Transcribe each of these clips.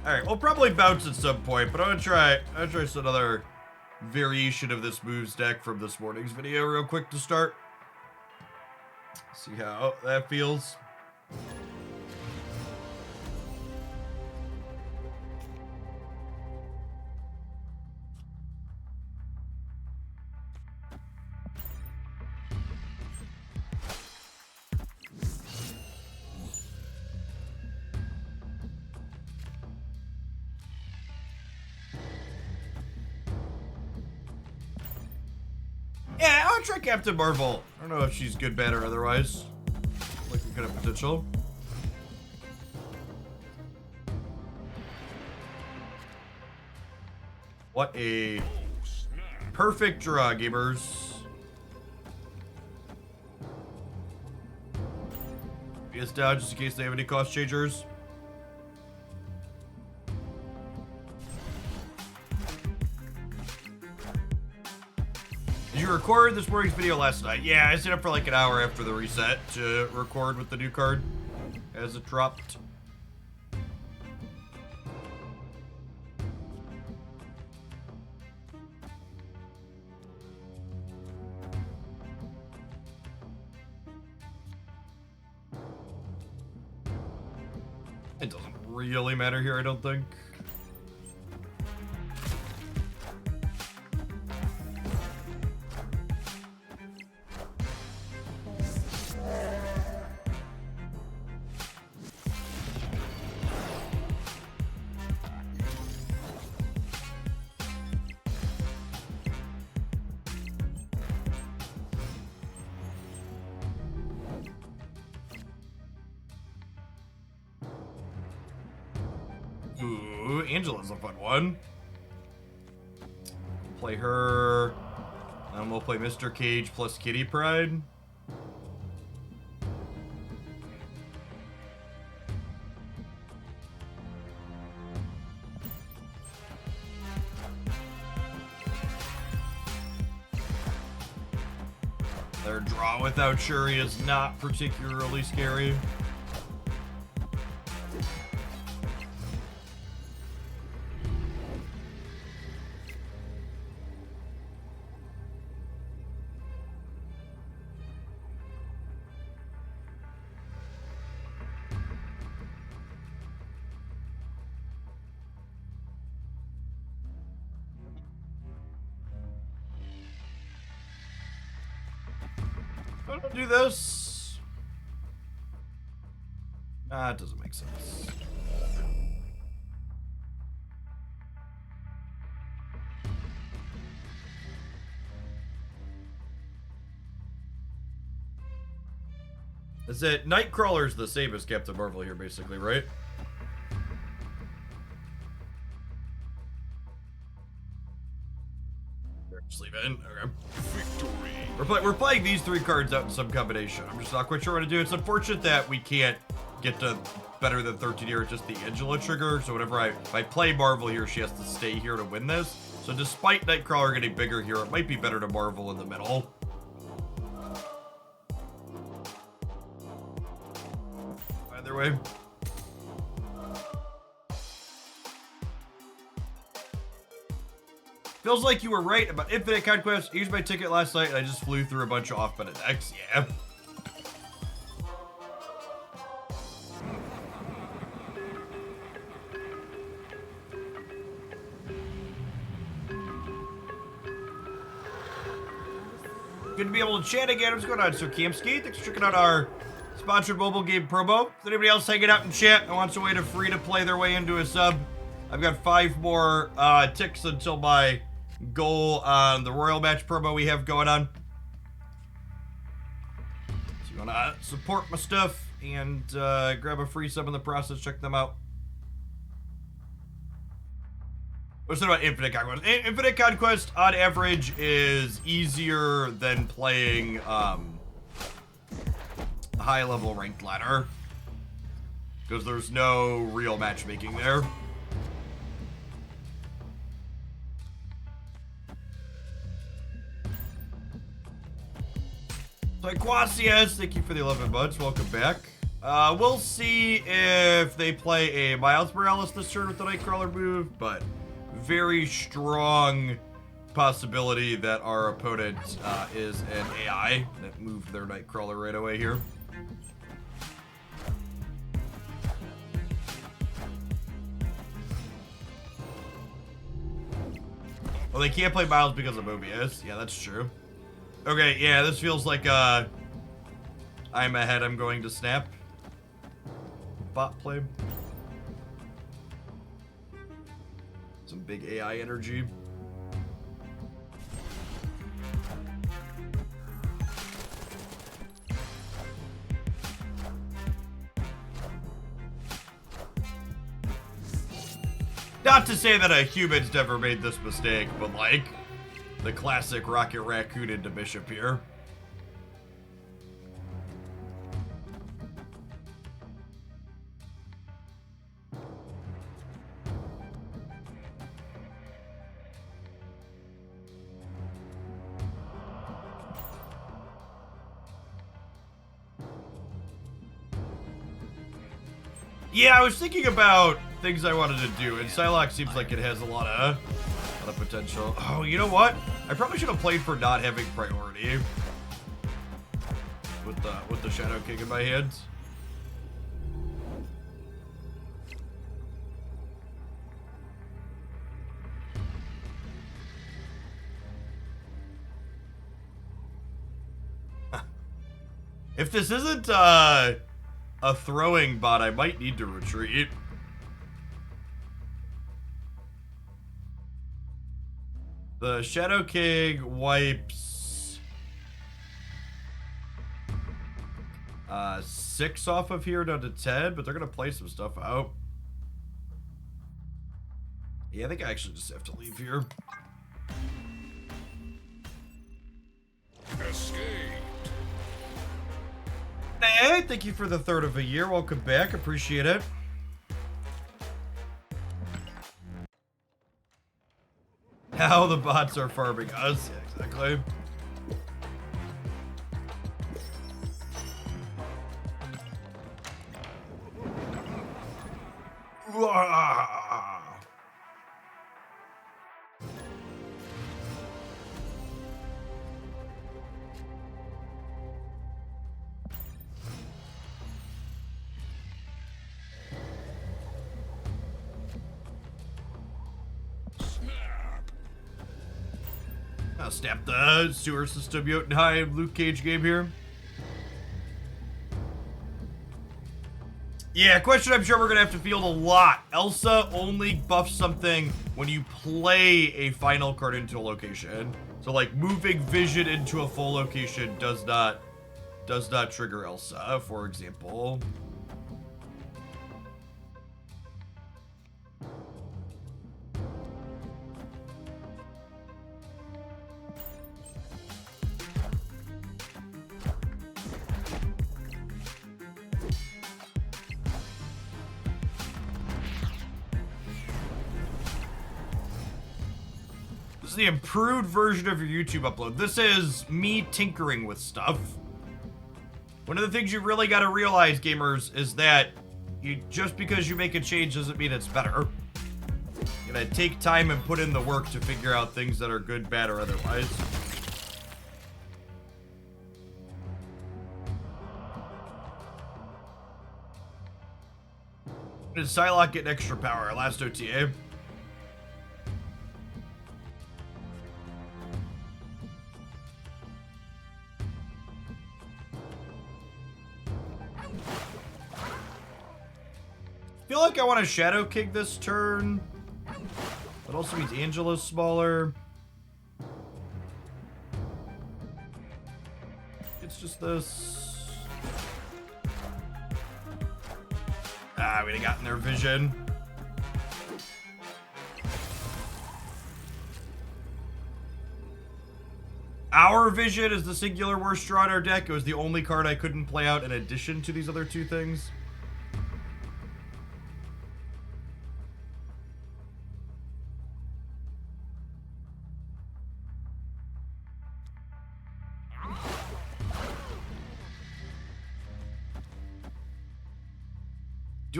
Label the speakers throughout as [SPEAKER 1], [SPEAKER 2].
[SPEAKER 1] Alright, we'll probably bounce at some point, but I'm gonna try some other variation of this moves deck from this morning's video real quick to start. See how that feels. Yeah, I'll try Captain Marvel. I don't know if she's good, bad, or otherwise. Like we could have potential. What a perfect draw, gamers. PS down just in case they have any cost changers. Did you record this morning's video last night? Yeah, I stayed up for like an hour after the reset to record with the new card as it dropped. It doesn't really matter here, I don't think. Ooh, Angela's a fun one. Play her. And we'll play Mr. Cage plus Kitty Pride. Their draw without Shuri is not particularly scary. I don't do this. Nah, it doesn't make sense. Is it Nightcrawler's the same as Captain Marvel here, basically, right? Just leave it in. Okay. Victory. We're playing these three cards out in some combination. I'm just not quite sure what to do. It's unfortunate that we can't get to better than 13 here with just the Angela trigger. So whenever if I play Marvel here, she has to stay here to win this. So despite Nightcrawler getting bigger here, it might be better to Marvel in the middle. Either way. Feels like you were right about Infinite Conquest. I used my ticket last night and I just flew through a bunch of off-button decks. Yeah. Good to be able to chat again. What's going on, Sir Kamsky? Thanks for checking out our sponsored mobile game promo. Is anybody else hanging out in chat and wants a way to free to play their way into a sub? I've got 5 more ticks until my goal on the Royal Match promo we have going on. So you want to support my stuff and grab a free sub in the process, check them out. What's it about Infinite Conquest? Infinite Conquest, on average, is easier than playing high-level ranked ladder. Because there's no real matchmaking there. Tyquasius, thank you for the 11 months. Welcome back. We'll see if they play a Miles Morales this turn with the Nightcrawler move, but very strong possibility that our opponent is an AI that moved their Nightcrawler right away here. Well, they can't play Miles because of Mobius. Yeah, that's true. Okay, yeah, this feels like I'm ahead, I'm going to snap. Bot play. Some big AI energy. Not to say that a human's never made this mistake, but like the classic Rocket Raccoon into Bishop here. Yeah, I was thinking about things I wanted to do, and Psylocke seems like it has a lot of potential. Oh, you know what? I probably should have played for not having priority with the Shadow King in my hands. If this isn't a throwing bot, I might need to retreat. The Shadow King wipes 6 off of here down to 10, but they're gonna play some stuff out. Yeah, I think I actually just have to leave here.
[SPEAKER 2] Escaped.
[SPEAKER 1] Hey, thank you for the third of a year. Welcome back. Appreciate it. How the bots are farming us. Yeah, exactly. I'll snap the sewer system Jotunheim Luke Cage game here. Yeah, question I'm sure we're gonna have to field a lot. Elsa only buffs something when you play a final card into a location. So like moving vision into a full location does not trigger Elsa, for example. This is the improved version of your YouTube upload. This is me tinkering with stuff. One of the things you really gotta realize, gamers, is that just because you make a change doesn't mean it's better. You gotta take time and put in the work to figure out things that are good, bad, or otherwise. Did Psylocke get extra power last OTA? I feel like I want to Shadow Kick this turn. That also means Angela's smaller. It's just this. Ah, we'd have gotten their vision. Our vision is the singular worst draw in our deck. It was the only card I couldn't play out in addition to these other two things.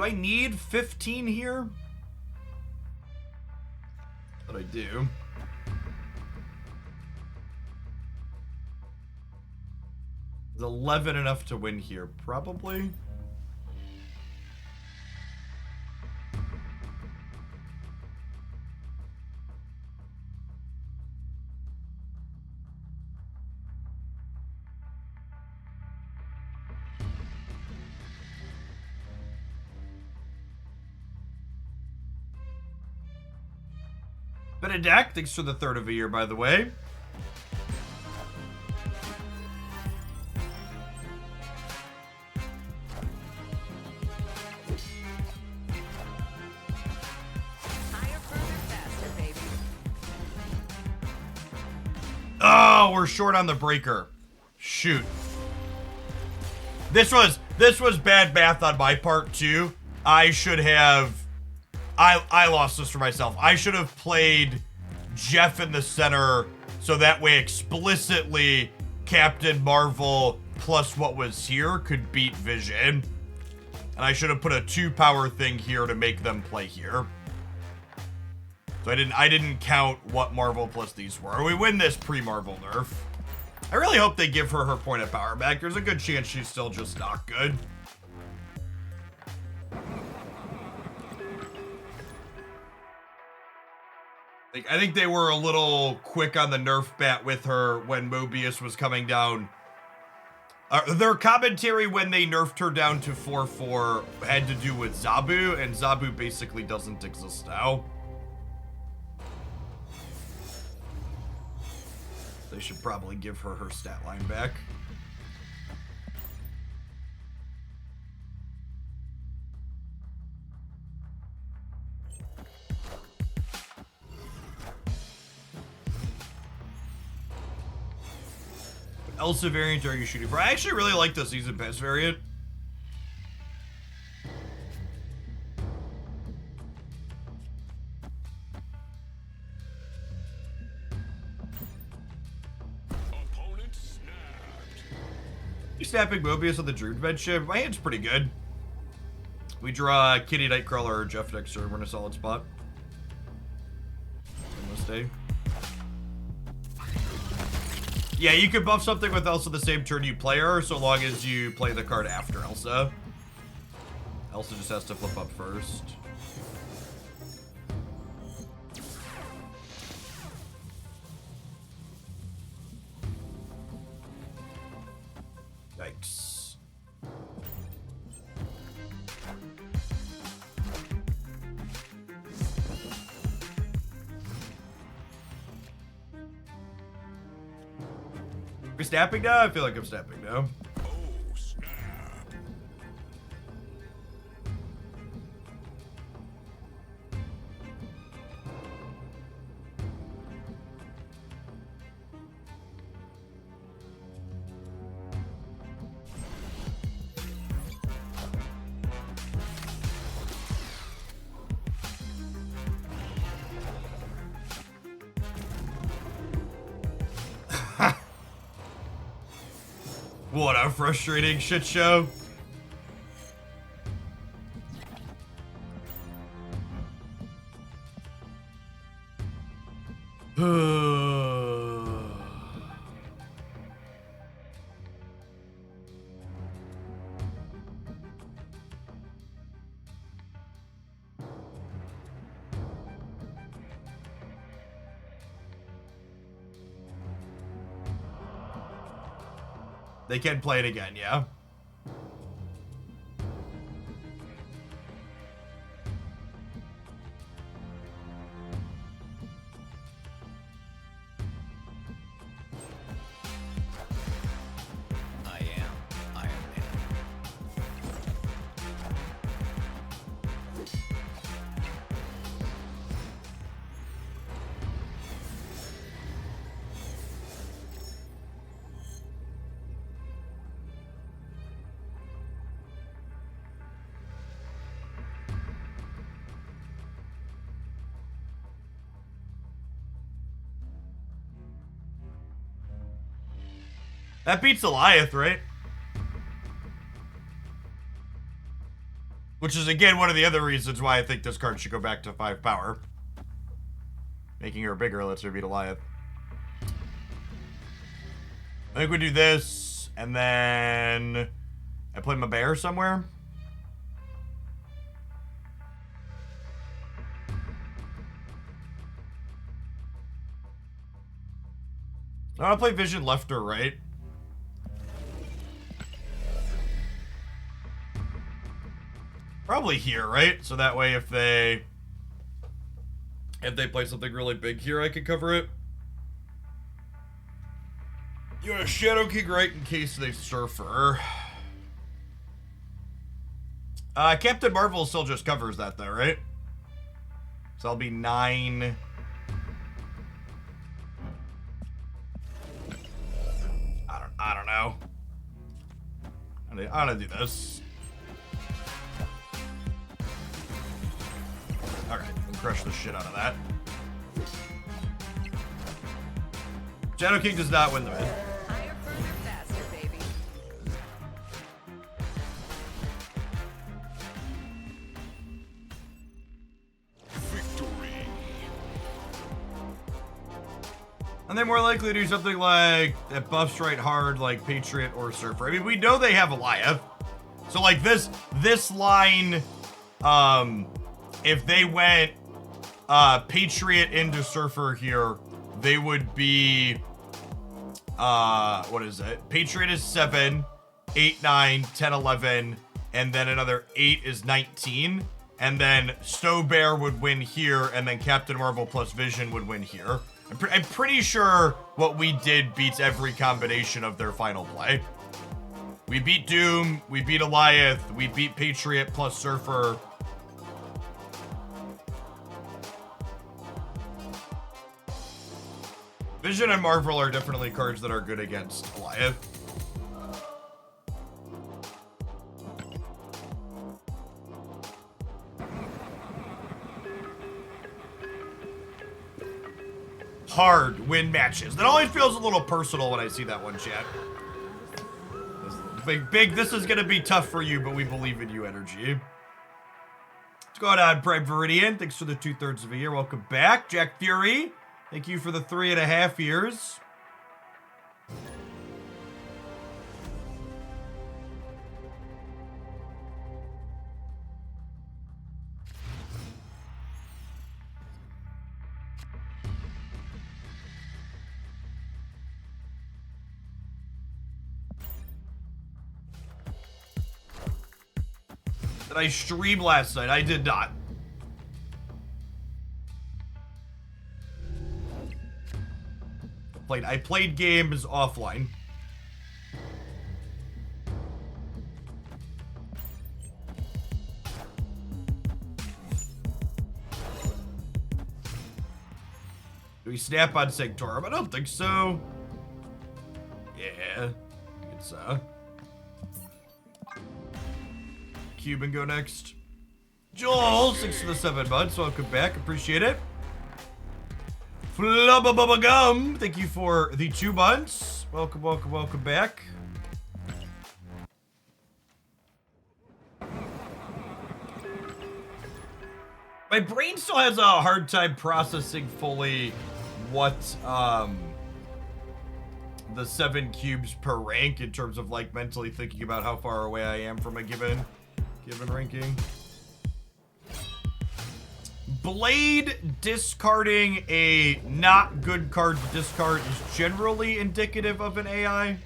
[SPEAKER 1] Do I need 15 here? But I do. Is 11 enough to win here? Probably. Benedict, thanks for the third of a year, by the way. Oh, we're short on the breaker. Shoot. This was bad math on my part too. I should have I lost this for myself. I should have played Jeff in the center so that way explicitly Captain Marvel plus what was here could beat Vision. And I should have put a 2-power thing here to make them play here. So I didn't count what Marvel plus these were. We win this pre-Marvel nerf. I really hope they give her point of power back. There's a good chance she's still just not good. I think they were a little quick on the nerf bat with her when Mobius was coming down. Their commentary when they nerfed her down to 4-4 had to do with Zabu, and Zabu basically doesn't exist now. They should probably give her stat line back. What Elsa variant are you shooting for? I actually really like the Season Pass variant. Snapping Mobius with the Dream Bedship. My hand's pretty good. We draw Kitty, Nightcrawler, or Jeff next turn. We're in a solid spot. On this day. Yeah, you can buff something with Elsa the same turn you play her, so long as you play the card after Elsa. Elsa just has to flip up first. Yikes. Are we snapping now? I feel like I'm snapping now.
[SPEAKER 2] Oh, snap.
[SPEAKER 1] What a frustrating shit show. They can play it again, yeah?
[SPEAKER 2] I am Iron Man.
[SPEAKER 1] That beats Goliath, right? Which is, again, one of the other reasons why I think this card should go back to 5 power. Making her bigger lets her beat Goliath. I think we do this, and then I play my bear somewhere. I want to play Vision left or right. Probably here, right? So that way if they play something really big here, I can cover it. You want a Shadow King right in case they Surfer. Captain Marvel still just covers that though, right? So I'll be 9. I don't know. I'm gonna do this. Alright, we'll crush the shit out of that. Shadow King does not win the mid.
[SPEAKER 3] Higher, further, faster, baby.
[SPEAKER 2] Victory.
[SPEAKER 1] And they're more likely to do something like that buffs right hard, like Patriot or Surfer. I mean, we know they have Goliath. So like this line, if they went Patriot into Surfer here, they would be what is it? Patriot is 7, 8, 9, 10, 11, and then another 8 is 19. And then Snow Bear would win here, and then Captain Marvel plus Vision would win here. I'm pretty sure what we did beats every combination of their final play. We beat Doom, we beat Goliath, we beat Patriot plus Surfer. Vision and Marvel are definitely cards that are good against Goliath. Hard win matches. That always feels a little personal when I see that one, chat. Big, this is gonna be tough for you, but we believe in you energy. What's going on, Prime Viridian? Thanks for the 2/3 of a year. Welcome back. Jack Fury, thank you for the 3.5 years. Did I stream last night? I did not. I played games offline. Do we snap on Sanctorum? I don't think so. Yeah. It's Cuban go next. Joel, 6 to the 7 months. Welcome back. Appreciate it. Flubba Bubba Gum, thank you for the 2 months. Welcome, welcome, welcome back. My brain still has a hard time processing fully what the 7 cubes per rank in terms of like mentally thinking about how far away I am from a given ranking. Blade discarding a not good card to discard is generally indicative of an AI.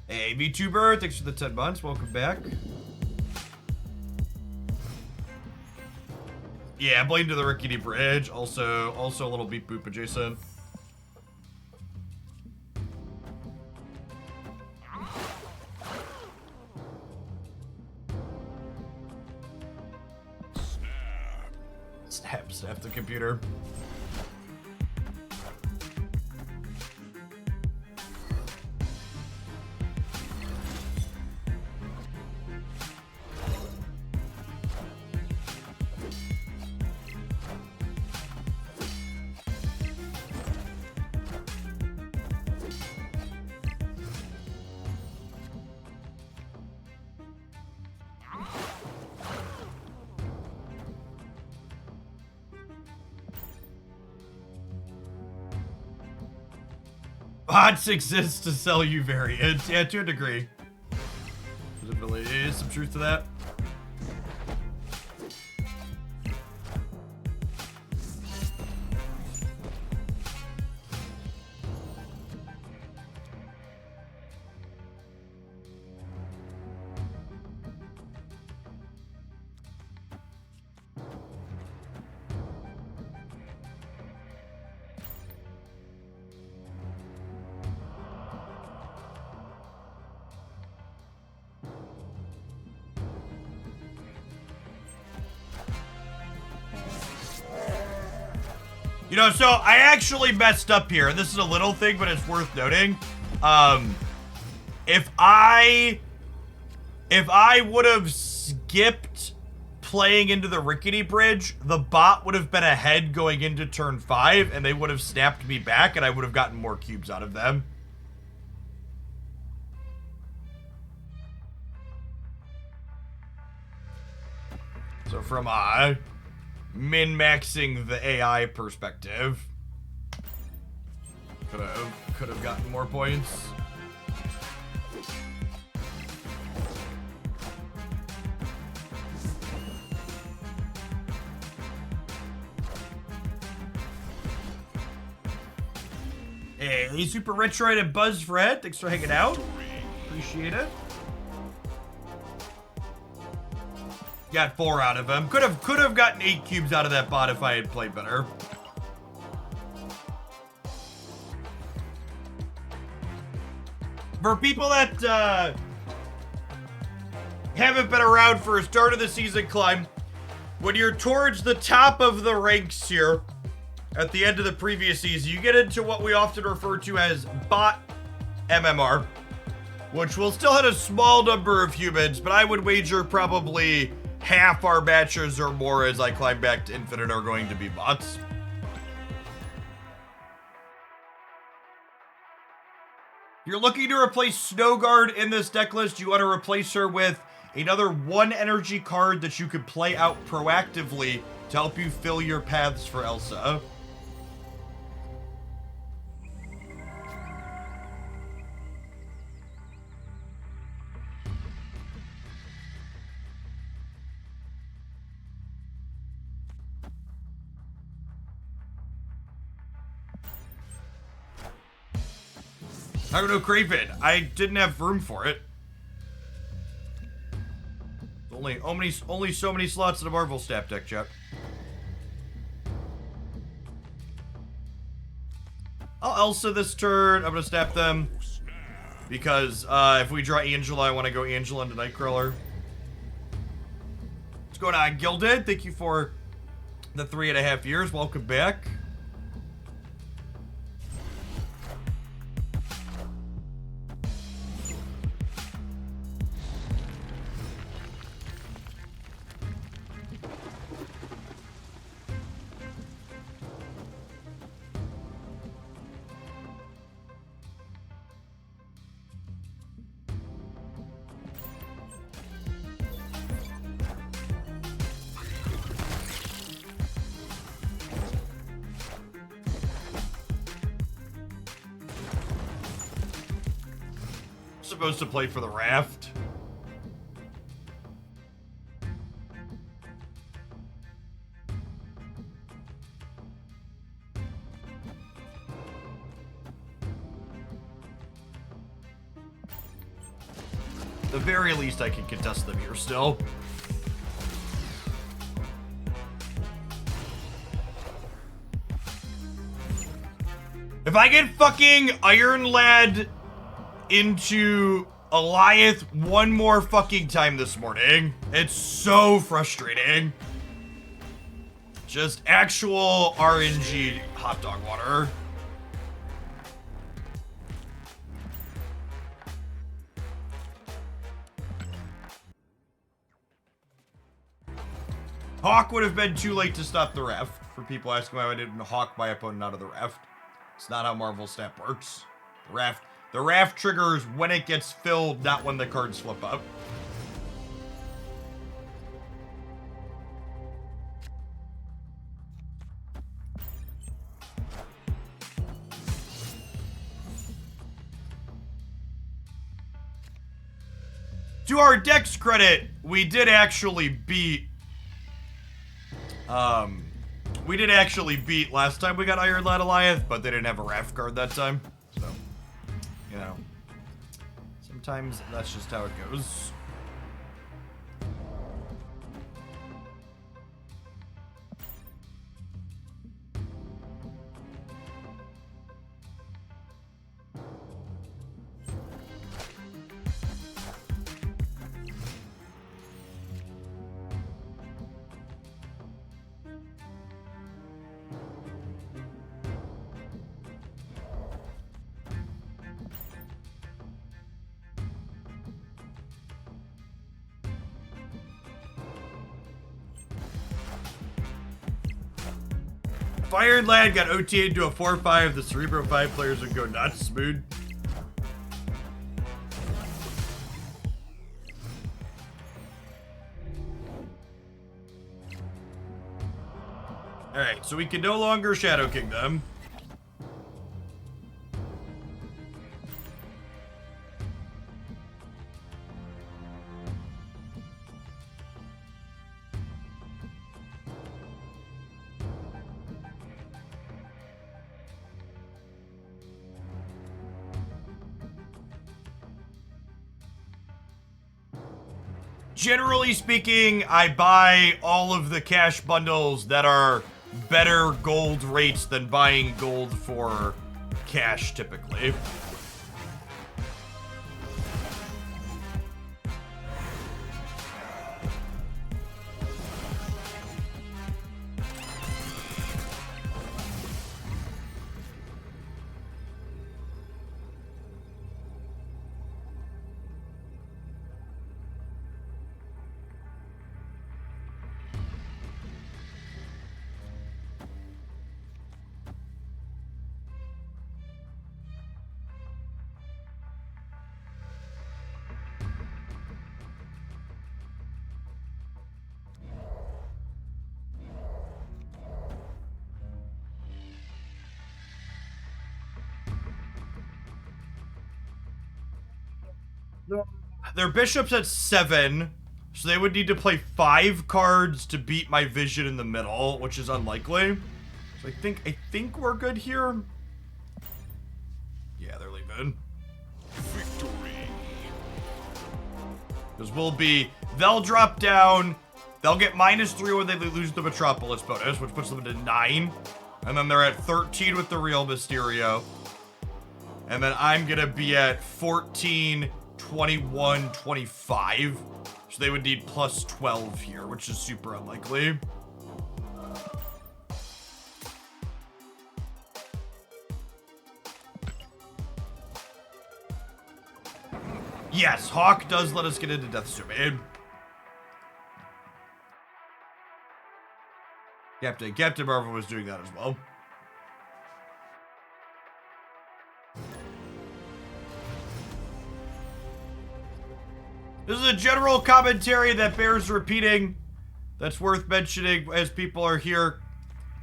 [SPEAKER 1] Hey, VTuber, thanks for the 10 months. Welcome back. Yeah, Blade to the Rickety Bridge. Also a little beep boop adjacent. Snap the computer. Bots exist to sell you variants. Yeah, to a degree. There's really is some truth to that. You know, so I actually messed up here, and this is a little thing, but it's worth noting. If I would have skipped playing into the rickety bridge, the bot would have been ahead going into turn 5, and they would have snapped me back, and I would have gotten more cubes out of them. So from min-maxing the AI perspective, could have gotten more points. Hey, Super Retroid and Buzz Fred, thanks for hanging out. Appreciate it. Got 4 out of him. Could have gotten 8 cubes out of that bot if I had played better. For people that haven't been around for a start of the season climb, when you're towards the top of the ranks here, at the end of the previous season, you get into what we often refer to as bot MMR, which will still have a small number of humans, but I would wager probably half our matches or more as I climb back to Infinite are going to be bots. You're looking to replace Snowguard in this deck list. You want to replace her with another 1 energy card that you could play out proactively to help you fill your paths for Elsa. I don't know, Craven. I didn't have room for it. Only so many slots in a Marvel Snap deck, Chuck. I'll Elsa this turn. I'm gonna snap them because if we draw Angela, I want to go Angela into Nightcrawler. What's going on, Gilded? Thank you for the 3.5 years. Welcome back. Supposed to play for the raft. At the very least, I can contest them here still. If I get fucking Iron Lad into Goliath one more fucking time this morning, it's so frustrating. Just actual RNG hot dog water. Hawk would have been too late to stop the raft. For people asking why I didn't hawk my opponent out of the raft. It's not how Marvel Snap works. The raft triggers when it gets filled, not when the cards flip up. To our deck's credit, we did actually beat... we did actually beat last time we got Iron Lad Goliath, but they didn't have a Wrath card that time. So, you know. Sometimes that's just how it goes. If Iron Lad got OTA'd to a 4-5, the Cerebro 5 players would go nuts, smooth. Alright, so we can no longer Shadow King them. Generally speaking, I buy all of the cash bundles that are better gold rates than buying gold for cash, typically. Their bishop's at 7, so they would need to play 5 cards to beat my vision in the middle, which is unlikely. So I think we're good here. Yeah, they're leaving.
[SPEAKER 2] Victory.
[SPEAKER 1] Because they'll drop down, they'll get -3 when they lose the Metropolis bonus, which puts them to 9. And then they're at 13 with the real Mysterio. And then I'm gonna be at 14, 21, 25. So they would need +12 here, which is super unlikely. Yes, Hawk does let us get into Death's Domain. Captain Marvel was doing that as well. This is a general commentary that bears repeating. That's worth mentioning as people are here.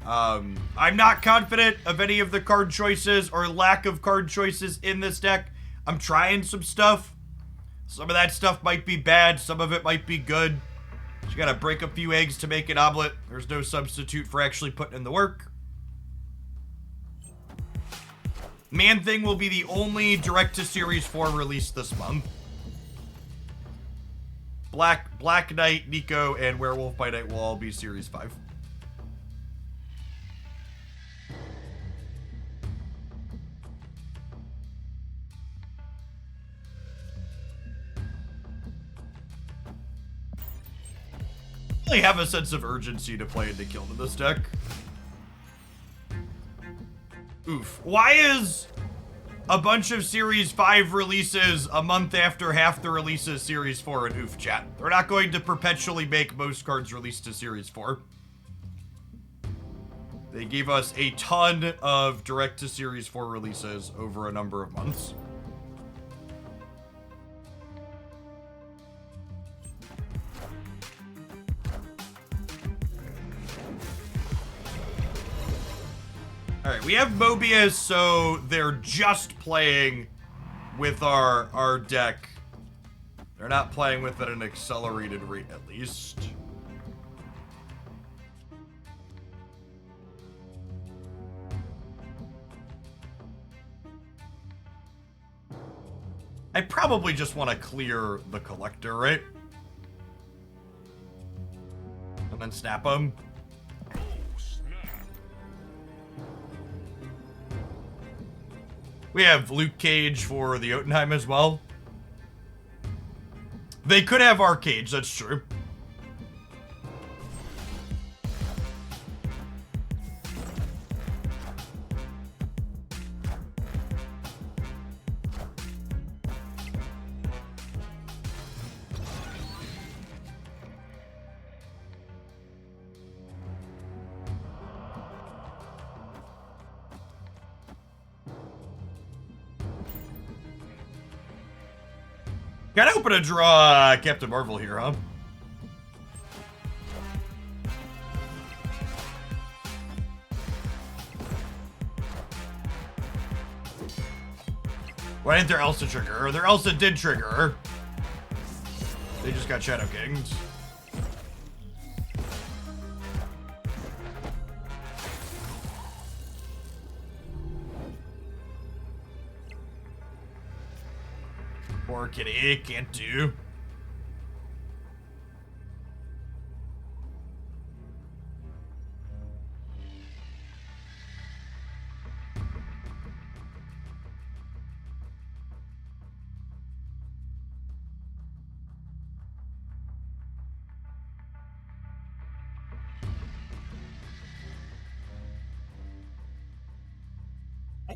[SPEAKER 1] I'm not confident of any of the card choices or lack of card choices in this deck. I'm trying some stuff. Some of that stuff might be bad. Some of it might be good. You gotta break a few eggs to make an omelet. There's no substitute for actually putting in the work. Man-Thing will be the only direct-to-Series 4 release this month. Black Knight, Nico, and Werewolf by Night will all be Series 5. I have a sense of urgency to play into Kill to this deck. Oof. Why is a bunch of Series 5 releases a month after half the releases Series 4 and oof chat? They're not going to perpetually make most cards released to Series 4. They gave us a ton of direct to Series 4 releases over a number of months. Alright, we have Mobius, so they're just playing with our deck. They're not playing with it at an accelerated rate, at least. I probably just want to clear the collector, right? And then snap them.
[SPEAKER 2] Oh, snap.
[SPEAKER 1] We have Luke Cage for the Jotunheim as well. They could have our Cage, that's true. Kinda hoping to draw Captain Marvel here, huh? Why didn't their Elsa trigger? Their Elsa did trigger. They just got Shadow Kings. Poor kitty, can't do.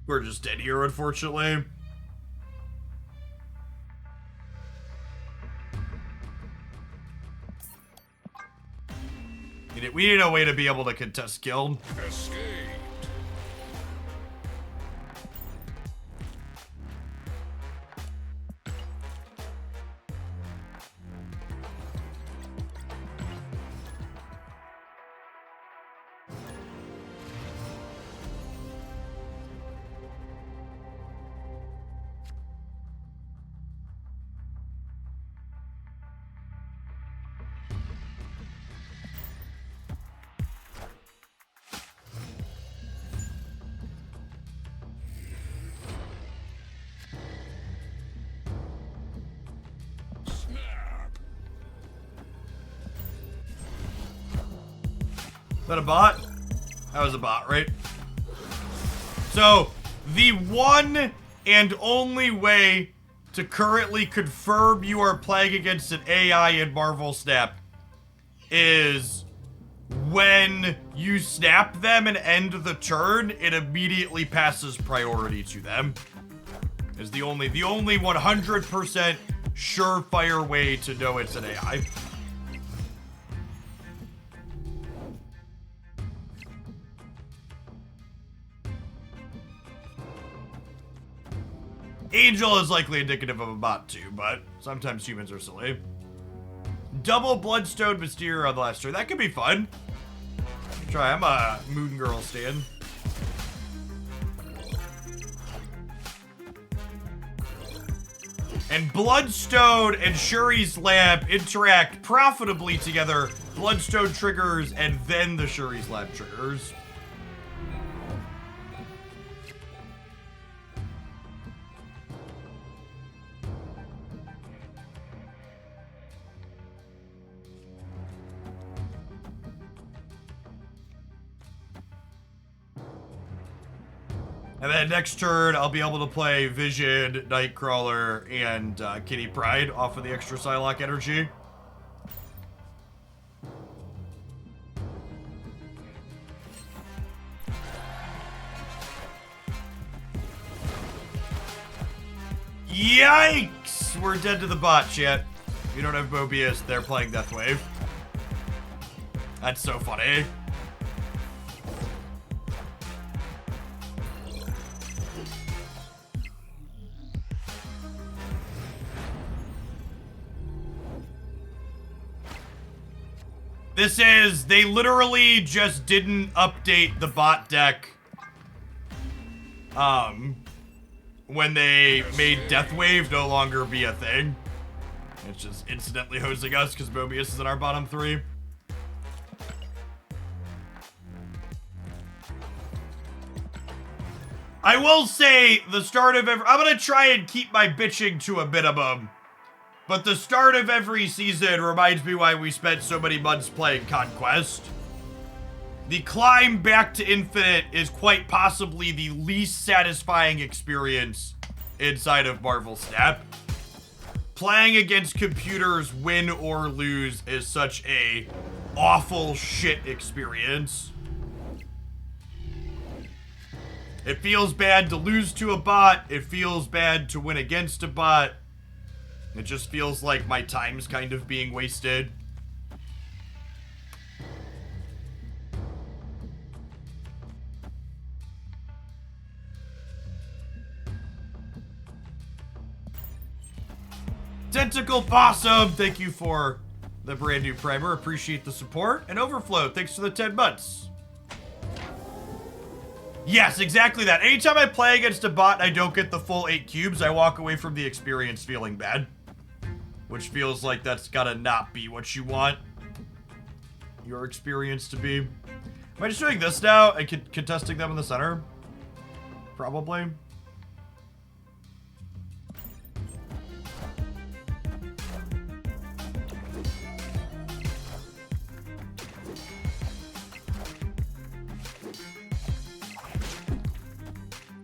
[SPEAKER 1] We're just dead here, unfortunately. We need a way to be able to contest kill.
[SPEAKER 2] Escape.
[SPEAKER 1] Is that a bot? That was a bot, right? So, the one and only way to currently confirm you are playing against an AI in Marvel Snap is when you snap them and end the turn, it immediately passes priority to them. Is the only 100% surefire way to know it's an AI. Angel is likely indicative of a bot too, but sometimes humans are silly. Double Bloodstone Mysterio on the last turn. That could be fun. Try, I'm a Moon Girl stan. And Bloodstone and Shuri's Lab interact profitably together. Bloodstone triggers and then the Shuri's Lab triggers. And then next turn, I'll be able to play Vision, Nightcrawler, and Kitty Pryde off of the extra Psylocke energy. Yikes! We're dead to the bot, chat. We don't have Mobius, they're playing Deathwave. That's so funny. This is, they literally just didn't update the bot deck when they made Deathwave no longer be a thing. It's just incidentally hosing us because Mobius is in our bottom 3. I will say the start of every... I'm going to try and keep my bitching to a minimum. But the start of every season reminds me why we spent so many months playing Conquest. The climb back to Infinite is quite possibly the least satisfying experience inside of Marvel Snap. Playing against computers, win or lose, is such a awful shit experience. It feels bad to lose to a bot. It feels bad to win against a bot. It just feels like my time's kind of being wasted. Tentacle Possum, thank you for the brand new primer. Appreciate the support. And Overflow, thanks for the 10 months. Yes, exactly that. Anytime I play against a bot and I don't get the full 8 cubes, I walk away from the experience feeling bad. Which feels like that's gotta not be what you want your experience to be. Am I just doing this now and contesting them in the center? Probably.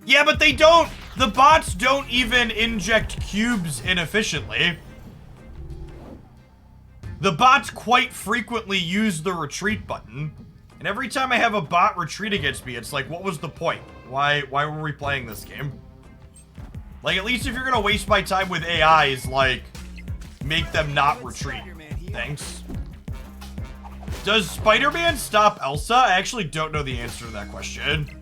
[SPEAKER 1] Yeah, but they don't... The bots don't even inject cubes inefficiently. The bots quite frequently use the retreat button. And every time I have a bot retreat against me, it's like, what was the point? Why were we playing this game? Like, at least if you're gonna waste my time with AIs, like, make them not retreat. Thanks. Does Spider-Man stop Elsa? I actually don't know the answer to that question.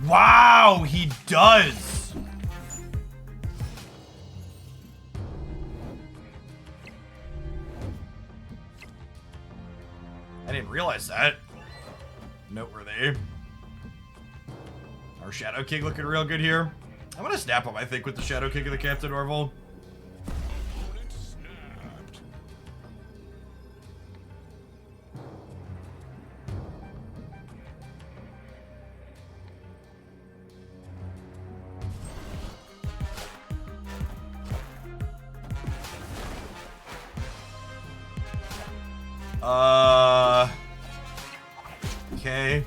[SPEAKER 1] Wow, he does. I didn't realize that. Noteworthy. Our Shadow King looking real good here. I'm gonna snap him, I think, with the Shadow King of the Captain Marvel. Okay.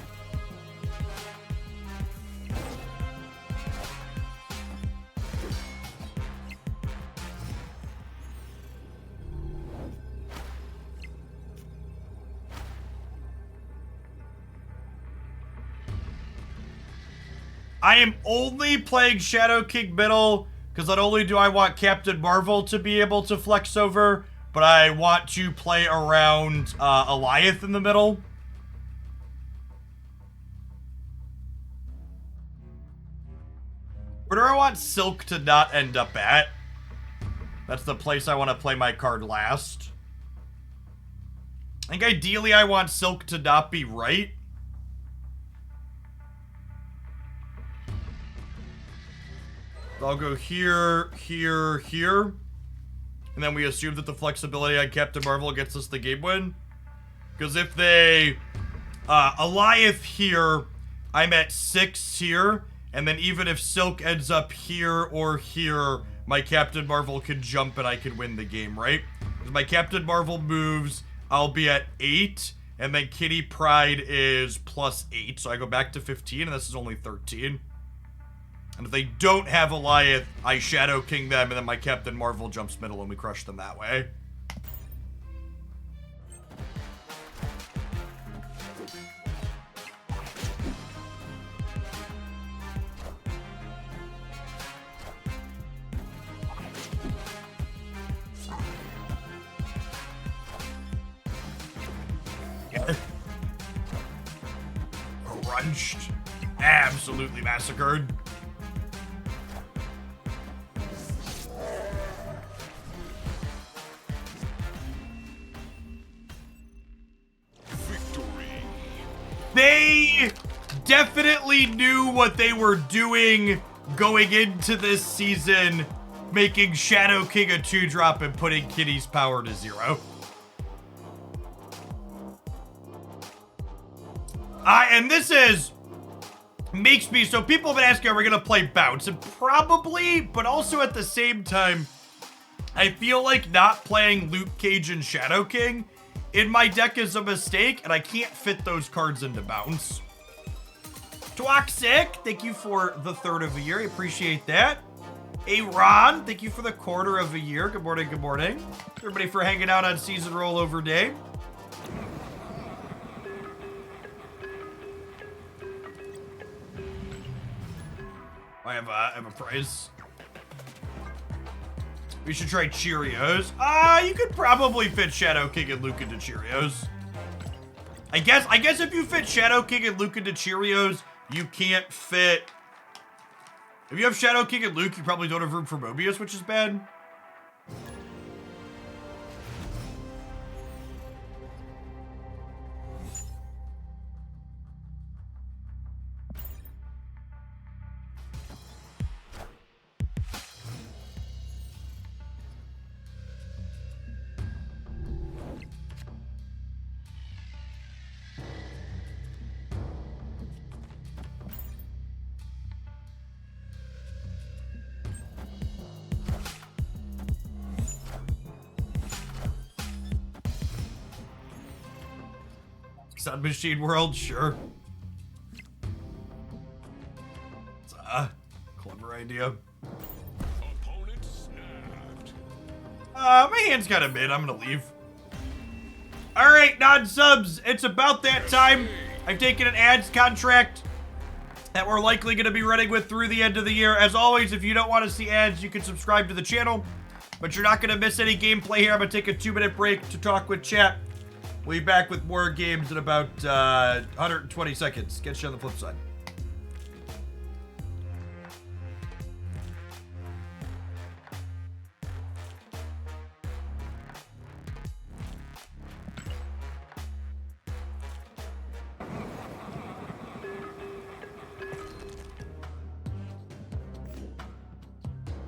[SPEAKER 1] I am only playing Shadow King middle because not only do I want Captain Marvel to be able to flex over, but I want to play around Eliath in the middle. Where do I want Silk to not end up at? That's the place I want to play my card last. I think ideally I want Silk to not be right. I'll go here, here, here. And then we assume that the flexibility on Captain Marvel gets us the game win. Because if they... Eliath here, I'm at 6 here. And then even if Silk ends up here or here, my Captain Marvel can jump and I can win the game, right? Because my Captain Marvel moves, I'll be at 8. And then Kitty Pryde is +8. So I go back to 15 and this is only 13. And if they don't have Eliath, I Shadow King them, and then my Captain Marvel jumps middle and we crush them that way. Crunched. Absolutely massacred. They definitely knew what they were doing going into this season making Shadow King a 2-drop and putting Kitty's power to 0. And this makes me, so people have been asking, are we going to play Bounce? And probably, but also at the same time, I feel like not playing Luke Cage and Shadow King in my deck is a mistake, and I can't fit those cards into Bounce. Toxic, thank you for the 3rd of a year. I appreciate that. Hey, Ron, thank you for the 1/4 of a year. Good morning, good morning. Everybody for hanging out on Season Rollover Day. I have a prize. We should try Cheerios. You could probably fit Shadow King and Luke into Cheerios. I guess if you fit Shadow King and Luke into Cheerios, you can't fit. If you have Shadow King and Luke, you probably don't have room for Mobius, which is bad. Sun Machine World, sure. It's a clever idea.
[SPEAKER 2] Opponent snapped.
[SPEAKER 1] My hand's got a mid. I'm gonna leave. All right, non-subs. It's about that time. I've taken an ads contract that we're likely going to be running with through the end of the year. As always, if you don't want to see ads, you can subscribe to the channel, but you're not going to miss any gameplay here. I'm going to take a 2-minute break to talk with chat. We'll be back with more games in about 120 seconds. Catch you on the flip side.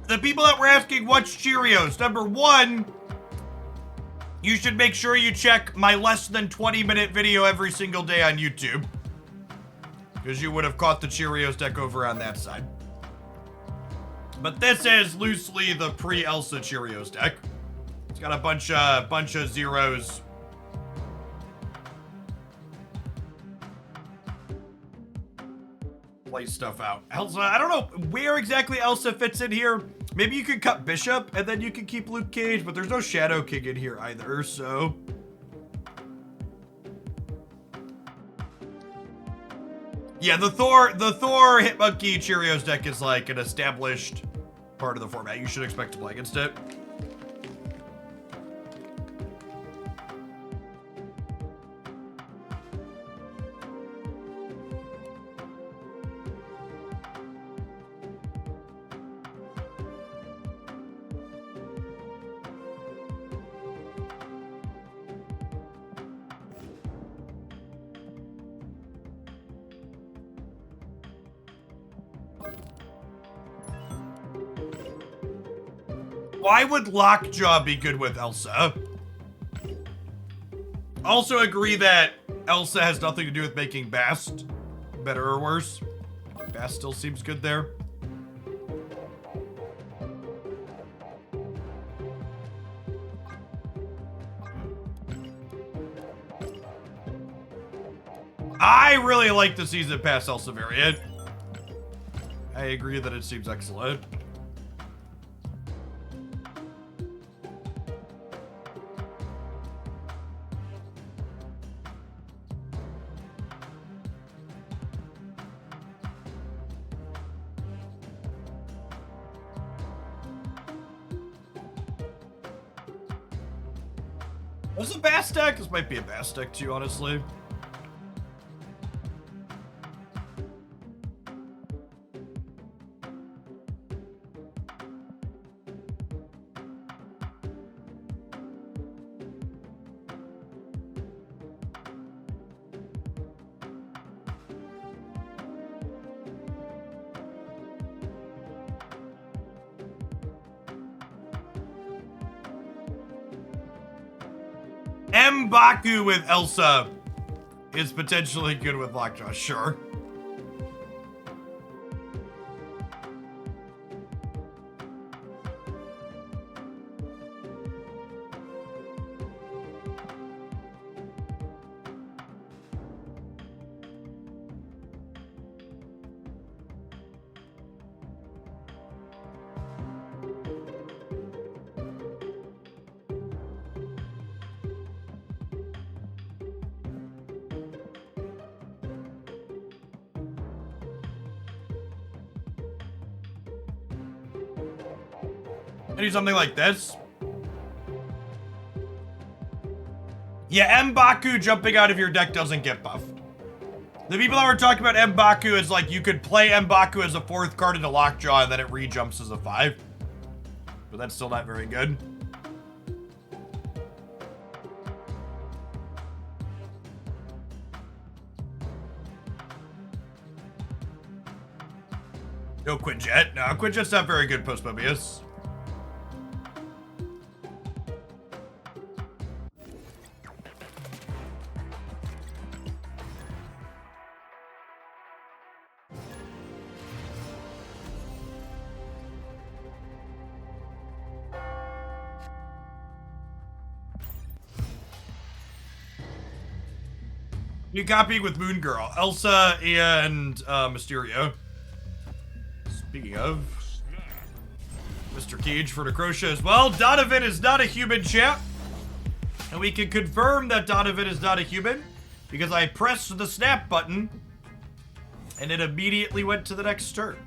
[SPEAKER 1] The people that were asking what's Cheerios, number 1, you should make sure you check my less than 20-minute video every single day on YouTube, because you would have caught the Cheerios deck over on that side. But this is loosely the pre-Elsa Cheerios deck. It's got a bunch of zeros. Play stuff out. Elsa, I don't know where exactly Elsa fits in here. Maybe you could cut Bishop and then you can keep Luke Cage, but there's no Shadow King in here either, so. Yeah, the Thor Hitmonkey Cheerios deck is like an established part of the format. You should expect to play against it. Why would Lockjaw be good with Elsa? Also agree that Elsa has nothing to do with making Bast better or worse. Bast still seems good there. I really like the Season Pass Elsa variant. I agree that it seems excellent. Was it a Bast deck? This might be a Bast deck too, honestly. M'Baku with Elsa is potentially good with Lockjaw, sure. I do something like this. Yeah, M'Baku jumping out of your deck doesn't get buffed. The people that were talking about M'Baku is like you could play M'Baku as a 4th card into Lockjaw and then it re-jumps as a 5. But that's still not very good. No Quinjet. No, Quinjet's not very good post Mobius. You copying with Moon Girl, Elsa, and Mysterio. Speaking of, Mr. Cage for Necrotia as well. Donovan is not a human, chat. And we can confirm that Donovan is not a human because I pressed the snap button and it immediately went to the next turn.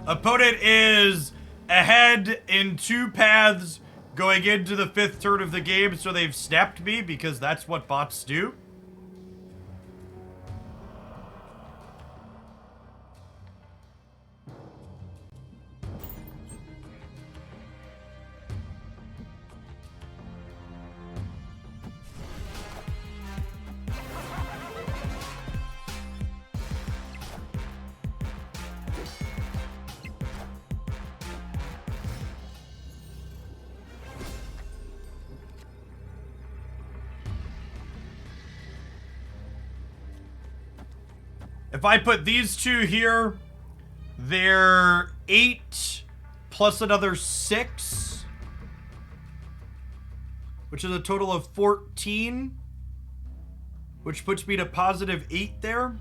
[SPEAKER 1] Opponent is ahead in 2 paths going into the 5th turn of the game, so they've snapped me because that's what bots do. If I put these 2 here, they're 8 plus another 6, which is a total of 14, which puts me to positive 8 there.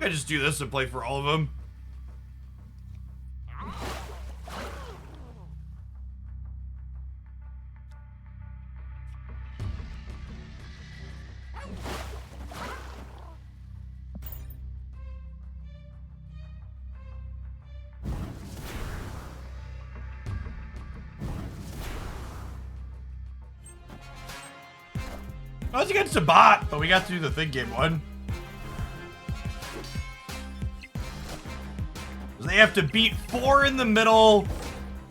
[SPEAKER 1] I just do this and play for all of them. I was against a bot, but we got to do the thing game 1. They have to beat 4 in the middle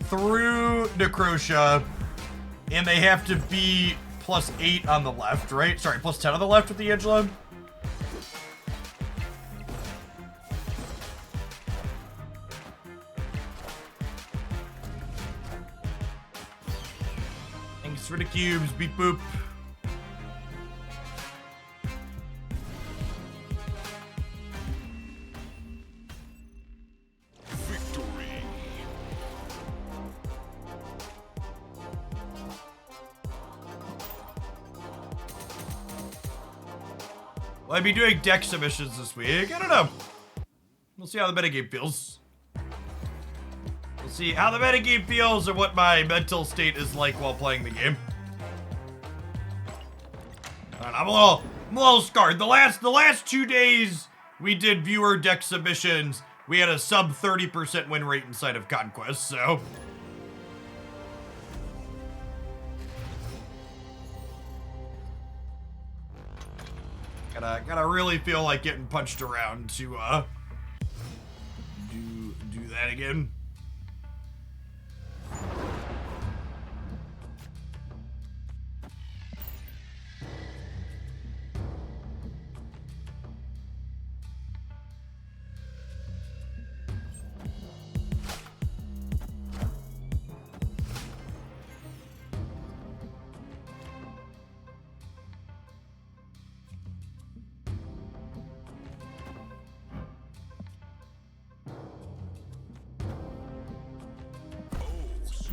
[SPEAKER 1] through Necrotia, and they have to be plus 8 on the left, right? Sorry, plus 10 on the left with the Angela. Thanks for the cubes, beep boop. Will I be doing deck submissions this week? I don't know. We'll see how the metagame feels. We'll see how the metagame feels and what my mental state is like while playing the game. I'm a I'm a little scarred. The last 2 days we did viewer deck submissions, we had a sub 30% win rate inside of Conquest, so. Gotta really feel like getting punched around to do that again.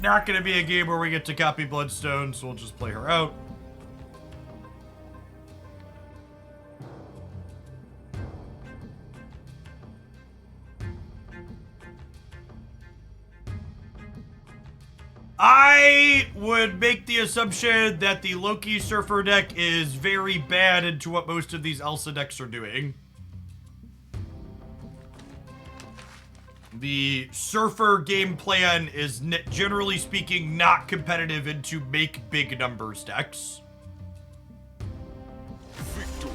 [SPEAKER 1] Not gonna be a game where we get to copy Bloodstone, so we'll just play her out. I would make the assumption that the Loki Surfer deck is very bad into what most of these Elsa decks are doing. The Surfer game plan is, generally speaking, not competitive into make big numbers decks.
[SPEAKER 2] Victory.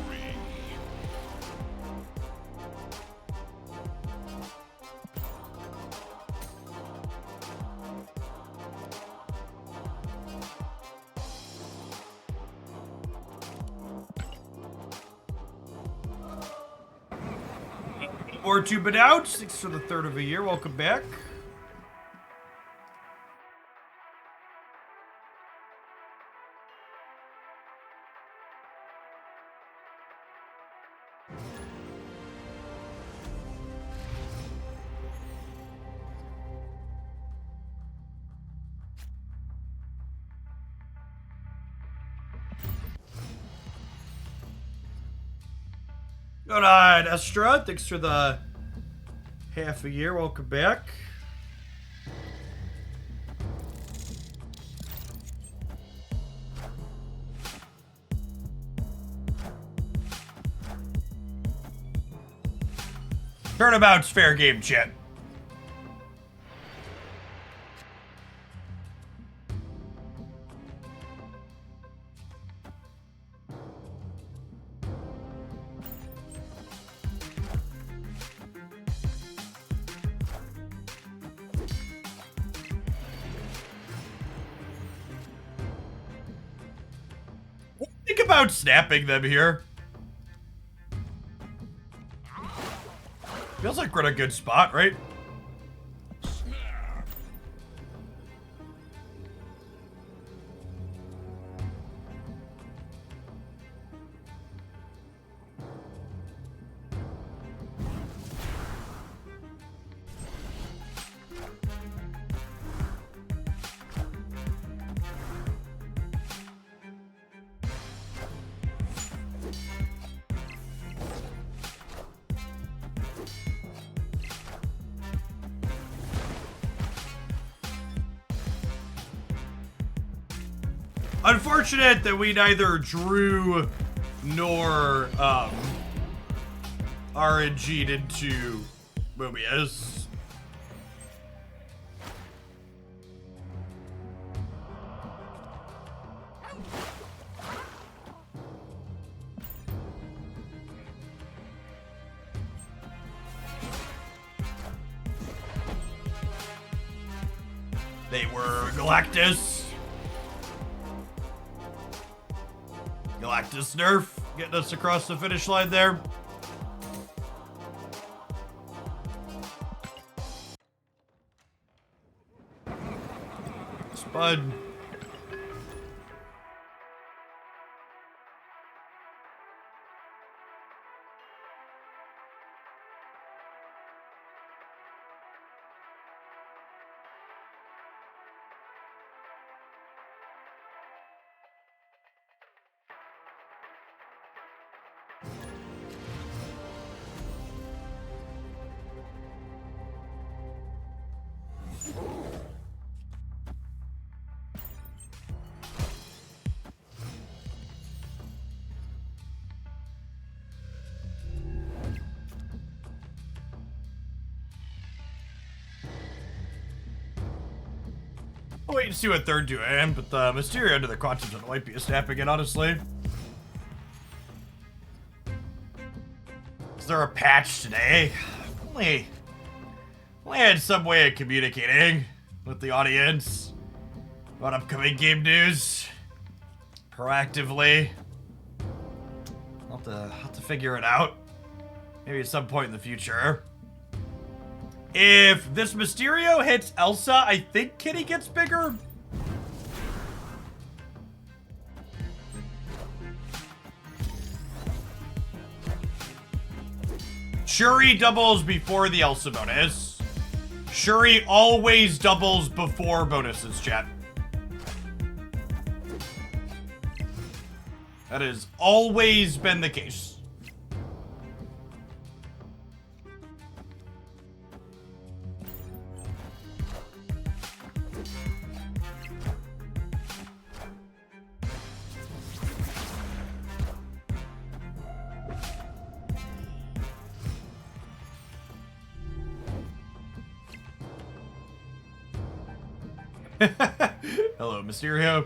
[SPEAKER 1] Or to been out. 6 for the third of a year. Welcome back. Good on, Estra. Thanks for the half a year. Welcome back. Turnabout's fair game, chat. Think about snapping them here. Feels like we're in a good spot, right?
[SPEAKER 2] Snap.
[SPEAKER 1] Unfortunate that we neither drew nor RNG'd into Mobius. They were Galactus. Galactus nerf, getting us across the finish line there. Spud. I'll wait and see what they're doing, but the Mysterio under the Quantum Zone might be a snapping it, honestly. Is there a patch today? Only had some way of communicating with the audience about upcoming game news proactively. I'll have to figure it out. Maybe at some point in the future. If this Mysterio hits Elsa, I think Kitty gets bigger. Shuri doubles before the Elsa bonus. Shuri always doubles before bonuses, chat. That has always been the case. Hello, Mysterio.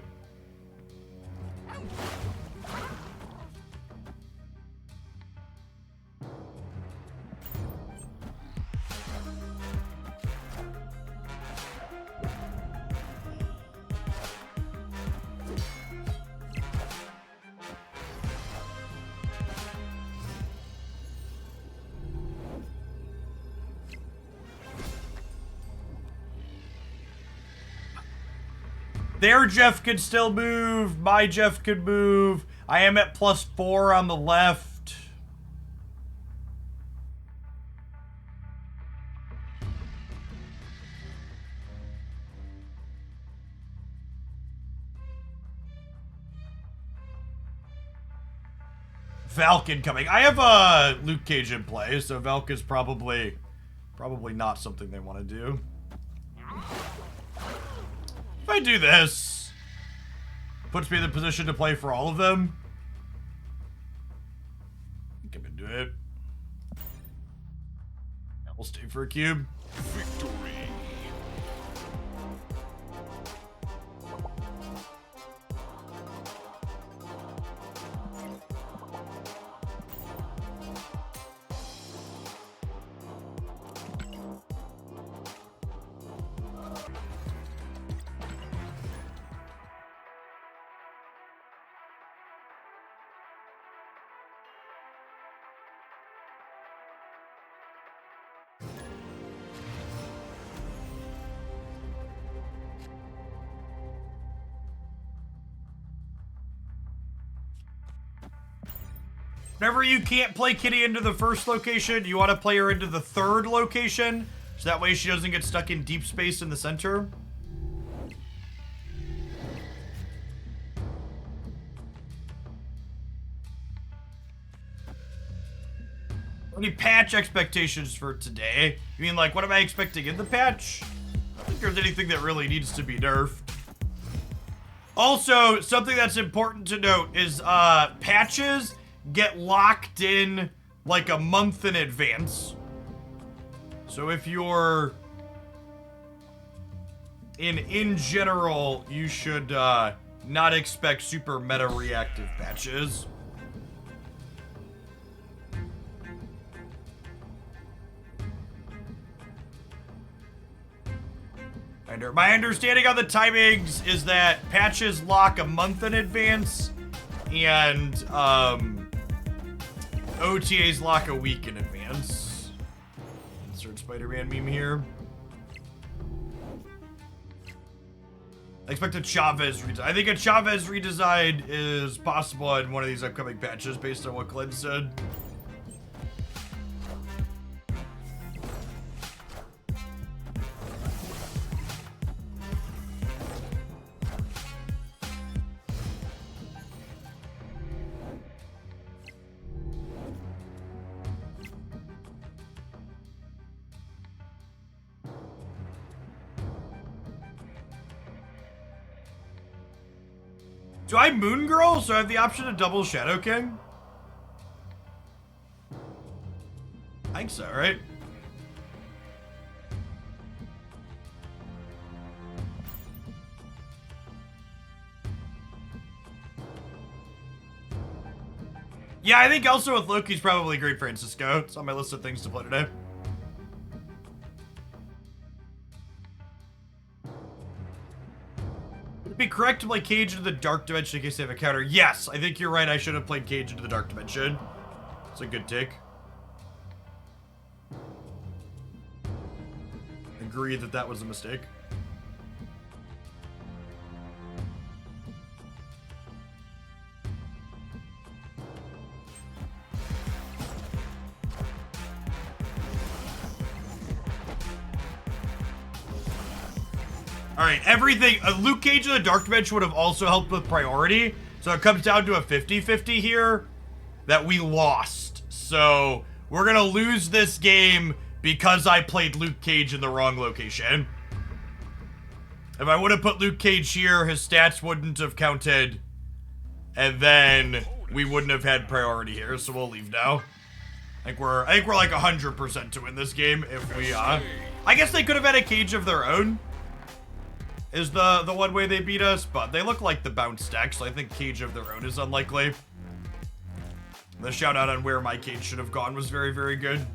[SPEAKER 1] Their Jeff could still move. My Jeff could move. I am at +4 on the left. Valk incoming. I have Luke Cage in play, so Valk is probably not something they want to do. If I do this, puts me in the position to play for all of them. I think I'm into it. We'll stay for a cube.
[SPEAKER 2] Victory.
[SPEAKER 1] Whenever you can't play Kitty into the first location, you want to play her into the third location, so that way she doesn't get stuck in deep space in the center. Any patch expectations for today? You mean, like, what am I expecting in the patch? I don't think there's anything that really needs to be nerfed. Also, something that's important to note is patches get locked in like a month in advance. So if you're in general, you should not expect super meta reactive patches. My understanding on the timings is that patches lock a month in advance, and OTAs lock a week in advance. Insert Spider-Man meme here. I expect a Chavez redesign. I think a Chavez redesign is possible in one of these upcoming patches based on what Glenn said. Do I Moon Girl, so I have the option to double Shadow King? I think so, right? Yeah, I think Elsa with Loki's probably great, Francisco. It's on my list of things to play today. Would it be correct to play Cage into the Dark Dimension in case they have a counter? Yes, I think you're right. I should have played Cage into the Dark Dimension. It's a good take. Agree that that was a mistake. Alright, everything. Luke Cage in the Dark Dimension would have also helped with priority. So it comes down to a 50-50 here that we lost. So we're going to lose this game because I played Luke Cage in the wrong location. If I would have put Luke Cage here, his stats wouldn't have counted. And then we wouldn't have had priority here. So we'll leave now. I think we're like 100% to win this game if we, I guess they could have had a Cage of their own. Is the one way they beat us, but they look like the bounce deck, so I think Cage of their own is unlikely. The shout out on where my Cage should have gone was very, very good.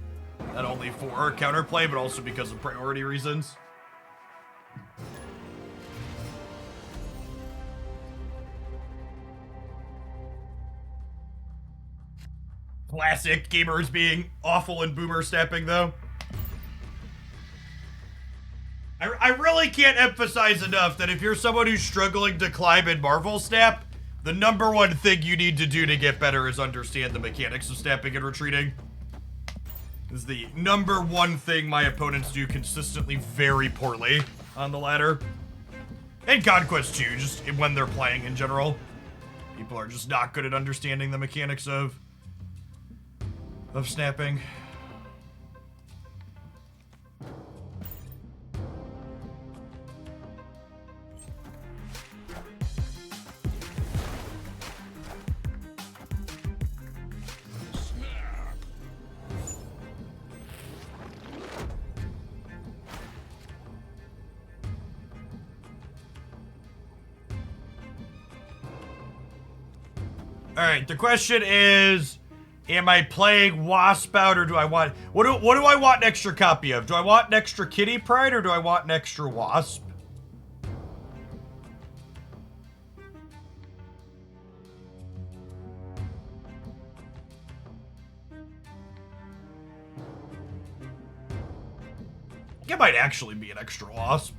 [SPEAKER 1] Not only for counterplay, but also because of priority reasons. Classic gamers being awful and boomer stepping, though. I really can't emphasize enough that if you're someone who's struggling to climb in Marvel Snap, the number one thing you need to do to get better is understand the mechanics of snapping and retreating. This is the number one thing my opponents do consistently very poorly on the ladder. And Conquest too, just when they're playing in general. People are just not good at understanding the mechanics of snapping. Alright, the question is, am I playing Wasp out or do I want... What do I want an extra copy of? Do I want an extra Kitty Pryde or do I want an extra Wasp? I think it might actually be an extra Wasp.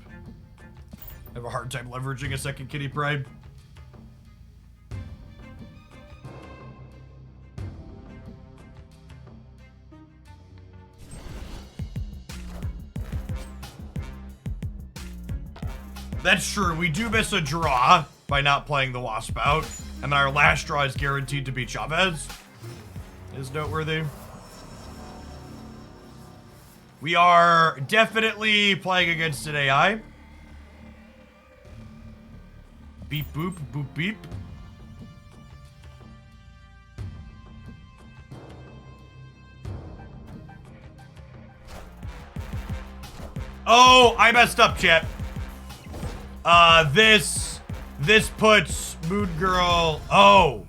[SPEAKER 1] I have a hard time leveraging a second Kitty Pryde. That's true, we do miss a draw by not playing the Wasp out, and then our last draw is guaranteed to be Chavez. Is noteworthy. We are definitely playing against an AI. Beep boop, boop beep. Oh, I messed up, chat. This puts Moon Girl. Oh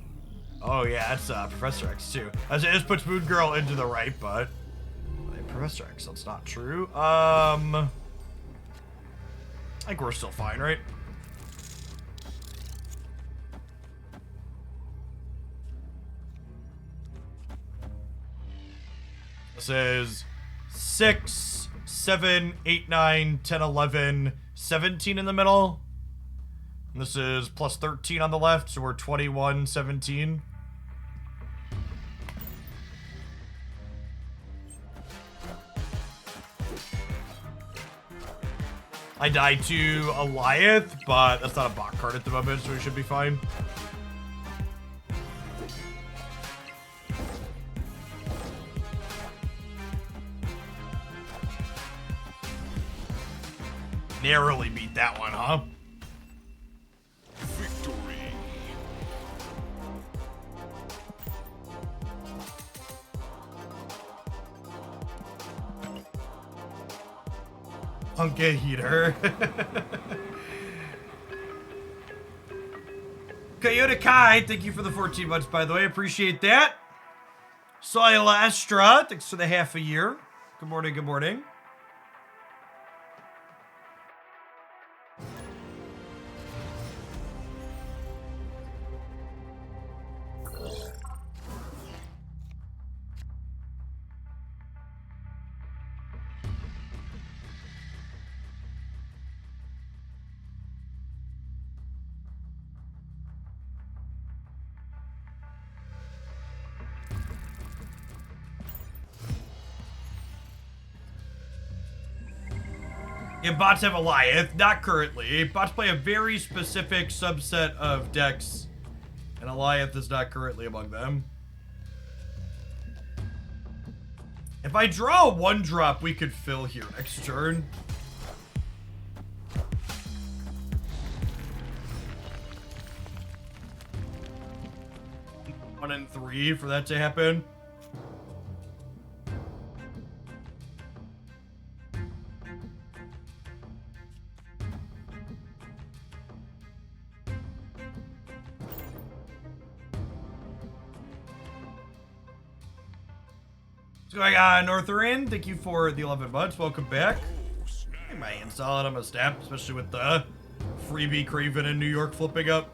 [SPEAKER 1] yeah, that's Professor X too. As this puts Moon Girl into the right, but Professor X, that's not true. I think we're still fine, right? This is 6, 7, 8, 9, 10, 11, 17 in the middle. And this is plus 13 on the left, so we're 21, 17. I died to Eliath, but that's not a bot card at the moment, so we should be fine. Narrowly beat that one, huh?
[SPEAKER 2] Victory.
[SPEAKER 1] Punka Heater. Coyote Kai, thank you for the 14 months, by the way. Appreciate that. Soila Astra, thanks for the half a year. Good morning, good morning. Yeah, bots have Alioth, not currently. Bots play a very specific subset of decks, and Alioth is not currently among them. If I draw a 1-drop, we could fill here next turn. One and 3 for that to happen. What's going on, Northern? Thank you for the 11 months. Welcome back. Hey, my hand solid. I'm a snap, especially with the freebie Craven in New York flipping up.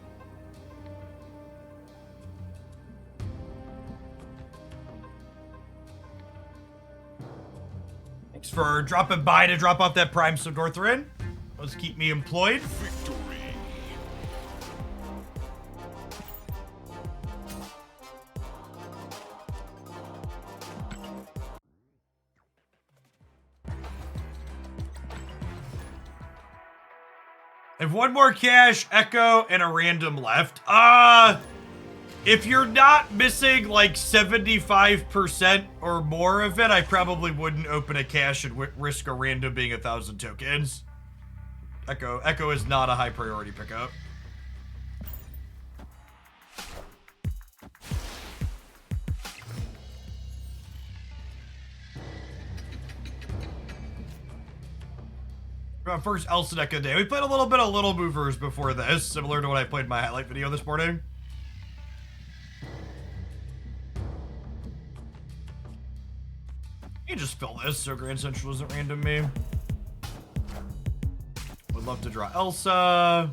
[SPEAKER 1] Thanks for dropping by to drop off that Prime Sub Northern. Let's keep me employed.
[SPEAKER 2] Victory.
[SPEAKER 1] I have one more cash, Echo, and a random left. If you're not missing like 75% or more of it, I probably wouldn't open a cash and risk a random being 1,000 tokens. Echo is not a high priority pickup. First Elsa deck of the day. We played a little bit of Little Movers before this, similar to what I played in my highlight video this morning. You just fill this so Grand Central isn't random me. Would love to draw Elsa.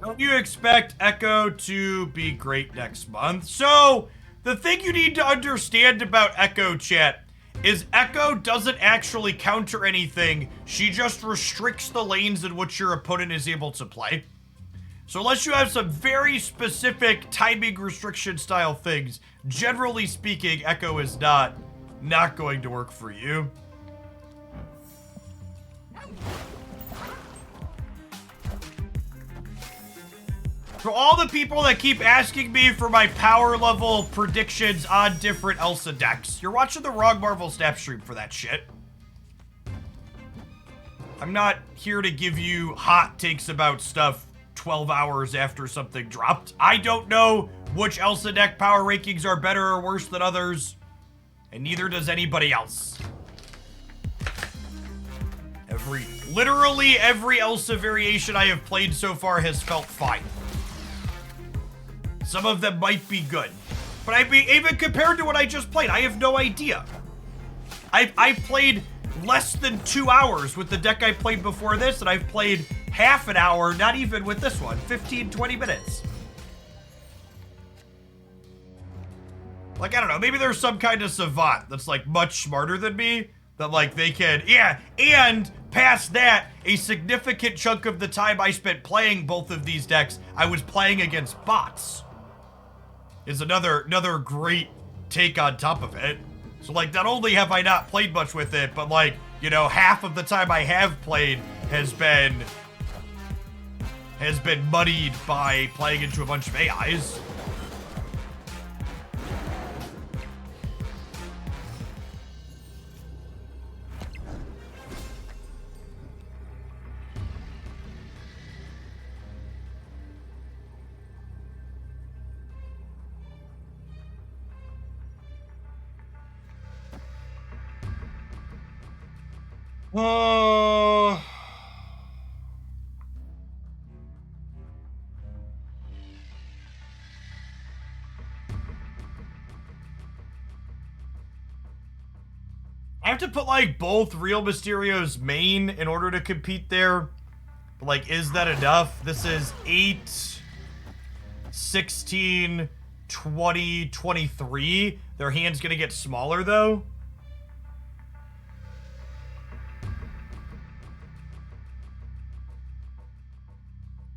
[SPEAKER 1] Don't you expect Echo to be great next month? So, the thing you need to understand about Echo, chat, is Echo doesn't actually counter anything. She just restricts the lanes in which your opponent is able to play. So unless you have some very specific timing restriction style things, generally speaking, Echo is not going to work for you. For all the people that keep asking me for my power level predictions on different Elsa decks, you're watching the wrong Marvel Snap stream for that shit. I'm not here to give you hot takes about stuff 12 hours after something dropped. I don't know which Elsa deck power rankings are better or worse than others, and neither does anybody else. Literally every Elsa variation I have played so far has felt fine. Some of them might be good. But even compared to what I just played, I have no idea. I've played less than 2 hours with the deck I played before this, and I've played half an hour, not even with this one, 15, 20 minutes. Like, I don't know, maybe there's some kind of savant that's like much smarter than me, that like they can, yeah, and past that, a significant chunk of the time I spent playing both of these decks, I was playing against bots. Is another great take on top of it. So like, not only have I not played much with it, but like, you know, half of the time I have played has been muddied by playing into a bunch of AIs. Uh, I have to put like both Real Mysterio's main in order to compete there. But like, is that enough? This is 8, 16, 20, 23. Their hand's gonna get smaller though.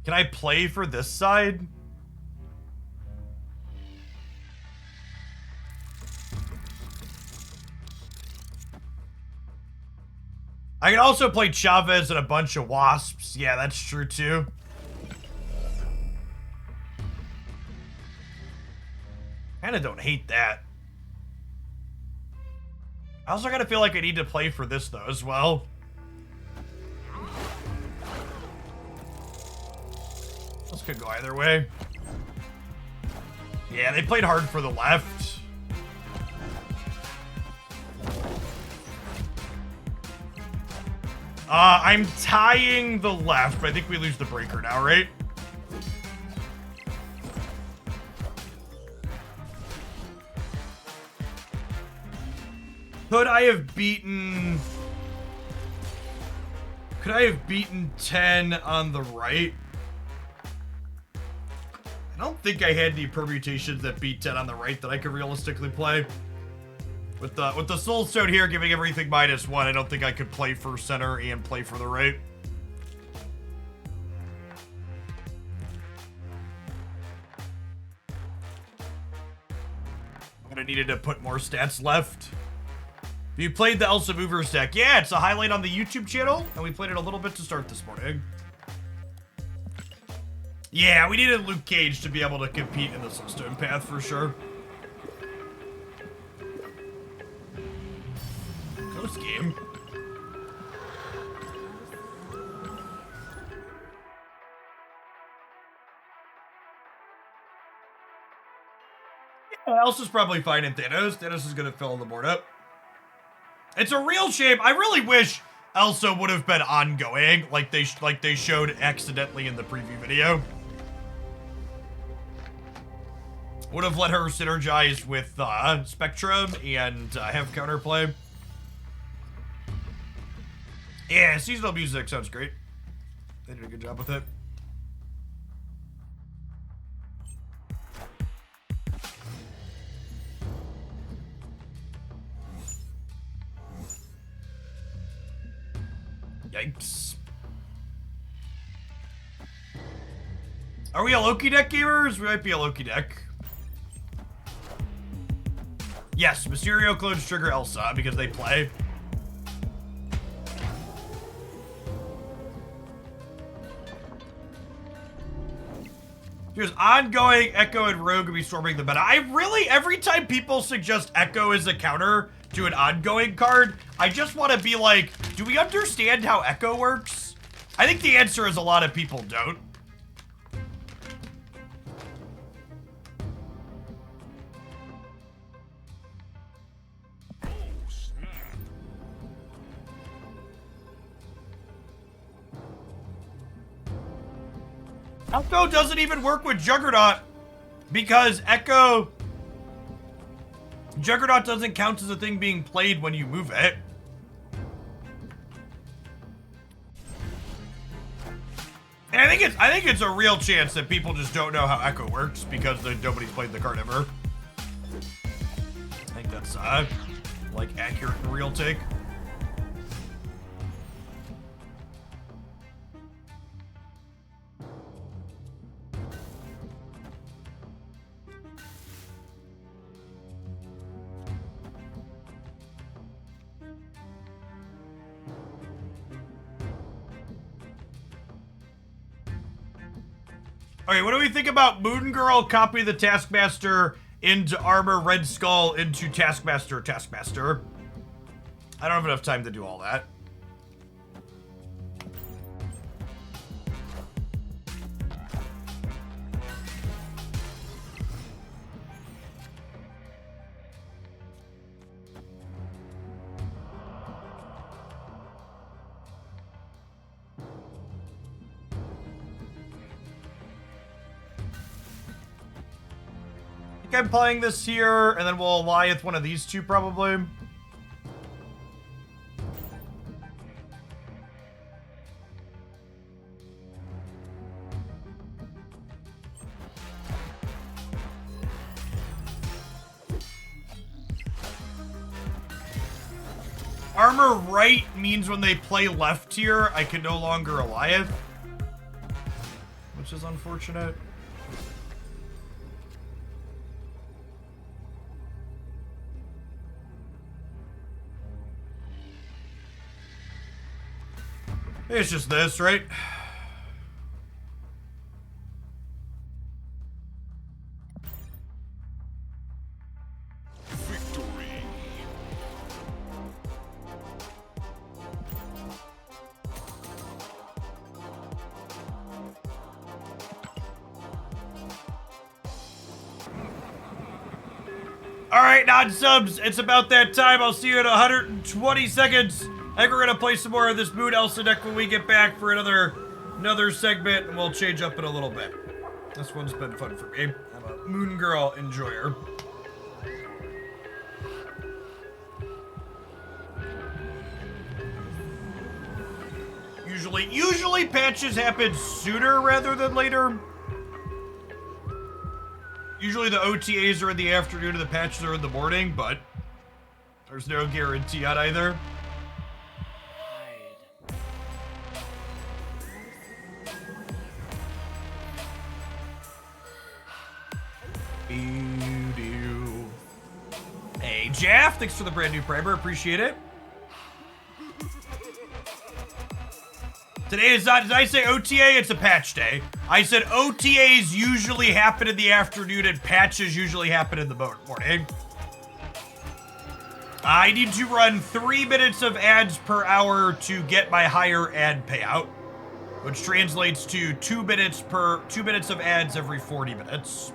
[SPEAKER 1] Can I play for this side? I can also play Chavez and a bunch of wasps. Yeah, that's true too. Kinda don't hate that. I also kinda feel like I need to play for this though as well. This could go either way. Yeah, they played hard for the left. I'm tying the left, but I think we lose the breaker now, right? Could I have beaten 10 on the right? I don't think I had any permutations that beat 10 on the right that I could realistically play. With the Soul Stone here giving everything -1, I don't think I could play for center and play for the right. But I needed to put more stats left. You played the Elsa Movers deck. Yeah, it's a highlight on the YouTube channel, and we played it a little bit to start this morning. Yeah, we needed Luke Cage to be able to compete in the Soul Stone path for sure. Close game. Yeah, Elsa's probably fine in Thanos. Thanos is gonna fill the board up. It's a real shame. I really wish Elsa would have been ongoing, like they showed accidentally in the preview video. Would have let her synergize with Spectrum and have counterplay. Yeah, seasonal music sounds great. They did a good job with it. Yikes. Are we a Loki deck gamers? We might be a Loki deck. Yes, Mysterio clones trigger Elsa because they play. Here's ongoing Echo and Rogue will be storming the meta. I really, every time people suggest Echo as a counter to an ongoing card, I just want to be like, do we understand how Echo works? I think the answer is a lot of people don't. Echo doesn't even work with Juggernaut because Juggernaut doesn't count as a thing being played when you move it. And I think it's a real chance that people just don't know how Echo works because nobody's played the card ever. I think that's like accurate and real take. Okay, what do we think about Moon Girl copy the Taskmaster into Armor, Red Skull into Taskmaster? I don't have enough time to do all that. I'm playing this here, and then we'll Goliath one of these two probably. Armor right means when they play left here, I can no longer Goliath. Which is unfortunate. It's just this, right?
[SPEAKER 2] Victory.
[SPEAKER 1] Alright, non-subs, it's about that time. I'll see you in 120 seconds. I think we're gonna play some more of this Moon Elsa deck when we get back for another segment, and we'll change up in a little bit. This one's been fun for me. I'm a Moon Girl enjoyer. Usually patches happen sooner rather than later. Usually the OTAs are in the afternoon and the patches are in the morning, but there's no guarantee on either. Hey, Jaff, thanks for the brand new primer. Appreciate it. Today is not, did I say OTA? It's a patch day. I said OTAs usually happen in the afternoon and patches usually happen in the morning. I need to run 3 minutes of ads per hour to get my higher ad payout, which translates to 2 minutes of ads every 40 minutes.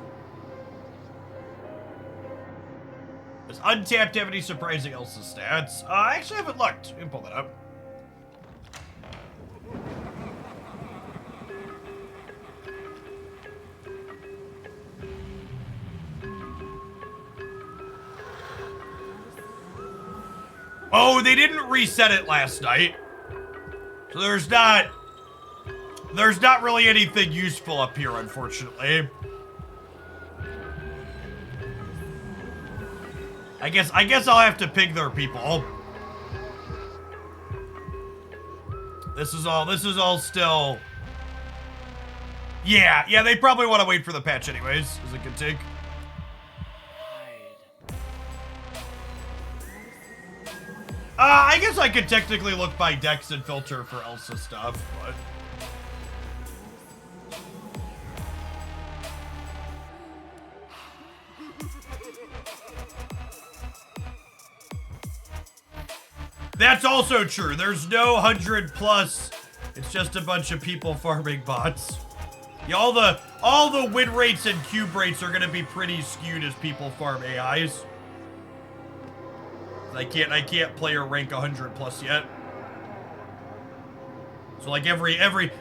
[SPEAKER 1] Does Untapped have any surprising Elsa stats? I actually haven't looked. Let me pull that up. Oh, they didn't reset it last night. So there's not really anything useful up here, unfortunately. I guess I'll have to ping their people. This is all still. Yeah, they probably want to wait for the patch anyways, as a good take. I guess I could technically look by decks and filter for Elsa stuff, but... That's also true. There's no 100+. It's just a bunch of people farming bots. Yeah, all the win rates and cube rates are gonna be pretty skewed as people farm AIs. I can't play or rank 100+ yet. So like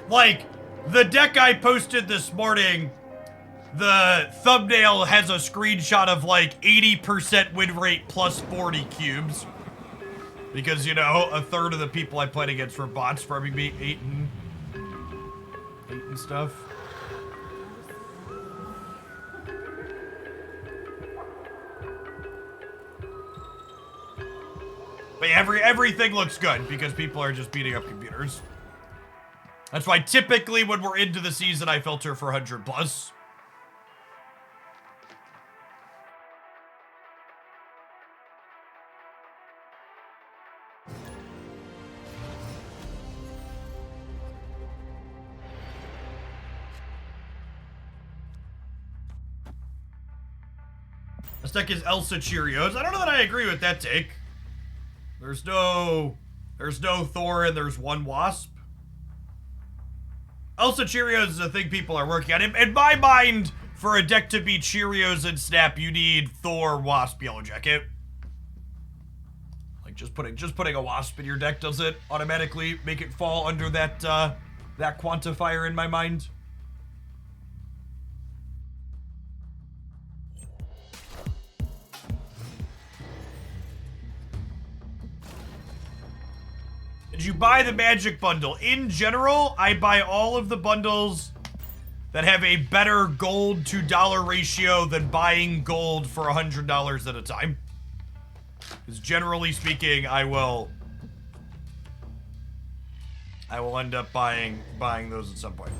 [SPEAKER 1] like the deck I posted this morning, the thumbnail has a screenshot of like 80% win rate plus 40 cubes. Because, you know, a third of the people I played against were bots farming me 8 and stuff. But yeah, everything looks good because people are just beating up computers. That's why typically when we're into the season, I filter for 100+. This deck is Elsa Cheerios. I don't know that I agree with that take. There's no Thor and there's one Wasp. Elsa Cheerios is a thing people are working on. In my mind, for a deck to be Cheerios and Snap, you need Thor, Wasp, Yellow Jacket. Like just putting a Wasp in your deck doesn't automatically make it fall under that that quantifier in my mind. Did you buy the magic bundle? In general, I buy all of the bundles that have a better gold to dollar ratio than buying gold for $100 at a time. Because generally speaking, I will end up buying those at some point.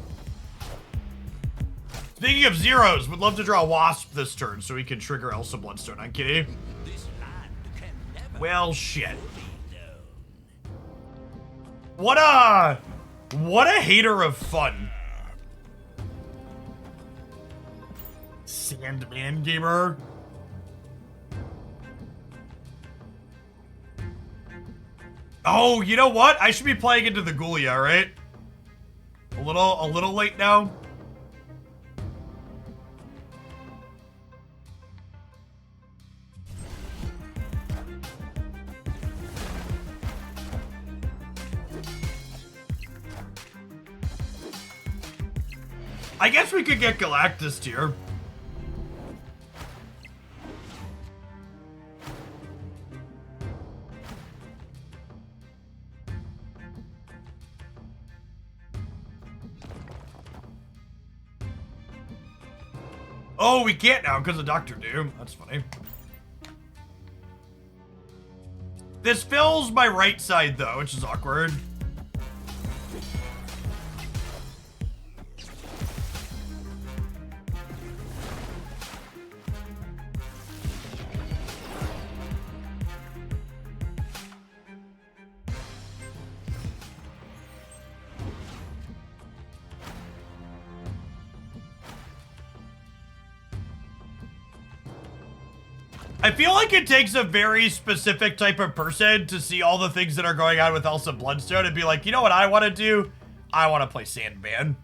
[SPEAKER 1] Speaking of zeros, would love to draw a wasp this turn so we can trigger Elsa Bloodstone on Kitty. Well, shit. What a hater of fun. Sandman gamer. Oh, you know what? I should be playing into the Ghoulia, right? A little late now. I guess we could get Galactus tier. Oh, we can't now because of Dr. Doom. That's funny. This fills my right side though, which is awkward. I feel like it takes a very specific type of person to see all the things that are going on with Elsa Bloodstone and be like, you know what I want to do? I want to play Sandman.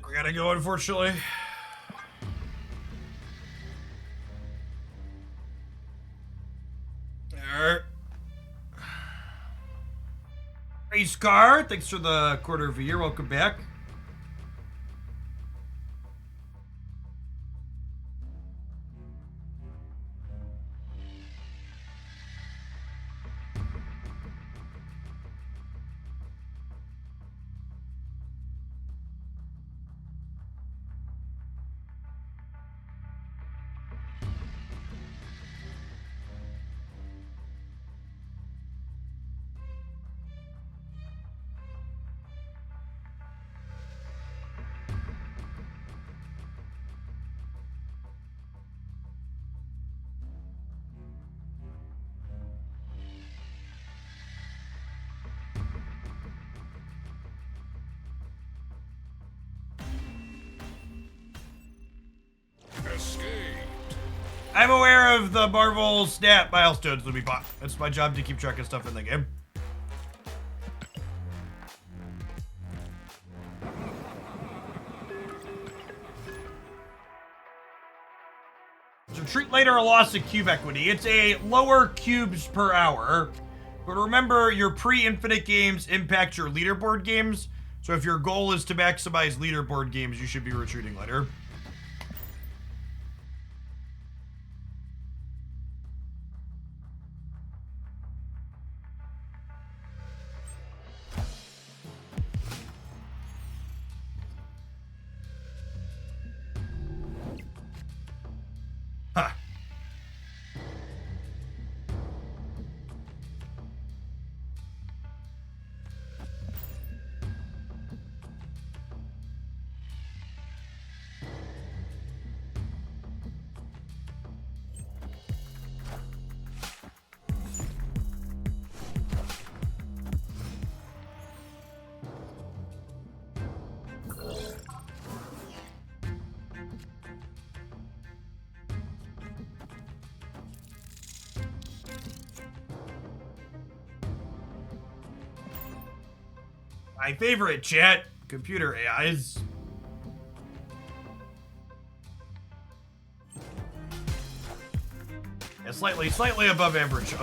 [SPEAKER 1] We gotta go, unfortunately. Alright. Race Car, thanks for the quarter of a year. Welcome back. I'm aware of the Marvel Snap milestones that we bought. It's my job to keep track of stuff in the game. So treat later a loss of cube equity. It's a lower cubes per hour. But remember, your pre-infinite games impact your leaderboard games. So if your goal is to maximize leaderboard games, you should be retreating later. My favorite chat, computer AIs. Yeah, slightly above average.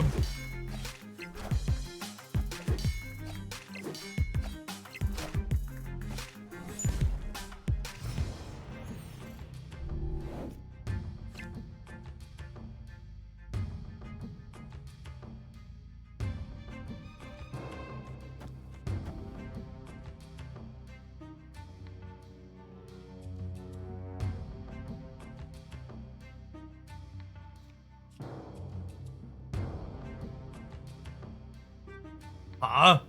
[SPEAKER 1] Huh?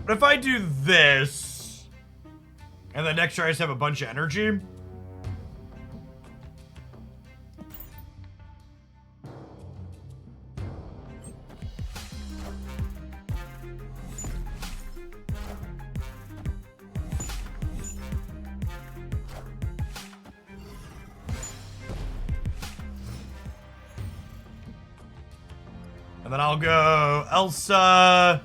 [SPEAKER 1] But if I do this, and then next turn I just have a bunch of energy. And then I'll go Elsa,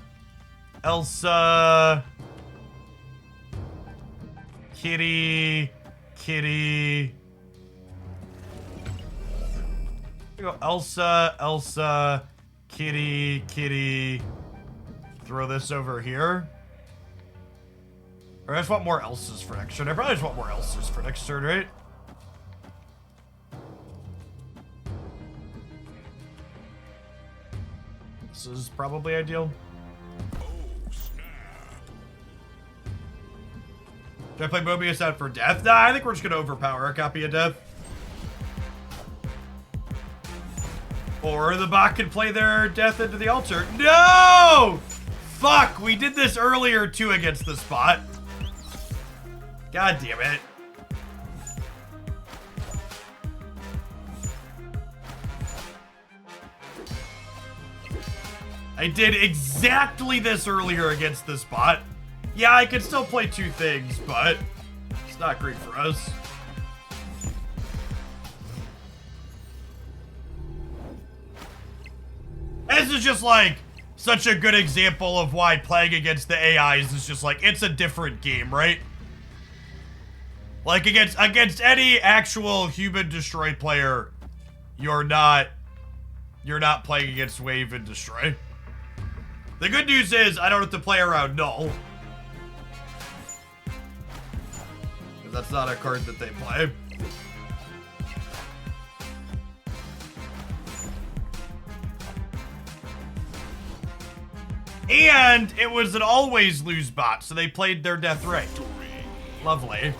[SPEAKER 1] Kitty. Go Elsa, Kitty. Throw this over here. Or I just want more Elsas for next turn. I probably just want more Elsas for next turn, right? This is probably ideal.
[SPEAKER 2] Oh, snap.
[SPEAKER 1] Should I play Mobius out for death? Nah, I think we're just gonna overpower a copy of death. Or the bot can play their death into the altar. No! Fuck, we did this earlier too against the spot. God damn it. I did exactly this earlier against this bot. Yeah, I could still play two things, but it's not great for us. This is just like such a good example of why playing against the AIs is just like, it's a different game, right? Like against any actual human destroy player, you're not playing against Wave and Destroy. The good news is I don't have to play around Null. Because that's not a card that they play. And it was an always lose bot, so they played their death right. Lovely.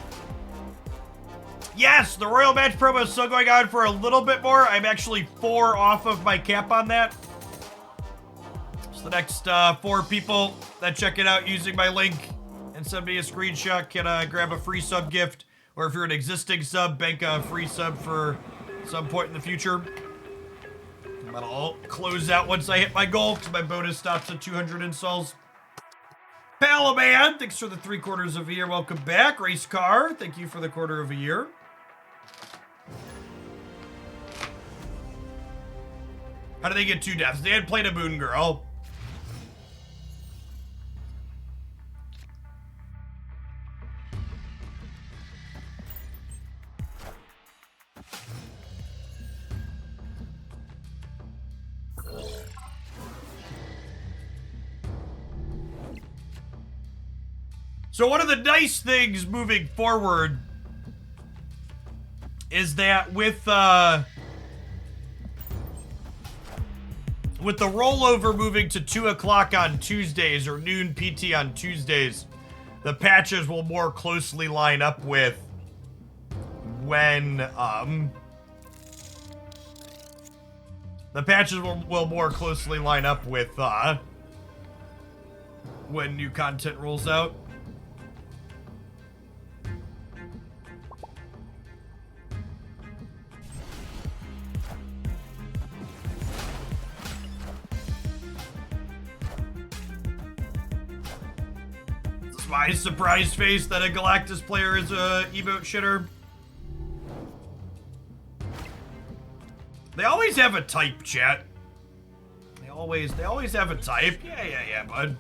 [SPEAKER 1] Yes, the Royal Match promo is still going on for a little bit more. I'm actually 4 off of my cap on that. So the next 4 people that check it out using my link and send me a screenshot can grab a free sub gift. Or if you're an existing sub, bank a free sub for some point in the future. And that'll close out once I hit my goal, because my bonus stops at 200 installs. Palaman, thanks for the 3 quarters of a year. Welcome back. Race Car, thank you for the quarter of a year. How did they get 2 deaths? They had played a Moon Girl. So one of the nice things moving forward is that with the rollover moving to 2 o'clock on Tuesdays or noon PT on Tuesdays, the patches will more closely line up with when the patches will more closely line up with when new content rolls out. It's my surprise face that a Galactus player is a emote shitter. They always have a type, chat. They always have a type. Yeah, bud.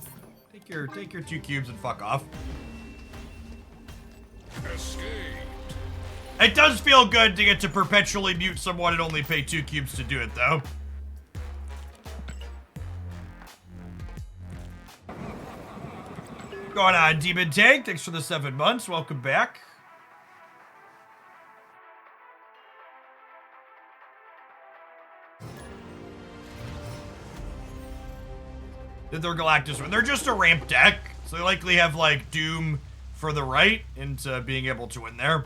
[SPEAKER 1] Take your 2 cubes and fuck off.
[SPEAKER 2] Escaped.
[SPEAKER 1] It does feel good to get to perpetually mute someone and only pay 2 cubes to do it, though. Going on, Demon Tank. Thanks for the 7 months. Welcome back. They're Galactus. They're just a ramp deck, so they likely have, like, Doom for the right into being able to win there.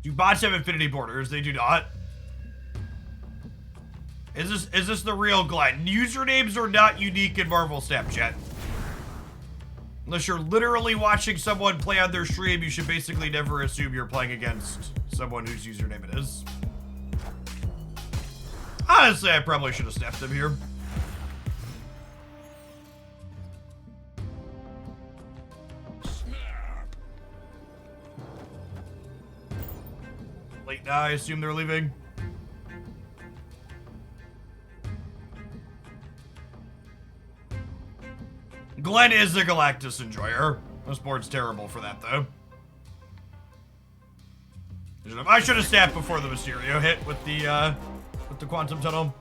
[SPEAKER 1] Do bots have infinity borders? They do not. Is this the real Glenn? Usernames are not unique in Marvel Snapchat. Unless you're literally watching someone play on their stream, you should basically never assume you're playing against someone whose username it is. Honestly, I probably should have snapped them here.
[SPEAKER 2] Snap.
[SPEAKER 1] Late now, I assume they're leaving. Glenn is a Galactus enjoyer. This board's terrible for that, though. I should have snapped before the Mysterio hit with the Quantum Tunnel.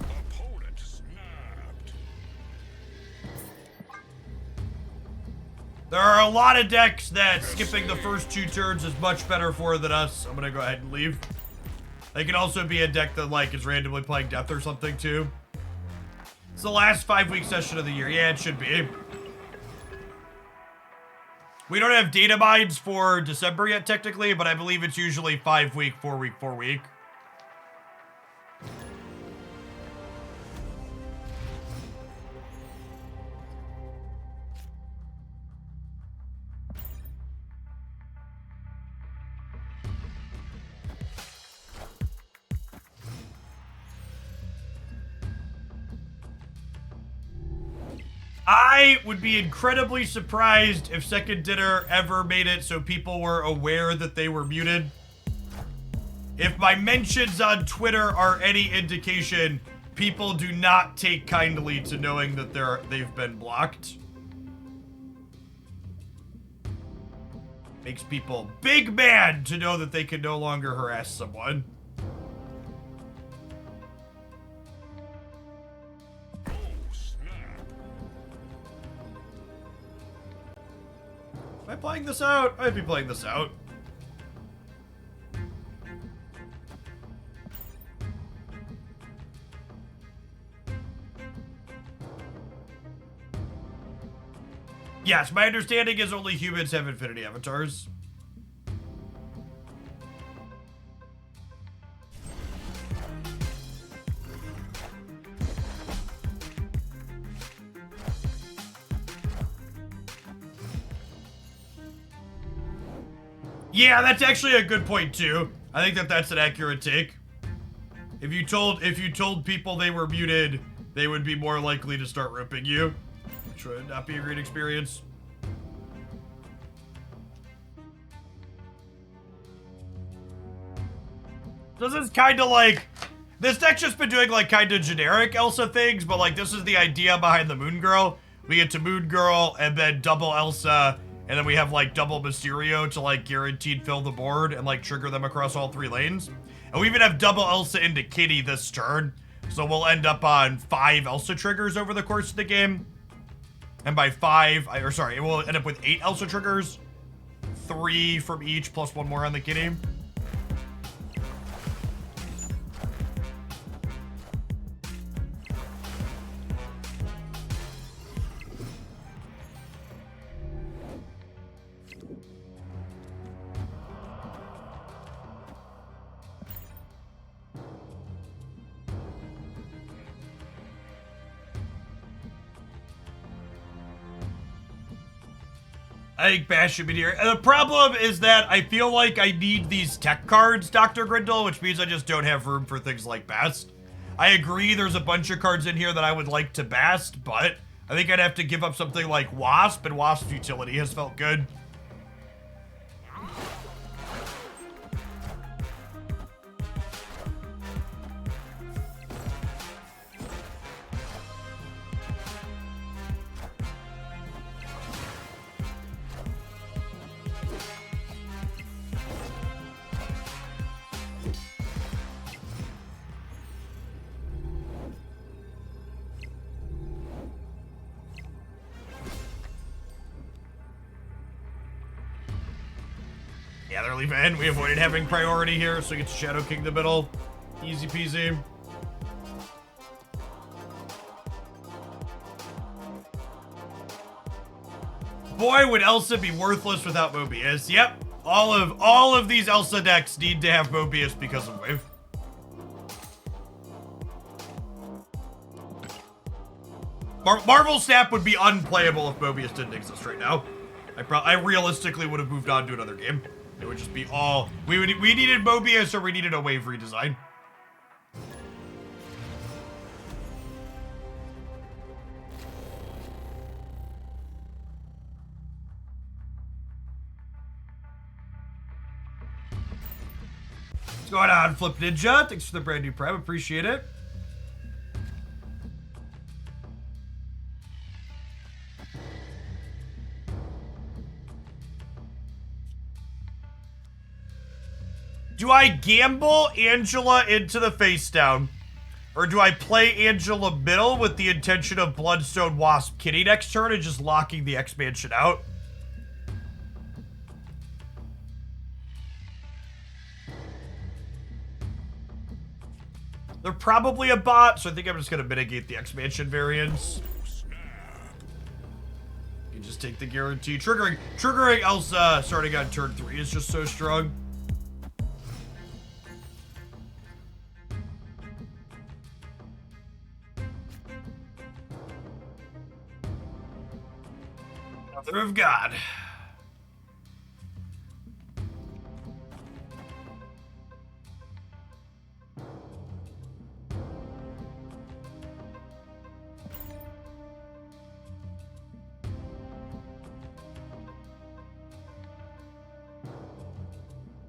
[SPEAKER 2] Opponent snapped.
[SPEAKER 1] There are a lot of decks that skipping the first 2 turns is much better for than us. I'm gonna go ahead and leave. They can also be a deck that, like, is randomly playing Death or something, too. It's the last 5-week session of the year. Yeah, it should be. We don't have data mines for December yet, technically, but I believe it's usually 5-week, 4-week, 4-week. I would be incredibly surprised if Second Dinner ever made it so people were aware that they were muted. If my mentions on Twitter are any indication, people do not take kindly to knowing that they've been blocked. Makes people big mad to know that they can no longer harass someone. Am I playing this out? I'd be playing this out. Yes, my understanding is only humans have infinity avatars. Yeah, that's actually a good point too. I think that's an accurate take. If you told people they were muted, they would be more likely to start ripping you, which would not be a great experience. this is kind of like, this deck's just been doing like kind of generic Elsa things, but like this is the idea behind the Moon Girl. We get to Moon Girl and then double Elsa, and then we have like double Mysterio to like guaranteed fill the board and like trigger them across all 3 lanes. And we even have double Elsa into Kitty this turn, so we'll end up on 5 Elsa triggers over the course of the game. And by 5, it will end up with 8 Elsa triggers, 3 from each plus 1 more on the Kitty. I think Bash should be here. And the problem is that I feel like I need these tech cards, Dr. Grindle, which means I just don't have room for things like Bast. I agree there's a bunch of cards in here that I would like to Bast, but I think I'd have to give up something like Wasp, and Wasp's utility has felt good. Yeah, they're leaving. We avoided having priority here, so we get to Shadow King the middle. Easy peasy. Boy, would Elsa be worthless without Mobius. Yep, all of these Elsa decks need to have Mobius because of Wave. Marvel Snap would be unplayable if Mobius didn't exist right now. I realistically would have moved on to another game. It would just be all we needed Mobius, or we needed a Wave redesign. What's going on, Flip Ninja? Thanks for the brand new Prime, appreciate it. Do I gamble Angela into the face down? Or do I play Angela middle with the intention of Bloodstone Wasp Kitty next turn and just locking the expansion out? They're probably a bot, so I think I'm just gonna mitigate the expansion variance. You just take the guarantee. Triggering Elsa starting on turn 3 is just so strong. Mother of God.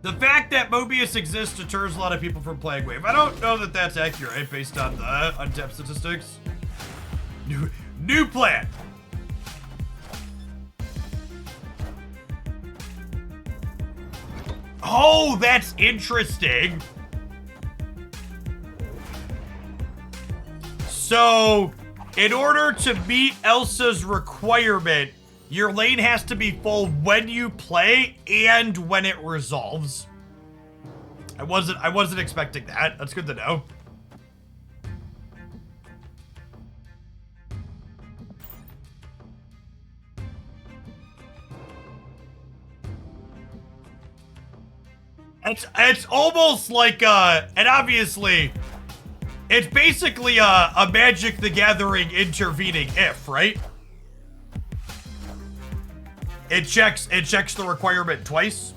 [SPEAKER 1] The fact that Mobius exists deters a lot of people from playing Wave. I don't know that that's accurate based on the untapped statistics. New plan. Oh, that's interesting. So, in order to meet Elsa's requirement, your lane has to be full when you play and when it resolves. I wasn't expecting that. That's good to know. It's almost like and obviously it's basically a Magic the Gathering intervening if, right? It checks the requirement twice.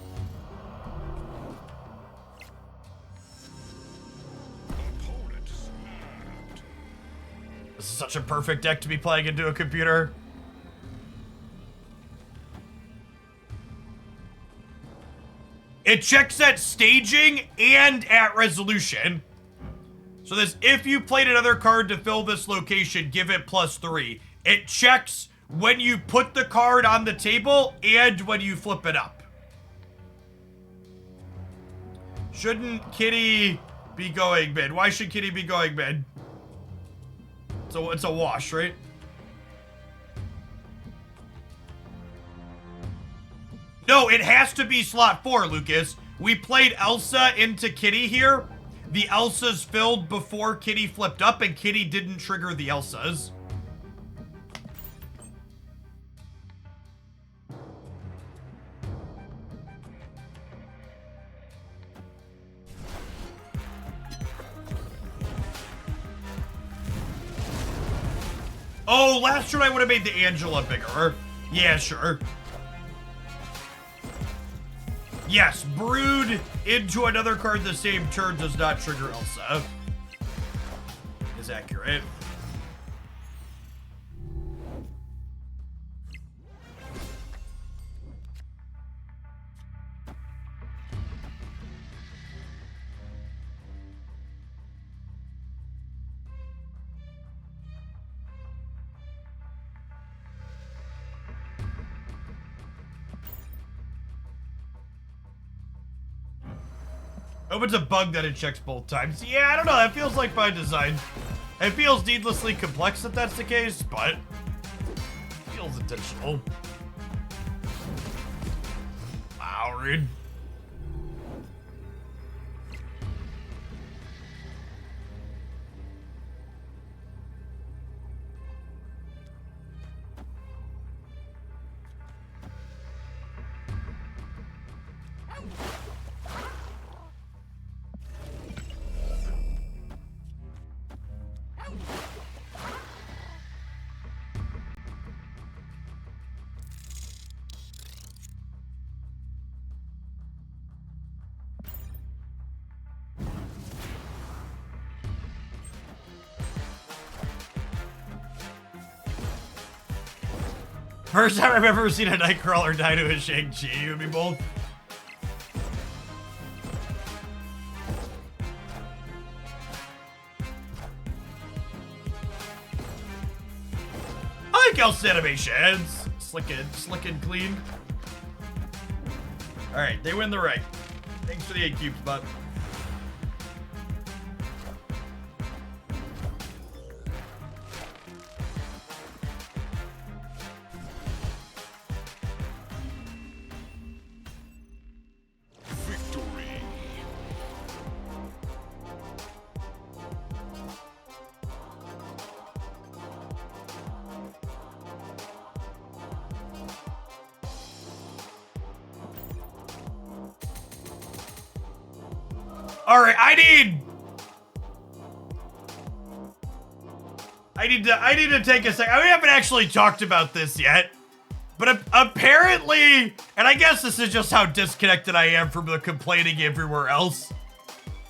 [SPEAKER 1] This is such a perfect deck to be playing into a computer. It checks at staging and at resolution. So this, if you played another card to fill this location, give it +3. It checks when you put the card on the table and when you flip it up. Shouldn't Kitty be going mid? Why should Kitty be going mid? So it's a wash, right? No, it has to be slot 4, Lucas. We played Elsa into Kitty here. The Elsas filled before Kitty flipped up, and Kitty didn't trigger the Elsas. Oh, last turn I would have made the Angela bigger. Yeah, sure. Yes, Brood into another card the same turn does not trigger Elsa. Is accurate. Oh, it's a bug that it checks both times. Yeah, I don't know. That feels like by design. It feels needlessly complex if that's the case, but it feels intentional. Wow, Reed. First time I've ever seen a Nightcrawler die to a Shang-Chi, you and me both. I like Elsa animations. Slick and clean. Alright, they win the right. Thanks for the 8 cubes, bud.
[SPEAKER 2] Victory.
[SPEAKER 1] All right, I need to take a sec. We haven't actually talked about this yet, but apparently, and I guess this is just how disconnected I am from the complaining everywhere else.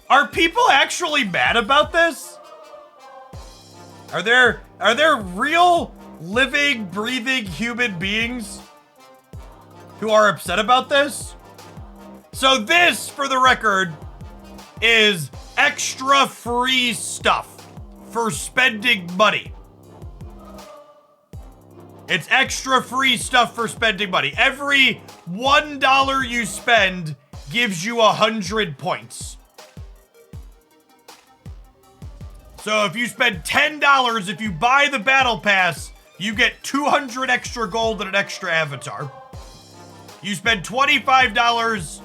[SPEAKER 1] Are people actually mad about this? Are there real living, breathing human beings who are upset about this? So this, for the record, is extra free stuff for spending money. It's extra free stuff for spending money. Every $1 you spend gives you 100 points. So if you spend $10, if you buy the battle pass, you get 200 extra gold and an extra avatar. You spend $25,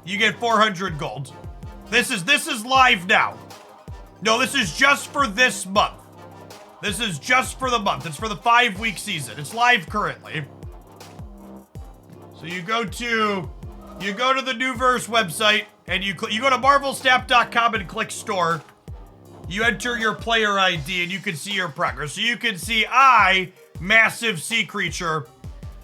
[SPEAKER 1] you get 400 gold. This is live now. No, this is just for this month. This is just for the month. It's for the 5-week season. It's live currently. So you go to the Newverse website and you go to marvelsnap.com and click store. You enter your player ID and you can see your progress. So you can see I, Massive Sea Creature,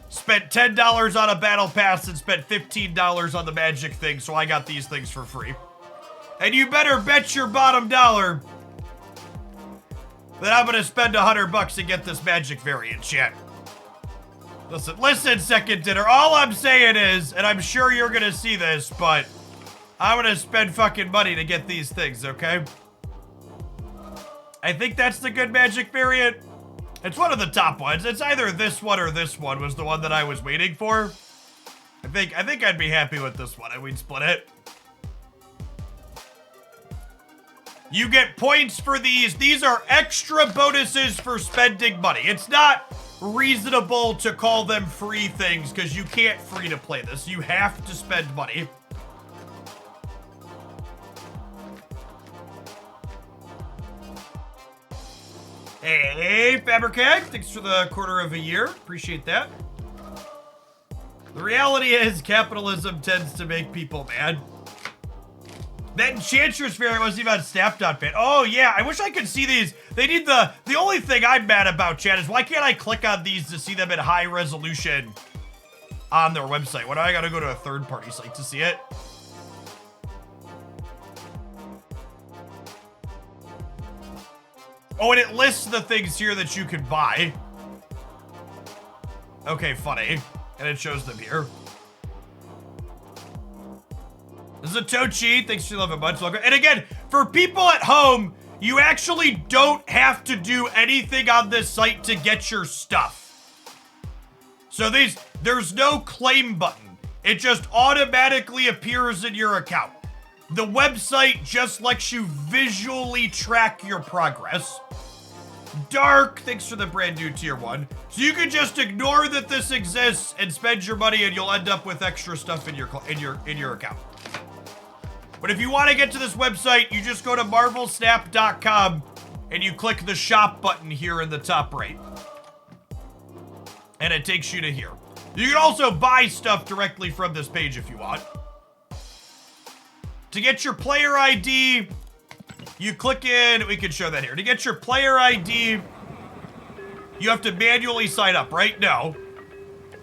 [SPEAKER 1] spent $10 on a battle pass and spent $15 on the magic thing, so I got these things for free. And you better bet your bottom dollar that I'm gonna spend $100 to get this magic variant, chat. Listen, second dinner. All I'm saying is, and I'm sure you're gonna see this, but I'm gonna spend fucking money to get these things, okay? I think that's the good magic variant. It's one of the top ones. It's either this one or this one was the one that I was waiting for. I think I'd be happy with this one and we'd split it. You get points for these. These are extra bonuses for spending money. It's not reasonable to call them free things because you can't free to play this. You have to spend money. Hey, Fabricag, thanks for the quarter of a year. Appreciate that. The reality is capitalism tends to make people mad. That Enchantress variant wasn't even on Snap.fit. Oh yeah, I wish I could see these. They need the only thing I'm mad about, chat, is why can't I click on these to see them in high resolution on their website? Why do I gotta go to a third-party site to see it? Oh, and it lists the things here that you can buy. Okay, funny. And it shows them here. Zatochi, thanks for your love a bunch. And again, for people at home, you actually don't have to do anything on this site to get your stuff. So there's no claim button. It just automatically appears in your account. The website just lets you visually track your progress. Dark, thanks for the brand new tier 1. So you can just ignore that this exists and spend your money and you'll end up with extra stuff in your account. But if you want to get to this website, you just go to marvelsnap.com and you click the shop button here in the top right. And it takes you to here. You can also buy stuff directly from this page if you want. To get your player ID, you click in, we can show that here. To get your player ID, you have to manually sign up right now.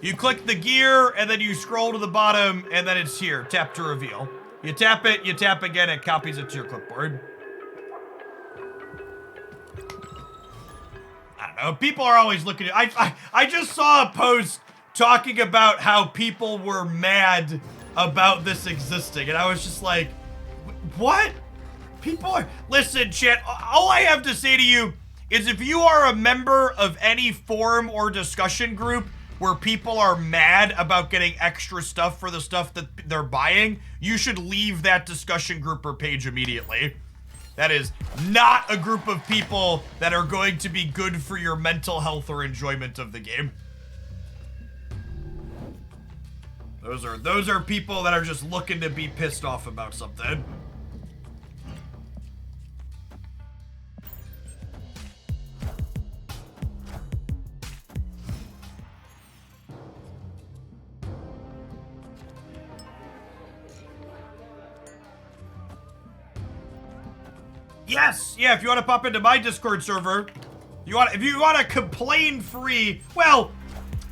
[SPEAKER 1] You click the gear, and then you scroll to the bottom, and then it's here, tap to reveal. You tap it, you tap again, it copies it to your clipboard. I don't know, people are always looking at, I just saw a post talking about how people were mad about this existing, and I was just like, what? People are, listen, chat, all I have to say to you is if you are a member of any forum or discussion group where people are mad about getting extra stuff for the stuff that they're buying, you should leave that discussion group or page immediately. That is not a group of people that are going to be good for your mental health or enjoyment of the game. Those are people that are just looking to be pissed off about something. Yes, yeah, if you want to pop into my Discord server, if you want to complain free, well,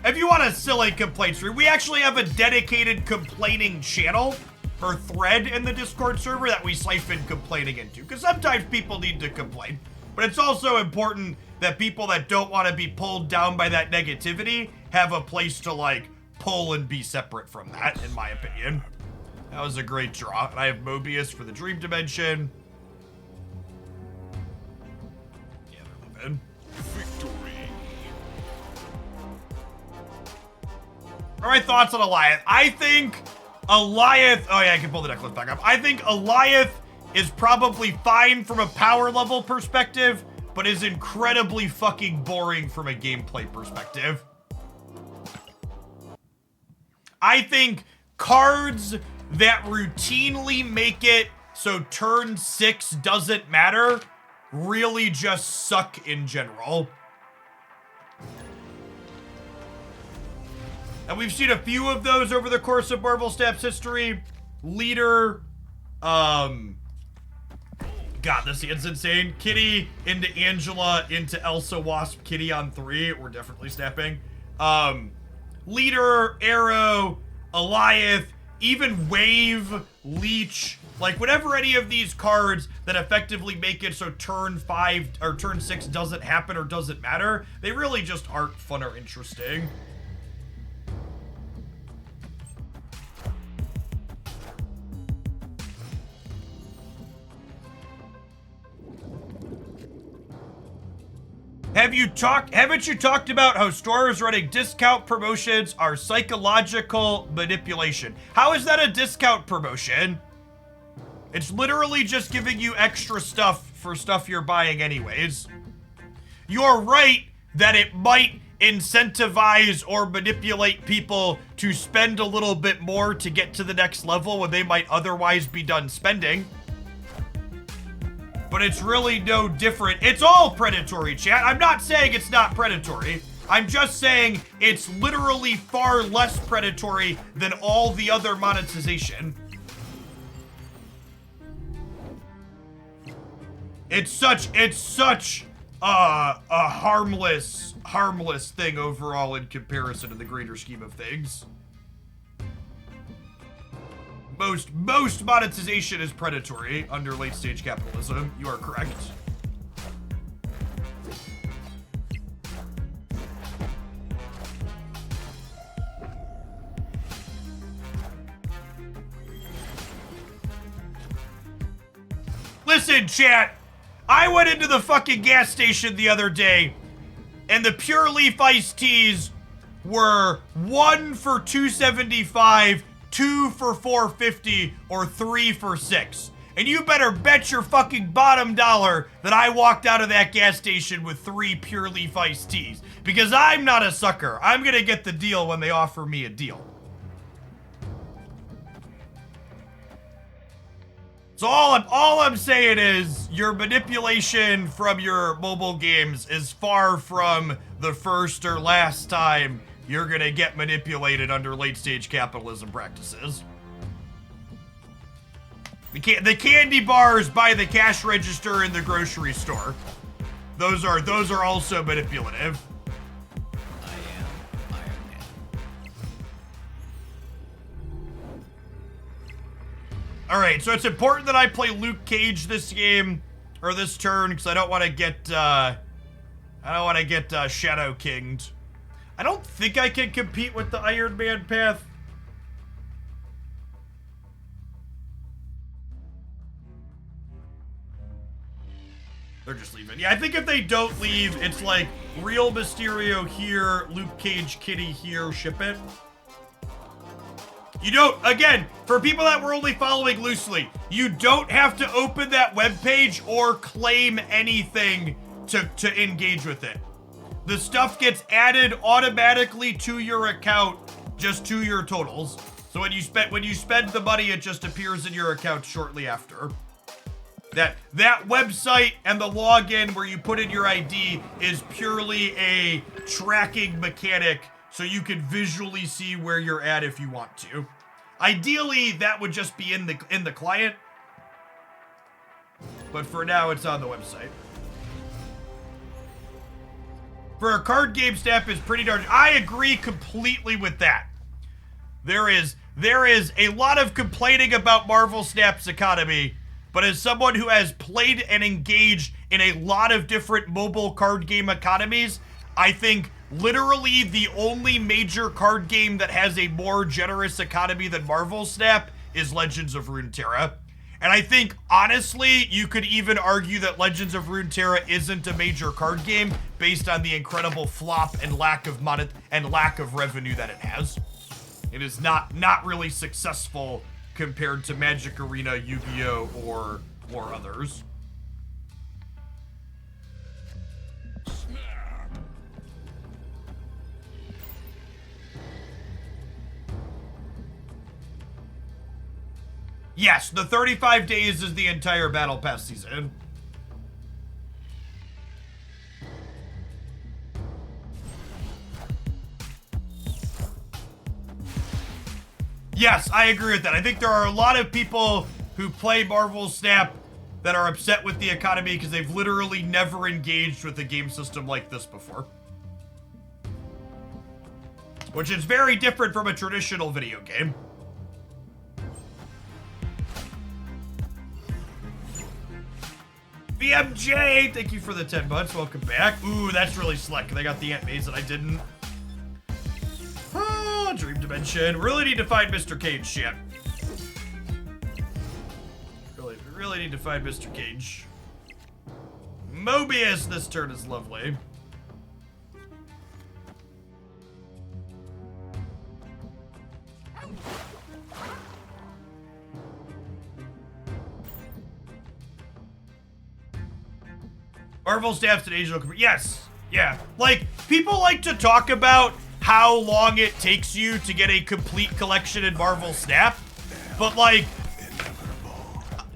[SPEAKER 1] if you want a silly complaint free, we actually have a dedicated complaining channel or thread in the Discord server that we siphon complaining into, because sometimes people need to complain, but it's also important that people that don't want to be pulled down by that negativity have a place to, like, pull and be separate from that, in my opinion. That was a great draw, and I have Mobius for the Dream Dimension.
[SPEAKER 2] Victory.
[SPEAKER 1] All right, thoughts on Eliath. I think Eliath, oh yeah, I can pull the deck list back up. I think Eliath is probably fine from a power level perspective, but is incredibly fucking boring from a gameplay perspective. I think cards that routinely make it so turn 6 doesn't matter really just suck in general. And we've seen a few of those over the course of Marvel Snap's history. Leader, God, this is insane. Kitty into Angela into Elsa, Wasp, Kitty on 3. We're definitely snapping. Leader, Arrow, Eliath, even Wave, Leech, like whatever any of these cards that effectively make it so turn 5 or turn 6 doesn't happen or doesn't matter, they really just aren't fun or interesting. Haven't you talked about how stores running discount promotions are psychological manipulation? How is that a discount promotion? It's literally just giving you extra stuff for stuff you're buying anyways. You're right that it might incentivize or manipulate people to spend a little bit more to get to the next level when they might otherwise be done spending. But it's really no different. It's all predatory, chat. I'm not saying it's not predatory. I'm just saying it's literally far less predatory than all the other monetization. It's such a harmless thing overall in comparison to the greater scheme of things. Most monetization is predatory under late stage capitalism. You are correct. Listen, chat. I went into the fucking gas station the other day, and the Pure Leaf iced teas were 1 for $2.75, 2 for $4.50, or 3 for $6. And you better bet your fucking bottom dollar that I walked out of that gas station with 3 Pure Leaf iced teas. Because I'm not a sucker. I'm gonna get the deal when they offer me a deal. So all I'm saying is your manipulation from your mobile games is far from the first or last time you're gonna get manipulated under late stage capitalism practices. The candy bars by the cash register in the grocery store. Those are also manipulative. Alright, so it's important that I play Luke Cage this game, or this turn, because I don't want to get, Shadow Kinged. I don't think I can compete with the Iron Man path. They're just leaving. Yeah, I think if they don't leave, it's like real Mysterio here, Luke Cage Kitty here, ship it. You don't, again, for people that were only following loosely, you don't have to open that webpage or claim anything to engage with it. The stuff gets added automatically to your account, just to your totals. So when you spend the money, it just appears in your account shortly after. That website and the login where you put in your ID is purely a tracking mechanic, so you can visually see where you're at if you want to. Ideally, that would just be in the client, but for now, it's on the website. For a card game, Snap is pretty darn. I agree completely with that. There is a lot of complaining about Marvel Snap's economy, but as someone who has played and engaged in a lot of different mobile card game economies, I think literally the only major card game that has a more generous economy than Marvel Snap is Legends of Runeterra. And I think, honestly, you could even argue that Legends of Runeterra isn't a major card game based on the incredible flop and lack of revenue that it has. It is not really successful compared to Magic Arena, Yu-Gi-Oh, or others. Yes, the 35 days is the entire Battle Pass season. Yes, I agree with that. I think there are a lot of people who play Marvel Snap that are upset with the economy because they've literally never engaged with a game system like this before. Which is very different from a traditional video game. BMJ, thank you for the 10 months. Welcome back. Ooh, that's really slick. They got the Ant Maze that I didn't. Oh, Dream Dimension. Really need to find Mr. Cage, shit. Really need to find Mr. Cage. Mobius this turn is lovely. Marvel Snaps and Angel. Yes. Yeah. Like, people like to talk about how long it takes you to get a complete collection in Marvel Snap. But, like,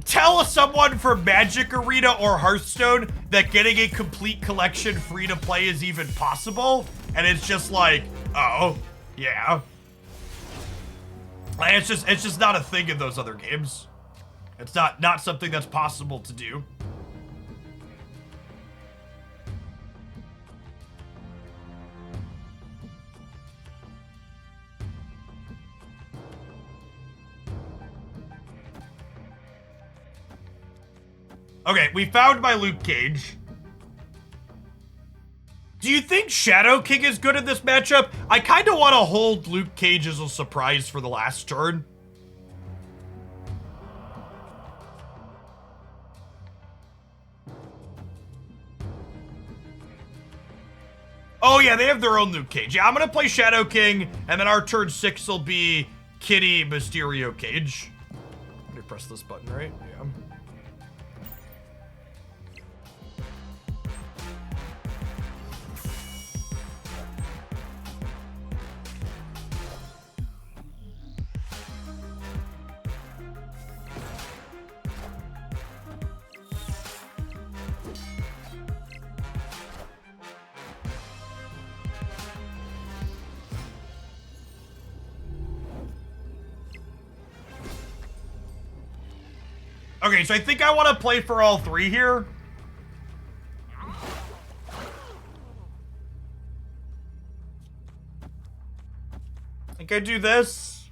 [SPEAKER 1] tell someone from Magic Arena or Hearthstone that getting a complete collection free to play is even possible. And it's just like, oh, yeah. Like, it's just not a thing in those other games. It's not something that's possible to do. Okay, we found my Luke Cage. Do you think Shadow King is good in this matchup? I kind of want to hold Luke Cage as a surprise for the last turn. Oh yeah, they have their own Luke Cage. Yeah, I'm gonna play Shadow King, and then our turn 6 will be Kitty Mysterio Cage. Let me press this button, right? Yeah. Okay, so I think I want to play for all three here. I think I do this.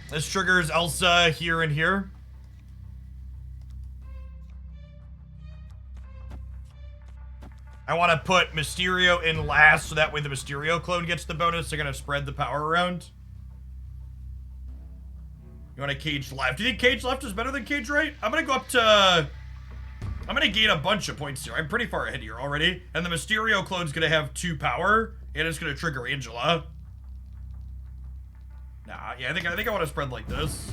[SPEAKER 1] This triggers Elsa here and here. I want to put Mysterio in last, so that way the Mysterio clone gets the bonus. They're going to spread the power around. You want a Cage left? Do you think Cage left is better than Cage right? I'm going to go up to... I'm going to gain a bunch of points here. I'm pretty far ahead here already. And the Mysterio clone's going to have 2 power. And it's going to trigger Angela. Nah, yeah, I think I want to spread like this.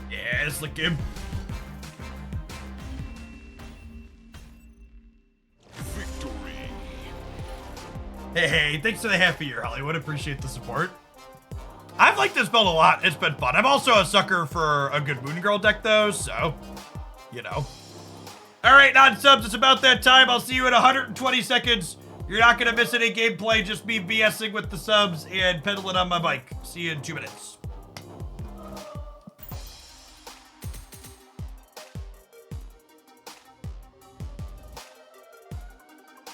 [SPEAKER 1] Yeah, it's like game.
[SPEAKER 2] Victory.
[SPEAKER 1] Hey, thanks for the half a year, Hollywood. Appreciate the support. I've liked this build a lot. It's been fun. I'm also a sucker for a good Moon Girl deck, though, so, you know. All right, non-subs, it's about that time. I'll see you in 120 seconds. You're not going to miss any gameplay. Just me BSing with the subs and pedaling on my bike. See you in 2 minutes.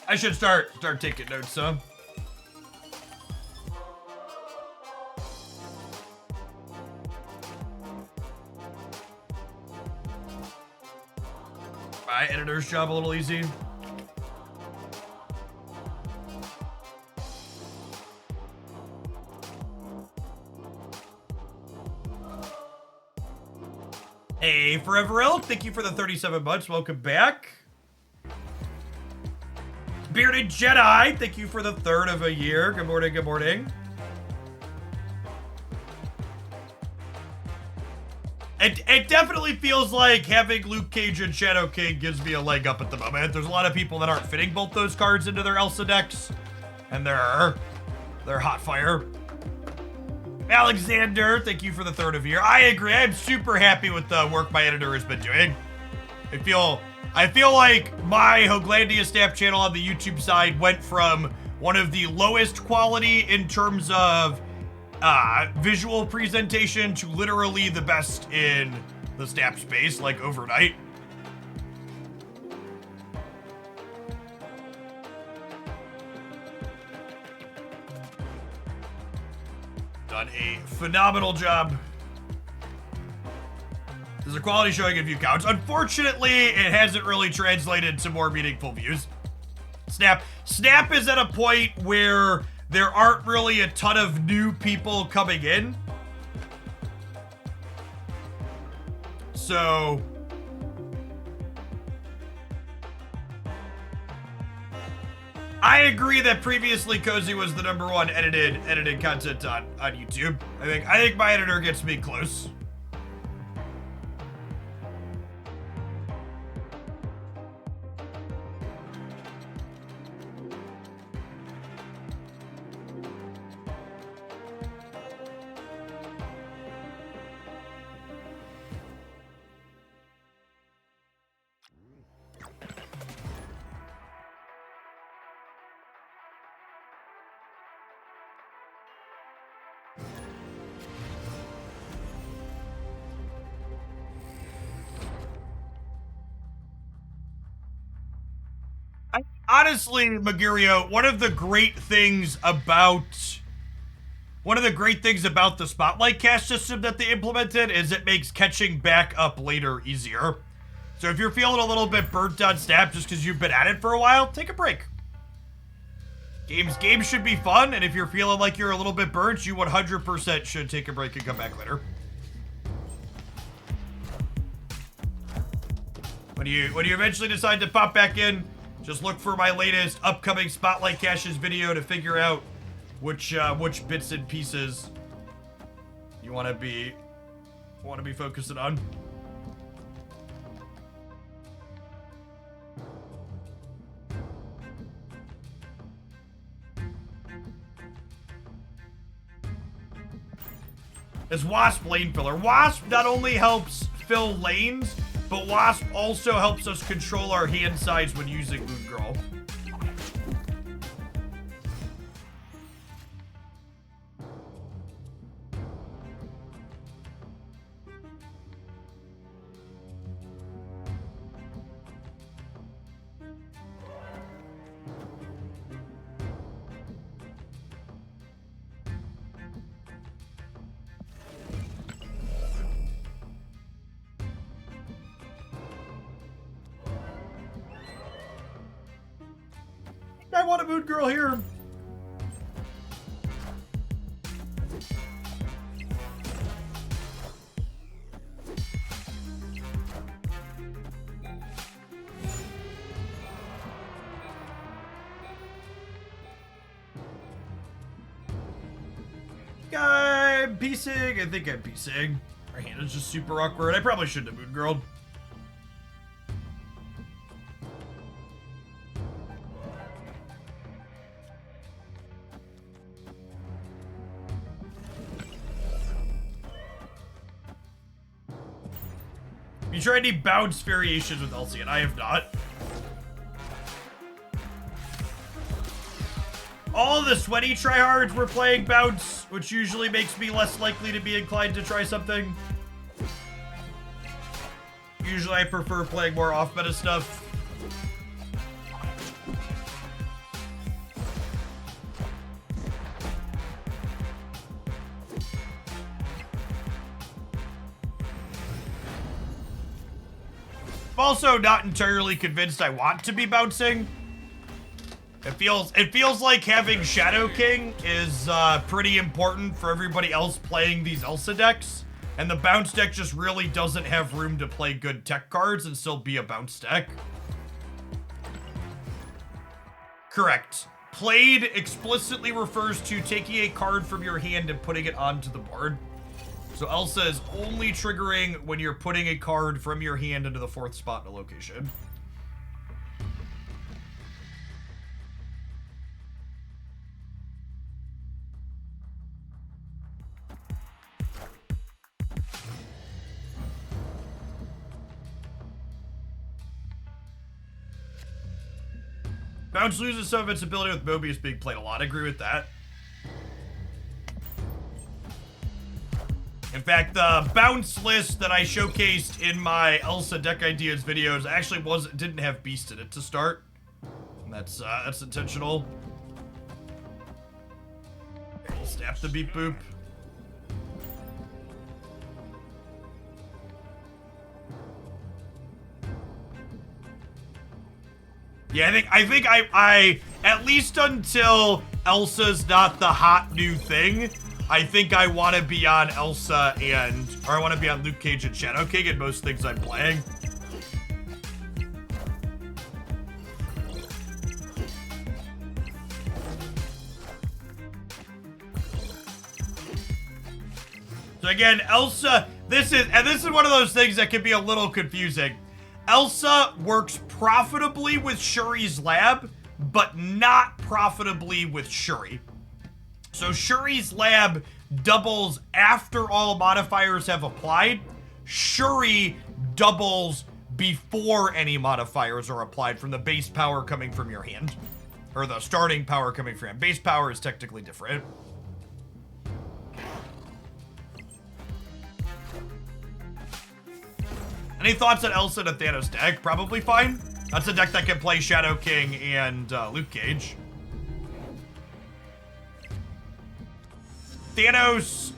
[SPEAKER 1] I should start taking notes, huh? My editor's job a little easy. Hey, Forever Elk, thank you for the 37 months. Welcome back. Bearded Jedi, thank you for the 3rd of a year. Good morning, good morning. It definitely feels like having Luke Cage and Shadow King gives me a leg up at the moment. There's a lot of people that aren't fitting both those cards into their Elsa decks, and they're hot fire. Alexander, thank you for the 3rd of a year. I agree. I'm super happy with the work my editor has been doing. I feel like my Hoglandia Snap channel on the YouTube side went from one of the lowest quality in terms of visual presentation to literally the best in the Snap space, like overnight. Done a phenomenal job. There's a quality showing in view counts. Unfortunately, it hasn't really translated to more meaningful views. Snap is at a point where there aren't really a ton of new people coming in. So I agree that previously Cozy was the #1 edited content on YouTube. I think my editor gets me close. Honestly, Magurio, one of the great things about the Spotlight cache system that they implemented is it makes catching back up later easier. So if you're feeling a little bit burnt on Snap just because you've been at it for a while, take a break. Games should be fun, and if you're feeling like you're a little bit burnt, you 100% should take a break and come back later. When you eventually decide to pop back in, just look for my latest upcoming Spotlight Caches video to figure out which bits and pieces you want to be focusing on. Is Wasp lane filler. Wasp not only helps fill lanes, but Wasp also helps us control our hand size when using Moon Girl. I want a Moon Girl here. I'm piecing. I think I'm piecing. My hand is just super awkward. I probably shouldn't have Moon Girled. You tried any bounce variations with Elsa, and I have not. All the sweaty tryhards were playing bounce, which usually makes me less likely to be inclined to try something. Usually I prefer playing more off-meta stuff. I'm also not entirely convinced I want to be bouncing. It feels like having Shadow King is pretty important for everybody else playing these Elsa decks. And the bounce deck just really doesn't have room to play good tech cards and still be a bounce deck. Correct. Played explicitly refers to taking a card from your hand and putting it onto the board. So Elsa is only triggering when you're putting a card from your hand into the 4th spot in a location. Bounce loses some of its ability with Mobius being played a lot. I agree with that. In fact, the bounce list that I showcased in my Elsa deck ideas videos actually didn't have Beast in it to start. And that's intentional. Okay, we'll snap the beep boop. Yeah, I think I at least until Elsa's not the hot new thing. I think I want to be on Elsa or I want to be on Luke Cage and Shadow King in most things I'm playing. So again, Elsa, this is one of those things that can be a little confusing. Elsa works profitably with Shuri's lab, but not profitably with Shuri. So Shuri's lab doubles after all modifiers have applied. Shuri doubles before any modifiers are applied from the base power coming from your hand. Or the starting power coming from your hand. Base power is technically different. Any thoughts on Elsa and a Thanos deck? Probably fine. That's a deck that can play Shadow King and Luke Cage. Thanos,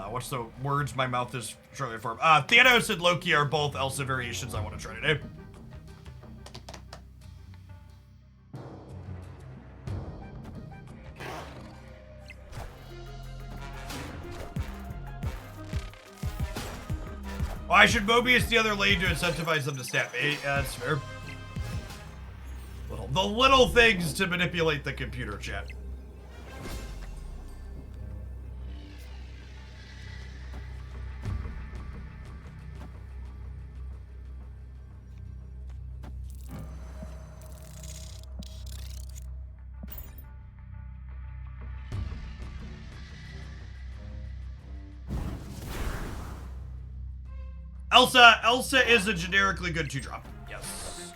[SPEAKER 1] what's the words my mouth is struggling for? Thanos and Loki are both Elsa variations I want to try today. Oh, I should Mobius the other lane to incentivize them to stab me. Yeah, that's fair. The little things to manipulate the computer chat. Elsa is a generically good 2-drop. Yes.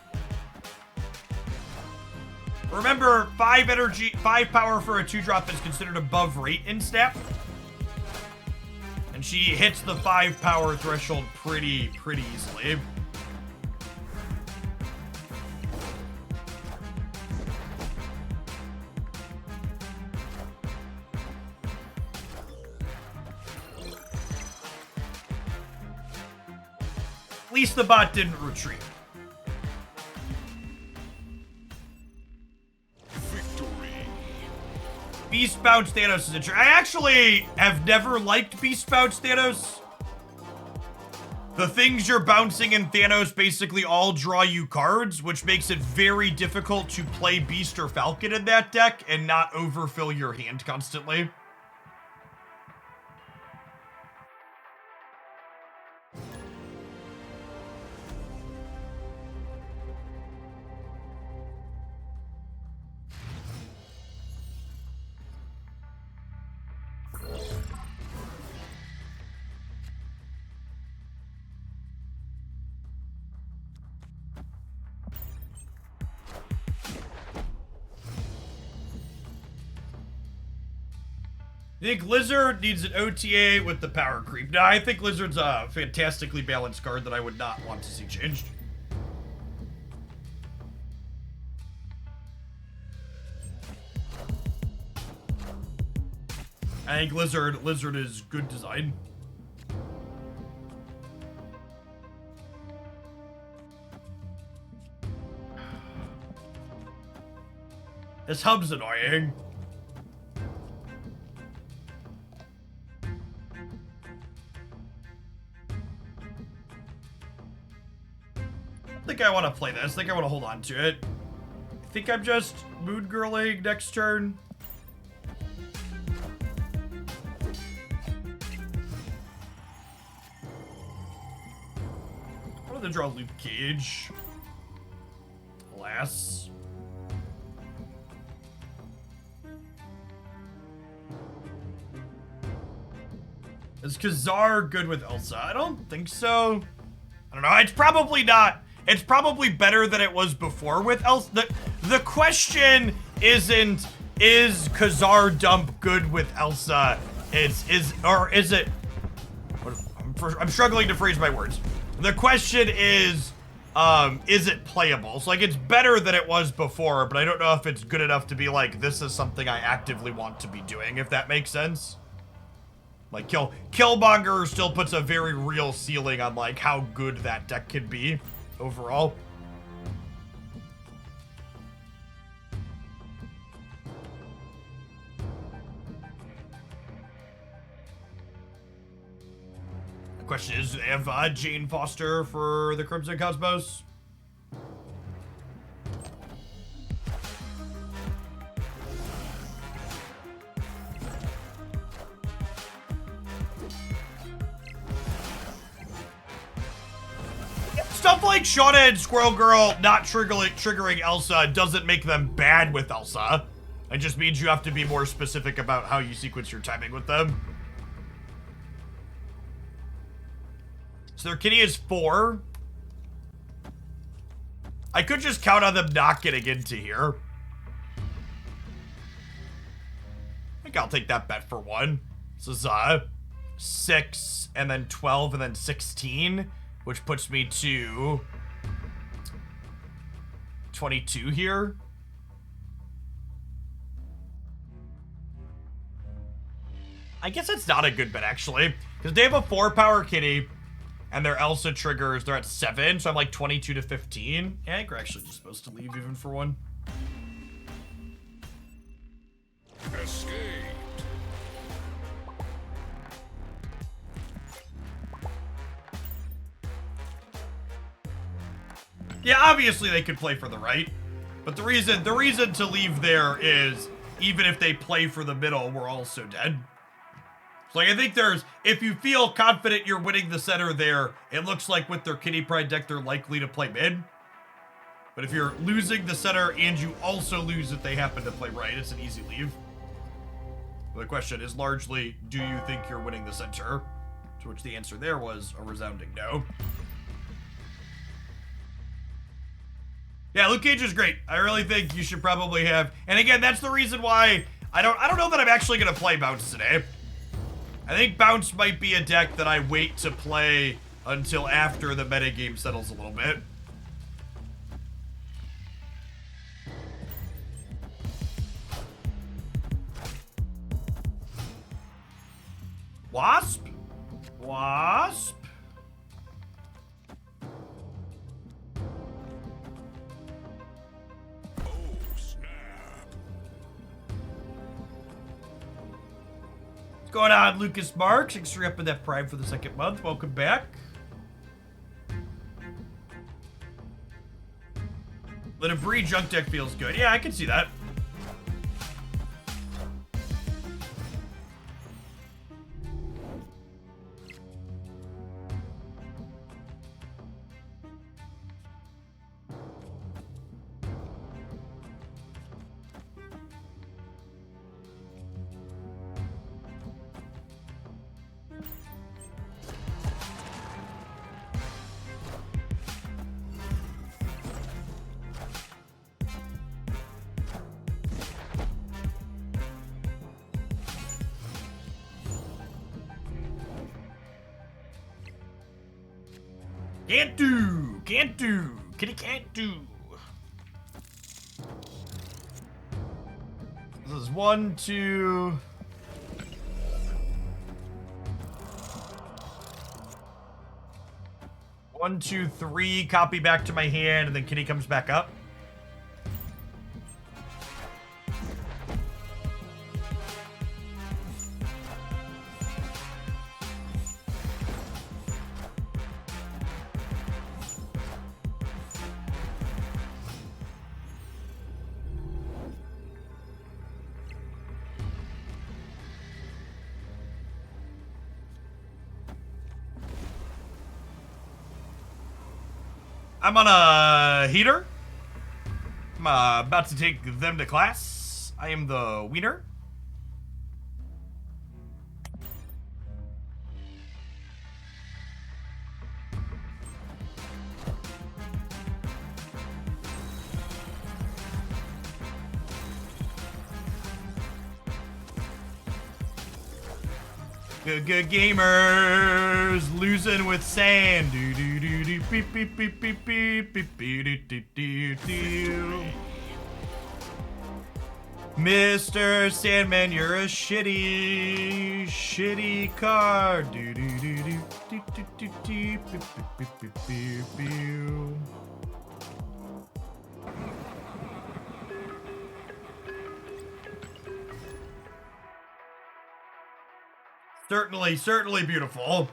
[SPEAKER 1] Remember, 5 power for a 2-drop is considered above rate in Snap. And she hits the 5 power threshold pretty easily. At least the bot didn't retreat.
[SPEAKER 2] Victory.
[SPEAKER 1] Beast Bounce Thanos is interesting. I actually have never liked Beast Bounce Thanos. The things you're bouncing in Thanos basically all draw you cards, which makes it very difficult to play Beast or Falcon in that deck and not overfill your hand constantly. I think Lizard needs an OTA with the power creep. No, I think Lizard's a fantastically balanced card that I would not want to see changed. I think Lizard is good design. This hub's annoying. I think I want to play this. I think I want to hold on to it. I think I'm just mood girling next turn. I want to draw Luke Cage. Alas. Is Khazar good with Elsa? I don't think so. I don't know. It's probably not. It's probably better than it was before with Elsa. The question isn't, is Khazar dump good with Elsa? Is it? I'm struggling to phrase my words. The question is it playable? So like, it's better than it was before, but I don't know if it's good enough to be like, this is something I actively want to be doing, if that makes sense. Like, Killmonger still puts a very real ceiling on, like, how good that deck could be overall. The question is, do they have Jane Foster for the Crimson Cosmos? Stuff like Shauna and Squirrel Girl not triggering Elsa doesn't make them bad with Elsa. It just means you have to be more specific about how you sequence your timing with them. So their kitty is 4. I could just count on them not getting into here. I think I'll take that bet for 1. This is 6, and then 12, and then 16. Which puts me to 22 here. I guess it's not a good bet, actually. Because they have a 4-power kitty, and their Elsa triggers, they're at 7, so I'm like 22 to 15. Yeah, I think we're actually just supposed to leave even for 1.
[SPEAKER 2] Escape.
[SPEAKER 1] Yeah, obviously they could play for the right, but the reason to leave there is even if they play for the middle, we're also dead. So like, I think if you feel confident you're winning the center there, it looks like with their Kitty Pride deck, they're likely to play mid. But if you're losing the center and you also lose if they happen to play right, it's an easy leave. The question is largely, do you think you're winning the center? To which the answer there was a resounding no. Yeah, Luke Cage is great. I really think you should probably have, and again, that's the reason why I don't know that I'm actually gonna play Bounce today. I think Bounce might be a deck that I wait to play until after the metagame settles a little bit. Wasp? Wasp? What's going on, Lucas Marks? Thanks for upping that Prime for the 2nd month. Welcome back. The Debris junk deck feels good. Yeah, I can see that. Can't do! Can't do! Kitty can't do! This is 1, 2... One, two, three, copy back to my hand, and then Kitty comes back up. I'm on a heater. I'm about to take them to class. I am the wiener. Good gamers losing with sand. Do do do do beep beep beep beep beep beep beep do do do do. Mr. Sandman, you're a shitty, shitty card. Do do do do do do do do. Pew, pew, pew, pew, pew. Certainly beautiful.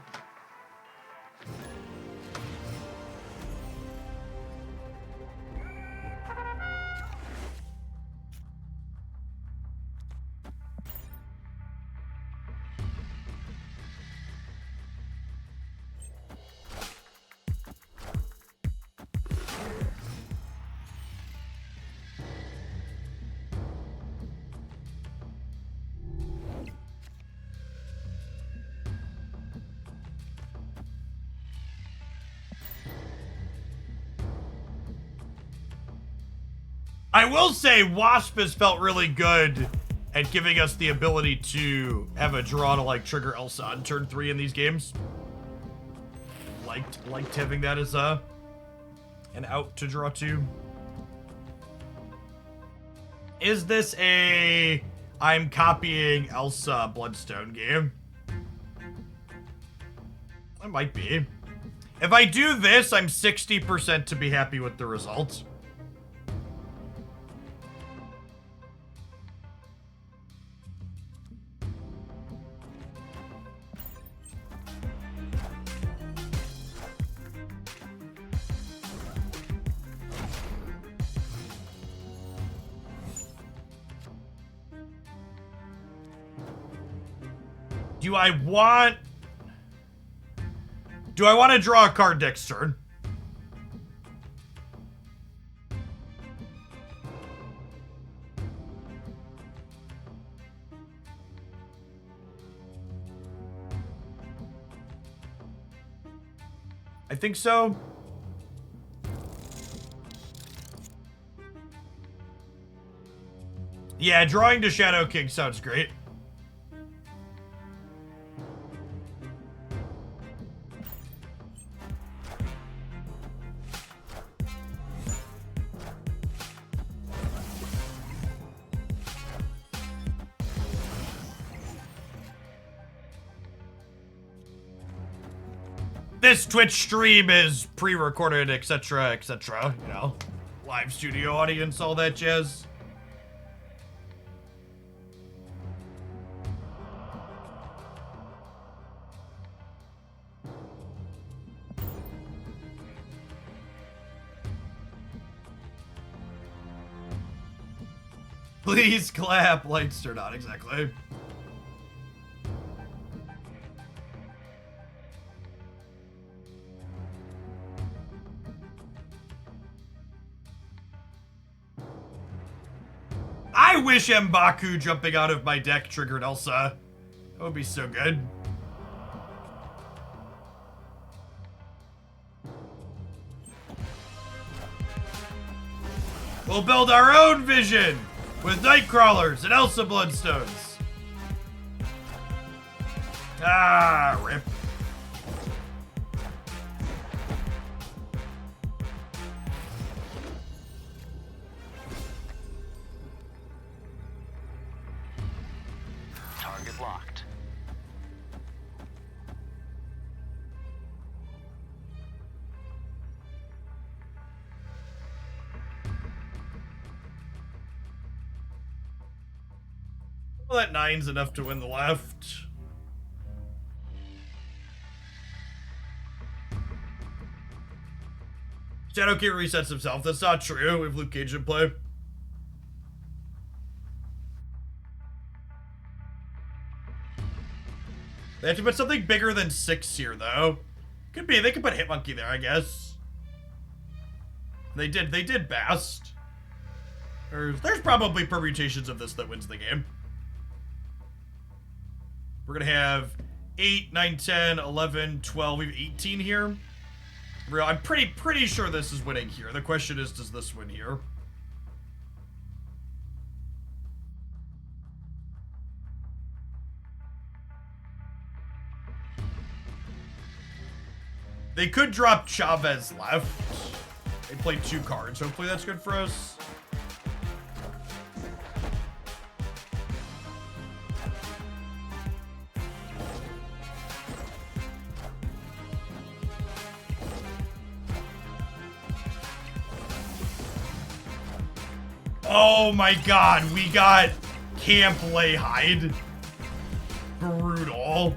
[SPEAKER 1] I will say Wasp has felt really good at giving us the ability to have a draw to like trigger Elsa on turn 3 in these games. Liked having that as an out to draw to. Is this a I'm copying Elsa Bloodstone game? It might be. If I do this, I'm 60% to be happy with the results. Do I want to draw a card next turn? I think so. Yeah, drawing to Shadow King sounds great. This Twitch stream is pre-recorded, etc., etc., you know, live studio audience, all that jazz. Please clap, lights turned on, exactly. I wish M'Baku jumping out of my deck triggered Elsa. That would be so good. We'll build our own vision with Nightcrawlers and Elsa Bloodstones. Ah, rip.
[SPEAKER 4] Target locked.
[SPEAKER 1] Well, that 9's enough to win the left. Shadow King resets himself. That's not true. We have Luke Cage in play. They have to put something bigger than 6 here, though. Could be. They could put Hitmonkey there, I guess. They did Bast. There's probably permutations of this that wins the game. We're gonna have 8, 9, 10, 11, 12. We have 18 here. I'm pretty sure this is winning here. The question is, does this win here? They could drop Chavez left. They played 2 cards. Hopefully that's good for us. Oh my god, we got Camp Lay Hide. Brutal.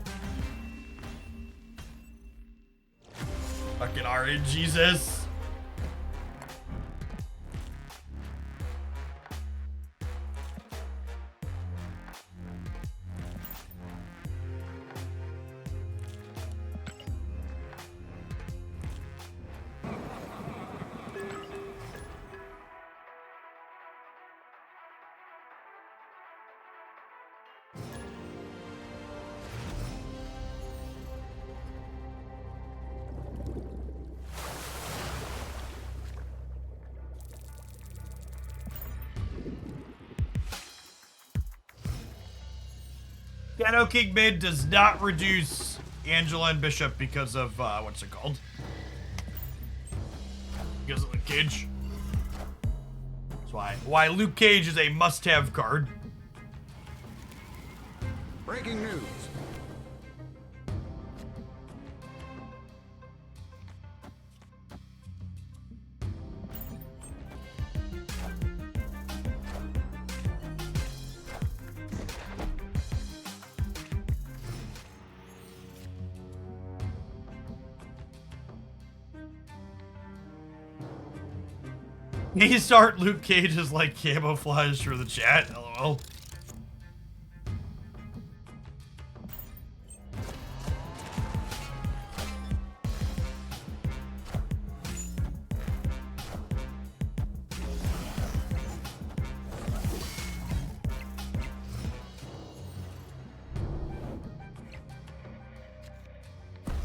[SPEAKER 1] Fucking RNGesus. Shadow King mid does not reduce Angela and Bishop because of, what's it called? Because of Luke Cage. That's why Luke Cage is a must-have card.
[SPEAKER 2] Breaking news.
[SPEAKER 1] He start Luke Cage is like camouflage for the chat. LOL.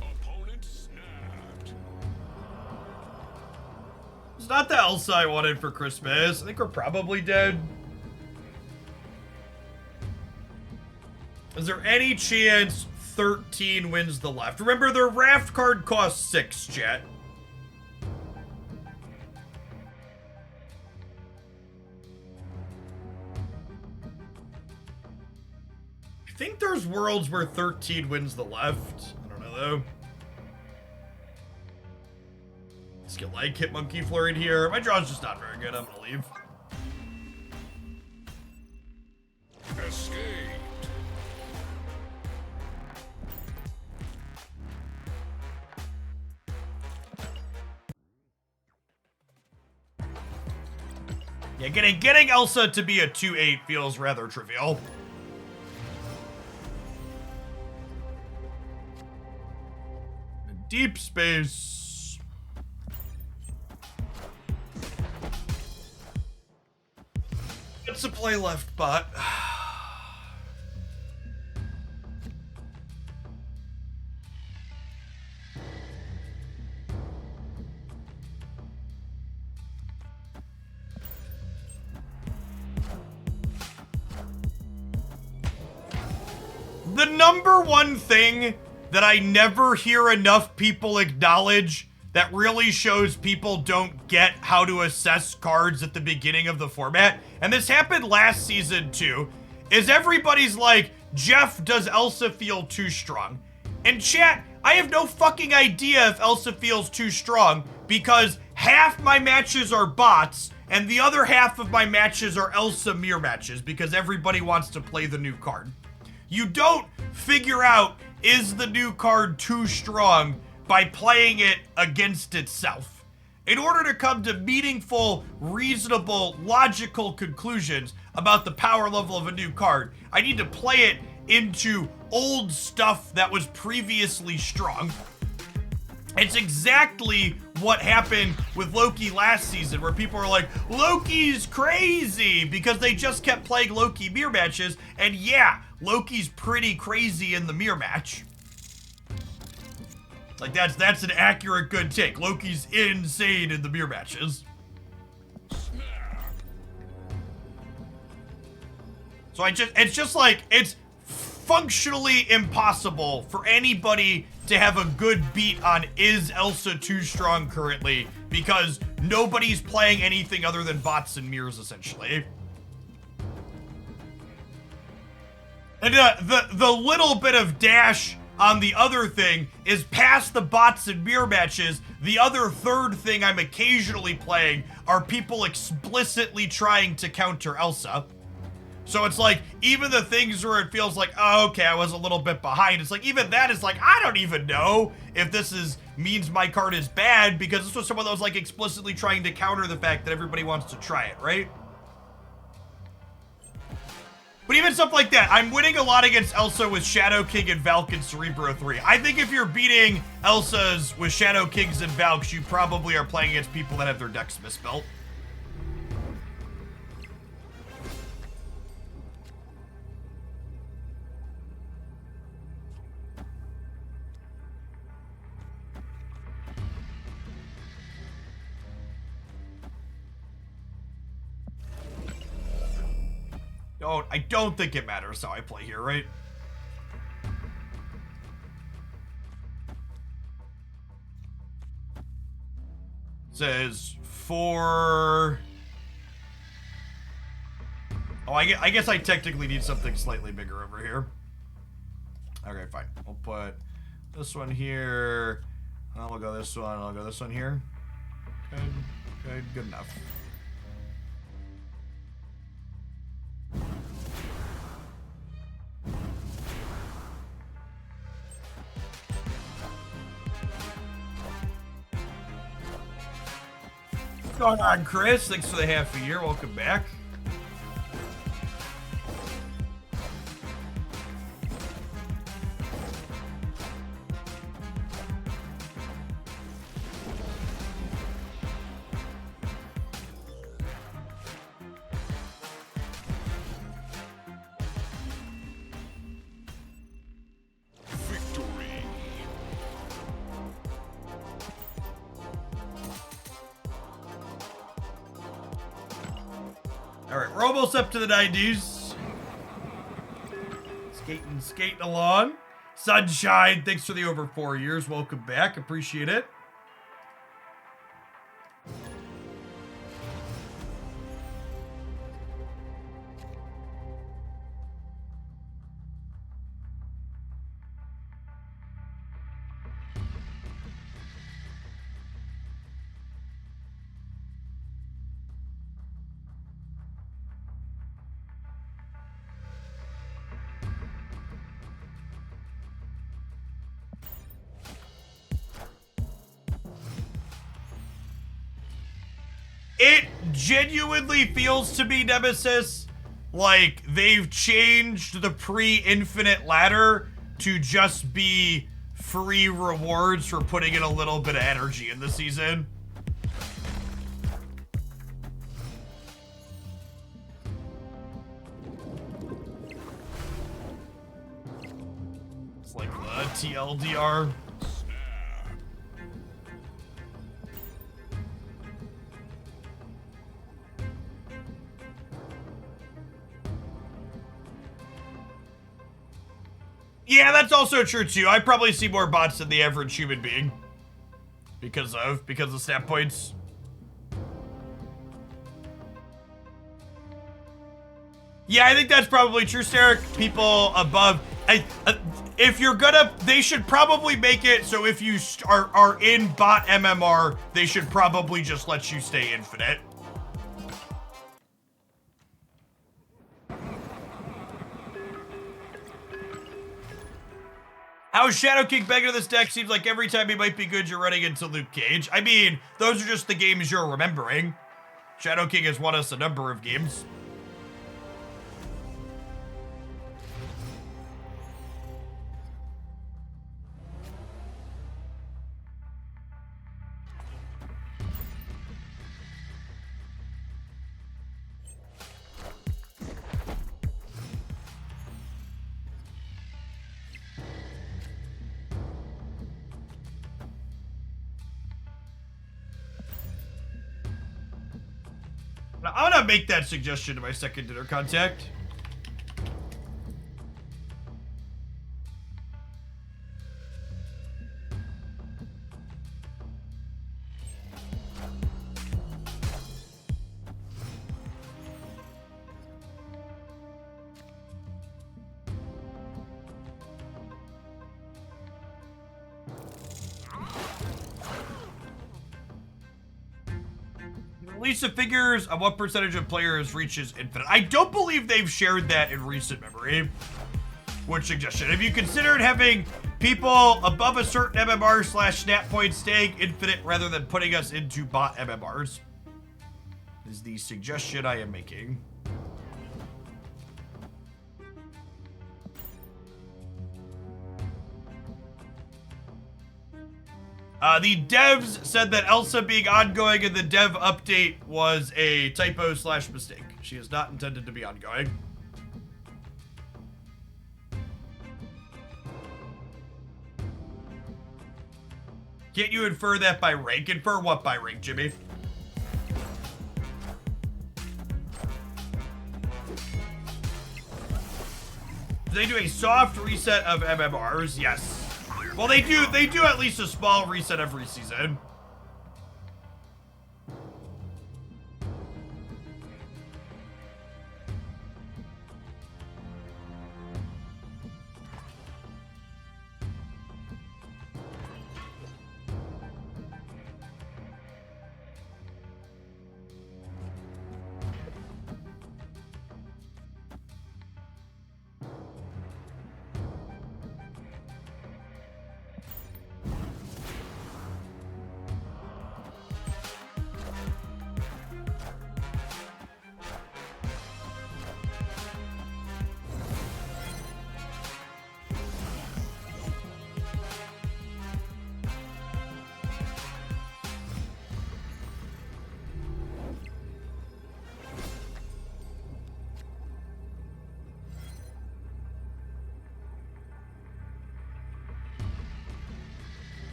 [SPEAKER 2] Opponent snapped.
[SPEAKER 1] It's not the Elsa I wanted for Christmas. I think we're probably dead. Is there any chance 13 wins the left? Remember, their raft card costs 6, chat. I think there's worlds where 13 wins the left. I don't know, though. Skill like hit monkey flurried here. My draw's just not very good. I'm gonna leave.
[SPEAKER 2] Escaped.
[SPEAKER 1] Yeah, getting Elsa to be a 2/8 feels rather trivial. Deep space. What's a play left bot? The number one thing that I never hear enough people acknowledge that really shows people don't get how to assess cards at the beginning of the format, and this happened last season too, is everybody's like, Jeff, does Elsa feel too strong? And chat, I have no fucking idea if Elsa feels too strong because half my matches are bots and the other half of my matches are Elsa mirror matches because everybody wants to play the new card. You don't figure out, is the new card too strong by playing it against itself. In order to come to meaningful, reasonable, logical conclusions about the power level of a new card, I need to play it into old stuff that was previously strong. It's exactly what happened with Loki last season, where people were like, Loki's crazy, because they just kept playing Loki mirror matches, and yeah, Loki's pretty crazy in the mirror match. Like, that's an accurate good take. Loki's insane in the mirror matches. So it's just like, it's functionally impossible for anybody to have a good beat on is Elsa too strong currently, because nobody's playing anything other than bots and mirrors, essentially. And the little bit of dash on the other thing is past the bots and mirror matches, the other third thing I'm occasionally playing are people explicitly trying to counter Elsa. So it's like, even the things where it feels like, oh, okay, I was a little bit behind, it's like, even that is like, I don't even know if this means my card is bad, because this was someone that was like explicitly trying to counter the fact that everybody wants to try it, right? But even stuff like that, I'm winning a lot against Elsa with Shadow King and Valk and Cerebro 3. I think if you're beating Elsas with Shadow Kings and Valks, you probably are playing against people that have their decks misbuilt. I don't think it matters how I play here, right? It says for... Oh, I guess I technically need something slightly bigger over here. Okay, fine. We'll put this one here. I'll go this one. I'll go this one here. Good enough. What's going on, Chris? Thanks for the half a year. Welcome back. Alright, we're almost up to the 90s. Skating along. Sunshine, thanks for the over 4 years. Welcome back. Appreciate it. It genuinely feels to me, Nemesis, like they've changed the pre-infinite ladder to just be free rewards for putting in a little bit of energy in the season. It's like the TLDR. Yeah, that's also true too. I probably see more bots than the average human being. Because of snap points. Yeah, I think that's probably true, Starrick. People above, if you're gonna, they should probably make it so if you are in bot MMR, they should probably just let you stay infinite. How's Shadow King better this deck? Seems like every time he might be good, you're running into Luke Cage. I mean, those are just the games you're remembering. Shadow King has won us a number of games. Now, I'm gonna make that suggestion to my second dinner contact. Release the figures on what percentage of players reaches infinite. I don't believe they've shared that in recent memory. What suggestion? Have you considered having people above a certain MMR/snap point staying infinite rather than putting us into bot MMRs? Is the suggestion I am making. The devs said that Elsa being ongoing in the dev update was a typo/mistake. She is not intended to be ongoing. Can't you infer that by rank? Infer what by rank, Jimmy? Do they do a soft reset of MMRs? Yes. Well, they do at least a small reset every season.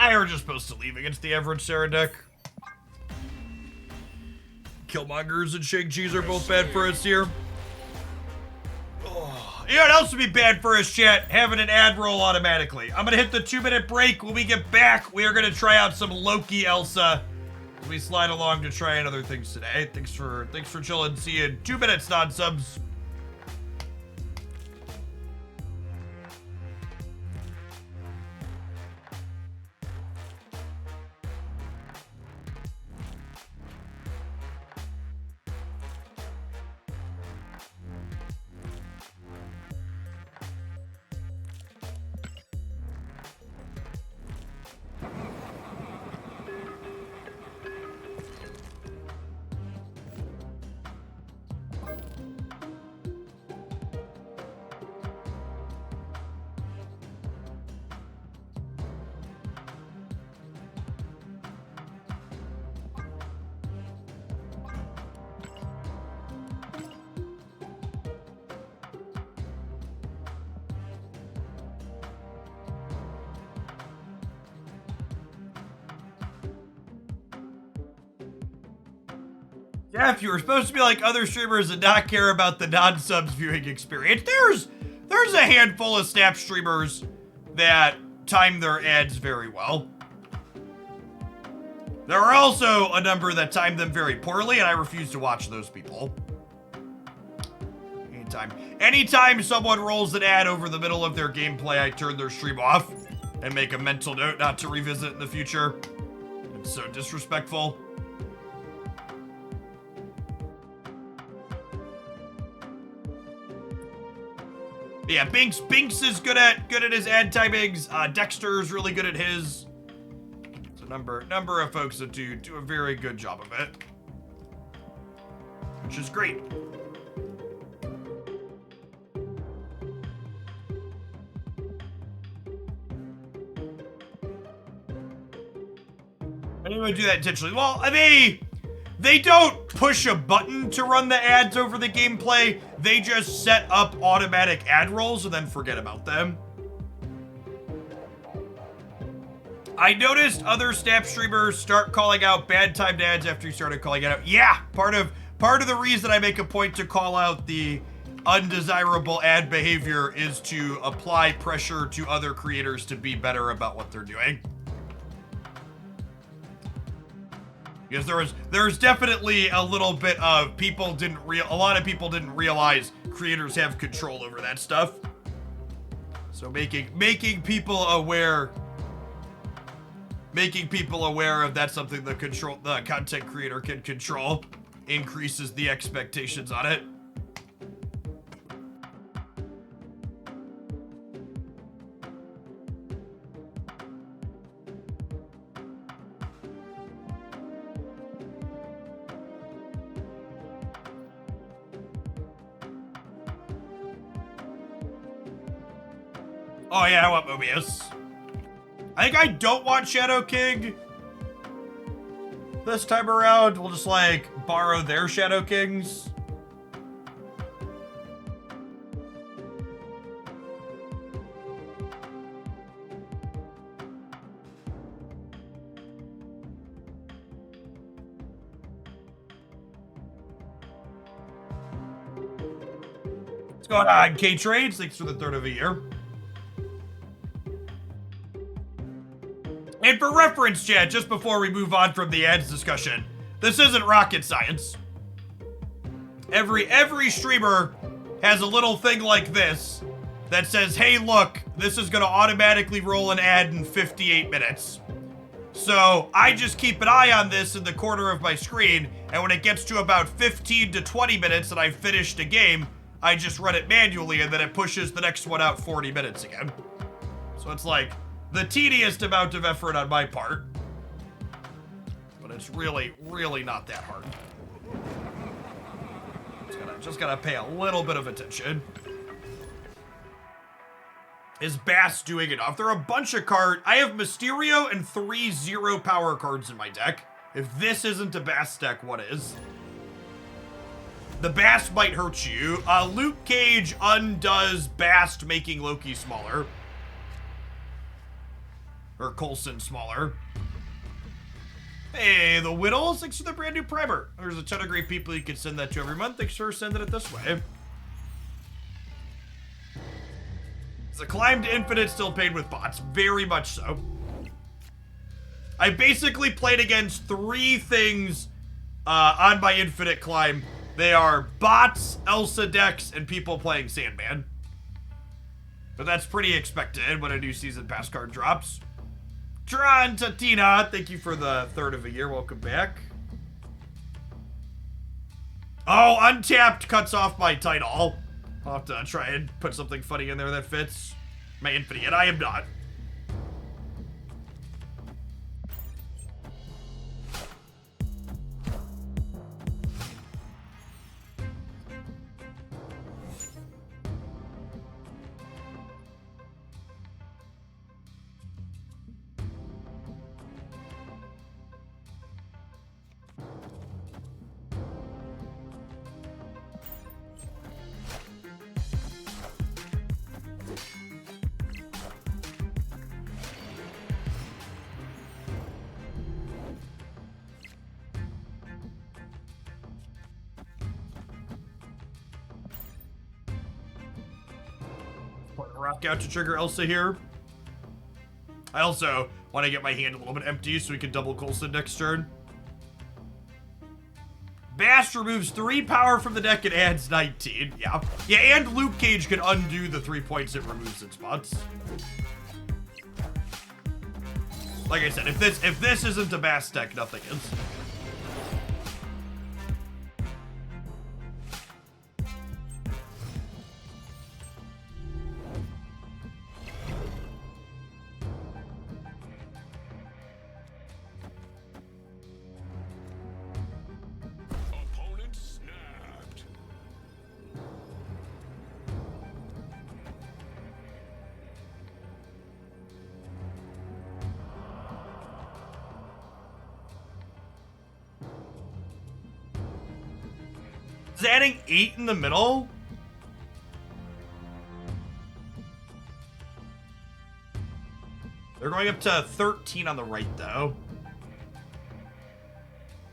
[SPEAKER 1] I are just supposed to leave against the average Sarah deck. Killmongers and Shang-Chi's are both bad for us here. Oh. You know what else would be bad for us, chat? Having an ad roll automatically. I'm gonna hit the 2-minute break. When we get back, we are gonna try out some Loki Elsa. As we slide along to try and other things today. Thanks for chilling. See you in 2 minutes, non-subs. Jeff, you were supposed to be like other streamers and not care about the non-subs viewing experience. There's a handful of Snap streamers that time their ads very well. There are also a number that time them very poorly, and I refuse to watch those people. Anytime someone rolls an ad over the middle of their gameplay, I turn their stream off and make a mental note not to revisit in the future. It's so disrespectful. Yeah, Binks is good at his ad timings. Dexter is really good at his. It's a number of folks that do a very good job of it, which is great. I didn't even do that intentionally. Well, they don't push a button to run the ads over the gameplay. They just set up automatic ad rolls and then forget about them. I noticed other Snap streamers start calling out bad timed ads after you started calling it out. Yeah, part of the reason I make a point to call out the undesirable ad behavior is to apply pressure to other creators to be better about what they're doing. Because there was definitely a little bit of a lot of people didn't realize creators have control over that stuff. So making people aware making people aware of that's something the content creator can control increases the expectations on it. Oh yeah, I want Mobius. I think I don't want Shadow King this time around. We'll just like borrow their Shadow Kings. What's going on, K-Trades? Thanks for the third of a year. And for reference, Chad, just before we move on from the ads discussion, this isn't rocket science. Every streamer has a little thing like this that says, hey, look, this is going to automatically roll an ad in 58 minutes. So I just keep an eye on this in the corner of my screen, and when it gets to about 15 to 20 minutes and I've finished a game, I just run it manually, and then it pushes the next one out 40 minutes again. So it's like the tedious amount of effort on my part, but it's really, really not that hard. Just gotta pay a little bit of attention. Is Bass doing enough? There are a bunch of cards. I have Mysterio and 3 0 power cards in my deck. If this isn't a Bass deck, what is? The Bast might hurt you. Luke Cage undoes Bast, making Loki smaller. Or Coulson smaller. Hey, the Whittles, thanks for the brand new primer. There's a ton of great people you can send that to every month. Thanks for sending it this way. Is the climb to infinite still paid with bots? Very much so. I basically played against 3 things on my infinite climb. They are bots, Elsa decks, and people playing Sandman. But that's pretty expected when a new season pass card drops. Tron Tatina, thank you for the third of a year. Welcome back. Oh, Untapped cuts off my title. I'll have to try and put something funny in there that fits my infinite, and I am not. Rock out to trigger Elsa here. I also want to get my hand a little bit empty so we can double Coulson next turn. Bash removes 3 power from the deck and adds 19. Yeah. Yeah, and Luke Cage can undo the 3 points it removes in spots. Like I said, if this isn't a Bass deck, nothing is. Is adding 8 in the middle? They're going up to 13 on the right, though.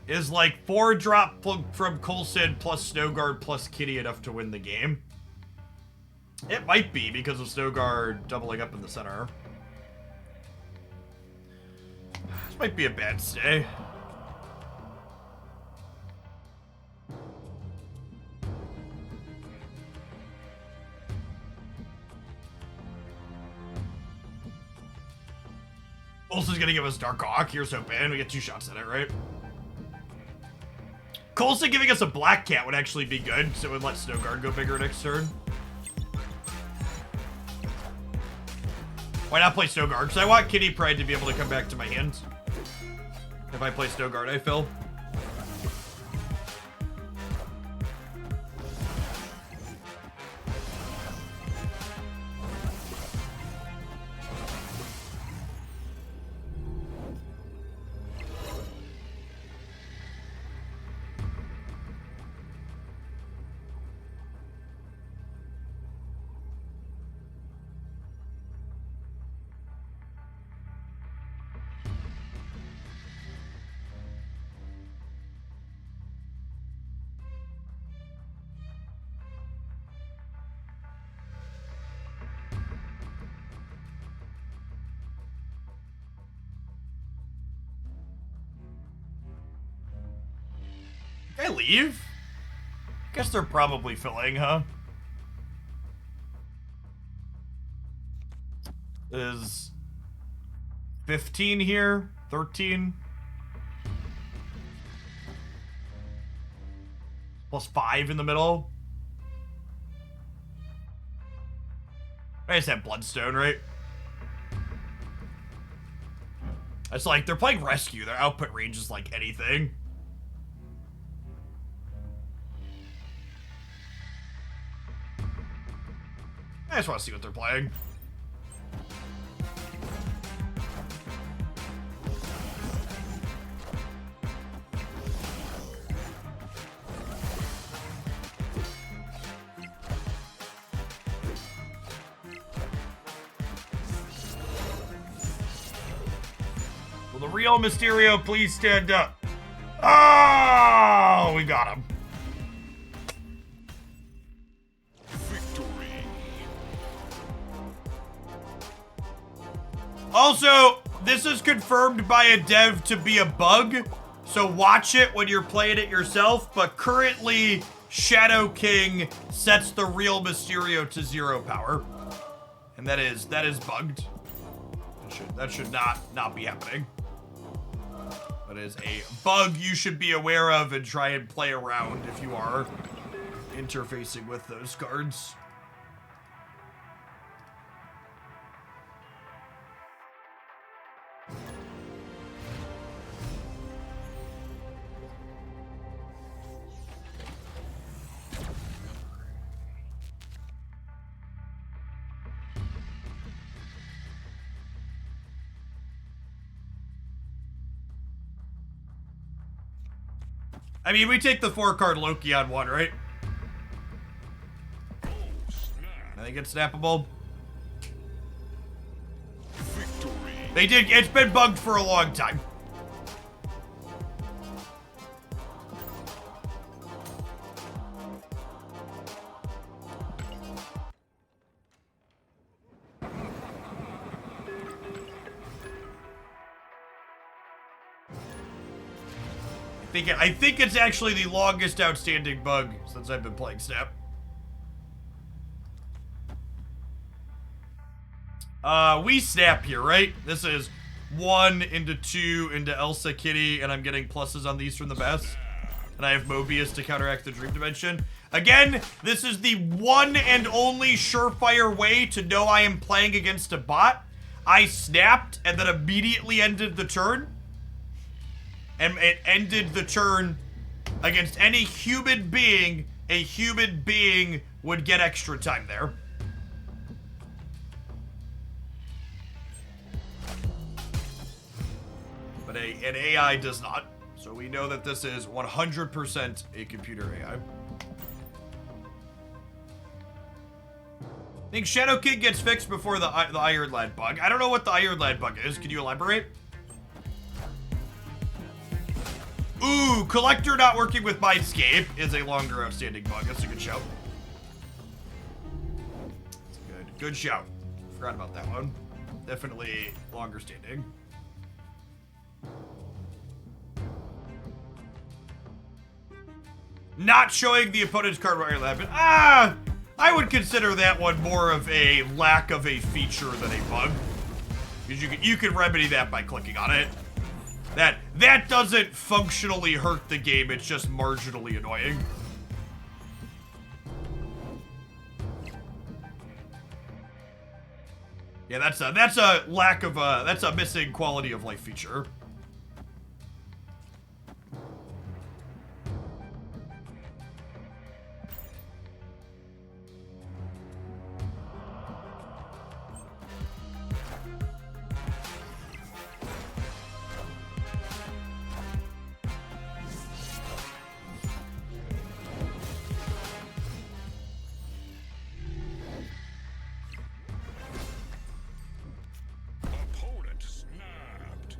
[SPEAKER 1] Is like 4 drop from Coulson plus Snowguard plus Kitty enough to win the game? It might be because of Snowguard doubling up in the center. This might be a bad stay. Coulson's is gonna give us Dark Hawk. Here's hoping. We get 2 shots at it, right? Coulson giving us a Black Cat would actually be good, so it would let Snowguard go bigger next turn. Why not play Snowguard? Because I want Kitty Pride to be able to come back to my hand. If I play Snowguard, I feel. Can I leave? Guess they're probably filling, huh? Is 15 here? 13? Plus 5 in the middle? I just have Bloodstone, right? It's like, they're playing Rescue. Their output range is like anything. I just want to see what they're playing. Will the real Mysterio please stand up? Oh, we got him. Also, this is confirmed by a dev to be a bug, so watch it when you're playing it yourself, but currently, Shadow King sets the real Mysterio to 0 power. And that is bugged. That should not be happening. That is a bug you should be aware of and try and play around if you are interfacing with those cards. I mean, we take the 4-card Loki on 1, right? I think it's snappable.
[SPEAKER 2] Victory.
[SPEAKER 1] They did. It's been bugged for a long time. I think it's actually the longest outstanding bug since I've been playing Snap. We snap here, right? This is 1 into 2 into Elsa Kitty, and I'm getting pluses on these from the best. And I have Mobius to counteract the Dream Dimension. Again, this is the one and only surefire way to know I am playing against a bot. I snapped and then immediately ended the turn. And it ended the turn against any human being. A human being would get extra time there. But an AI does not. So we know that this is 100% a computer AI. I think Shadow King gets fixed before the Iron Lad bug. I don't know what the Iron Lad bug is. Can you elaborate? Ooh, Collector not working with Mindscape is a longer outstanding bug. That's a good shout. That's a good shout. Forgot about that one. Definitely longer standing. Not showing the opponent's card where you're laughing. I would consider that one more of a lack of a feature than a bug. Because you can remedy that by clicking on it. That doesn't functionally hurt the game, it's just marginally annoying. Yeah, that's a lack of that's a missing quality of life feature.
[SPEAKER 2] Opponent snapped.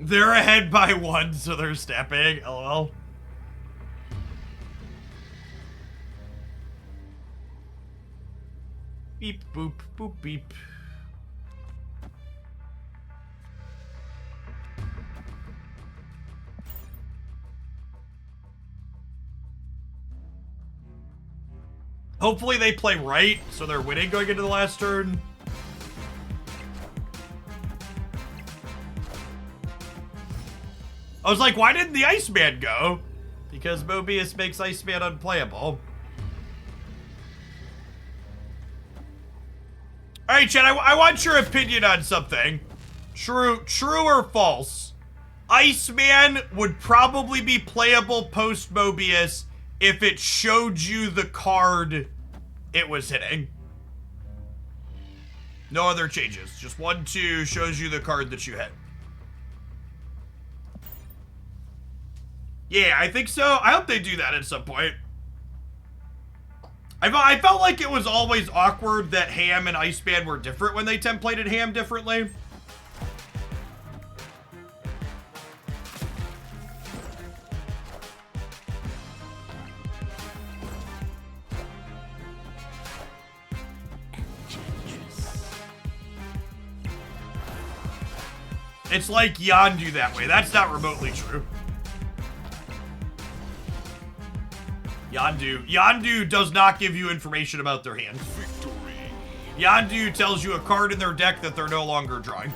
[SPEAKER 1] They're ahead by 1, so they're stepping. LOL. Beep, boop, boop, beep. Hopefully they play right, so they're winning going into the last turn. I was like, why didn't the Iceman go? Because Mobius makes Iceman unplayable. Alright, Chad, I want your opinion on something. True or false? Iceman would probably be playable post-Mobius if it showed you the card it was hitting. No other changes. Just 1, 2 shows you the card that you hit. Yeah, I think so. I hope they do that at some point. I felt like it was always awkward that Ham and Iceman were different when they templated Ham differently. It's like Yondu that way. That's not remotely true. Yondu does not give you information about their hand.
[SPEAKER 2] Victory.
[SPEAKER 1] Yondu tells you a card in their deck that they're no longer drawing.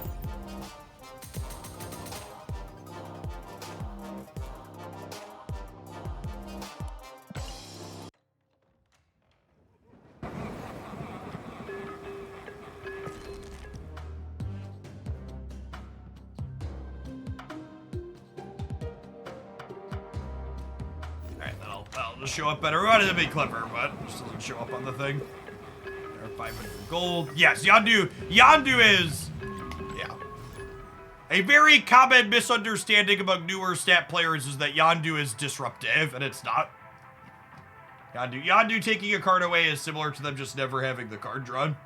[SPEAKER 1] That'll just show up better. We wanted to be clever, but it just doesn't show up on the thing. There, 500 gold. Yes, Yondu is, yeah. A very common misunderstanding among newer stat players is that Yondu is disruptive, and it's not. Yondu taking a card away is similar to them just never having the card drawn.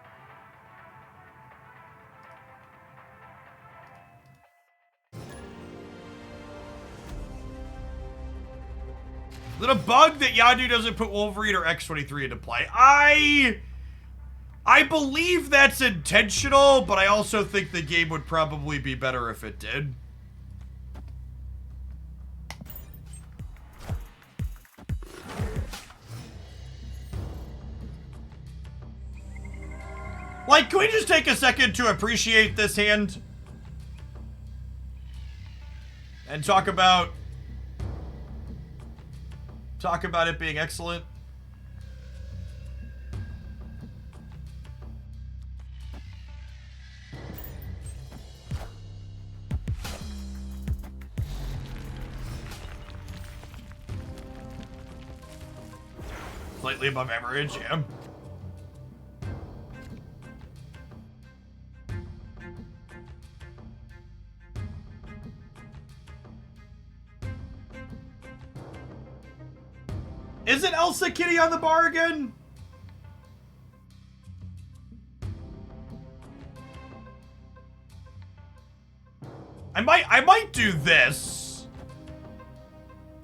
[SPEAKER 1] Is it a bug that Yondu doesn't put Wolverine or X-23 into play? I believe that's intentional, but I also think the game would probably be better if it did. Like, can we just take a second to appreciate this hand? And talk about it being excellent. Slightly above average, yeah. Isn't Elsa Kitty on the bar again? I might do this.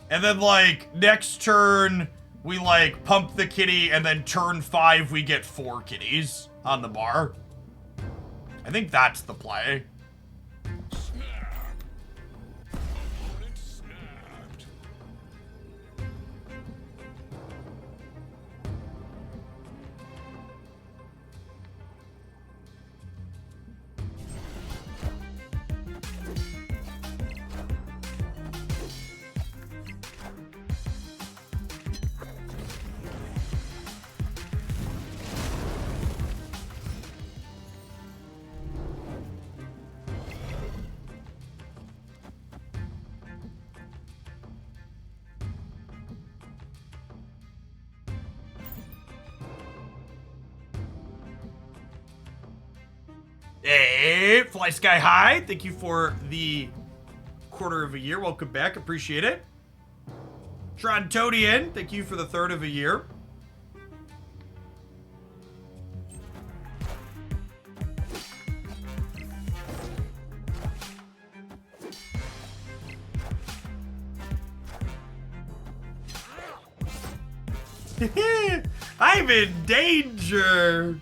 [SPEAKER 1] And then, like, next turn, we, like, pump the kitty, and then turn 5, we get 4 kitties on the bar. I think that's the play.
[SPEAKER 2] Snap. Opponent snapped.
[SPEAKER 1] Hey, Fly Sky High, thank you for the quarter of a year. Welcome back, appreciate it. Trontodian, thank you for the third of a year. I'm in danger.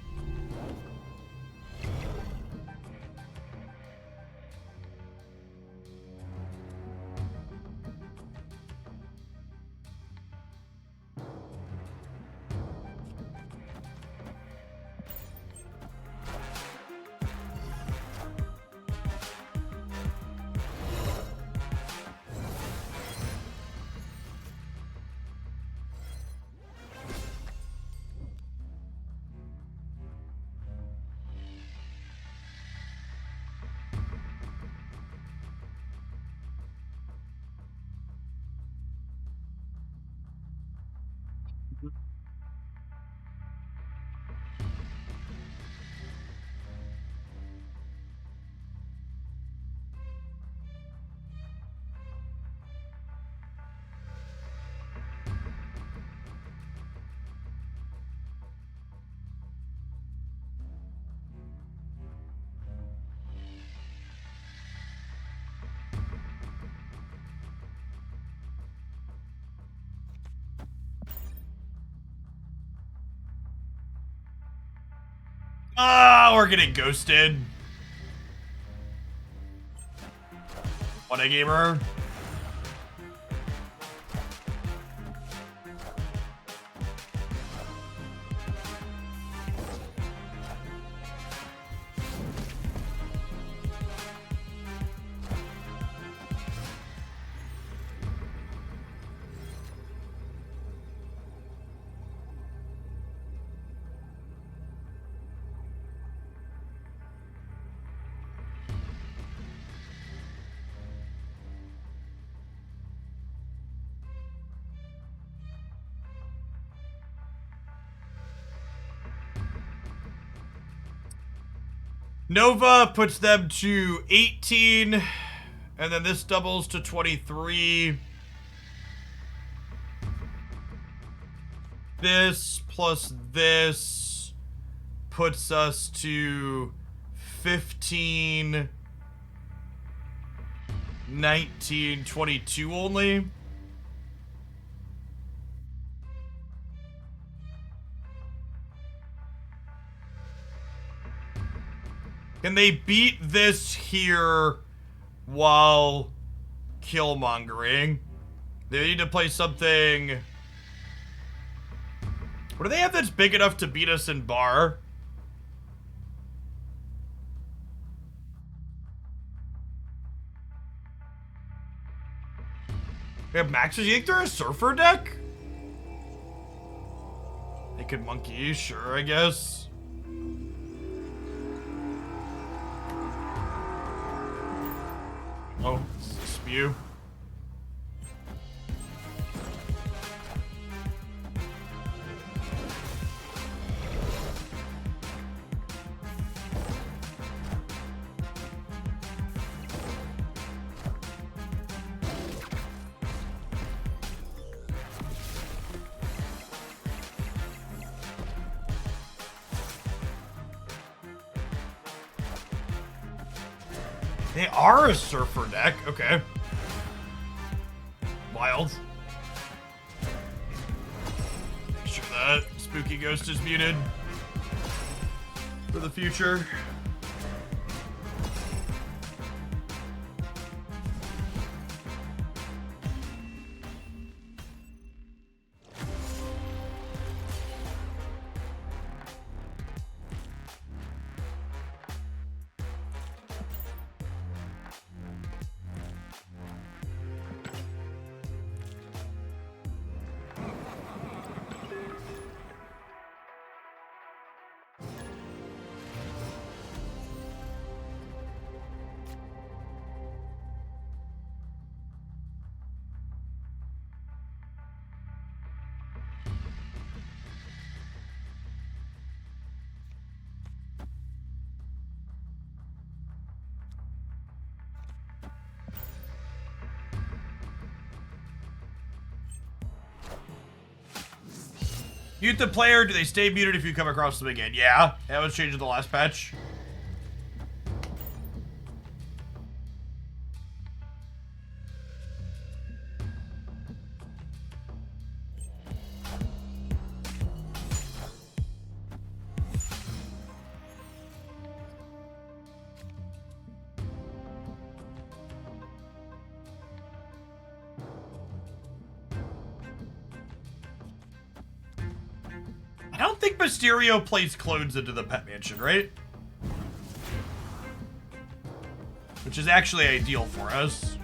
[SPEAKER 1] Ah, we're getting ghosted. What a gamer. Nova puts them to 18, and then this doubles to 23. This plus this puts us to 15, 19, 22 only. Can they beat this here while killmongering? They need to play something. What do they have that's big enough to beat us in bar? They have maxes. You think they're a surfer deck? They could monkey, sure, I guess. Oh, spew. They are a surfer deck. Okay. Wild. Make sure that Spooky Ghost is muted for the future. Mute the player. Do they stay muted if you come across them again? Yeah, that was changed in the last patch. I don't think Mysterio plays clones into the pet mansion, right? Which is actually ideal for us.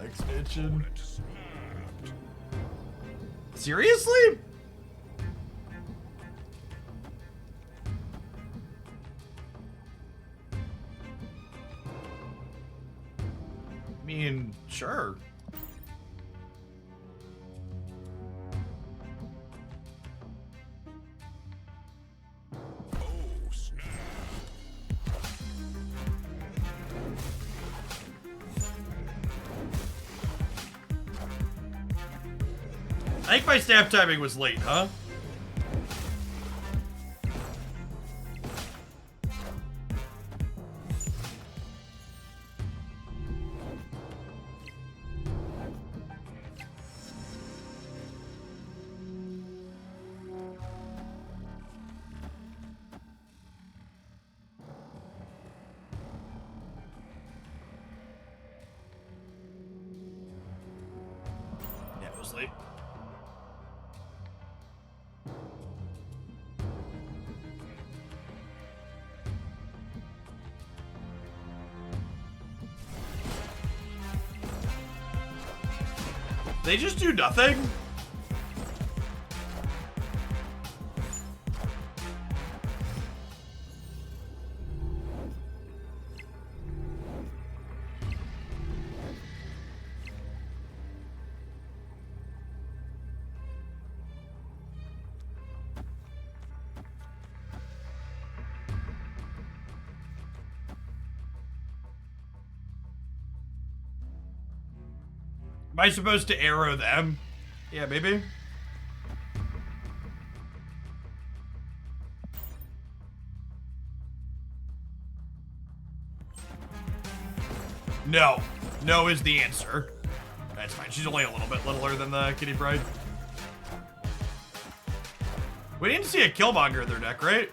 [SPEAKER 1] Expansion. Seriously? I mean, sure.
[SPEAKER 2] Oh, snap.
[SPEAKER 1] I think my snap timing was late, huh? Yeah, it was late. They just do nothing? Am I supposed to arrow them? Yeah, maybe. No. No is the answer. That's fine. She's only a little bit littler than the Kitty Bride. We didn't see a Killmonger in their deck, right?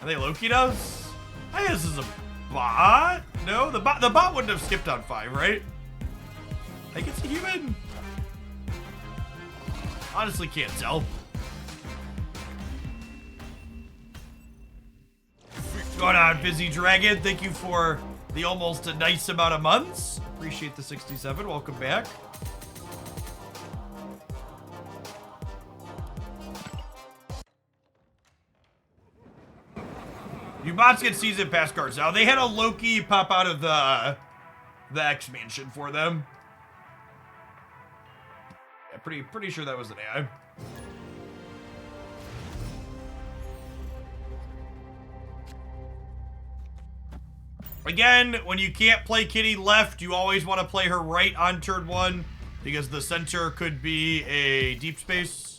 [SPEAKER 1] Are they Loki does? I think this is a bot? No, the bot wouldn't have skipped on 5, right? I think it's a human. Honestly, can't tell. What's going on, Busy Dragon? Thank you for the almost a nice amount of months. Appreciate the 67. Welcome back. You bots get season pass cards now. They had a Loki pop out of the X mansion for them. Yeah, pretty sure that was an AI. Again, when you can't play Kitty left, you always want to play her right on turn 1 because the center could be a deep space.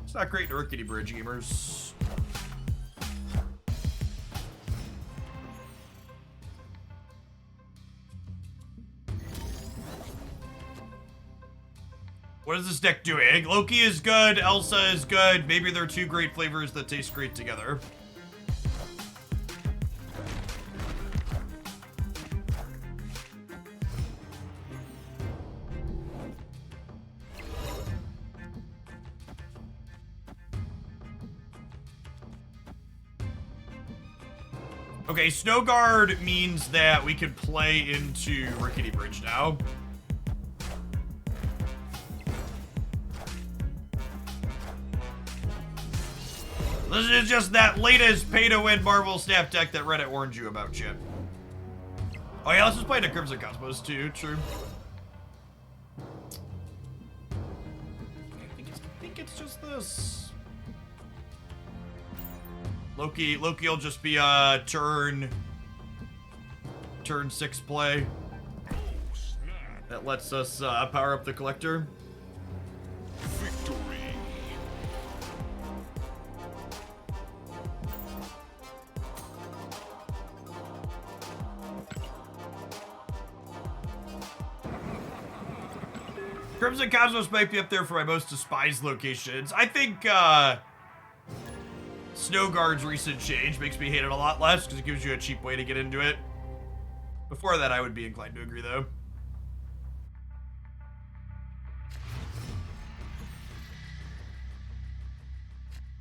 [SPEAKER 1] It's not great in Rickety Bridge, gamers. What is this deck doing? Loki is good, Elsa is good. Maybe they're two great flavors that taste great together. Okay, Snow Guard means that we can play into Rickety Bridge now. This is just that latest pay-to-win Marvel Snap deck that Reddit warned you about, Chip. Oh yeah, let's just play the Crimson Cosmos too, true. I think it's just this. Loki will just be a turn 6 play. That lets us power up the collector.
[SPEAKER 2] Victory.
[SPEAKER 1] Crimson Cosmos might be up there for my most despised locations. I think Snowguard's recent change makes me hate it a lot less because it gives you a cheap way to get into it. Before that, I would be inclined to agree, though.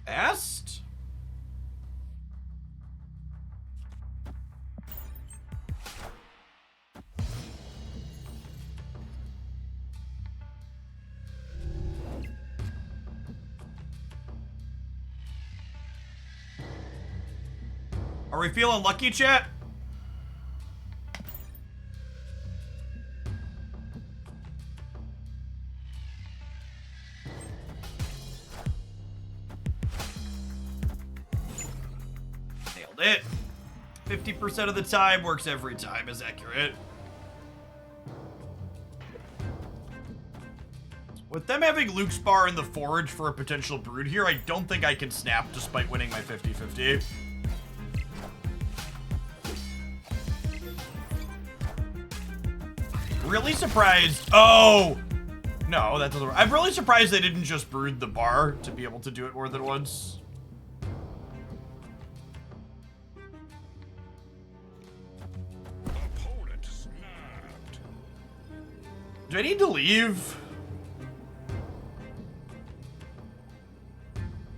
[SPEAKER 1] Est? Are we feeling lucky, chat? Nailed it. 50% of the time works every time is accurate. With them having Luke's bar in the forge for a potential brood here, I don't think I can snap despite winning my 50-50. Really surprised. Oh! No, that doesn't work. I'm really surprised they didn't just brood the bar to be able to do it more than once.
[SPEAKER 2] Opponent snapped.
[SPEAKER 1] Do I need to leave?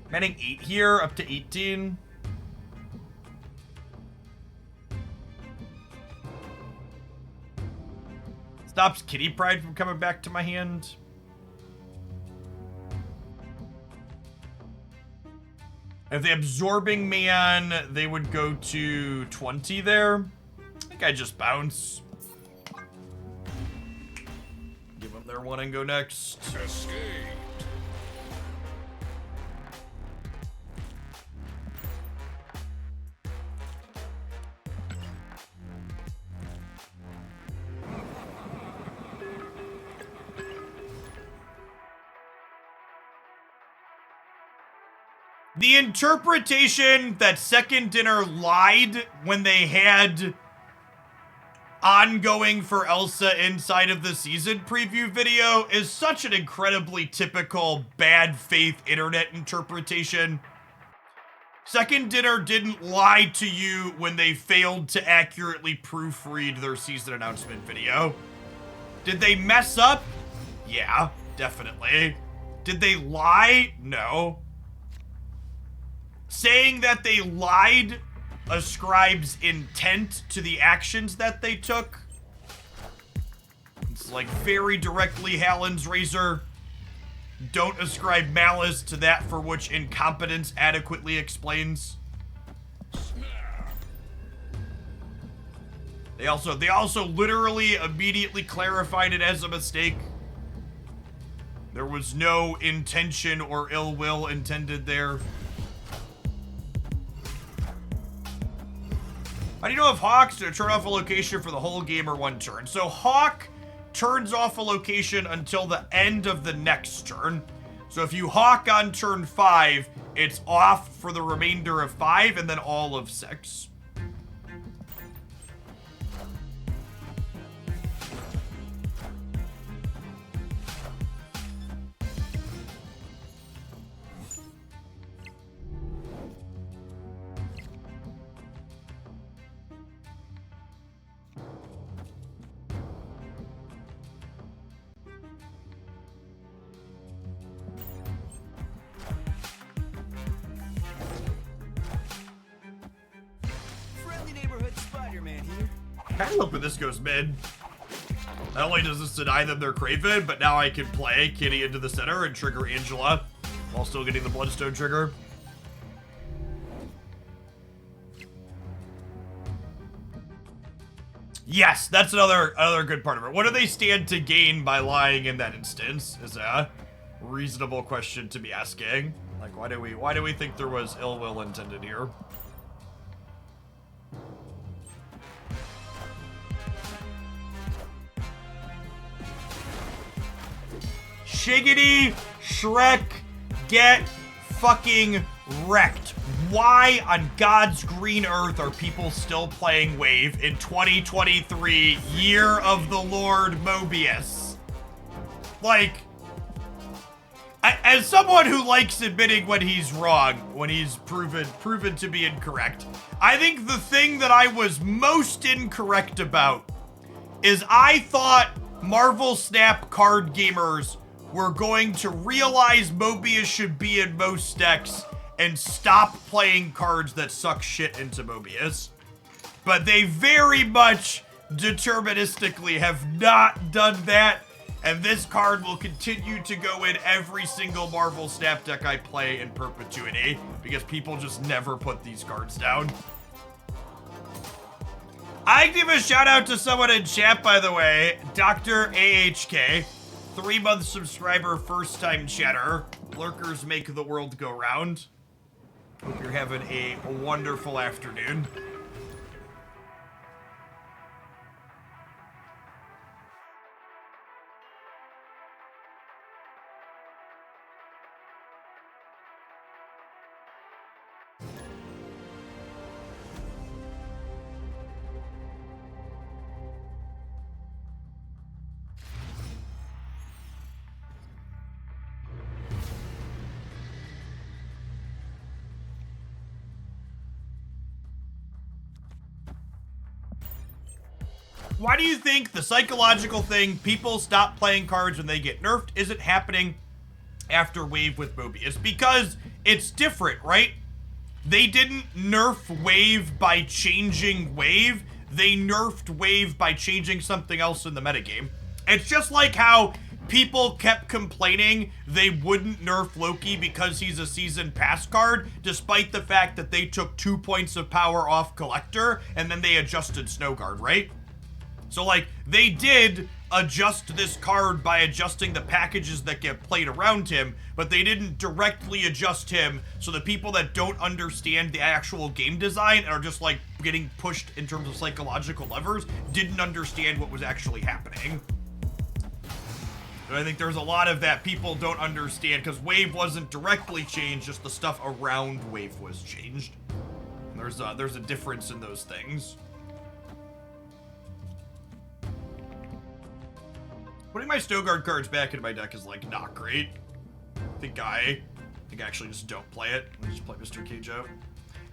[SPEAKER 1] I'm adding 8 here, up to 18. Stops Kitty Pride from coming back to my hand. If the Absorbing Man, they would go to 20 there. I think I just bounce. Give them their one and go next.
[SPEAKER 2] Escaped.
[SPEAKER 1] The interpretation that Second Dinner lied when they had ongoing for Elsa inside of the season preview video is such an incredibly typical bad faith internet interpretation. Second Dinner didn't lie to you when they failed to accurately proofread their season announcement video. Did they mess up? Yeah, definitely. Did they lie? No. Saying that they lied ascribes intent to the actions that they took. It's like very directly Hallen's razor. Don't ascribe malice to that for which incompetence adequately explains.
[SPEAKER 2] Snap.
[SPEAKER 1] They also literally immediately clarified it as a mistake. There was no intention or ill will intended there. How do you know if Hawk's gonna turn off a location for the whole game or one turn? So Hawk turns off a location until the end of the next turn. So if you Hawk on turn 5, it's off for the remainder of 5 and then all of 6. Kinda hoping this goes mid. Not only does this deny them their Kraven, but now I can play Kitty into the center and trigger Angela while still getting the Bloodstone trigger. Yes, that's another good part of it. What do they stand to gain by lying in that instance? Is a reasonable question to be asking. Like, why do we think there was ill will intended here? Shiggity Shrek, get fucking wrecked. Why on God's green earth are people still playing Wave in 2023, year of the Lord Mobius? Like, as someone who likes admitting when he's wrong, when he's proven to be incorrect, I think the thing that I was most incorrect about is I thought Marvel Snap card gamers were going to realize Mobius should be in most decks and stop playing cards that suck shit into Mobius. But they very much deterministically have not done that, and this card will continue to go in every single Marvel Snap deck I play in perpetuity, because people just never put these cards down. I give a shout out to someone in chat, by the way, Dr. AHK, 3-month subscriber, first time chatter. Lurkers make the world go round. Hope you're having a wonderful afternoon. Why do you think the psychological thing, people stop playing cards when they get nerfed, isn't happening after Wave with Mobius? Because it's different, right? They didn't nerf Wave by changing Wave. They nerfed Wave by changing something else in the metagame. It's just like how people kept complaining they wouldn't nerf Loki because he's a season pass card, despite the fact that they took 2 points of power off Collector, and then they adjusted Snowguard, right? So, like, they did adjust this card by adjusting the packages that get played around him, but they didn't directly adjust him, so the people that don't understand the actual game design and are just, like, getting pushed in terms of psychological levers didn't understand what was actually happening. And I think there's a lot of that people don't understand, because Wave wasn't directly changed, just the stuff around Wave was changed. And there's a difference in those things. Putting my Snowguard cards back into my deck is, like, not great. I think I actually just don't play it. I just play Mr. Cage out.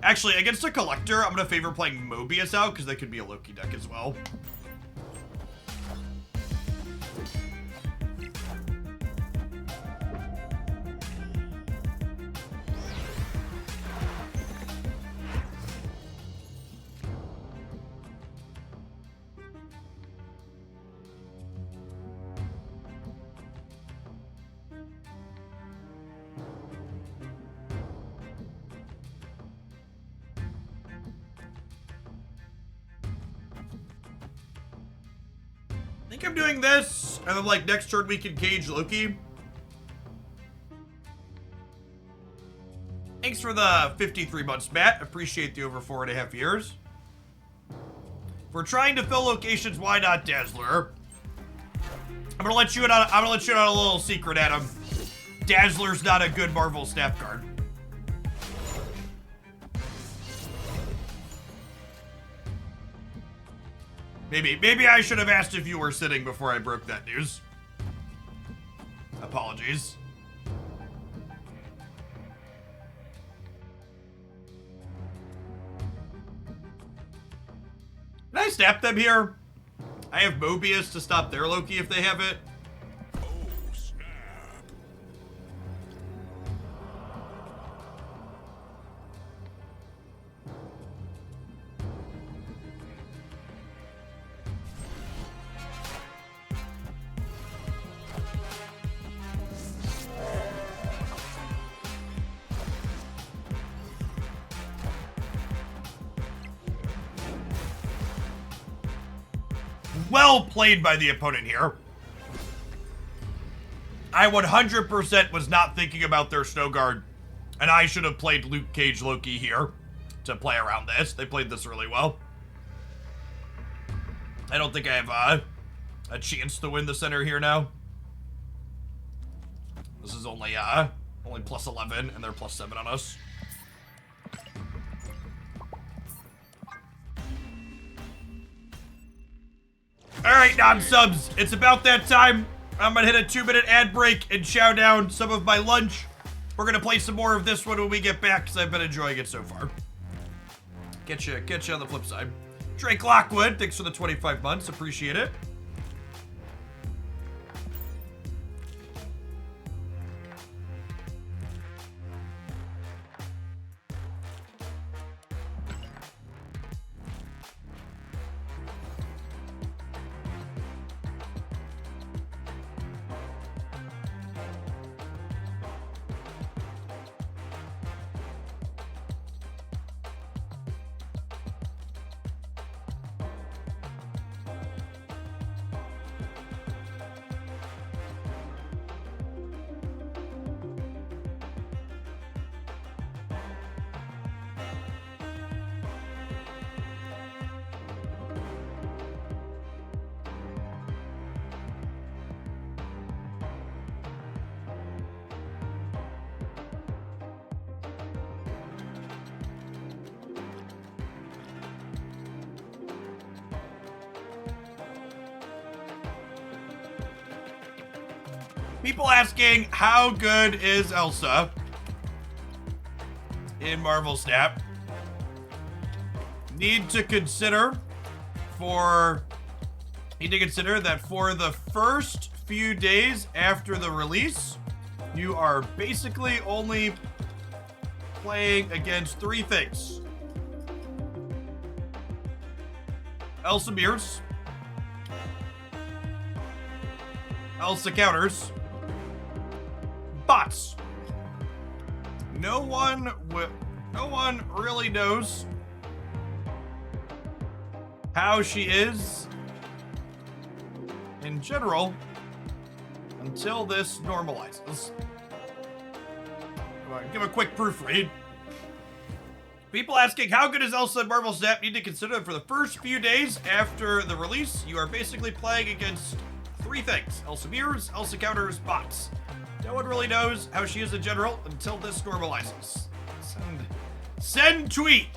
[SPEAKER 1] Actually, against a Collector, I'm gonna favor playing Mobius out, because that could be a Loki deck as well. I think I'm doing this, and then, like, next turn we can cage Loki. Thanks for the 53 months, Matt. Appreciate the over 4.5 years. If we're trying to fill locations, why not Dazzler? I'm gonna let you in on a little secret, Adam. Dazzler's not a good Marvel Snap card. Maybe I should have asked if you were sitting before I broke that news. Apologies. Can I snap them here? I have Mobius to stop their Loki if they have it.
[SPEAKER 2] Oh, snap.
[SPEAKER 1] well played by the opponent here. I 100% was not thinking about their Snow Guard, and I should have played Luke Cage Loki here to play around this. They played this really well. I don't think I have a chance to win the center here now. This is only plus 11, and they're plus 7 on us. Alright, non-subs, it's about that time. I'm gonna hit a 2-minute ad break and chow down some of my lunch. We're gonna play some more of this one when we get back, because I've been enjoying it so far. Get you on the flip side. Drake Lockwood, thanks for the 25 months, appreciate it. People asking, how good is Elsa in Marvel Snap? Need to consider that for the first few days after the release, you are basically only playing against 3 things. Elsa mirrors, Elsa counters, bots. No one really knows how she is in general until this normalizes. Give a quick proofread. People asking, how good is Elsa in Marvel Snap? Need to consider that for the first few days after the release, you are basically playing against 3 things. Elsa mirrors, Elsa counters, bots. No one really knows how she is in general until this normalizes. Send tweet.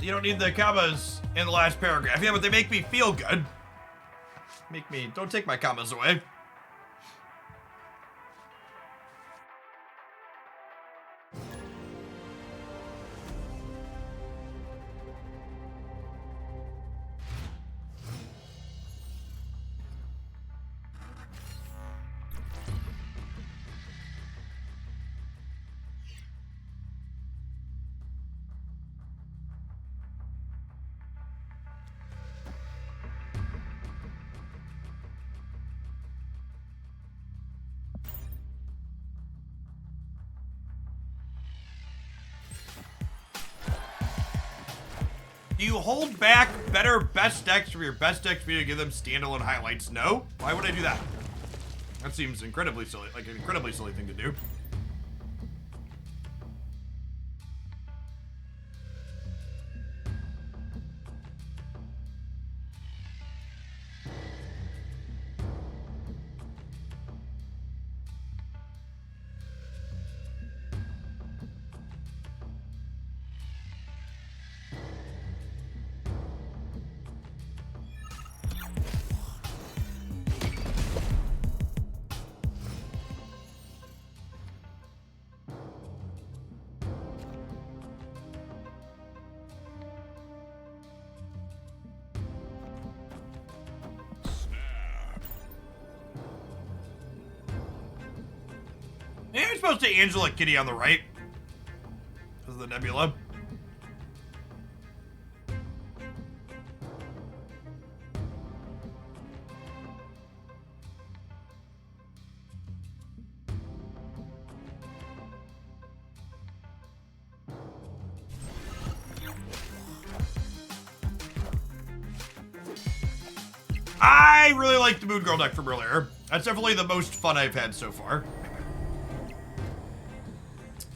[SPEAKER 1] You don't need the commas in the last paragraph. Yeah, but they make me feel good. Don't take my commas away. Do you hold back better best decks from your best decks for you to give them standalone highlights? No. Why would I do that? That seems incredibly silly, like an incredibly silly thing to do. Maybe I'm supposed to Angela Kitty on the right. Because of the nebula. I really like the Moon Girl deck from earlier. That's definitely the most fun I've had so far.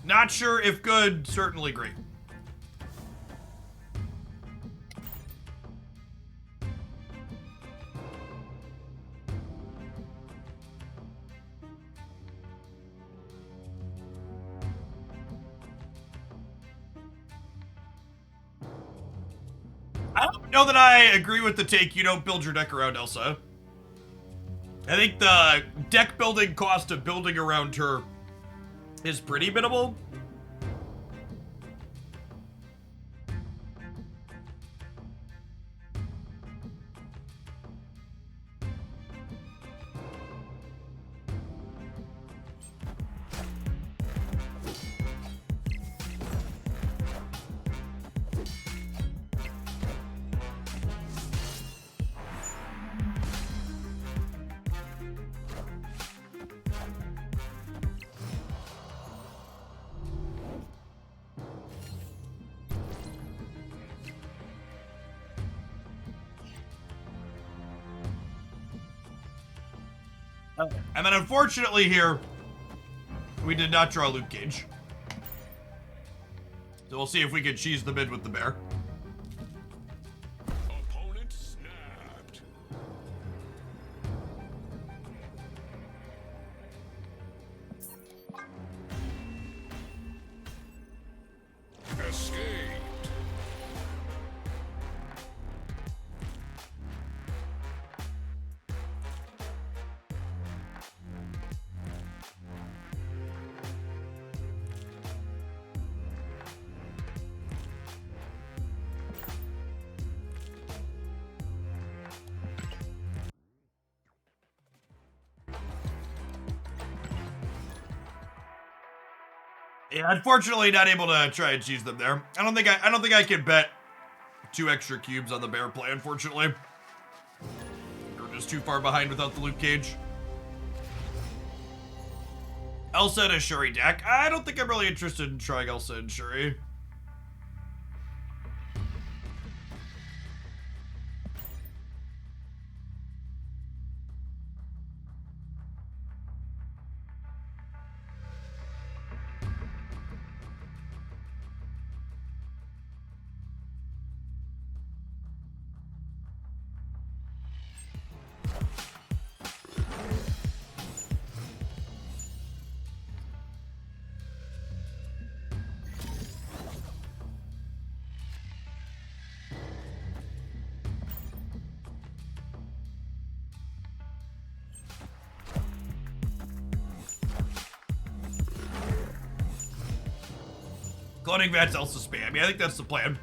[SPEAKER 1] Not sure if good, certainly great. I don't know that I agree with the take you don't build your deck around Elsa. I think the deck building cost of building around her is pretty minimal. And then unfortunately here, we did not draw Luke Cage. So we'll see if we can cheese the mid with the bear.
[SPEAKER 2] Opponent snapped. Escaped.
[SPEAKER 1] Yeah, unfortunately not able to try and cheese them there. I don't think I can bet 2 extra cubes on the bear play, unfortunately. We're just too far behind without the Luke Cage. Elsa and a Shuri deck. I don't think I'm really interested in trying Elsa and Shuri. Cloning Vats Elsa spam. Yeah, I think that's the plan.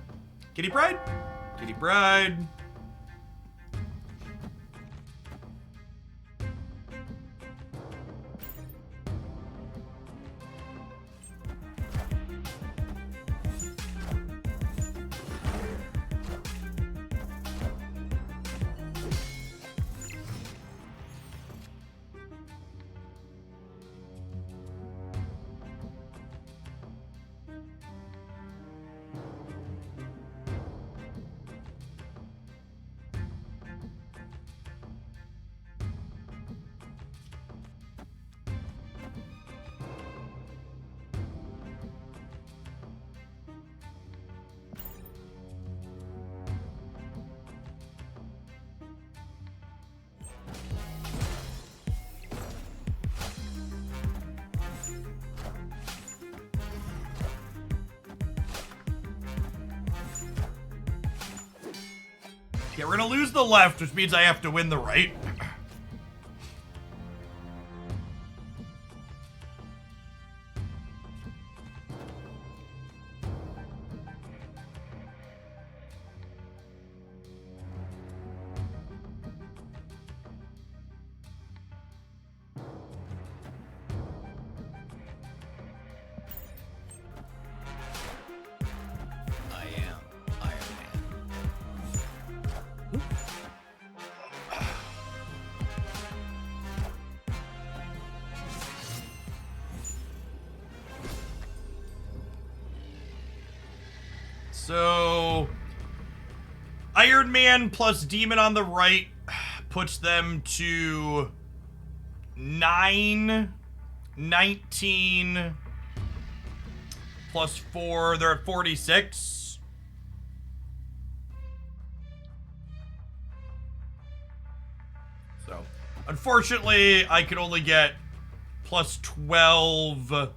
[SPEAKER 1] Kitty Pride? Kitty Pride. Yeah, we're gonna lose the left, which means I have to win the right.
[SPEAKER 4] I am Iron Man.
[SPEAKER 1] So, Iron Man plus Demon on the right, puts them to 9, 19, plus 4. They're at 46. So, unfortunately, I can only get plus 12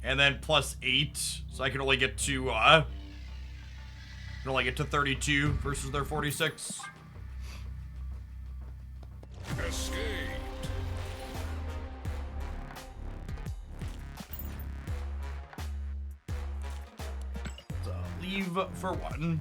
[SPEAKER 1] and then plus 8. So I can only get to, 32 versus their 46.
[SPEAKER 2] Escaped.
[SPEAKER 1] So, leave for 1.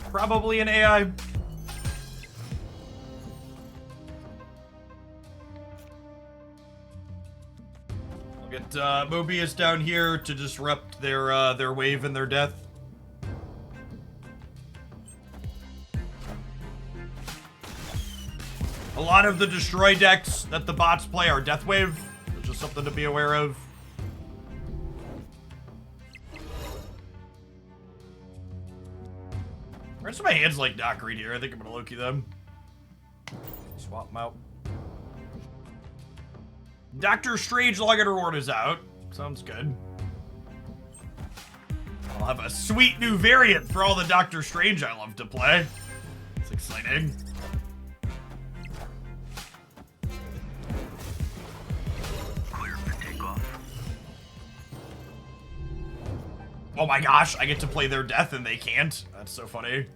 [SPEAKER 1] Probably an AI. I'll get Mobius down here to disrupt their wave and their death. A lot of the destroy decks that the bots play are death wave, which is something to be aware of. The rest of my hands like not greedy here. I think I'm gonna Loki them. Swap them out. Doctor Strange Login Reward is out. Sounds good. I'll have a sweet new variant for all the Doctor Strange I love to play. It's exciting.
[SPEAKER 5] Clear for takeoff.
[SPEAKER 1] Oh my gosh, I get to play their death and they can't. That's so funny.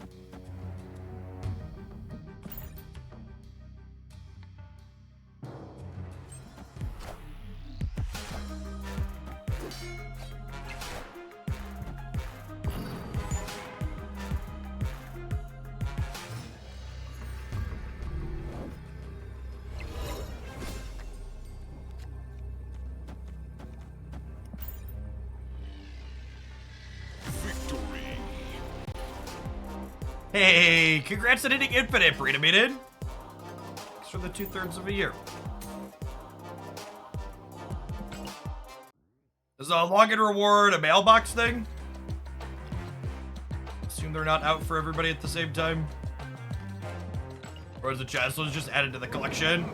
[SPEAKER 2] Victory.
[SPEAKER 1] Hey, congrats on hitting Infinite, Breedamated. Thanks for the 2/3 of a year. Is a login reward a mailbox thing? Assume they're not out for everybody at the same time. Or is the Chancellor just added to the collection?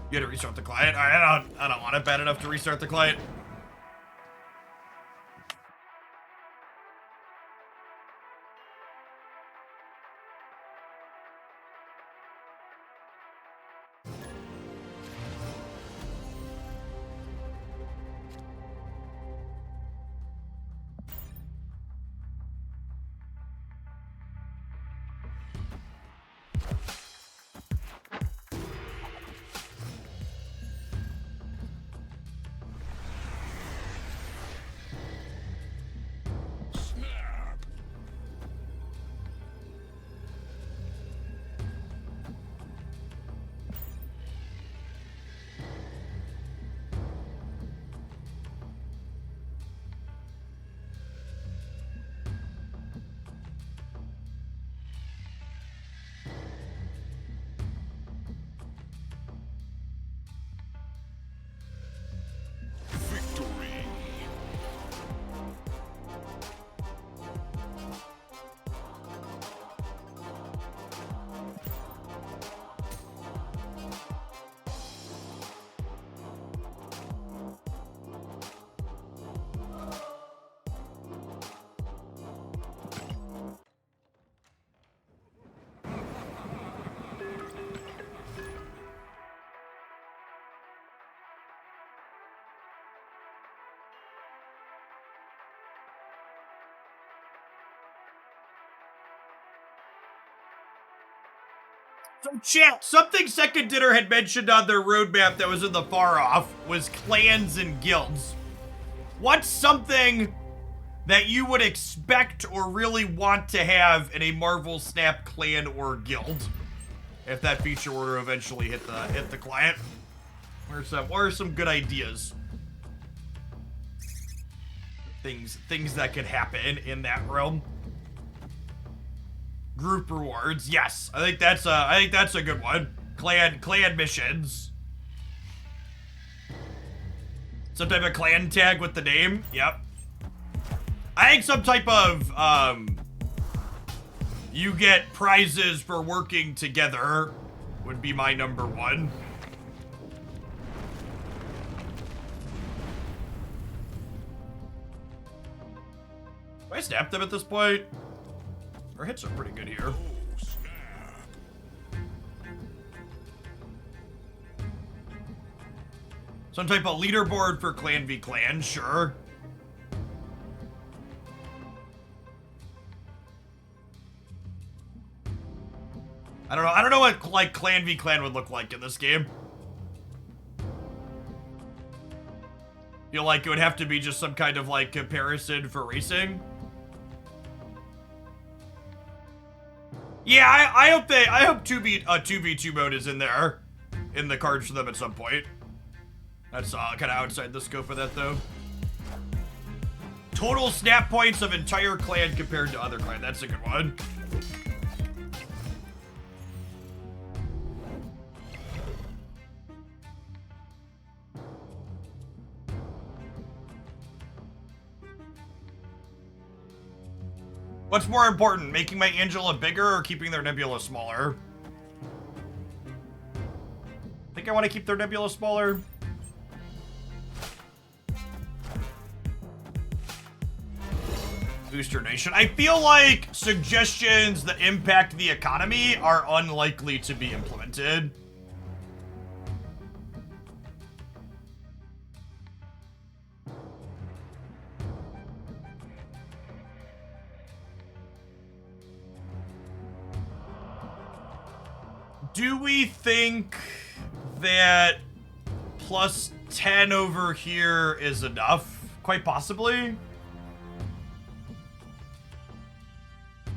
[SPEAKER 1] You had to restart the client? Alright, I don't want it bad enough to restart the client. So chat, something Second Dinner had mentioned on their roadmap that was in the far off was clans and guilds. What's something that you would expect or really want to have in a Marvel Snap clan or guild? If that feature were to eventually hit the client. What are some good ideas? Things that could happen in that realm. Group rewards, yes. I think that's a good one. Clan missions. Some type of clan tag with the name. Yep. I think some type of you get prizes for working together would be my number one. Do I snap them at this point? Our hits are pretty good here.
[SPEAKER 2] Oh, snap.
[SPEAKER 1] Some type of leaderboard for Clan v Clan, sure. I don't know what like Clan v Clan would look like in this game. Feel like it would have to be just some kind of like comparison for racing. Yeah, I hope 2v2 mode is in there, in the cards for them at some point. That's kind of outside the scope of that though. Total snap points of entire clan compared to other clan. That's a good one. What's more important, making my Angela bigger or keeping their nebula smaller? I think I want to keep their nebula smaller. Booster Nation. I feel like suggestions that impact the economy are unlikely to be implemented. Do we think that plus 10 over here is enough? Quite possibly.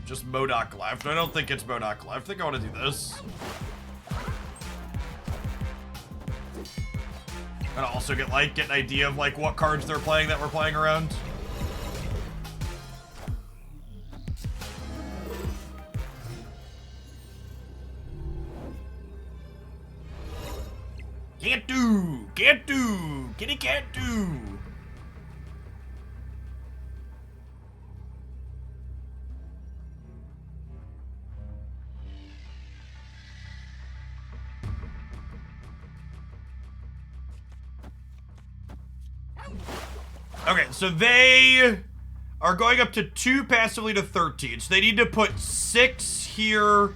[SPEAKER 1] Just MODOK left. I don't think it's MODOK left. I think I want to do this. And also get an idea of like what cards they're playing that we're playing around. Can't do! Can't do! Kitty can't do! Okay, so they are going up to 2 passively to 13. So they need to put 6 here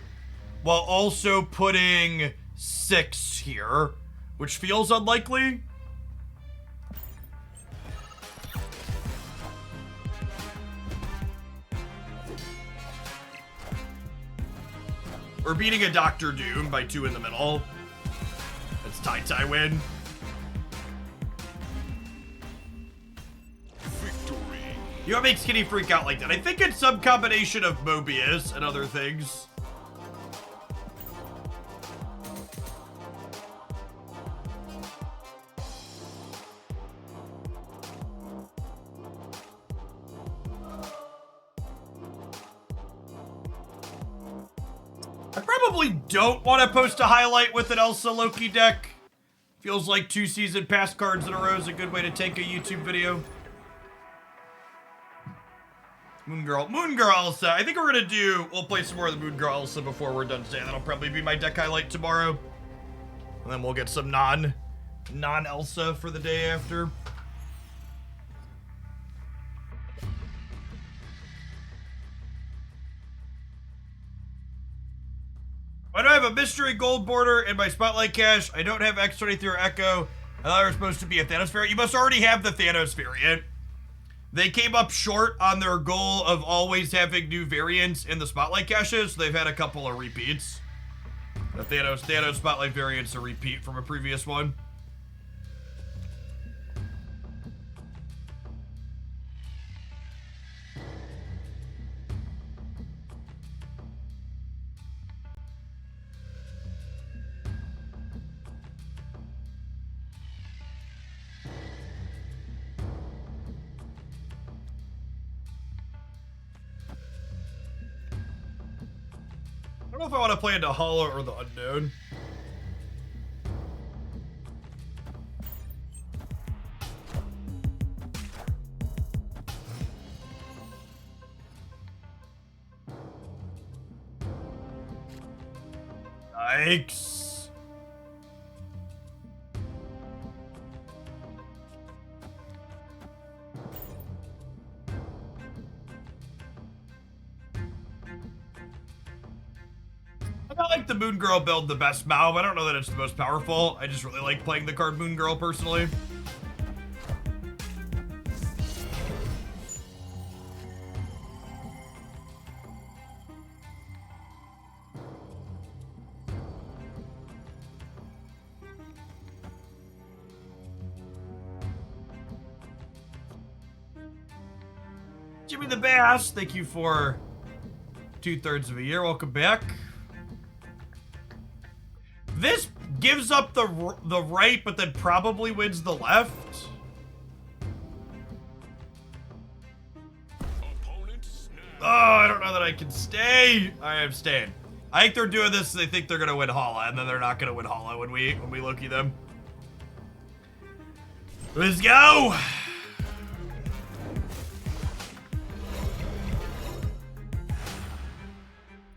[SPEAKER 1] while also putting 6 here, which feels unlikely. We're beating a Doctor Doom by 2 in the middle. That's tie win.
[SPEAKER 2] Victory.
[SPEAKER 1] You know what makes Kitty freak out like that? I think it's some combination of Mobius and other things. I probably don't want to post a highlight with an Elsa Loki deck. Feels like 2 season pass cards in a row is a good way to tank a YouTube video. Moon Girl Elsa. I think we'll play some more of the Moon Girl Elsa before we're done today. That'll probably be my deck highlight tomorrow. And then we'll get some non-Elsa for the day after. Why do I have a mystery gold border in my spotlight cache? I don't have X-23 or Echo. I thought I was supposed to be a Thanos variant. You must already have the Thanos variant. They came up short on their goal of always having new variants in the spotlight caches. So they've had a couple of repeats. The Thanos Spotlight variant's a repeat from a previous one. I don't know if I want to play into Hollow or the Unknown. Yikes. I like the Moon Girl build the best Mao. I don't know that it's the most powerful. I just really like playing the card Moon Girl personally. Jimmy the Bass, thank you for 2/3 of a year. Welcome back. This gives up the right, but then probably wins the left. Oh, I don't know that I can stay. I am staying. I think they're doing this. They think they're gonna win Hala, and then they're not gonna win Hala when we Loki them. Let's go.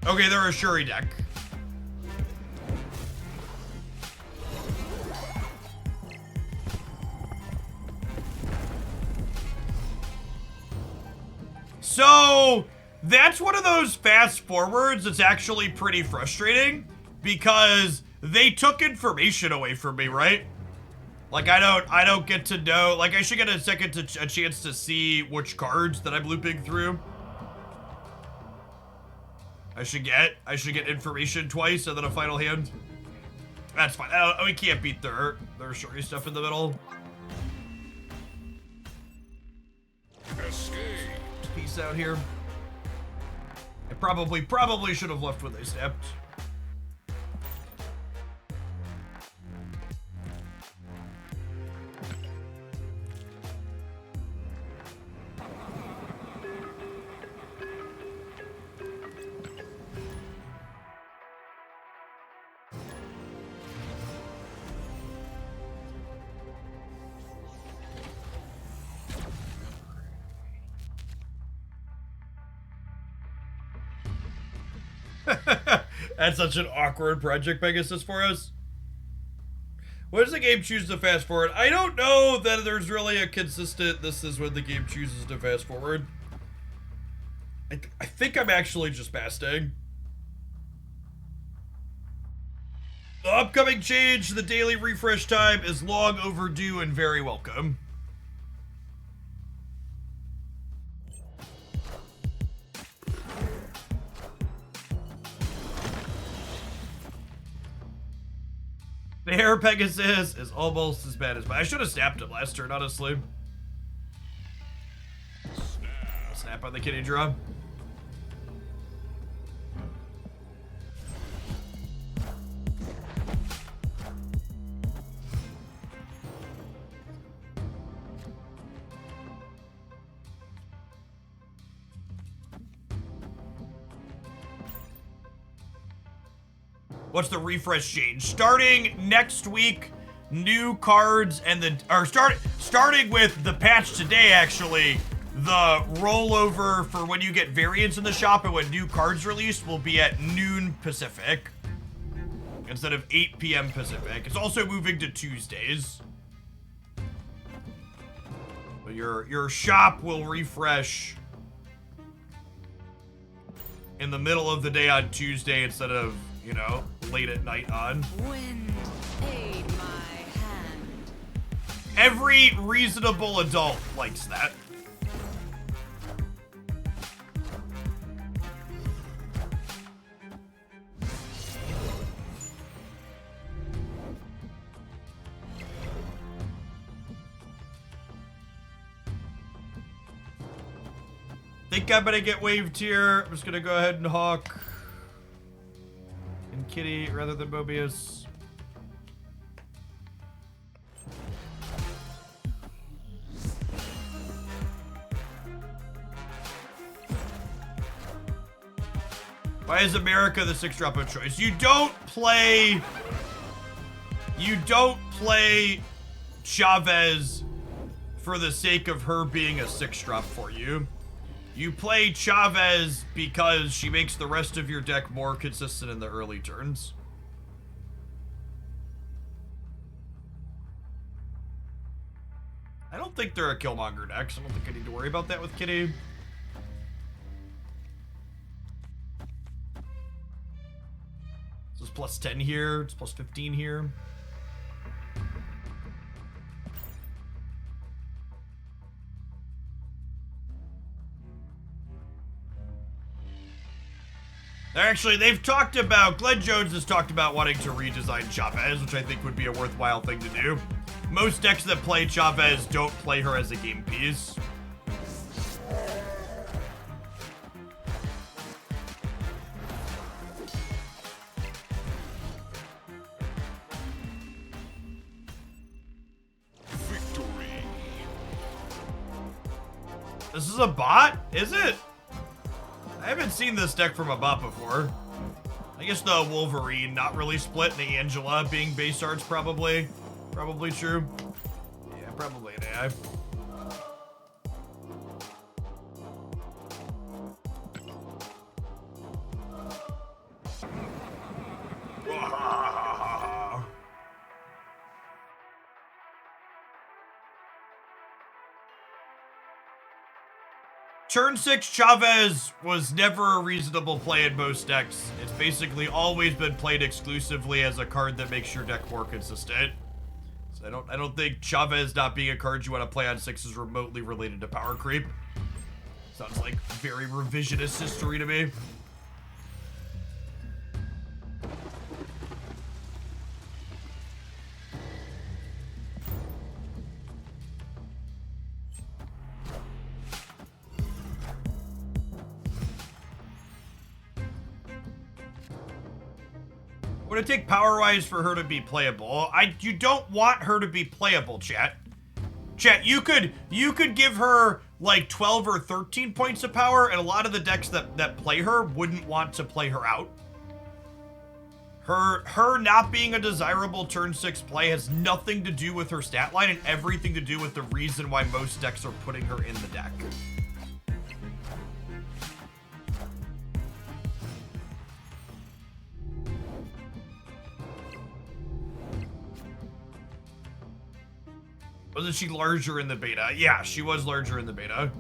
[SPEAKER 1] Okay, they're a Shuri deck. So, that's one of those fast forwards that's actually pretty frustrating because they took information away from me, right? Like, I don't get to know, like, I should get a chance to see which cards that I'm looping through. I should get information twice and then a final hand. That's fine. We can't beat their Shuri stuff in the middle.
[SPEAKER 2] Escape.
[SPEAKER 1] Peace out here. I probably should have left when they snapped. That's such an awkward project Pegasus for us. What does the game choose to fast forward? I don't know that there's really a consistent this is when the game chooses to fast forward. I think I'm actually just fasting. The upcoming change, the daily refresh time, is long overdue and very welcome. The hair Pegasus is almost as bad as mine. I should have snapped it last turn, honestly. Snap on the kitty draw. What's the refresh change? Starting next week, new cards and starting with the patch today, actually, the rollover for when you get variants in the shop and when new cards released will be at noon Pacific instead of 8 p.m. Pacific. It's also moving to Tuesdays. But your shop will refresh in the middle of the day on Tuesday instead of, you know, late at night on.
[SPEAKER 3] Wind aid my hand.
[SPEAKER 1] Every reasonable adult likes that. think I'm gonna get waived here. I'm just gonna go ahead and hawk and Kitty rather than Mobius. Why is America the 6-drop of choice? You don't play Chavez for the sake of her being a 6-drop for you. You play Chavez because she makes the rest of your deck more consistent in the early turns. I don't think they're a Killmonger deck, so I don't think I need to worry about that with Kitty. So it's plus 10 here, it's plus 15 here. Actually, they've talked about, Glenn Jones has talked about wanting to redesign Chavez, which I think would be a worthwhile thing to do. Most decks that play Chavez don't play her as a game piece.
[SPEAKER 2] Victory.
[SPEAKER 1] This is a bot? Is it? I haven't seen this deck from a bot before. I guess the Wolverine not really split and the Angela being base arts probably true. Yeah, probably an AI. Turn 6 Chavez was never a reasonable play in most decks. It's basically always been played exclusively as a card that makes your deck more consistent. So I don't think Chavez not being a card you want to play on 6 is remotely related to power creep. Sounds like very revisionist history to me. Would it take power-wise for her to be playable? You don't want her to be playable, chat. Chat, you could give her like 12 or 13 points of power, and a lot of the decks that play her wouldn't want to play her out. Her not being a desirable turn 6 play has nothing to do with her stat line and everything to do with the reason why most decks are putting her in the deck. Wasn't she larger in the beta? Yeah, she was larger in the beta.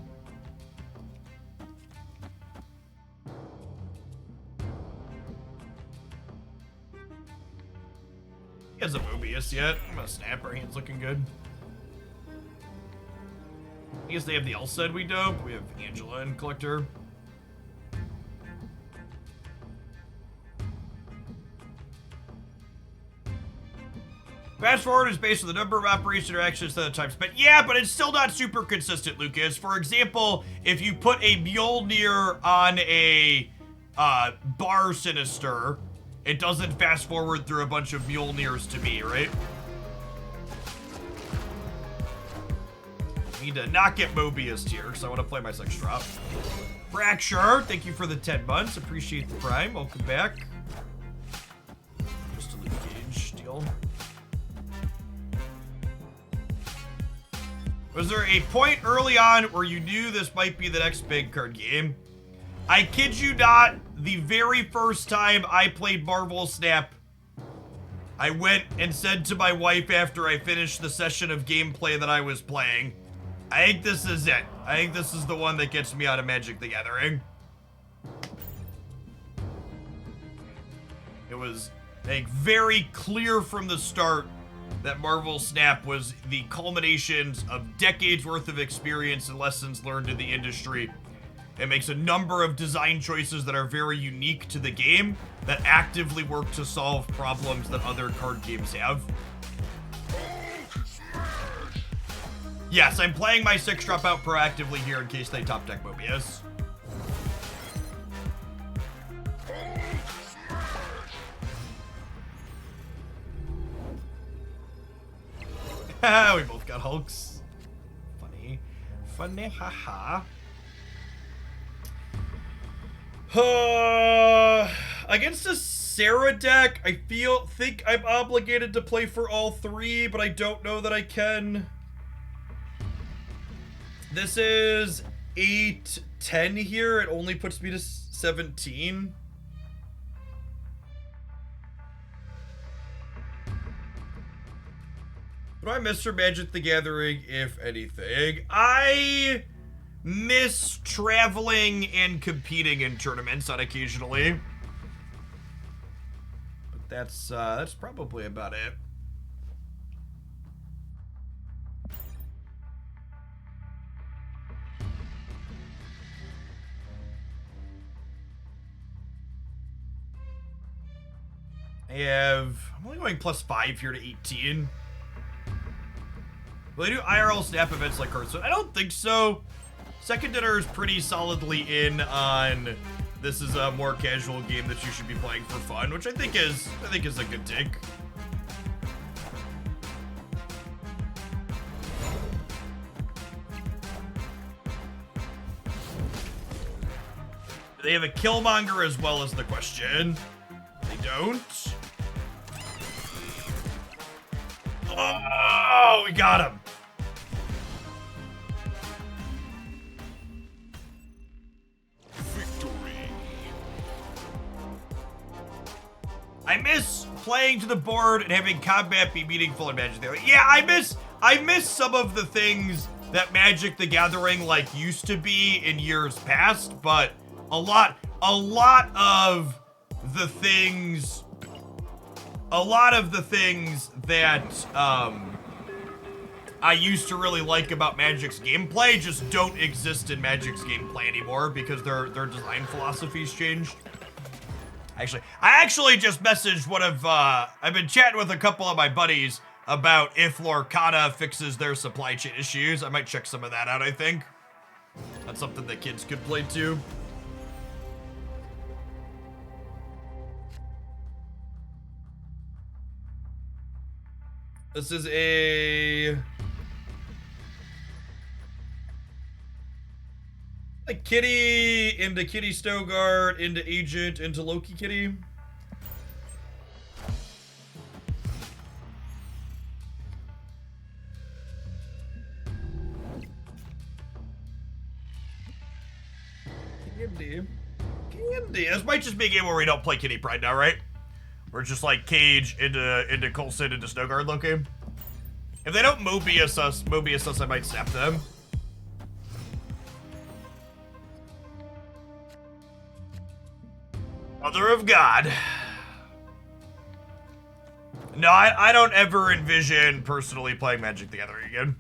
[SPEAKER 1] He hasn't Mobius yet. I'm gonna snap. Our hand's looking good. I guess they have the Elsa and we dope. We have Angela and Collector. Fast forward is based on the number of operation interactions instead of time spent. Yeah, but it's still not super consistent, Lucas. For example, if you put a Mjolnir on a Bar Sinister, it doesn't fast forward through a bunch of Mjolnirs to me, right? I need to not get Mobius here because I want to play my 6-drop. Fracture, thank you for the 10 months. Appreciate the prime. Welcome back. Just a Luke Cage deal. Was there a point early on where you knew this might be the next big card game? I kid you not, the very first time I played Marvel Snap, I went and said to my wife after I finished the session of gameplay that I was playing, I think this is it. I think this is the one that gets me out of Magic the Gathering. It was, I think, very clear from the start that Marvel Snap was the culminations of decades worth of experience and lessons learned in the industry. It makes a number of design choices that are very unique to the game that actively work to solve problems that other card games have. Yes, I'm playing my 6-drop out proactively here in case they top deck Mobius. We both got Hulks. Funny. Funny, haha. Against a Sarah deck, I think I'm obligated to play for all three, but I don't know that I can. This is 8-10 here. It only puts me to 17. What do I miss from Magic the Gathering, if anything? I miss traveling and competing in tournaments occasionally. But that's probably about it. I'm only going +5 here to 18. Will they do IRL snap events like Hearthstone? I don't think so. Second Dinner is pretty solidly in on this is a more casual game that you should be playing for fun, which I think is a good take. Do they have a Killmonger as well as the question? They don't. Oh, we got him.
[SPEAKER 2] Victory.
[SPEAKER 1] I miss playing to the board and having combat be meaningful in Magic the Gathering. Yeah, I miss some of the things that Magic the Gathering like used to be in years past, but a lot of the things that I used to really like about Magic's gameplay just don't exist in Magic's gameplay anymore because their design philosophies changed. I actually just messaged one of I've been chatting with a couple of my buddies about if Lorcana fixes their supply chain issues. I might check some of that out, I think. That's something that kids could play too. This is a Kitty into Kitty Stogard into Agent into Loki Kitty. Candy. This might just be a game where we don't play Kitty Pride now, right? We're just like Cage into Coulson into Snowguard Loki. If they don't Mobius us, I might snap them. Mother of God. No, I don't ever envision personally playing Magic the Gathering again.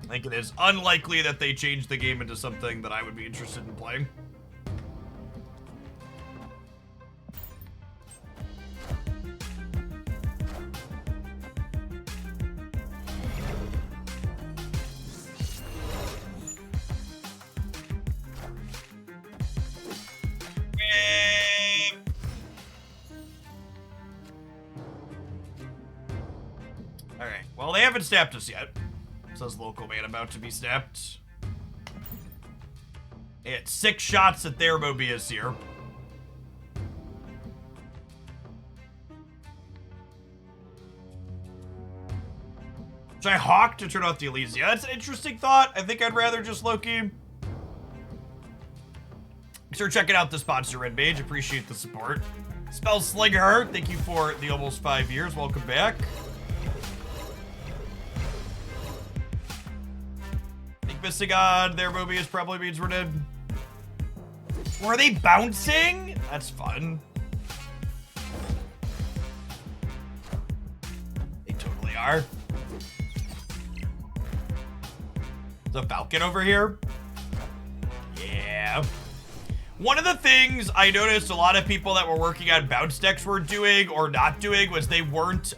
[SPEAKER 1] I think it is unlikely that they change the game into something that I would be interested in playing. Alright, well, they haven't snapped us yet. Says local man about to be snapped. It's 6 shots at their Mobius here. Should I Hawk to turn off the Elysia? That's an interesting thought. I think I'd rather just Loki. Thanks for checking out the sponsor, Red Mage. Appreciate the support. Spell Slinger, thank you for the almost 5 years. Welcome back. Missing on their Mobius probably means we're dead. Were they bouncing? That's fun. They totally are. Is a Falcon over here? Yeah. One of the things I noticed a lot of people that were working on bounce decks were doing or not doing was they weren't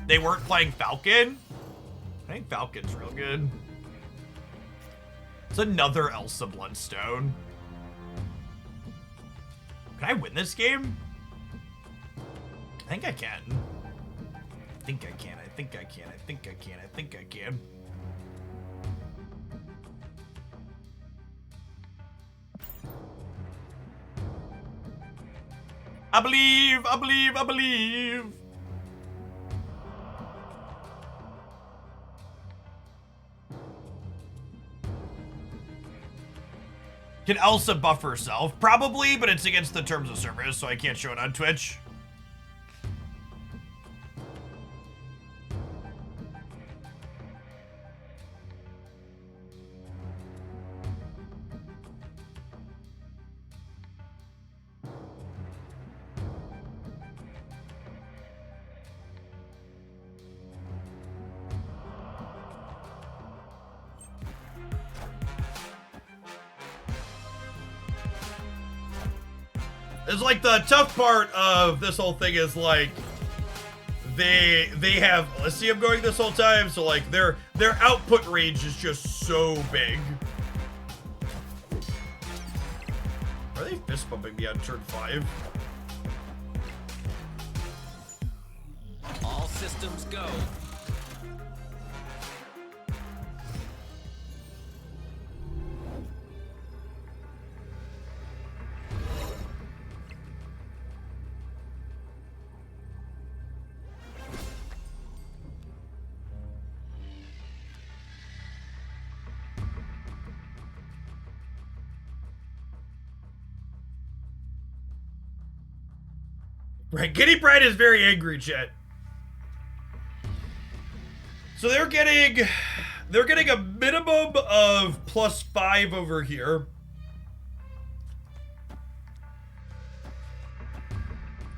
[SPEAKER 1] playing Falcon. I think Falcon's real good. It's another Elsa Bloodstone. Can I win this game? I think I can. I think I can. I think I can. I think I can. I think I can. I believe. I believe. I believe. Can Elsa buff herself? Probably, but it's against the terms of service, so I can't show it on Twitch. It's like the tough part of this whole thing is like they have, let's see, I'm going this whole time, so like their output range is just so big. Are they fist bumping me on turn 5?
[SPEAKER 4] All systems go.
[SPEAKER 1] Right, Giddy Bride is very angry, chat. So they're getting a minimum of +5 over here.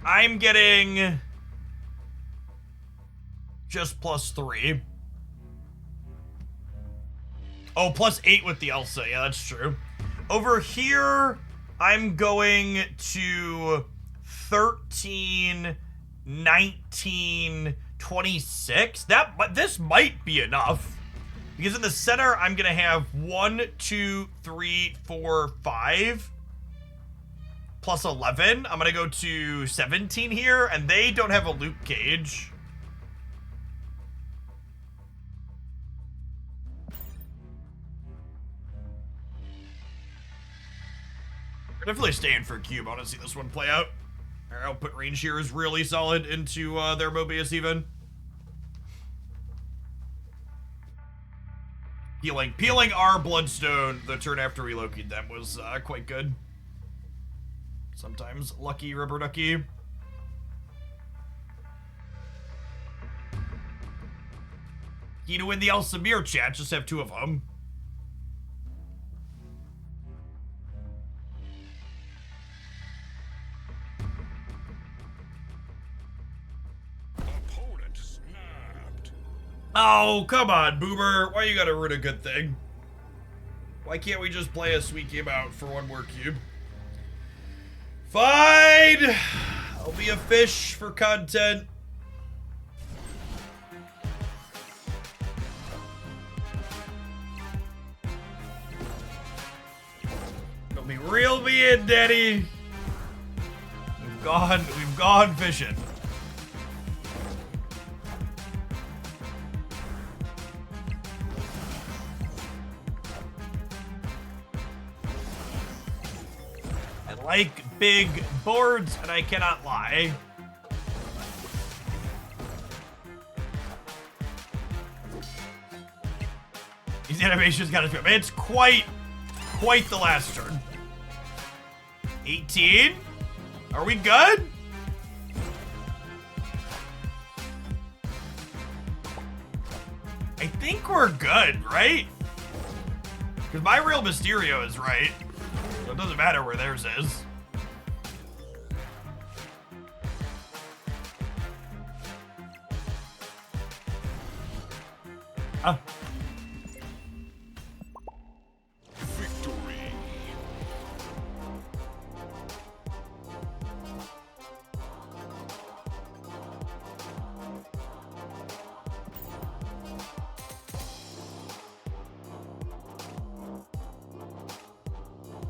[SPEAKER 1] I'm getting just +3. Oh, +8 with the Elsa. Yeah, that's true. Over here, I'm going to 13, 19, 26. This might be enough. Because in the center, I'm gonna have 1, 2, 3, 4, 5. Plus 11. I'm gonna go to 17 here, and they don't have a Luke Cage. We're definitely staying for a cube. I want to see this one play out. Our output range here is really solid into their Mobius even. Peeling our Bloodstone the turn after we located them was quite good. Sometimes lucky rubber ducky. Key to win the Elsa mirror, chat, just have 2 of them.
[SPEAKER 2] Opponent snapped.
[SPEAKER 1] Oh, come on, Boomer. Why you gotta ruin a good thing? Why can't we just play a sweet game out for 1 more cube? Fine! I'll be a fish for content. Don't be reel me in, Daddy. We've gone fishing. Like big boards, and I cannot lie. These animations gotta be, it's quite the last turn. 18? Are we good? I think we're good, right? Because my real Mysterio is right. So it doesn't matter where theirs is.
[SPEAKER 2] Victory.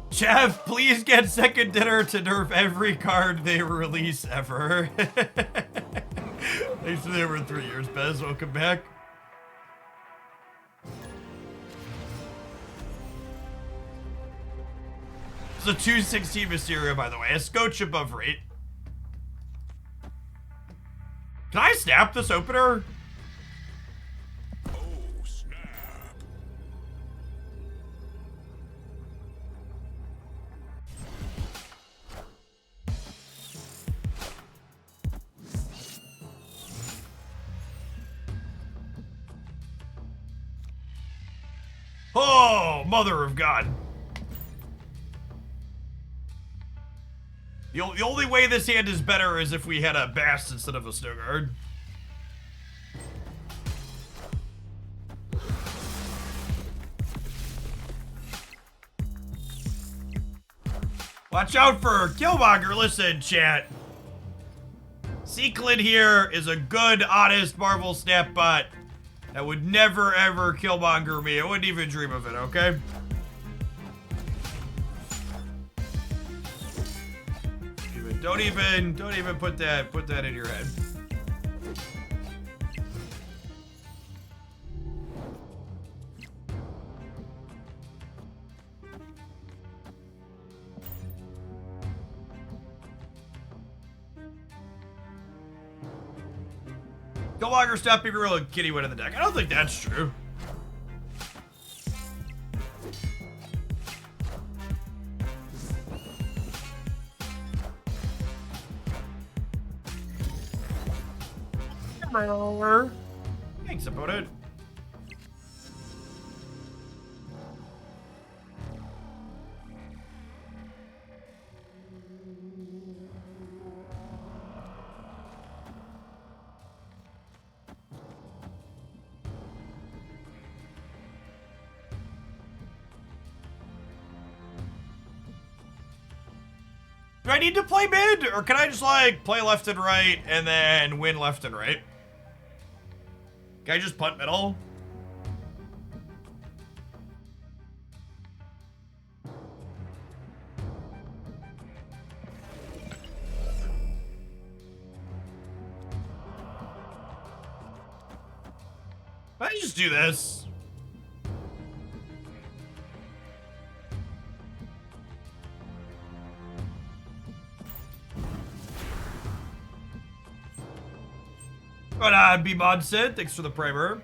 [SPEAKER 1] Jeff, please get Second Dinner to nerf every card they release ever. Thanks for the over 3 years, Bez. Welcome back. It's a 216 Mysterio, by the way. A scotch above rate. Can I snap this opener?
[SPEAKER 2] Oh, snap.
[SPEAKER 1] Oh, mother of God. The only way this hand is better is if we had a Bast instead of a Snow Guard. Watch out for Killmonger. Listen, chat. Sequelin here is a good, honest Marvel Snap bot that would never, ever Killmonger me. I wouldn't even dream of it, okay? Don't even put that in your head. Killmonger stop being real and Kitty win in the deck. I don't think that's true. Thanks, opponent. Do I need to play mid, or can I just, like, play left and right and then win left and right? Can I just punt middle? Can I just do this? But B-Mod said, thanks for the primer.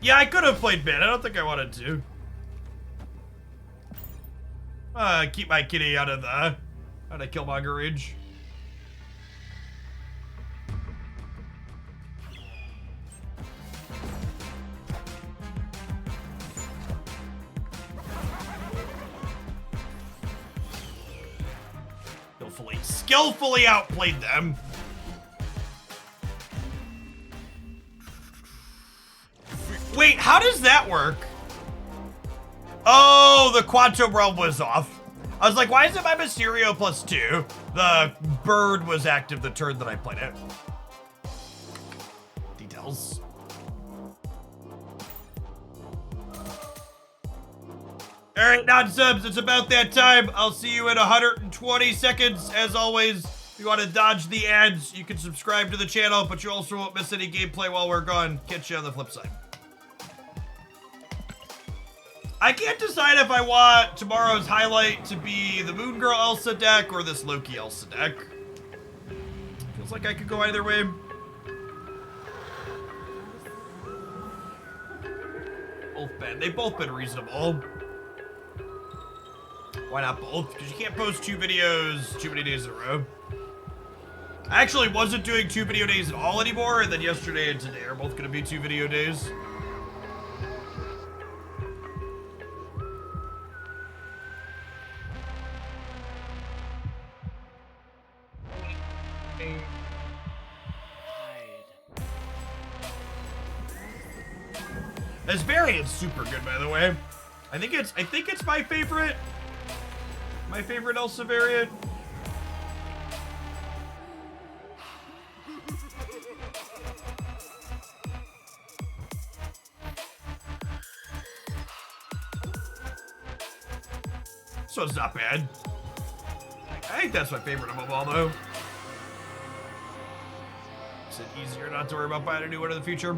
[SPEAKER 1] Yeah, I could have played mid. I don't think I wanted to. Keep my kitty out of Killmonger range. Skillfully outplayed them. Wait, how does that work? Oh, the Quantum Realm was off. I was like, why is it my Mysterio +2? The bird was active the turn that I played it. Details. All right, non-subs, it's about that time. I'll see you in 120 seconds. As always, if you want to dodge the ads, you can subscribe to the channel, but you also won't miss any gameplay while we're gone. Catch you on the flip side. I can't decide if I want tomorrow's highlight to be the Moon Girl Elsa deck or this Loki Elsa deck. Feels like I could go either way. They've both been reasonable. Why not both? Because you can't post 2 videos too many days in a row. I actually wasn't doing 2 video days at all anymore, and then yesterday and today are both going to be 2 video days. This variant's super good, by the way. I think it's my favorite Elsa variant. Elsa's not bad. I think that's my favorite of them all, though. Is it easier not to worry about buying a new one in the future?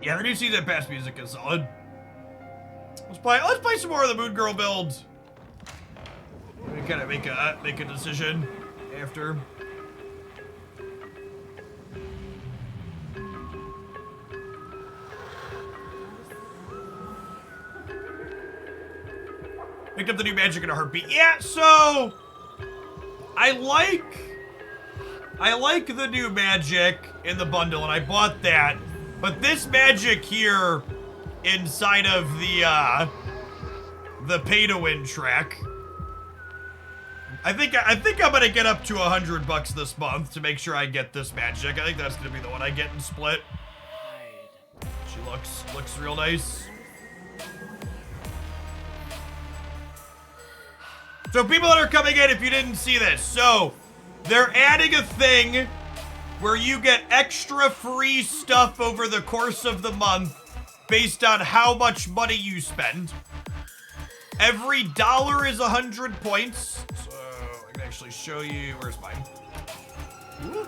[SPEAKER 1] Yeah, the new season pass music is solid. Let's play some more of the Moon Girl build. We kind of make a decision after. Picked up the new magic in a heartbeat. Yeah, so I like the new magic in the bundle, and I bought that. But this magic here inside of the pay-to-win track, I think I'm gonna get up to $100 this month to make sure I get this magic. I think that's gonna be the one I get in Split. She looks real nice. So people that are coming in, if you didn't see this, so they're adding a thing where you get extra free stuff over the course of the month based on how much money you spend. Every dollar is 100 points. So I can actually show you, where's mine? Ooh.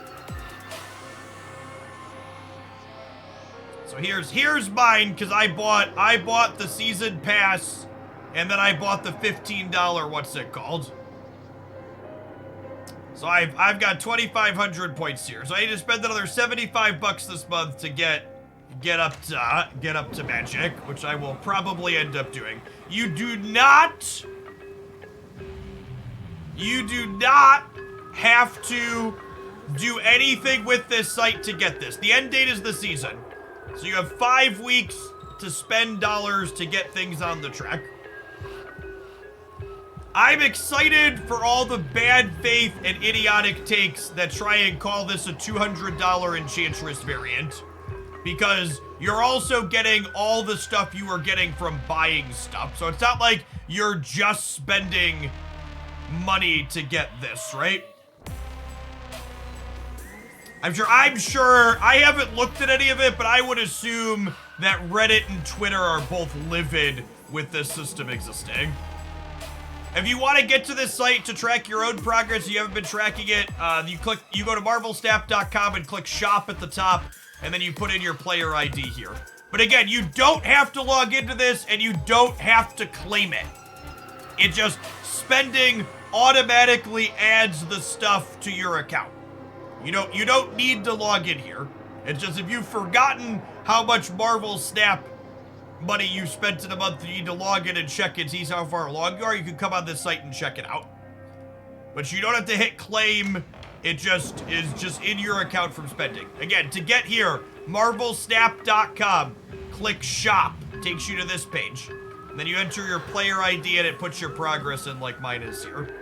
[SPEAKER 1] So here's mine, because I bought the season pass. And then I bought the $15, what's it called? So I've got 2,500 points here. So I need to spend another $75 this month to get up to magic, which I will probably end up doing. You do not have to do anything with this site to get this. The end date is the season. So you have 5 weeks to spend dollars to get things on the track. I'm excited for all the bad faith and idiotic takes that try and call this a $200 Enchantress variant, because you're also getting all the stuff you were getting from buying stuff. So it's not like you're just spending money to get this, right? I'm sure I haven't looked at any of it, but I would assume that Reddit and Twitter are both livid with this system existing. If you want to get to this site to track your own progress, you haven't been tracking it, you go to marvelsnap.com and click shop at the top, and then you put in your player ID here. But again, you don't have to log into this, and you don't have to claim it. It just, spending automatically adds the stuff to your account. You don't need to log in here. It's just, if you've forgotten how much Marvel Snap money you spent in a month, you need to log in and check and see how far along you are. You can come on this site and check it out. But you don't have to hit claim. It just is just in your account from spending. Again, to get here, marvelsnap.com, click shop, takes you to this page. And then you enter your player ID and it puts your progress in like mine is here.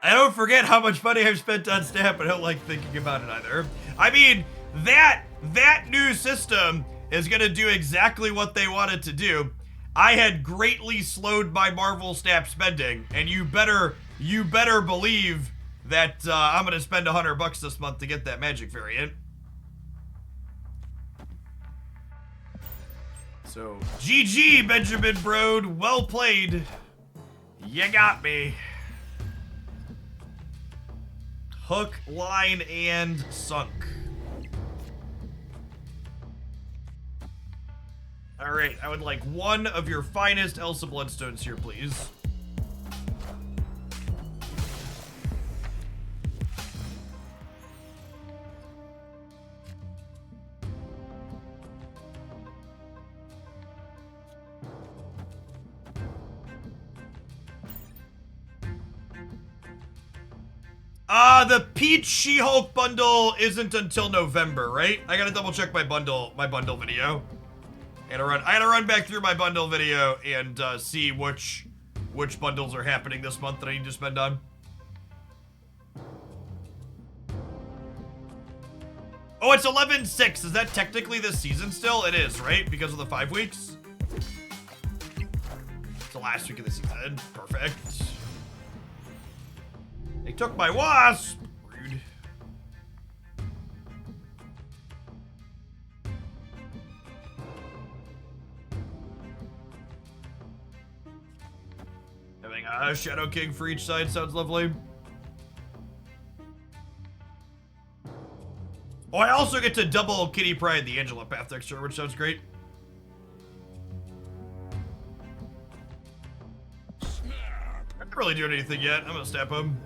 [SPEAKER 1] I don't forget how much money I've spent on Snap, but I don't like thinking about it either. I mean, that new system is gonna do exactly what they wanted to do. I had greatly slowed my Marvel Snap spending, and you better believe that I'm gonna spend $100 this month to get that magic variant. So, GG, Benjamin Brode, well played. You got me. Hook, line, and sunk. All right, I would like one of your finest Elsa Bloodstones here, please. The Peach She-Hulk bundle isn't until November, right? I gotta double check my bundle video. I had to run back through my bundle video and see which bundles are happening this month that I need to spend on. Oh, it's 11/6. Is that technically this season still? It is, right? Because of the 5 weeks? last week of the season. Perfect. They took my wasp. Rude. Having a Shadow King for each side sounds lovely. Oh, I also get to double Kitty Pryde the Angela path texture, which sounds great. I'm not really doing anything yet. I'm gonna snap him.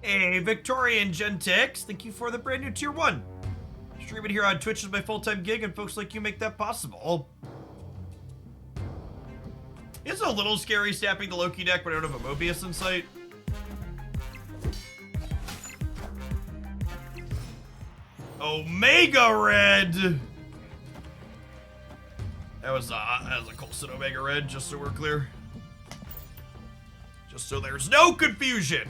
[SPEAKER 1] Hey, Victorian Gentix, thank you for the brand new tier 1. Streaming here on Twitch is my full-time gig, and folks like you make that possible. It's a little scary snapping the Loki deck when I don't have a Mobius in sight. Omega Red! That was a Coulson Omega Red, just so we're clear. Just so there's no confusion.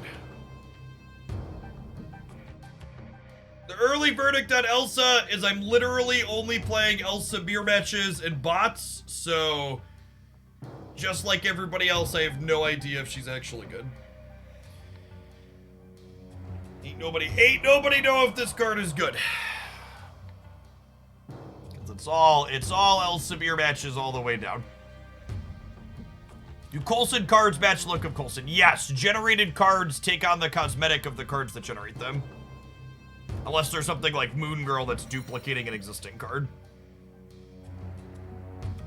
[SPEAKER 1] The early verdict on Elsa is I'm literally only playing Elsa beer matches and bots, so just like everybody else, I have no idea if she's actually good. Ain't nobody know if this card is good. Cause it's all Elsa beer matches all the way down. Do Coulson cards match the look of Coulson? Yes, generated cards take on the cosmetic of the cards that generate them. Unless there's something like Moon Girl that's duplicating an existing card.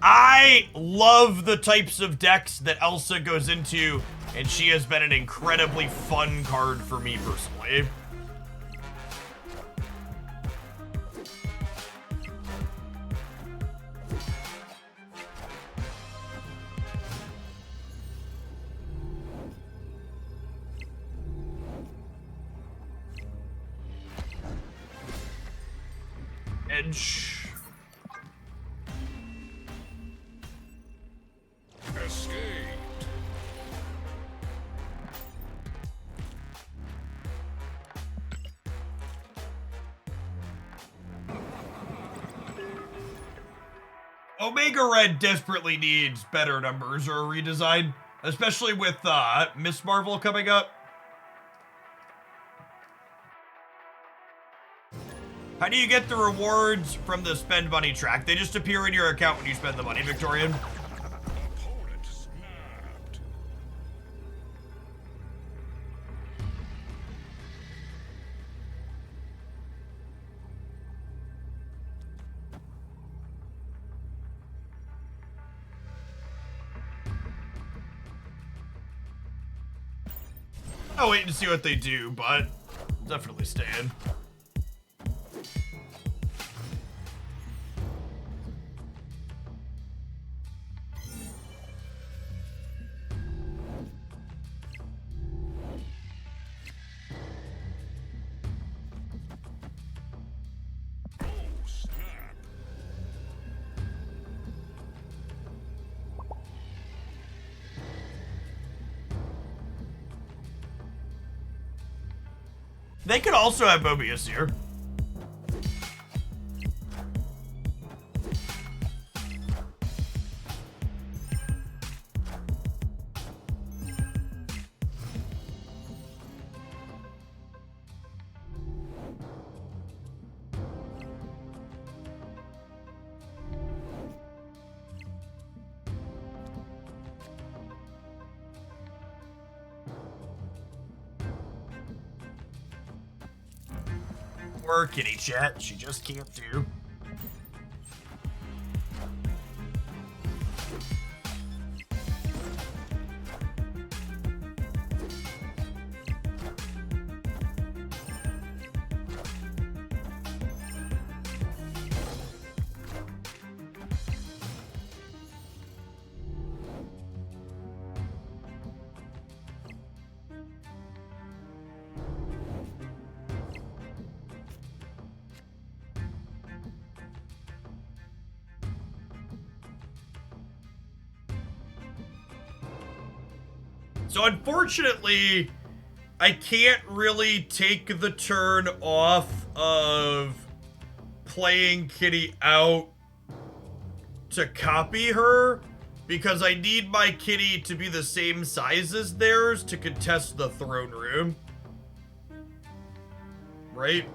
[SPEAKER 1] I love the types of decks that Elsa goes into, and she has been an incredibly fun card for me personally. Edge.
[SPEAKER 2] Escaped.
[SPEAKER 1] Omega Red desperately needs better numbers or a redesign, especially with Miss Marvel coming up. How do you get the rewards from the spend money track? They just appear in your account when you spend the money, Victorian.
[SPEAKER 2] Opponent snapped.
[SPEAKER 1] I'll wait and see what they do, but definitely staying.
[SPEAKER 2] Oh, snap.
[SPEAKER 1] They could also have Mobius here. Or kitty chat, she just can't do. So unfortunately, I can't really take the turn off of playing Kitty out to copy her, because I need my Kitty to be the same size as theirs to contest the throne room. Right?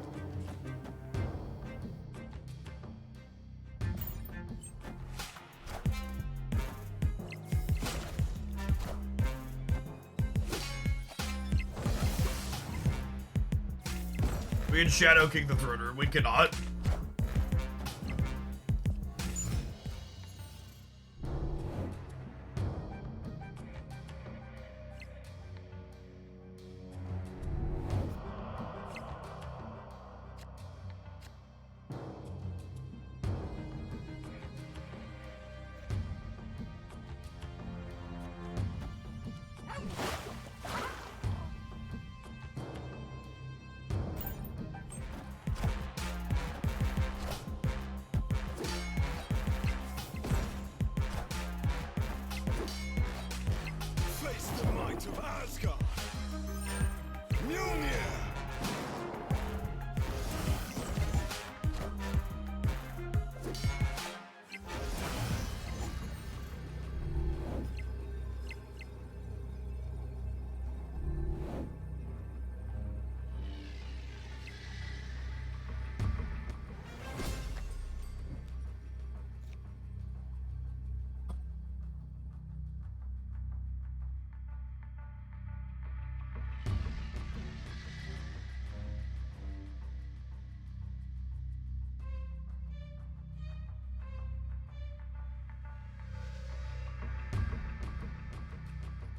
[SPEAKER 1] We can Shadow King the throne room. We cannot.
[SPEAKER 2] Face the might of Asgard. Mjolnir.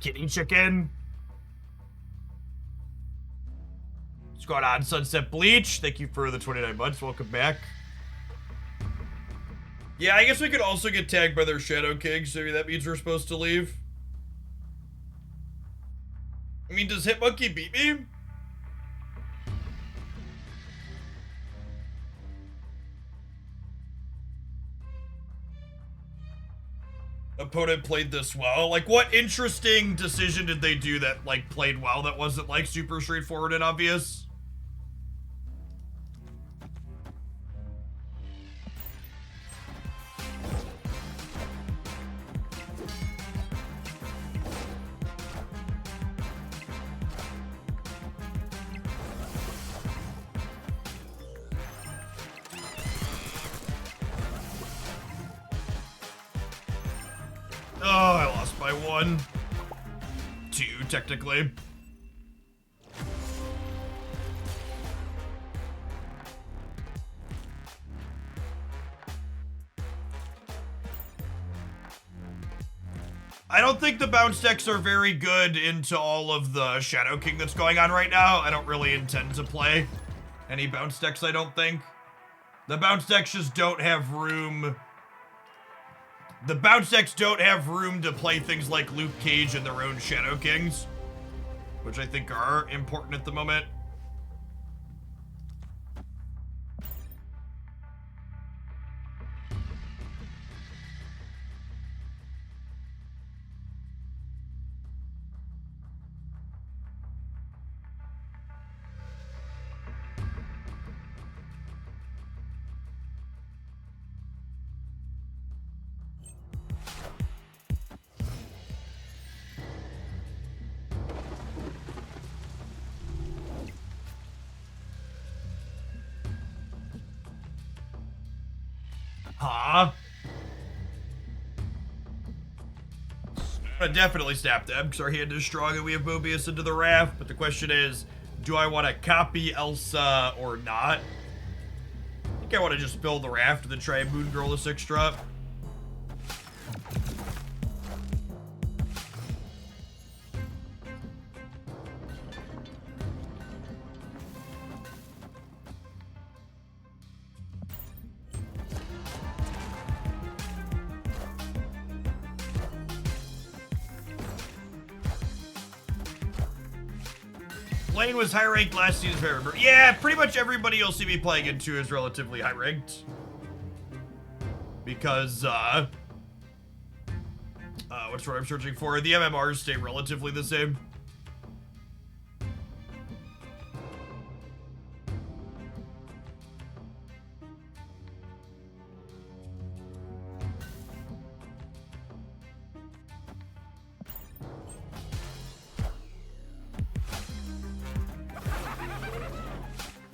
[SPEAKER 1] Kitty chicken. What's going on, Sunset Bleach? Thank you for the 29 months. Welcome back. Yeah, I guess we could also get tagged by their Shadow King, so maybe that means we're supposed to leave. I mean, does Hitmonkey beat me? Opponent played this well. Like, what interesting decision did they do that, like, played well that wasn't, like, super straightforward and obvious? Oh, I lost by 1. 2, technically. I don't think the bounce decks are very good into all of the Shadow King that's going on right now. I don't really intend to play any bounce decks, I don't think. The bounce decks just don't have room. The bounce decks don't have room to play things like Luke Cage and their own Shadow Kings, which I think are important at the moment. Huh? I definitely snap them because our hand is strong and we have Mobius into the raft, but the question is, do I want to copy Elsa or not? I think I want to just build the raft and then try and Moon Girl the 6-drop. Lane was high ranked last season, if I remember. Yeah, pretty much everybody you'll see me playing into is relatively high ranked. Because, what's what I'm searching for? The MMRs stay relatively the same.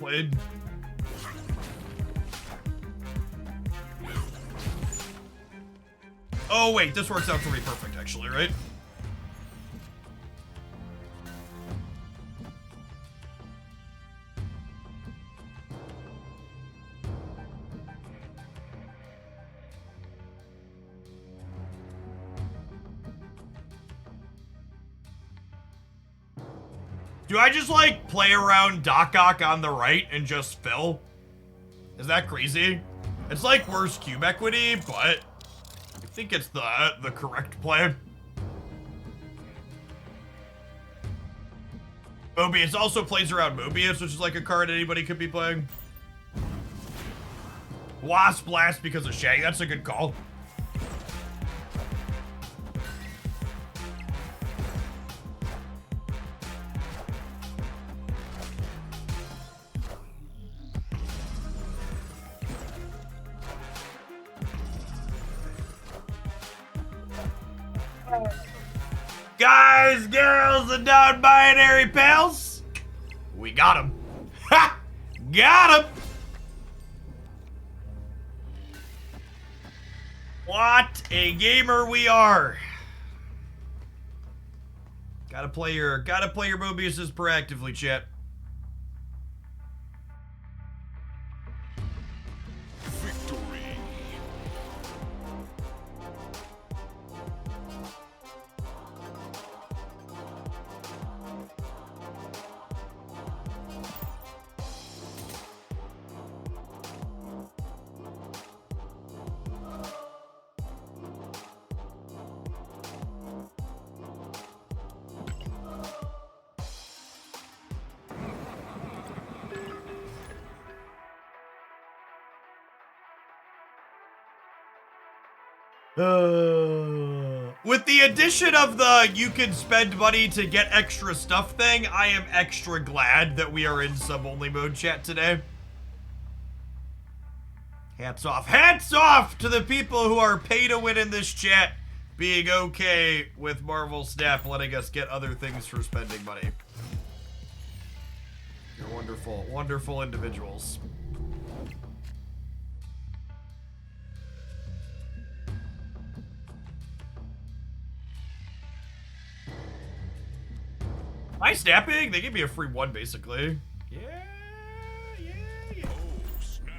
[SPEAKER 1] played. Oh wait, this works out for me perfect actually, right? Do I just like play around Doc Ock on the right and just fill? Is that crazy? It's like worse cube equity, but I think it's the correct play. Mobius also plays around Mobius, which is like a card anybody could be playing. Wasp Blast because of Shay, that's a good call. Guys, girls, and non-binary pals, we got him. Ha! Got him! What a gamer we are. Gotta play your Mobiuses proactively, chat.
[SPEAKER 2] Victory.
[SPEAKER 1] With the addition of the you can spend money to get extra stuff thing, I am extra glad that we are in sub-only mode chat today. Hats off to the people who are pay to win in this chat being okay with Marvel Snap letting us get other things for spending money. You're wonderful, wonderful individuals. Am I snapping? They gave me a free one, basically. Yeah.
[SPEAKER 2] Oh, snap.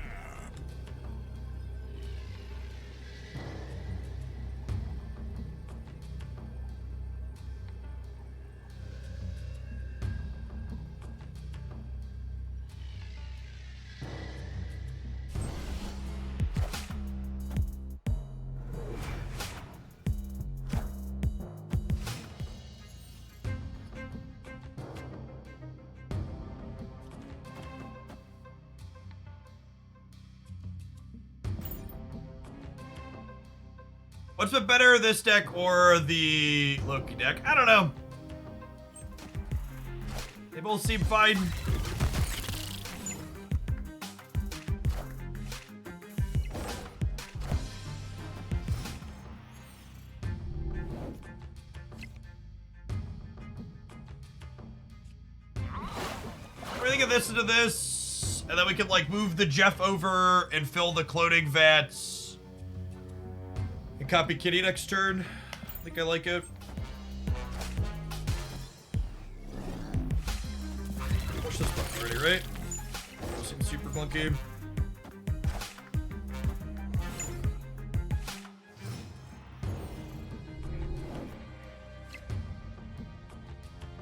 [SPEAKER 1] What's been better, this deck or the Loki deck? I don't know. They both seem fine. We're thinking this into this, and then we can like move the Jeff over and fill the cloning vats. And copy Kitty next turn. I think I like it. Push this button already, right? Seems super clunky.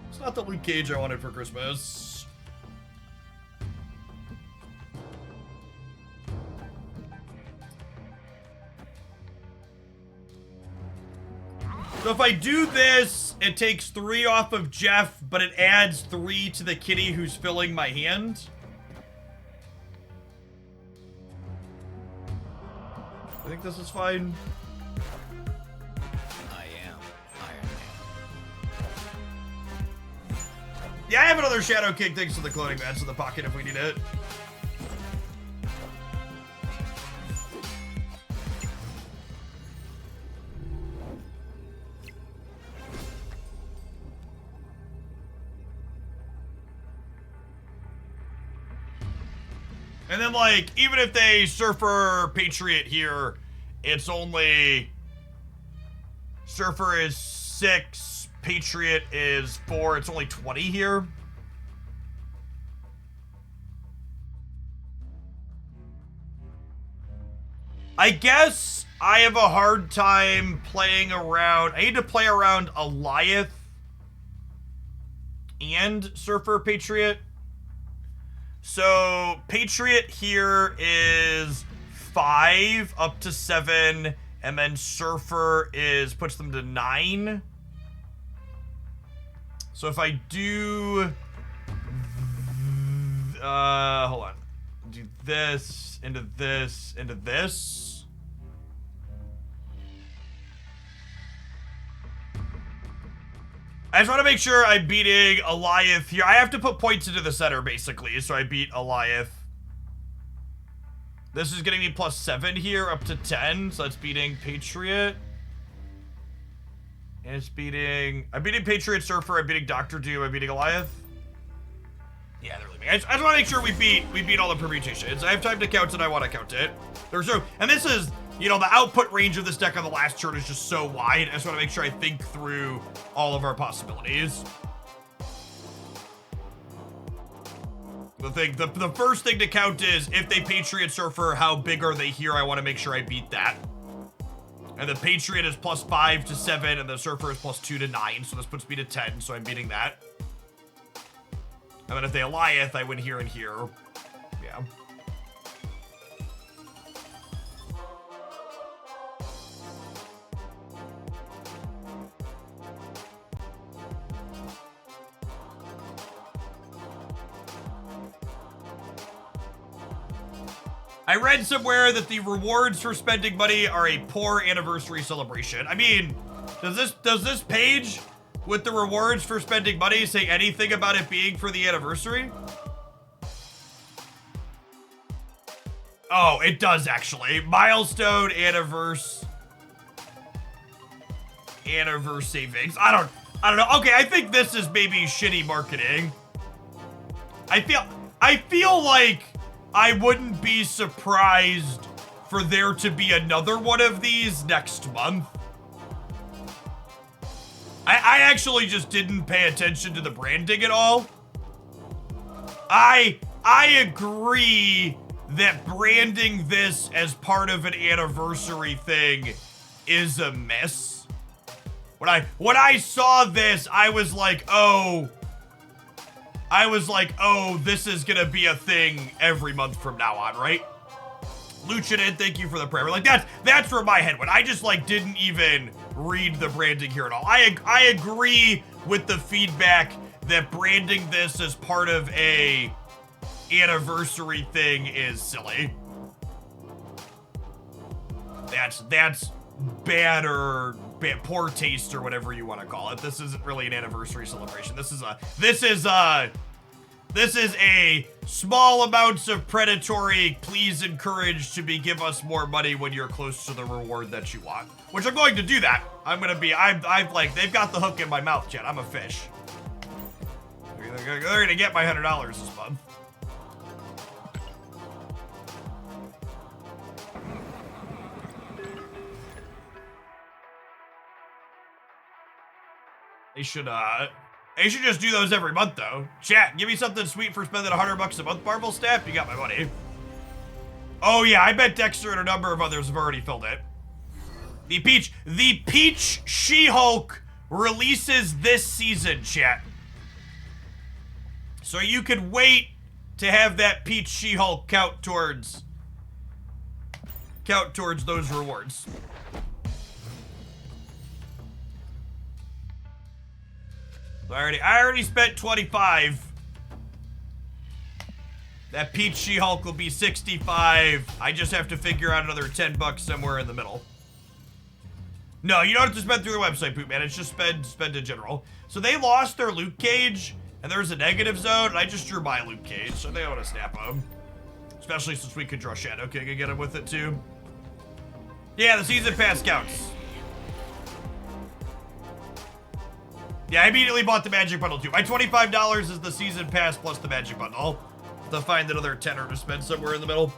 [SPEAKER 1] It's not the Luke Cage I wanted for Christmas. So if I do this, it takes 3 off of Jeff, but it adds 3 to the kitty who's filling my hand. I think this is fine.
[SPEAKER 4] I am Iron Man.
[SPEAKER 1] Yeah, I have another Shadow King thanks to the cloning vats in the pocket if we need it. And then, like, even if they Surfer Patriot here, it's only... Surfer is 6, Patriot is 4, it's only 20 here. I guess I have a hard time playing around. I need to play around Eliath and Surfer Patriot. So Patriot here is 5 up to 7, and then Surfer puts them to 9. So if I do, hold on, do this into this into this. I just want to make sure I'm beating Eliath here. I have to put points into the center, basically, so I beat Eliath. This is getting me +7 here, up to 10, so that's beating Patriot. And it's beating... I'm beating Patriot, Surfer, I'm beating Dr. Doom, I'm beating Eliath. Yeah, they're leaving. I just want to make sure we beat all the permutations. I have time to count it, I want to count it. There's no... And this is... You know, the output range of this deck on the last turn is just so wide. I just want to make sure I think through all of our possibilities. The first thing to count is if they Patriot Surfer, how big are they here? I want to make sure I beat that. And the Patriot is +5 to 7, and the Surfer is +2 to 9, so this puts me to 10, so I'm beating that. And then if they Eliath, I win here and here. Yeah. I read somewhere that the rewards for spending money are a poor anniversary celebration. I mean, does this page with the rewards for spending money say anything about it being for the anniversary? Oh, it does actually. Milestone anniversary savings. I don't know. Okay, I think this is maybe shitty marketing. I feel like I wouldn't be surprised for there to be another one of these next month. I actually just didn't pay attention to the branding at all. I agree that branding this as part of an anniversary thing is a miss. When I saw this, I was like, oh, this is gonna be a thing every month from now on, right? Luchadin, thank you for the prayer. Like, that's where my head went. I just, like, didn't even read the branding here at all. I agree with the feedback that branding this as part of a anniversary thing is silly. That's bad or poor taste or whatever you want to call it. This isn't really an anniversary celebration. This is a small amounts of predatory, please encourage to give us more money when you're close to the reward that you want. Which I'm going to do that. I'm like, they've got the hook in my mouth, Jen. I'm a fish. They're gonna get my $100 this month. They should just do those every month, though. Chat, give me something sweet for spending $100 a month, Marvel Staff. You got my money. Oh yeah, I bet Dexter and a number of others have already filled it. The Peach She-Hulk releases this season, chat. So you could wait to have that Peach She-Hulk count towards those rewards. I already spent 25. That Peach She-Hulk will be 65. I just have to figure out another $10 somewhere in the middle. No, you don't have to spend through the website, Poop Man. It's just spend in general. So they lost their Luke Cage, and there's a negative zone, and I just drew my Luke Cage, so they want to snap him. Especially since we could draw Shadow King and get him with it, too. Yeah, the season pass counts. Yeah, I immediately bought the Magic Bundle, too. My $25 is the season pass plus the Magic Bundle. to find another tenner to spend somewhere in the middle.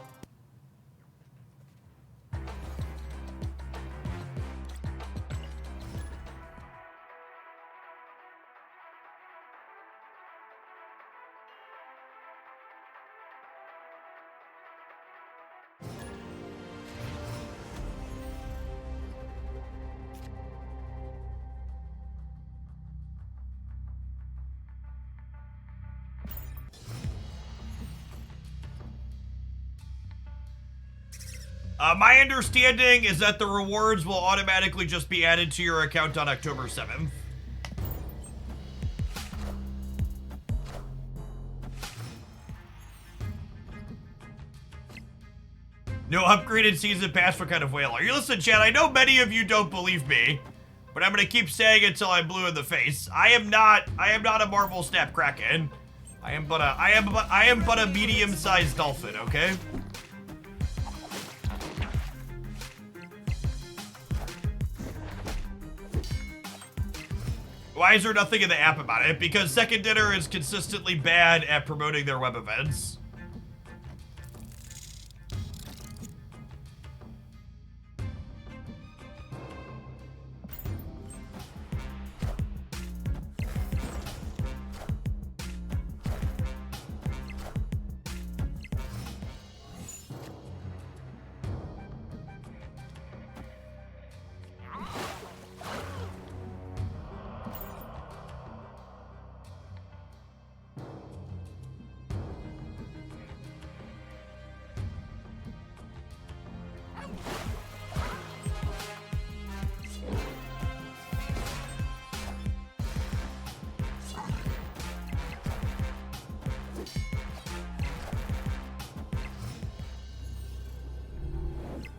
[SPEAKER 1] My understanding is that the rewards will automatically just be added to your account on October 7th. No upgraded season pass. What kind of whale are you? Listen, Chad, I know many of you don't believe me, but I'm gonna keep saying it until I'm blue in the face. I am not a Marvel Snap Kraken. I am but a medium-sized dolphin, okay? Why is there nothing in the app about it? Because Second Dinner is consistently bad at promoting their web events.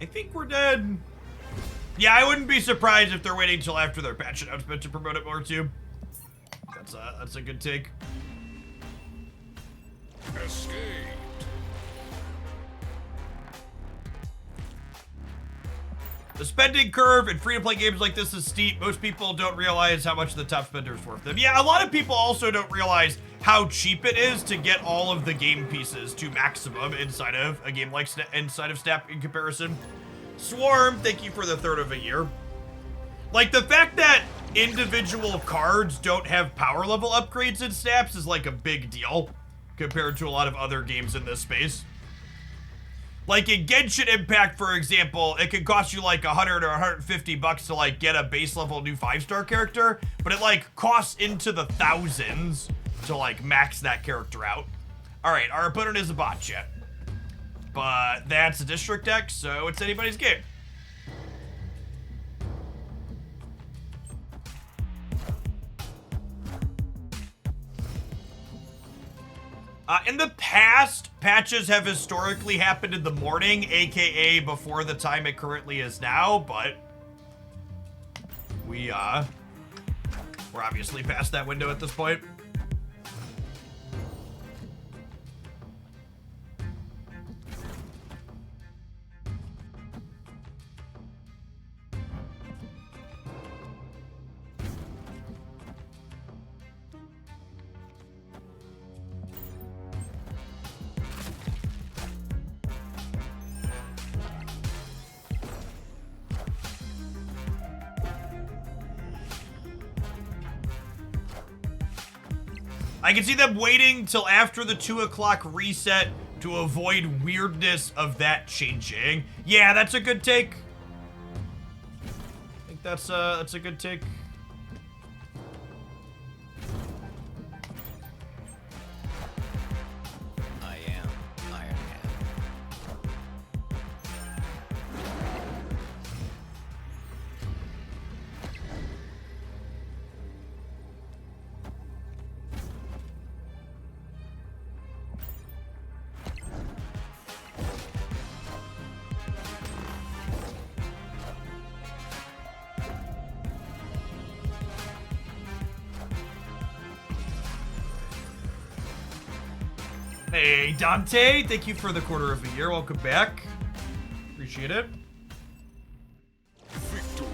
[SPEAKER 1] I think we're dead. Yeah, I wouldn't be surprised if they're waiting till after their patch announcement to promote it more too. That's a good take.
[SPEAKER 2] Escaped.
[SPEAKER 1] The spending curve in free-to-play games like this is steep. Most people don't realize how much the top spender is worth them. Yeah, a lot of people also don't realize how cheap it is to get all of the game pieces to maximum inside of a game like inside of Snap in comparison. Swarm, thank you for the third of a year. Like, the fact that individual cards don't have power level upgrades in Snaps is like a big deal compared to a lot of other games in this space. Like in Genshin Impact, for example, it can cost you like 100 or 150 bucks to like get a base level new 5-star character, but it like costs into the thousands to like max that character out. All right, our opponent is a bot chat, but that's a district deck, so it's anybody's game. In the past, patches have historically happened in the morning, aka before the time it currently is now, but we're obviously past that window at this point. I can see them waiting till after the 2 o'clock reset to avoid weirdness of that changing. Yeah, that's a good take. I think that's a good take.
[SPEAKER 4] I am Iron Man.
[SPEAKER 1] Hey, Dante, thank you for the quarter of a year. Welcome back. Appreciate it.
[SPEAKER 2] Victory.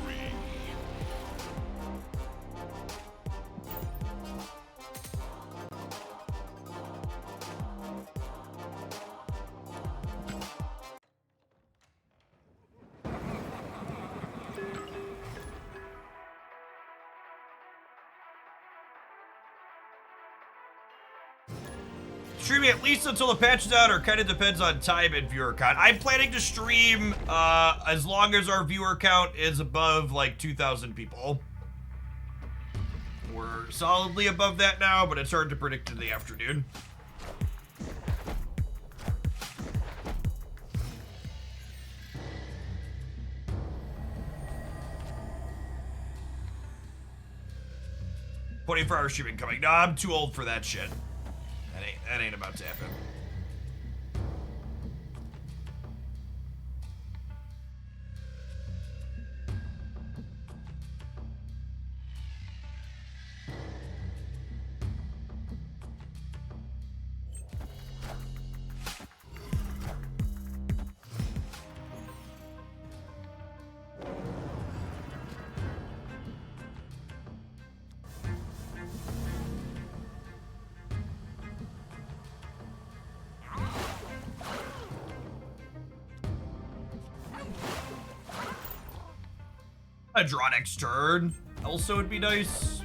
[SPEAKER 1] streaming at least until the patch is out, or kind of depends on time and viewer count. I'm planning to stream as long as our viewer count is above like 2,000 people. We're solidly above that now, but it's hard to predict in the afternoon. "24-hour streaming coming." No, I'm too old for that shit. That ain't about to happen. A draw next turn. Elsa would be nice.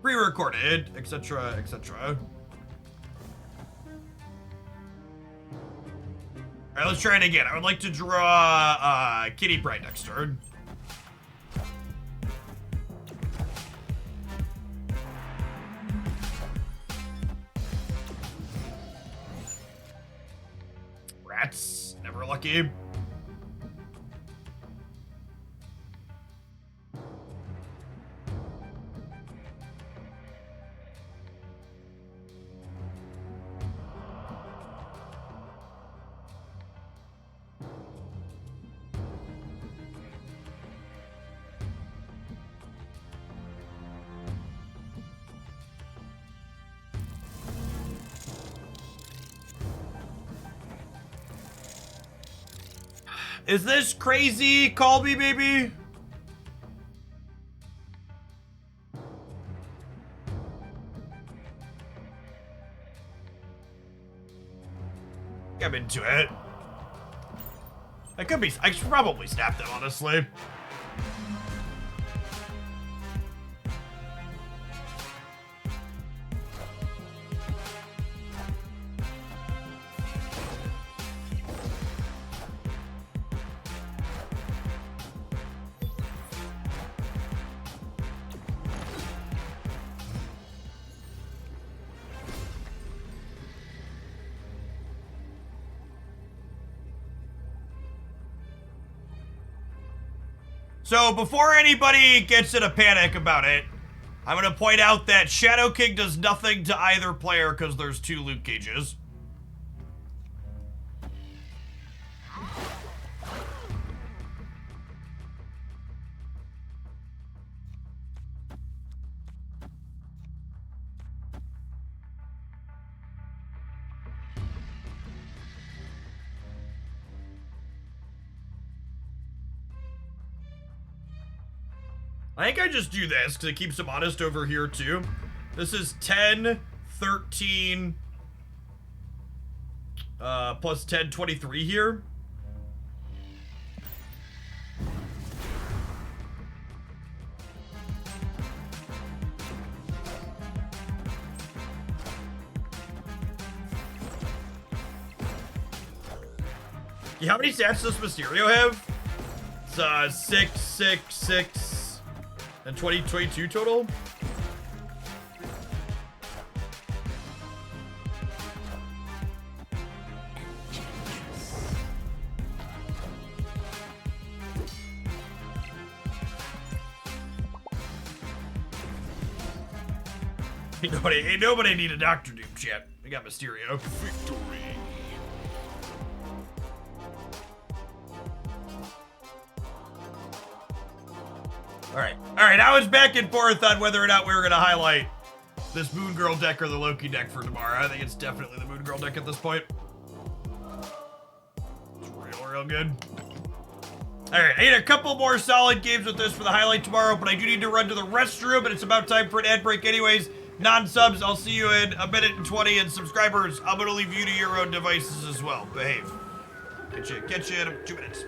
[SPEAKER 1] Pre-recorded, etc., etc. Alright, let's try it again. I would like to draw Kitty Pryde next turn. Rats, never lucky. Is this crazy? Call me, baby. I'm into it. That could be. I should probably snap them, honestly. So before anybody gets in a panic about it, I'm going to point out that Shadow King does nothing to either player because there's 2 loot cages. I think I just do this because it keeps him honest over here too. This is 10, 13, plus 10, 23 here. Yeah, how many stats does Mysterio have? It's 6, 6, 6. And 22 total? Ain't nobody need a Dr. Doom chat. We got Mysterio.
[SPEAKER 2] Victory.
[SPEAKER 1] Alright, I was back and forth on whether or not we were going to highlight this Moon Girl deck or the Loki deck for tomorrow. I think it's definitely the Moon Girl deck at this point. It's real good. Alright, I need a couple more solid games with this for the highlight tomorrow, but I do need to run to the restroom, and it's about time for an ad break anyways. Non-subs, I'll see you in 1:20, and subscribers, I'm going to leave you to your own devices as well. Behave. Get you in 2 minutes.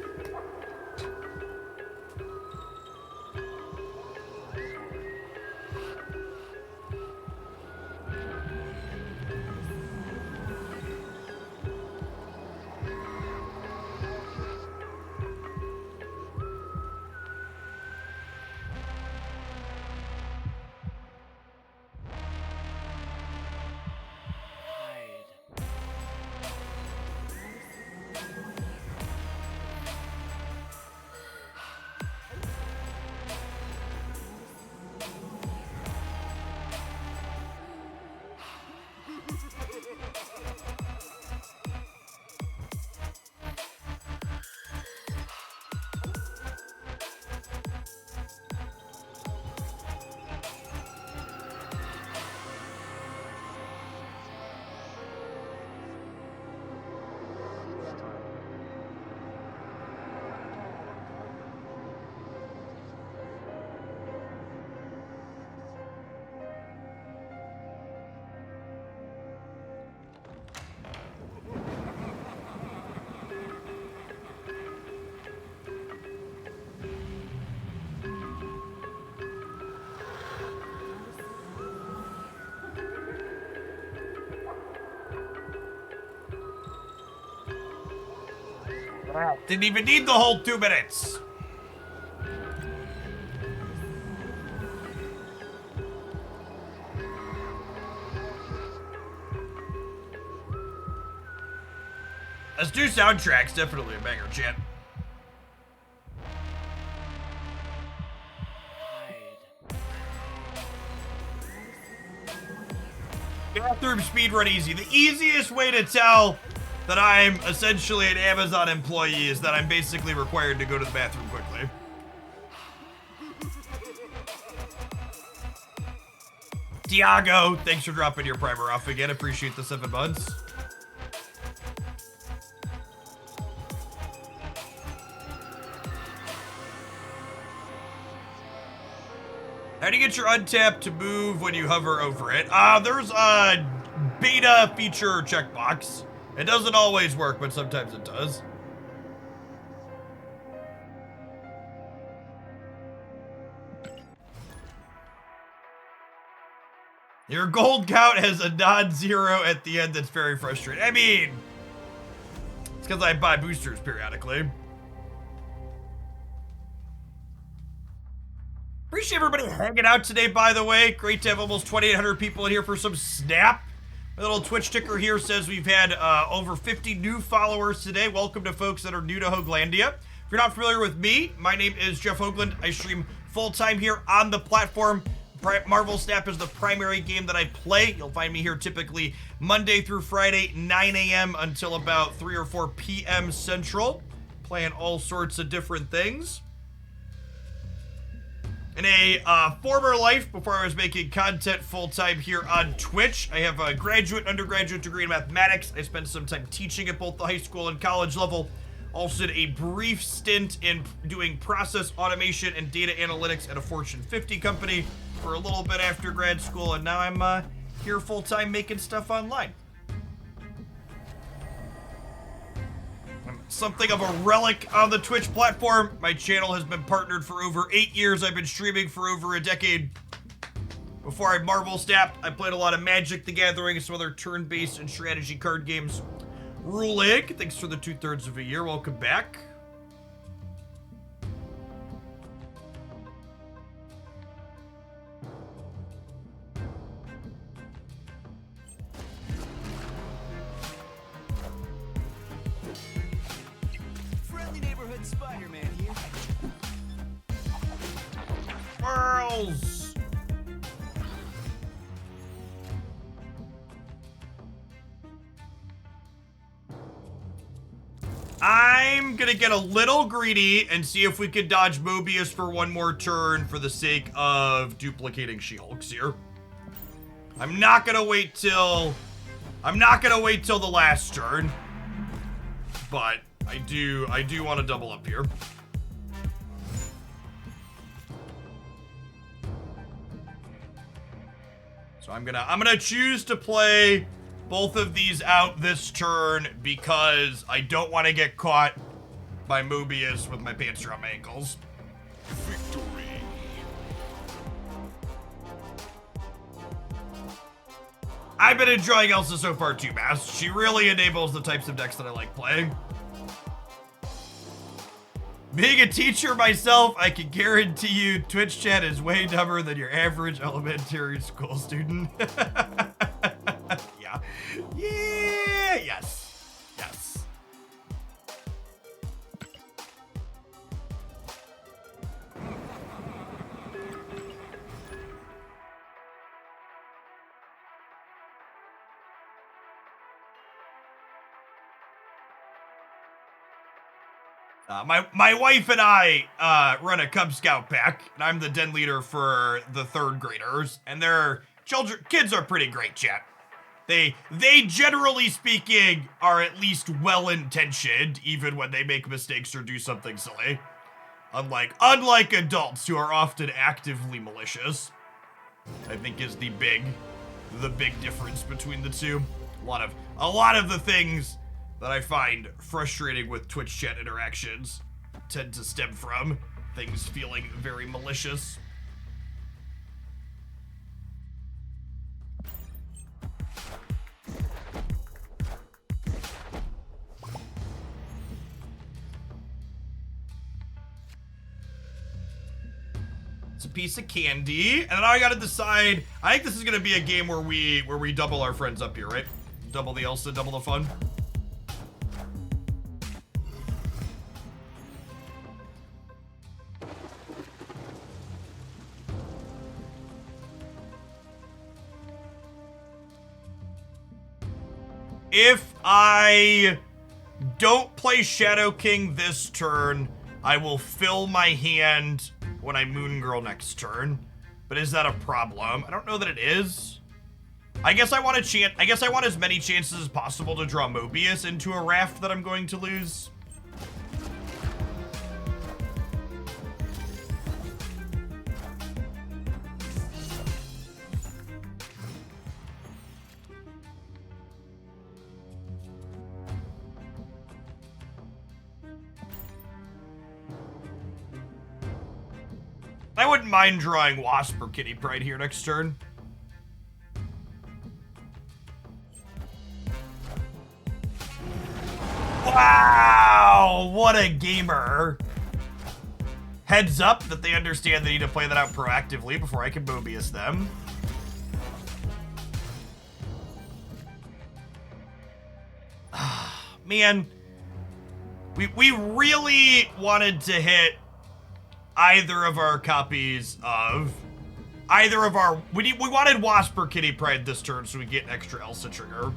[SPEAKER 1] Didn't even need the whole 2 minutes. Let's do soundtracks. Definitely a banger, chat. Bathroom speedrun easy. The easiest way to tell that I'm essentially an Amazon employee is that I'm basically required to go to the bathroom quickly. Tiago, thanks for dropping your primer off again. Appreciate the 7 months. How do you get your untap to move when you hover over it? There's a beta feature checkbox. It doesn't always work, but sometimes it does. Your gold count has a non-zero at the end that's very frustrating. I mean, it's because I buy boosters periodically. Appreciate everybody hanging out today, by the way. Great to have almost 2,800 people in here for some Snap. My little Twitch ticker here says we've had over 50 new followers today. Welcome to folks that are new to Hoaglandia. If you're not familiar with me, my name is Jeff Hoagland. I stream full-time here on the platform. Marvel Snap is the primary game that I play. You'll find me here typically Monday through Friday, 9 a.m. until about 3 or 4 p.m. Central. Playing all sorts of different things. In a former life, before I was making content full-time here on Twitch, I have a graduate, undergraduate degree in mathematics. I spent some time teaching at both the high school and college level. Also did a brief stint in doing process automation and data analytics at a Fortune 50 company for a little bit after grad school, and now I'm here full-time making stuff online. Something of a relic on the Twitch platform. My channel has been partnered for over 8 years. I've been streaming for over a decade. Before I Marvel Snap, I played a lot of Magic the Gathering and some other turn-based and strategy card games. Rulig, thanks for the 2/3 of a year. Welcome back.
[SPEAKER 2] Spider-Man here.
[SPEAKER 1] Pearls! I'm gonna get a little greedy and see if we can dodge Mobius for one more turn for the sake of duplicating She-Hulks here. I'm not gonna wait till the last turn, but I do want to double up here. So I'm gonna choose to play both of these out this turn because I don't want to get caught by Mobius with my pants around my ankles.
[SPEAKER 2] Victory.
[SPEAKER 1] I've been enjoying Elsa so far too, Mass. She really enables the types of decks that I like playing. Being a teacher myself, I can guarantee you Twitch chat is way dumber than your average elementary school student. Yeah. Yeah, yes. Yes. My wife and I run a Cub Scout pack, and I'm the den leader for the 3rd graders, and their kids are pretty great, chat. They generally speaking are at least well-intentioned, even when they make mistakes or do something silly. Unlike adults who are often actively malicious, I think is the big difference between the two. A lot of the things that I find frustrating with Twitch chat interactions tend to stem from things feeling very malicious. It's a piece of candy. And then I gotta decide. I think this is gonna be a game where we double our friends up here, right? Double the Elsa, double the fun. If I don't play Shadow King this turn, I will fill my hand when I Moon Girl next turn. But is that a problem? I don't know that it is. I guess I want a chance. I guess I want as many chances as possible to draw Mobius into a raft that I'm going to lose. I wouldn't mind drawing Wasp or Kitty Pryde here next turn. Wow, what a gamer. Heads up that they understand they need to play that out proactively before I can Mobius them. Man, we really wanted to hit either of our copies of either of our we wanted Wasp or Kitty Pryde this turn so we get an extra Elsa trigger.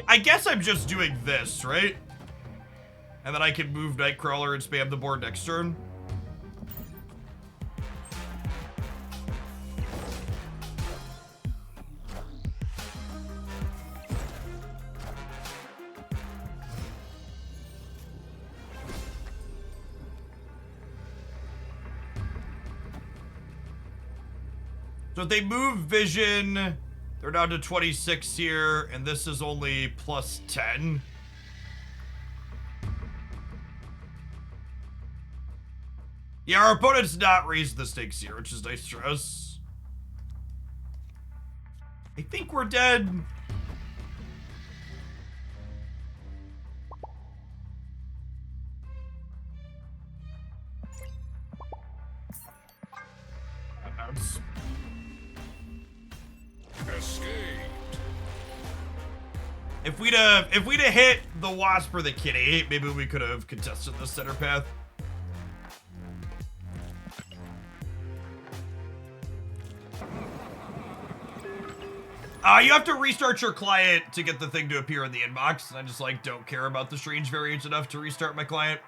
[SPEAKER 1] I guess I'm just doing this, right? And then I can move Nightcrawler and spam the board next turn. So if they move Vision, they're down to 26 here, and this is only plus 10. Yeah, our opponent's not raised the stakes here, which is nice for us. I think we're dead. If we'd have hit the Wasp or the Kitty, maybe we could have contested the center path. You have to restart your client to get the thing to appear in the inbox. I just like don't care about the strange variants enough to restart my client.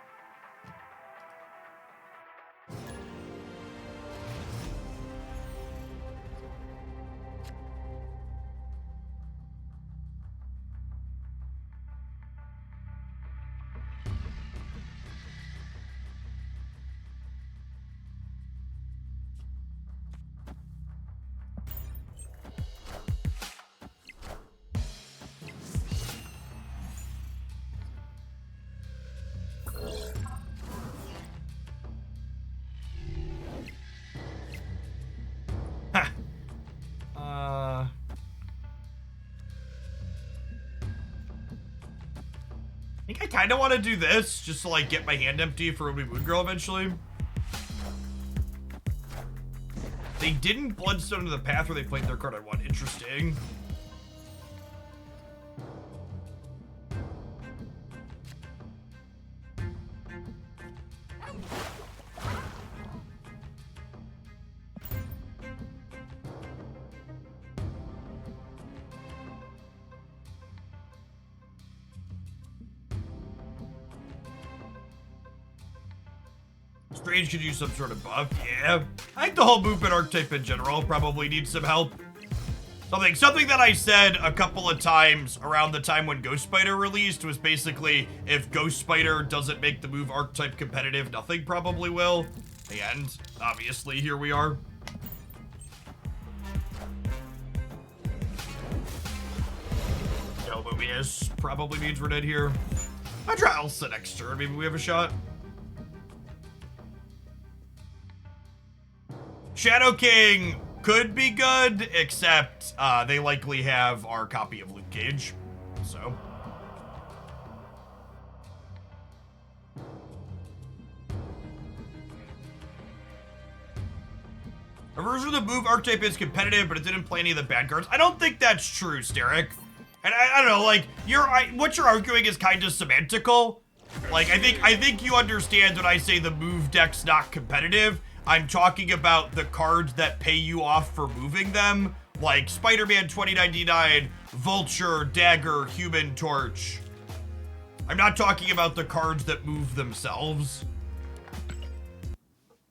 [SPEAKER 1] I think I kind of want to do this just to like get my hand empty for when we Moon Girl eventually. They didn't Bloodstone into the path where they played their card on one. Interesting. Strange could use some sort of buff. Yeah. I think the whole movement archetype in general probably needs some help. Something that I said a couple of times around the time when Ghost Spider released was basically, if Ghost Spider doesn't make the move archetype competitive, nothing probably will. And obviously here we are. No, Mobius probably means we're dead here. I'll try Elsa next turn. Maybe we have a shot. Shadow King could be good, except they likely have our copy of Luke Cage, so. A version of the move archetype is competitive, but it didn't play any of the bad cards. I don't think that's true, Steric. And I don't know, like, what you're arguing is kind of semantical. Like, I think you understand when I say the move deck's not competitive. I'm talking about the cards that pay you off for moving them, like Spider-Man 2099, Vulture, Dagger, Human Torch. I'm not talking about the cards that move themselves.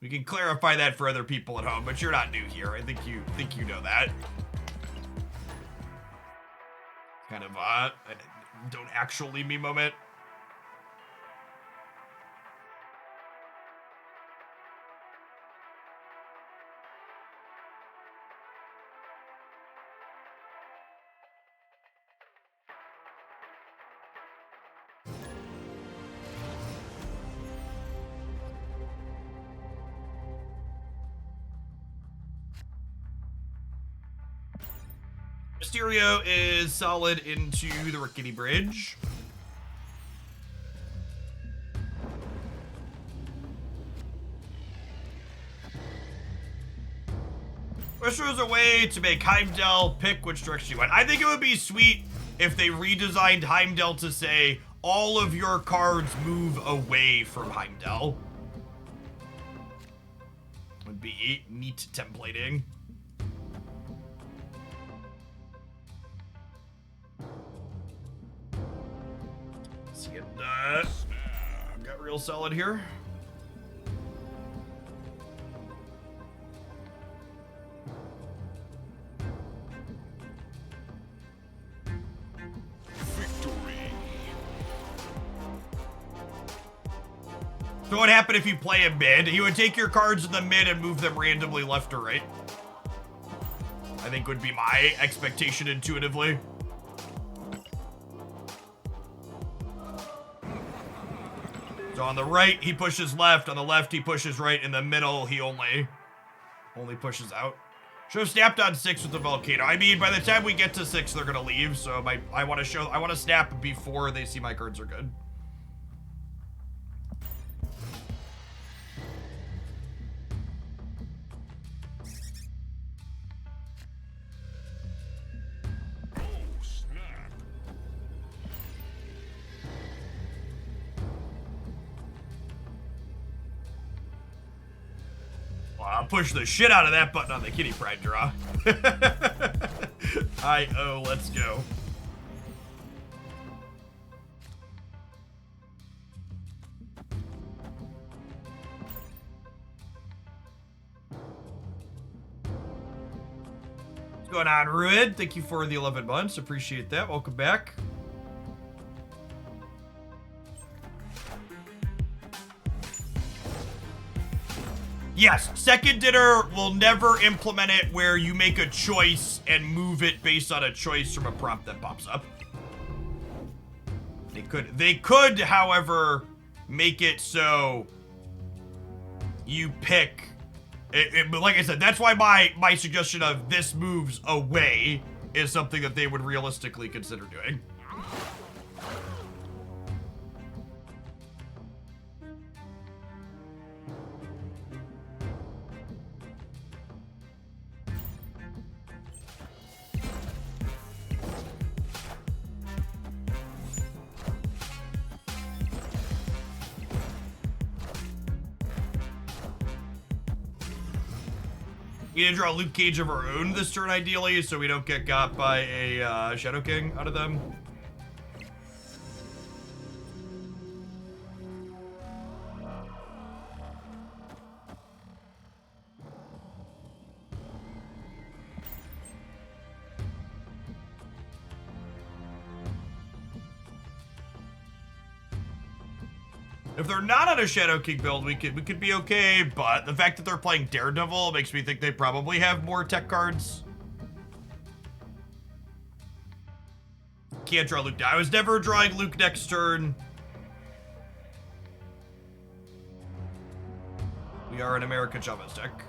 [SPEAKER 1] We can clarify that for other people at home, but you're not new here. I think you know that. Kind of don't actually me moment. Mysterio is solid into the rickety bridge. Wish there was a way to make Heimdall pick which direction you went. I think it would be sweet if they redesigned Heimdall to say all of your cards move away from Heimdall. Would be neat templating. Let's get got real solid here. So what happened if you play a mid? You would take your cards in the mid and move them randomly left or right. I think would be my expectation intuitively. So on the right, he pushes left. On the left, he pushes right. In the middle, he only pushes out. Should have snapped on 6 with the volcano. I mean, by the time we get to 6, they're gonna leave. So I want to snap before they see my cards are good. I'll push the shit out of that button on the Kitty Pride draw. Let's go. What's going on, Ruid? Thank you for the 11 months. Appreciate that. Welcome back. Yes, Second Dinner will never implement it where you make a choice and move it based on a choice from a prompt that pops up. They could, however, make it so you pick. But like I said, that's why my suggestion of this moves away is something that they would realistically consider doing. We need to draw Luke Cage of our own this turn, ideally, so we don't get got by a Shadow King out of them. If they're not on a Shadow King build, we could be okay, but the fact that they're playing Daredevil makes me think they probably have more tech cards. Can't draw Luke. I was never drawing Luke next turn. We are an America Chavez deck.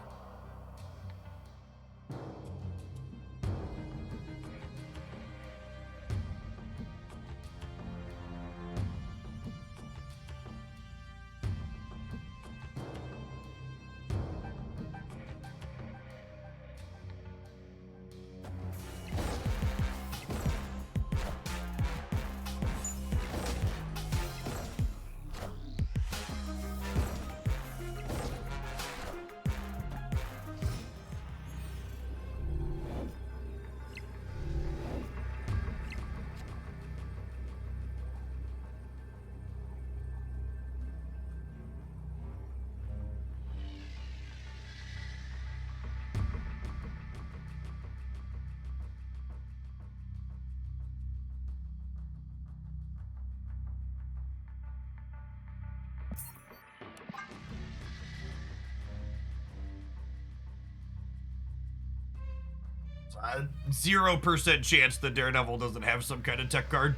[SPEAKER 1] 0% chance that Daredevil doesn't have some kind of tech card.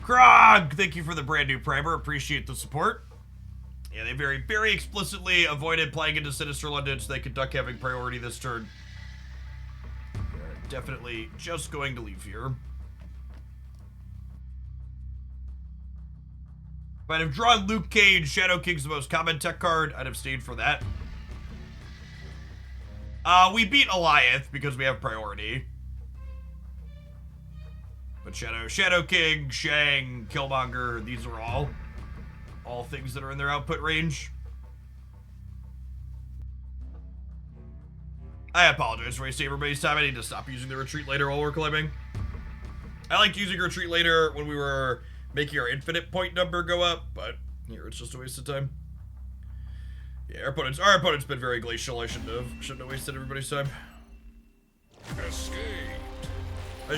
[SPEAKER 1] Krog, thank you for the brand new primer. Appreciate the support. Yeah, they very, very explicitly avoided playing into Sinister London so they could duck having priority this turn. They're definitely just going to leave here. If I'd have drawn Luke Cage, Shadow King's the most common tech card. I'd have stayed for that. We beat Eliath because we have priority. But Shadow King, Shang, Killmonger, these are all things that are in their output range. I apologize for wasting everybody's time. I need to stop using the retreat later while we're climbing. I liked using retreat later when we were making our infinite point number go up, but here it's just a waste of time. Yeah, our opponent's been very glacial. I shouldn't have wasted everybody's time.
[SPEAKER 2] Escape.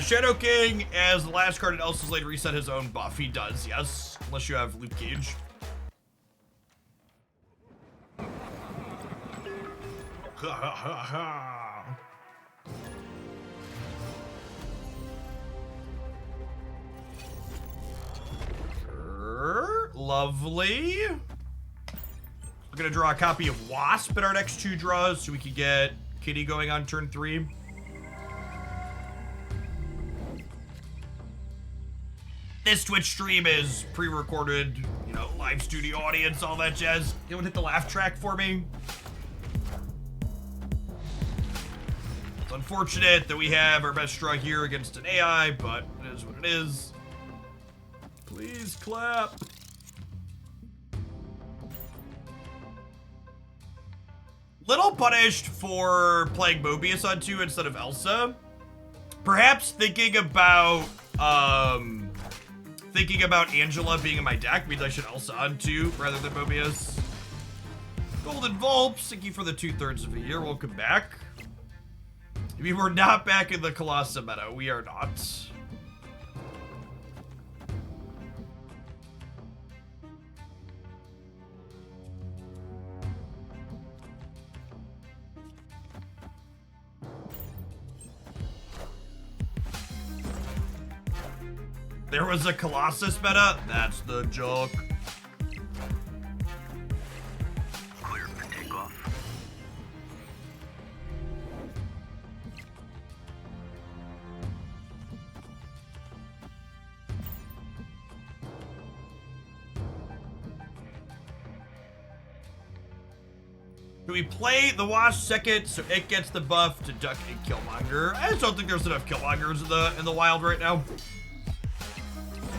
[SPEAKER 1] Shadow King, as the last card in Elsa's Lane, reset his own buff. He does, yes, unless you have Luke Cage. Ha ha ha ha. Lovely. We're gonna draw a copy of Wasp in our next 2 draws so we can get Kitty going on turn 3. This Twitch stream is pre-recorded, you know, live studio audience, all that jazz. Anyone hit the laugh track for me? It's unfortunate that we have our best draw here against an AI, but it is what it is. Please clap. Little punished for playing Mobius on 2 instead of Elsa. Perhaps thinking about Angela being in my deck means I should Elsa on 2 rather than Mobius. Golden Volps, thank you for the 2/3 of a year. Welcome back. I mean, we're not back in the Colossus meta. We are not. There was a Colossus meta? That's the joke.
[SPEAKER 5] Clear for takeoff.
[SPEAKER 1] Do we play the Wasp second so it gets the buff to duck and Killmonger? I just don't think there's enough Killmongers in the wild right now.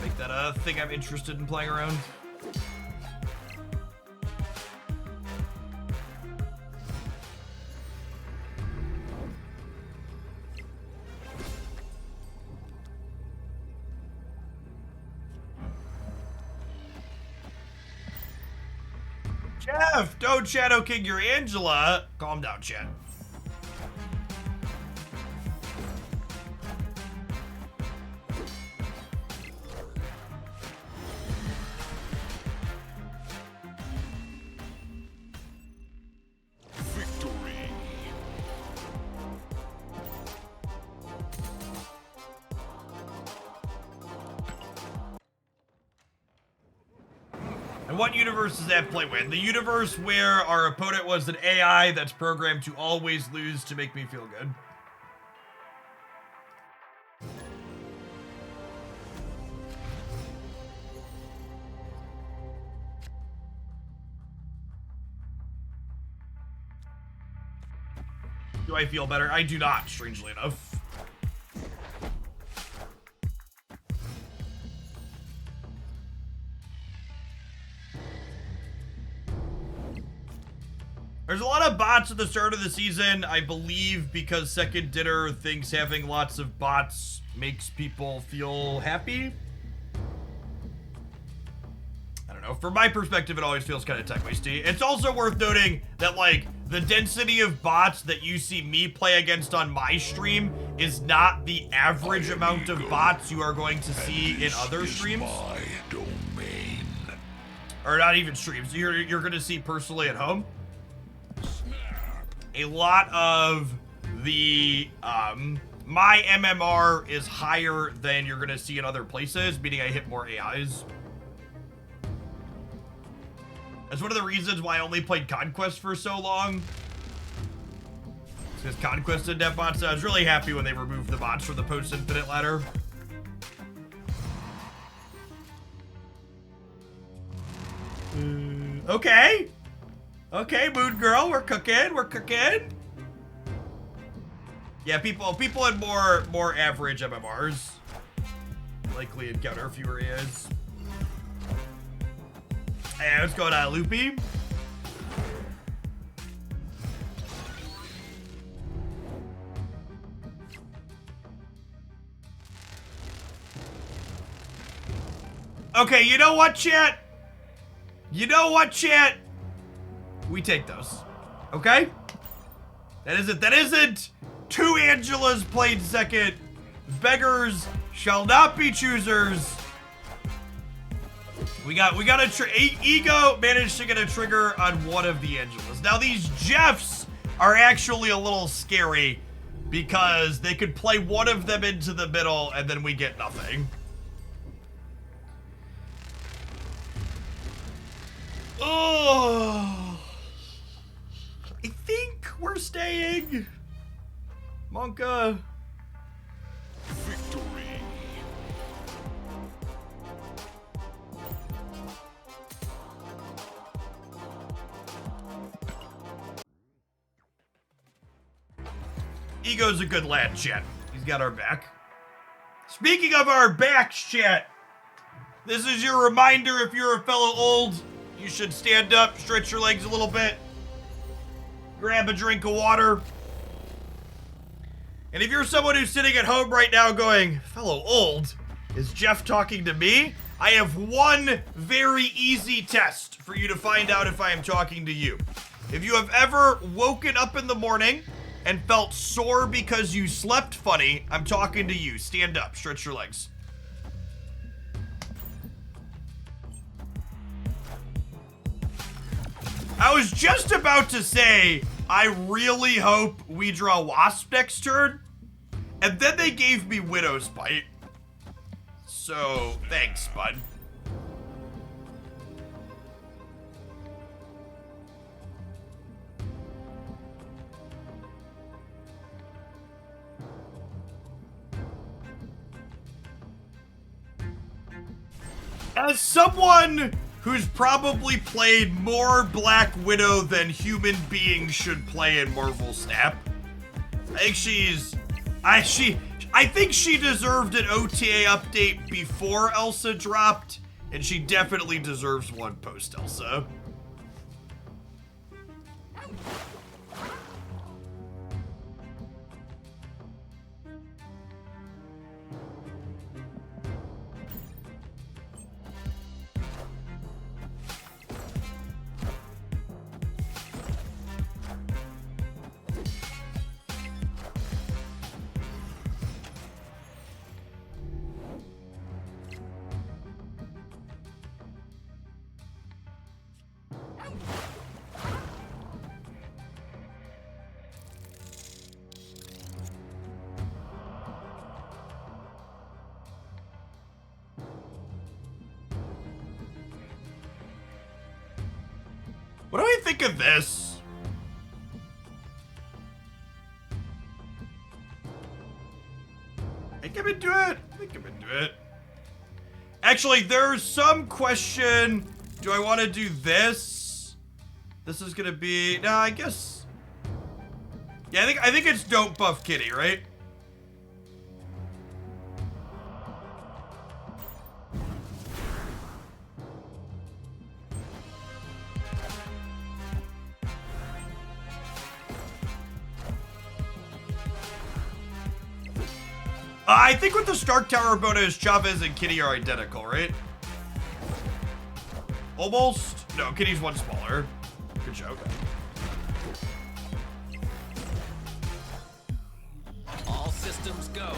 [SPEAKER 1] Make that a thing I'm interested in playing around. Jeff, don't Shadow King your Angela. Calm down, chat.
[SPEAKER 2] Victory.
[SPEAKER 1] And what universe does that play with? The universe where our opponent was an AI that's programmed to always lose to make me feel good. Do I feel better? I do not, strangely enough. There's a lot of bots at the start of the season, I believe, because Second Dinner thinks having lots of bots makes people feel happy. I don't know. From my perspective, it always feels kind of tech wasty. It's also worth noting that, like, the density of bots that you see me play against on my stream is not the average amount of bots you are going to see in other streams.
[SPEAKER 2] My domain.
[SPEAKER 1] Or not even streams. You're going to see personally at home. A lot of the my MMR is higher than you're gonna see in other places, meaning I hit more AIs. That's one of the reasons why I only played Conquest for so long. Because Conquest didn't have bots. I was really happy when they removed the bots from the post-infinite ladder. Okay. Okay, Moon Girl, we're cooking. We're cooking. Yeah, people in more average MMRs likely encounter fewer AIs. Hey, what's going on, Loopy? Okay, you know what, chat? You know what, chat? We take those. Okay? That isn't two Angelas played second. Beggars shall not be choosers. We got Ego managed to get a trigger on one of the Angelas. Now these Jeffs are actually a little scary because they could play one of them into the middle and then we get nothing. Oh, I think we're staying. Monka.
[SPEAKER 2] Victory.
[SPEAKER 1] Ego's a good lad, chat. He's got our back. Speaking of our backs, chat, this is your reminder if you're a fellow old, you should stand up, stretch your legs a little bit, grab a drink of water. And if you're someone who's sitting at home right now going, fellow old, is Jeff talking to me? I have one very easy test for you to find out if I am talking to you. If you have ever woken up in the morning and felt sore because you slept funny, I'm talking to you. Stand up, stretch your legs. I was just about to say, I really hope we draw Wasp next turn, and then they gave me Widow's Bite. So, thanks, bud. As someone who's probably played more Black Widow than human beings should play in Marvel Snap, I think she deserved an OTA update before Elsa dropped, and she definitely deserves one post Elsa. What do I think of this? I think I'm into it. Actually, there's some question. Do I want to do this? This is gonna be, no, I guess. Yeah, I think it's Don't Buff Kitty, right? I think with the Stark Tower bonus, Chavez and Kitty are identical, right? Almost? No, Kitty's one smaller. Good joke.
[SPEAKER 4] All systems go.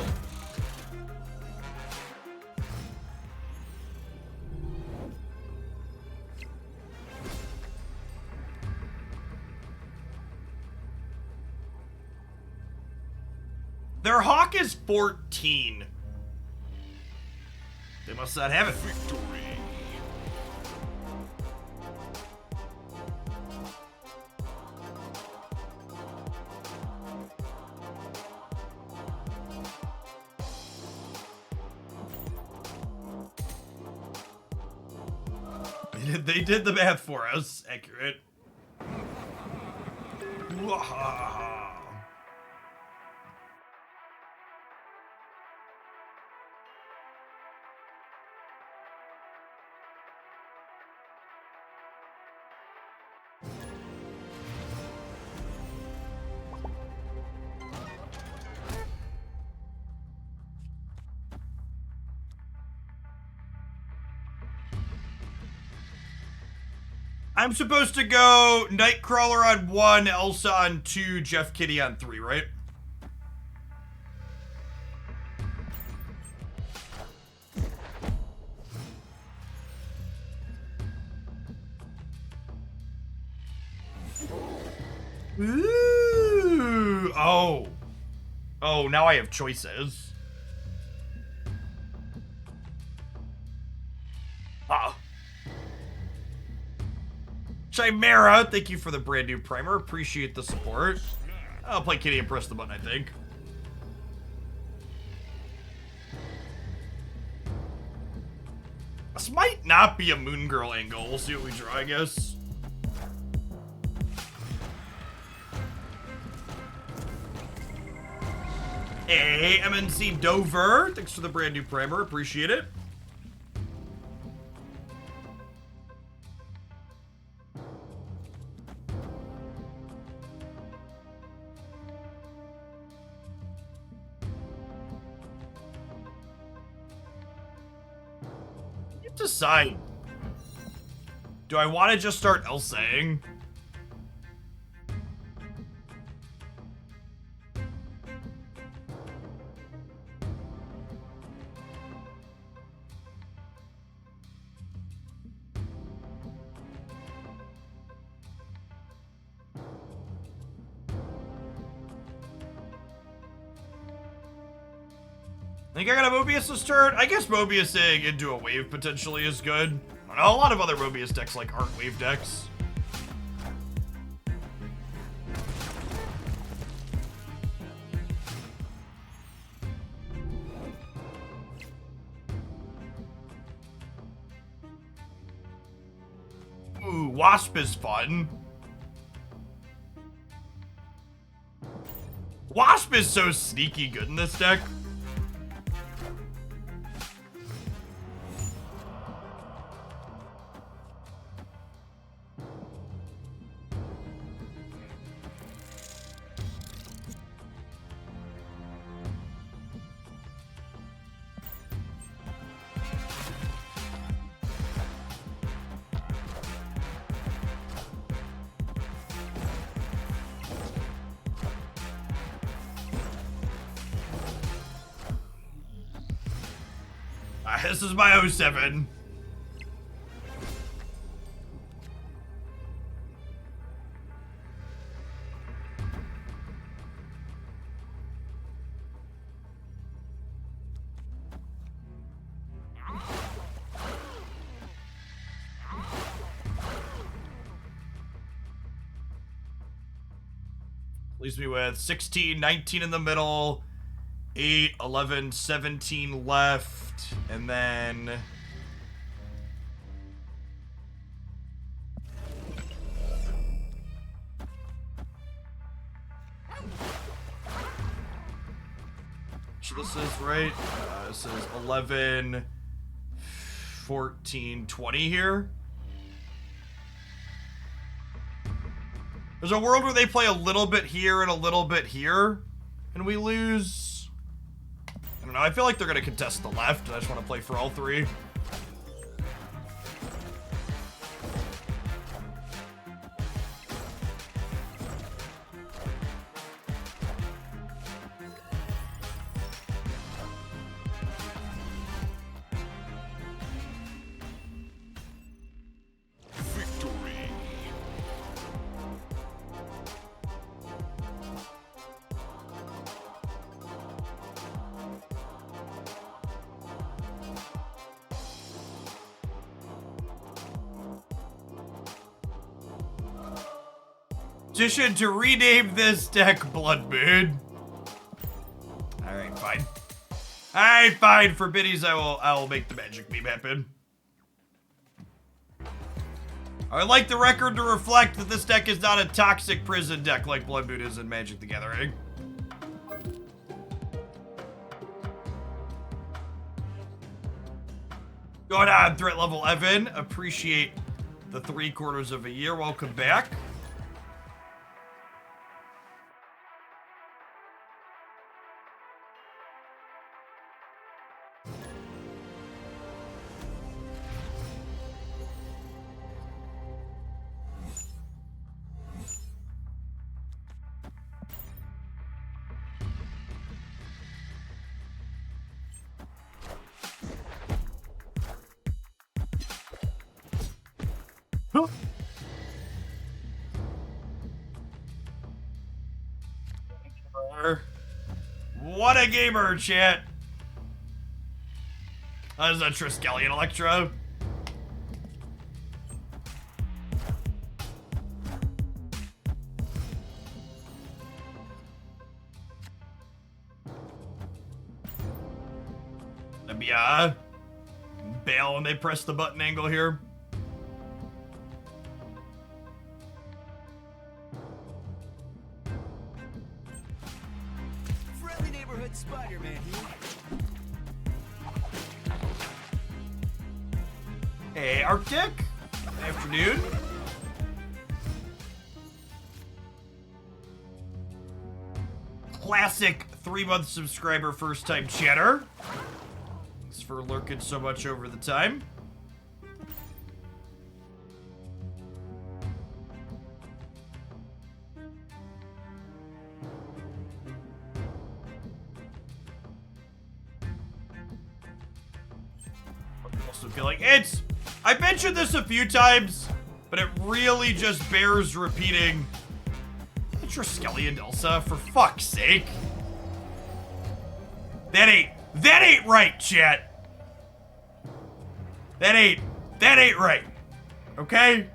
[SPEAKER 1] Their hawk is 14. They must not have it.
[SPEAKER 2] Victory.
[SPEAKER 1] They did the math for us. Accurate. Wahaha. I'm supposed to go Nightcrawler on 1, Elsa on 2, Jeff Kitty on 3, right? Ooh. Oh. Oh, now I have choices. Ah. Chimera, thank you for the brand new primer. Appreciate the support. I'll play Kitty and press the button, I think. This might not be a Moon Girl angle. We'll see what we draw, I guess. Hey, MNC Dover. Thanks for the brand new primer. Appreciate it. Decide. Do I want to just start Elsaing? Think I got a Mobius this turn? I guess Mobiusing into a wave potentially is good. I know a lot of other Mobius decks like aren't wave decks. Ooh, Wasp is fun. Wasp is so sneaky good in this deck. This is my 07. Leaves me with 16, 19 in the middle, 8, 11, 17 left, and then... So this is right, this is 11, 14, 20 here. There's a world where they play a little bit here and a little bit here, and we lose. I don't know, I feel like they're gonna contest the left, and I just want to play for all three. Petition to rename this deck Blood Moon. Alright, fine. Alright, fine. For biddies, I will make the magic meme happen. I would like the record to reflect that this deck is not a toxic prison deck like Blood Moon is in Magic the Gathering. Going on, threat level Evan. Appreciate the 3/4 of a year. Welcome back. What a gamer, chat! That is a Triskelion Electro. Let me bail when they press the button angle here.
[SPEAKER 2] Friendly neighborhood Spider-Man here.
[SPEAKER 1] Hey, Arctic. Afternoon. Classic 3-month subscriber, first time chatter. Thanks for lurking so much over the time. Also feel like I mentioned this a few times, but it really just bears repeating. Triskelion Elsa, for fuck's sake. That ain't right, chat. That ain't right. Okay?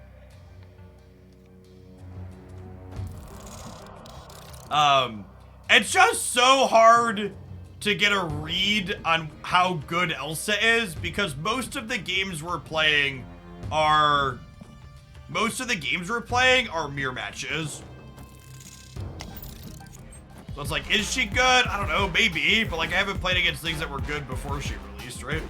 [SPEAKER 1] It's just so hard to get a read on how good Elsa is because most of the games we're playing are mirror matches. So it's like, is she good? I don't know, maybe, but like I haven't played against things that were good before she released, right?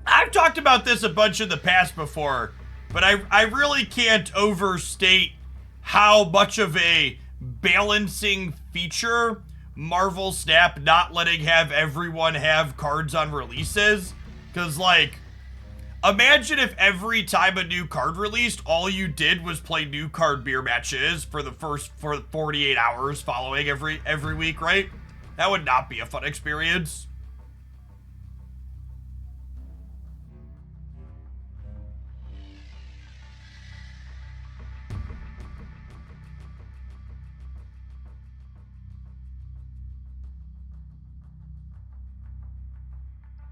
[SPEAKER 1] I've talked about this a bunch in the past before, but I really can't overstate how much of a balancing feature Marvel Snap not letting everyone have cards on releases. Because, like, imagine if every time a new card released, all you did was play new card beer matches for the first 48 hours following every week, right? That would not be a fun experience.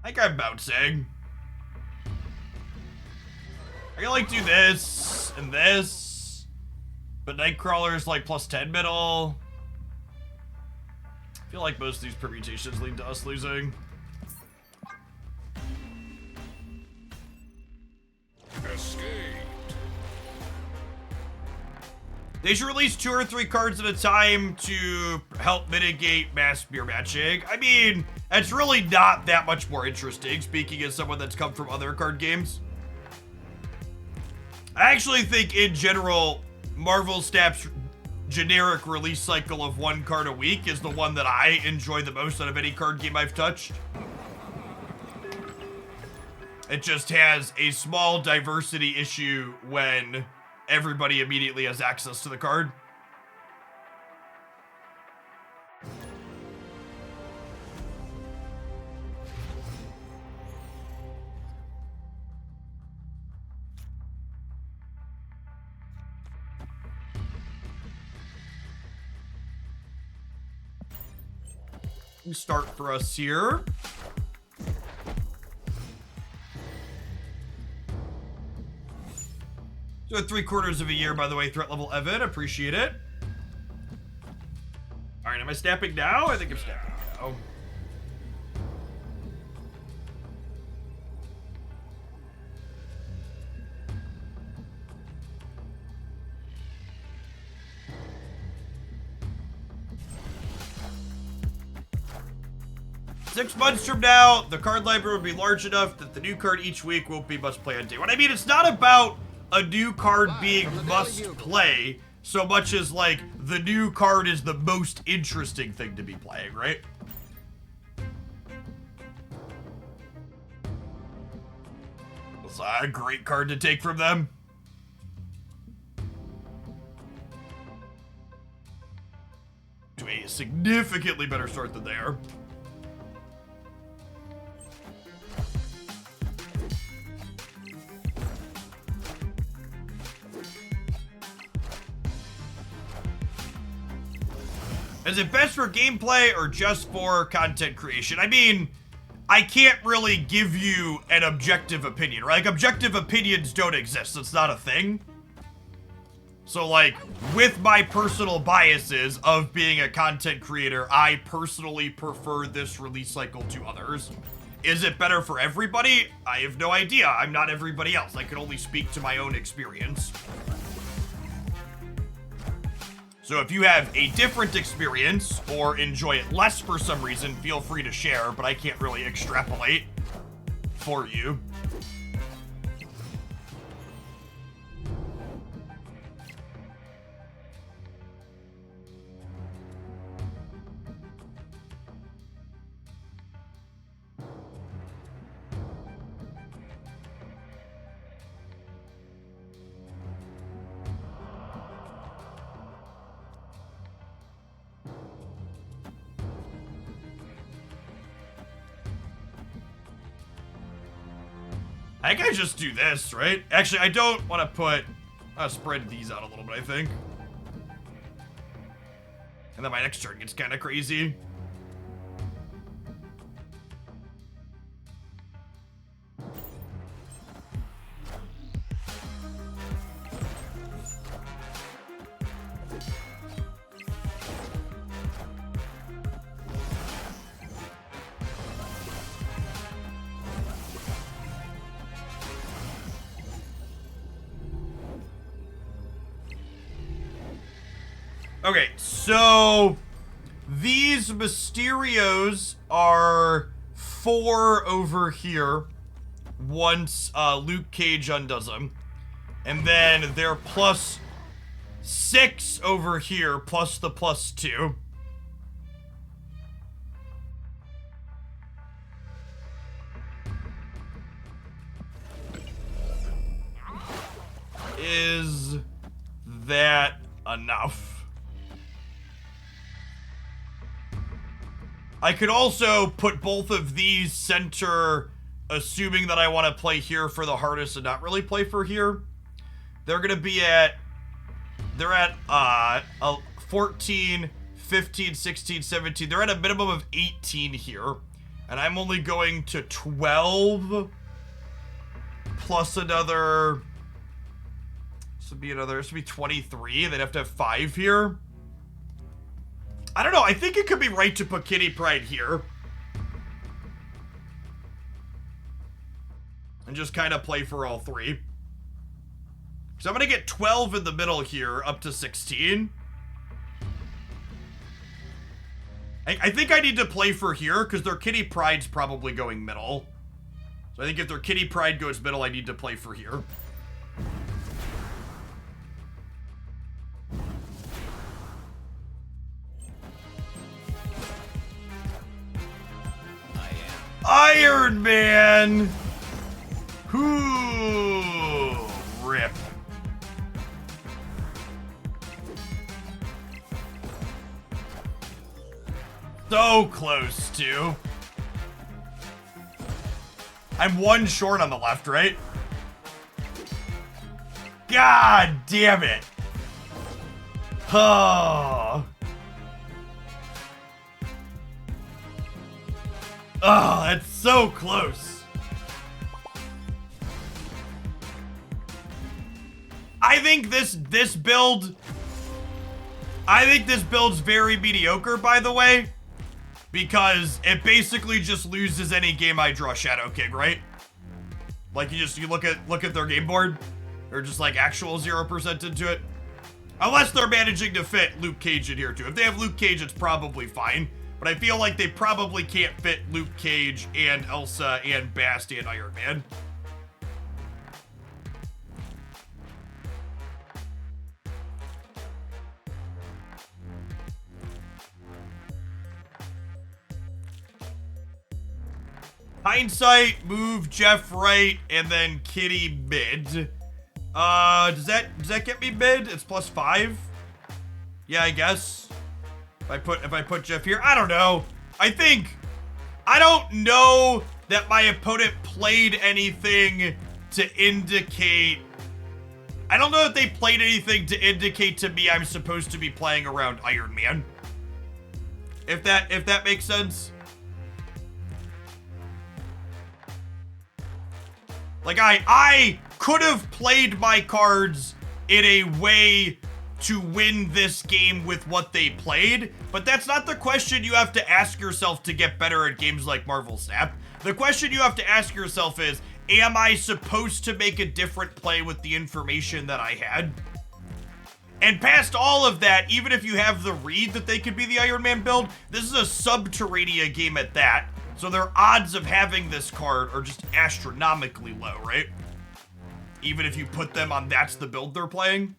[SPEAKER 1] I think I'm bouncing. I can like do this and this, but Nightcrawler's like +10 middle. I feel like most of these permutations lead to us losing.
[SPEAKER 2] Escaped.
[SPEAKER 1] They should release 2 or 3 cards at a time to help mitigate mass mirror matching. I mean, it's really not that much more interesting, speaking as someone that's come from other card games. I actually think, in general, Marvel Snap's generic release cycle of 1 card a week is the one that I enjoy the most out of any card game I've touched. It just has a small diversity issue when everybody immediately has access to the card. start for us here. So 3/4 of a year, by the way, threat level Evan. Appreciate it. All right, am I snapping now? I think I'm snapping now. Six months from now, the card library will be large enough that the new card each week won't be must play on day one. I mean, it's not about a new card being must play so much as like the new card is the most interesting thing to be playing, right? It's a great card to take from them. To a significantly better start than they are. Is it best for gameplay or just for content creation? I mean, I can't really give you an objective opinion, right? Like, objective opinions don't exist. It's not a thing. So, like, with my personal biases of being a content creator, I personally prefer this release cycle to others. Is it better for everybody? I have no idea. I'm not everybody else. I can only speak to my own experience. So if you have a different experience or enjoy it less for some reason, feel free to share, but I can't really extrapolate for you. I think I just do this, right? Actually, I don't want to put... I'll spread these out a little bit, I think. And then my next turn gets kind of crazy. Okay, so these Mysterios are 4 over here once Luke Cage undoes them. And then they're +6 over here plus the +2. Is that enough? I could also put both of these center, assuming that I want to play here for the hardest and not really play for here. They're going to be at, they're at 14, 15, 16, 17. They're at a minimum of 18 here. And I'm only going to 12 plus another, this would be 23. They'd have to have 5 here. I don't know, I think it could be right to put Kitty Pryde here. And just kind of play for all 3. So I'm going to get 12 in the middle here, up to 16. I think I need to play for here, because their Kitty Pryde's probably going middle. So I think if their Kitty Pryde goes middle, I need to play for here. Iron Man! Ooh, rip. So close to. I'm 1 short on the left, right? God damn it. Oh. Oh, that's so close. I think this build... I think this build's very mediocre, by the way. Because it basically just loses any game I draw Shadow King, right? Like, you look at their game board. Or just like actual 0% into it. Unless they're managing to fit Luke Cage in here too. If they have Luke Cage, it's probably fine. But I feel like they probably can't fit Luke Cage and Elsa and Bast and Iron Man. Hindsight, move Jeff right, and then Kitty mid. Does that get me mid? It's +5. Yeah, I guess. If I put Jeff here, I don't know. I don't know that my opponent played anything to indicate. I don't know that they played anything to indicate to me I'm supposed to be playing around Iron Man. If that makes sense. Like, I could have played my cards in a way to win this game with what they played, but that's not the question you have to ask yourself to get better at games like Marvel Snap. The question you have to ask yourself is, am I supposed to make a different play with the information that I had? And past all of that, even if you have the read that they could be the Iron Man build, this is a Subterranea game at that. So their odds of having this card are just astronomically low, right? Even if you put them on that's the build they're playing.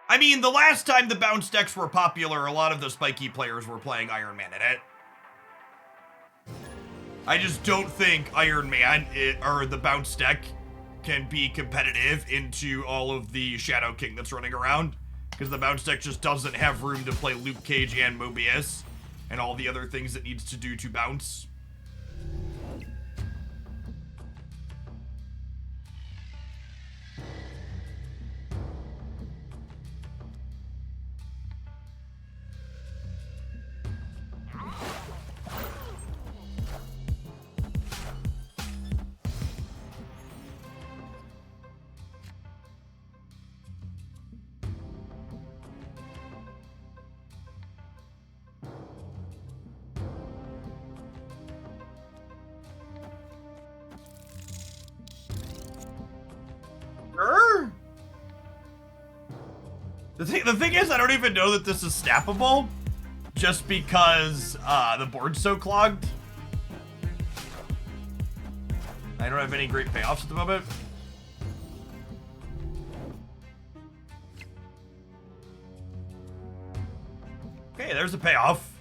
[SPEAKER 1] I mean, the last time the bounce decks were popular, a lot of the spiky players were playing Iron Man in it. I just don't think Iron Man, or the bounce deck, can be competitive into all of the Shadow King that's running around. Because the bounce deck just doesn't have room to play Luke Cage and Mobius and all the other things it needs to do to bounce. Sure. The thing is, I don't even know that this is snappable, just because the board's so clogged. I don't have any great payoffs at the moment. Okay, there's a payoff.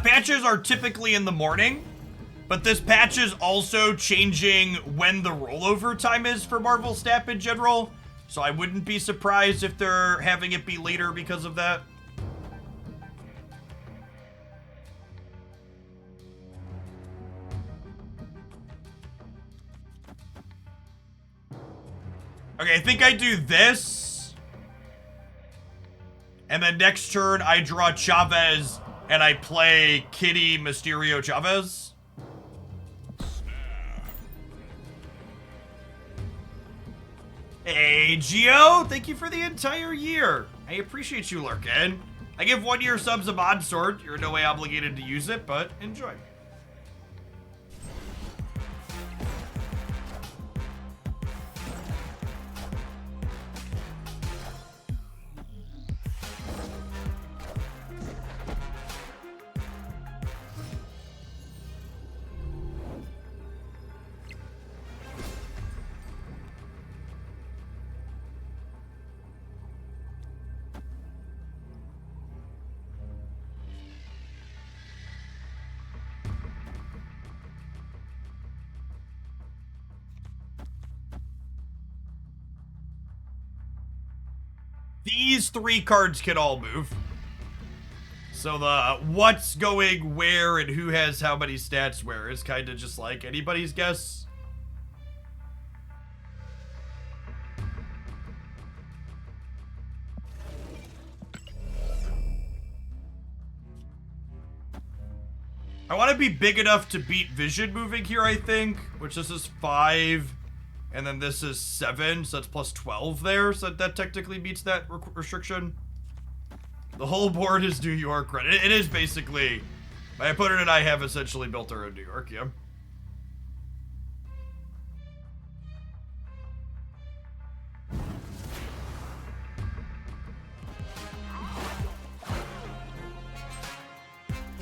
[SPEAKER 1] Patches are typically in the morning, but this patch is also changing when the rollover time is for Marvel Snap in general, so I wouldn't be surprised if they're having it be later because of that. Okay, I think I do this, and then next turn I draw Chavez and I play Kitty Mysterio Chavez. Hey, Gio, thank you for the entire year. I appreciate you lurking. I give 1 year subs a mod sword. You're in no way obligated to use it, but enjoy. These 3 cards can all move. So the what's going where and who has how many stats where is kind of just like anybody's guess. I want to be big enough to beat vision moving here, I think, which this is 5, and then this is 7, so that's plus 12 there, so that technically meets that restriction. The whole board is New York, right? It is basically, my opponent and I have essentially built our own New York, yeah.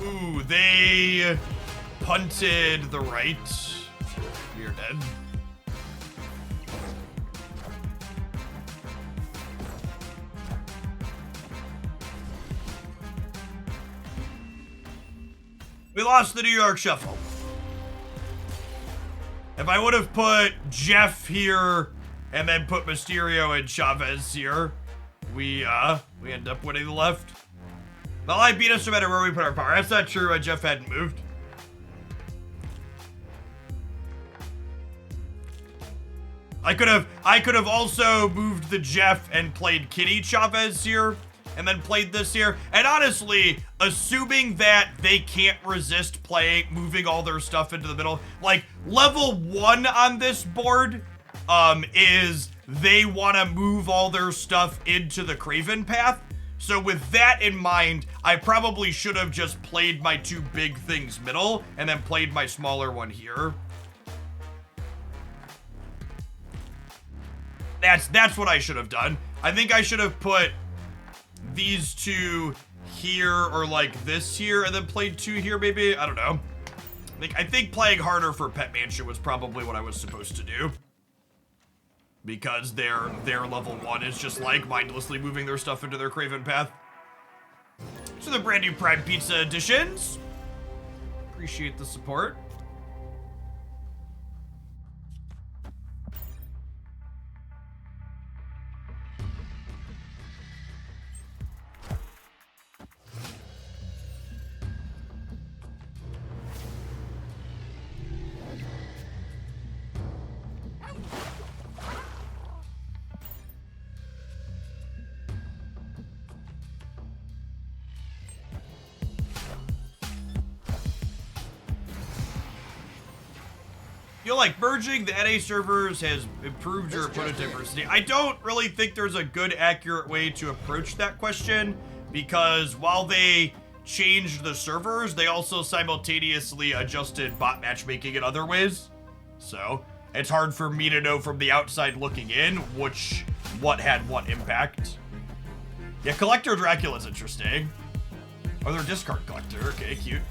[SPEAKER 1] Ooh, they punted the right. We are dead. We lost the New York Shuffle. If I would have put Jeff here and then put Mysterio and Chavez here, we end up winning the left. Well, I beat us no matter where we put our power. That's not true. Jeff hadn't moved. I could have also moved the Jeff and played Kitty Chavez here, and then played this here. And honestly, assuming that they can't resist moving all their stuff into the middle, like level 1 on this board, is they want to move all their stuff into the Craven path. So with that in mind, I probably should have just played my 2 big things middle and then played my smaller one here. That's what I should have done. I think I should have put these 2 here or like this here and then played 2 here maybe. I don't know. I think playing harder for Pet Mansion was probably what I was supposed to do. Because their level 1 is just like mindlessly moving their stuff into their Craven path. So the brand new Prime Pizza editions. Appreciate the support. Feel like merging the NA servers has improved your opponent diversity. I don't really think there's a good, accurate way to approach that question, because while they changed the servers, they also simultaneously adjusted bot matchmaking in other ways. So it's hard for me to know from the outside looking in what had what impact. Yeah, Collector Dracula's interesting. Oh, they're discard collector. Okay, cute.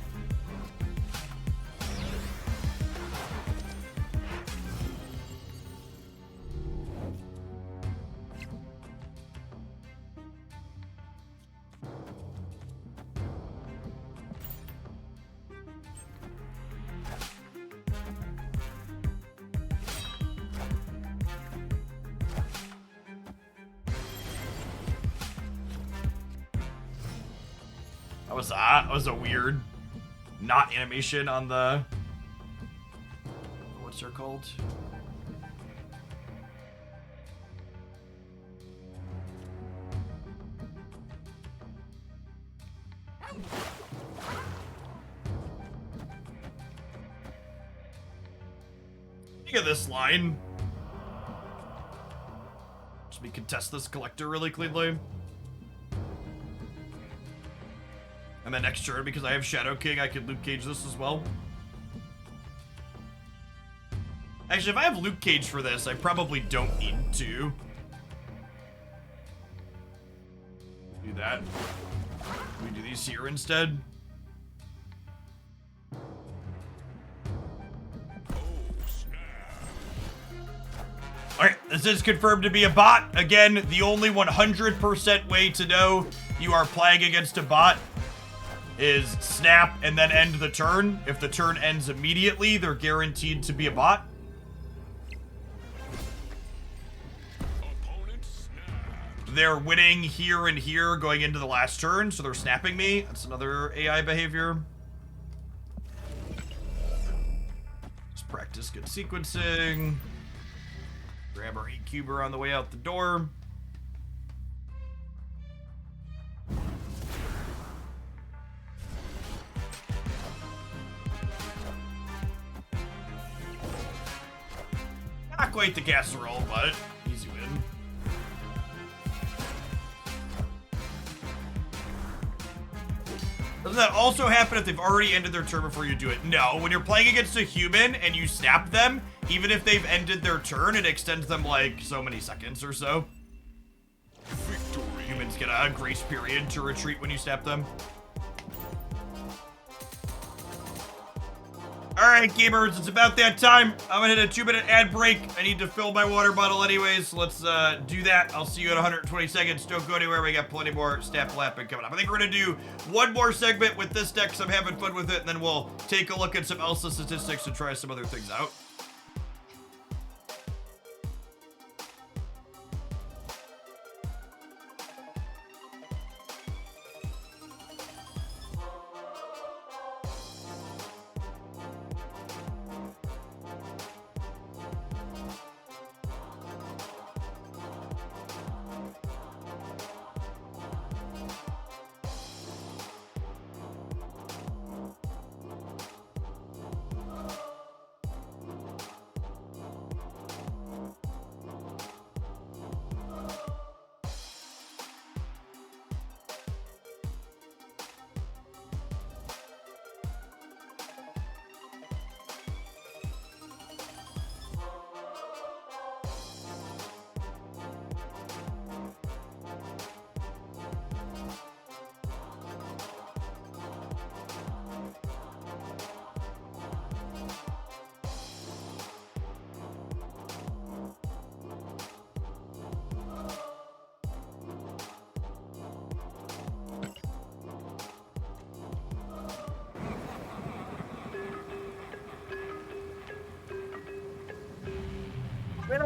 [SPEAKER 1] That was a weird not animation on the, what's her called? Think of this line. Just we contest this collector really cleanly. And then next turn, because I have Shadow King, I could Luke Cage this as well. Actually, if I have Luke Cage for this, I probably don't need to do that. We do these here instead. Alright, this is confirmed to be a bot. Again, the only 100% way to know you are playing against a bot is snap and then end the turn. If the turn ends immediately, they're guaranteed to be a bot. they're winning here and here going into the last turn, so they're snapping me. That's another AI behavior. Let's practice good sequencing. Grab our 8-cuber on the way out the door. Not quite the casserole, but easy win. Doesn't that also happen if they've already ended their turn before you do it? No, when you're playing against a human and you snap them, even if they've ended their turn, it extends them like so many seconds or so.
[SPEAKER 2] Victory.
[SPEAKER 1] Humans get a grace period to retreat when you snap them. Alright, gamers, it's about that time. I'm gonna hit a 2-minute ad break. I need to fill my water bottle anyways, so let's do that. I'll see you in 120 seconds. Don't go anywhere, we got plenty more Snap Lapping coming up. I think we're gonna do one more segment with this deck, so I'm having fun with it, and then we'll take a look at some Elsa statistics and try some other things out.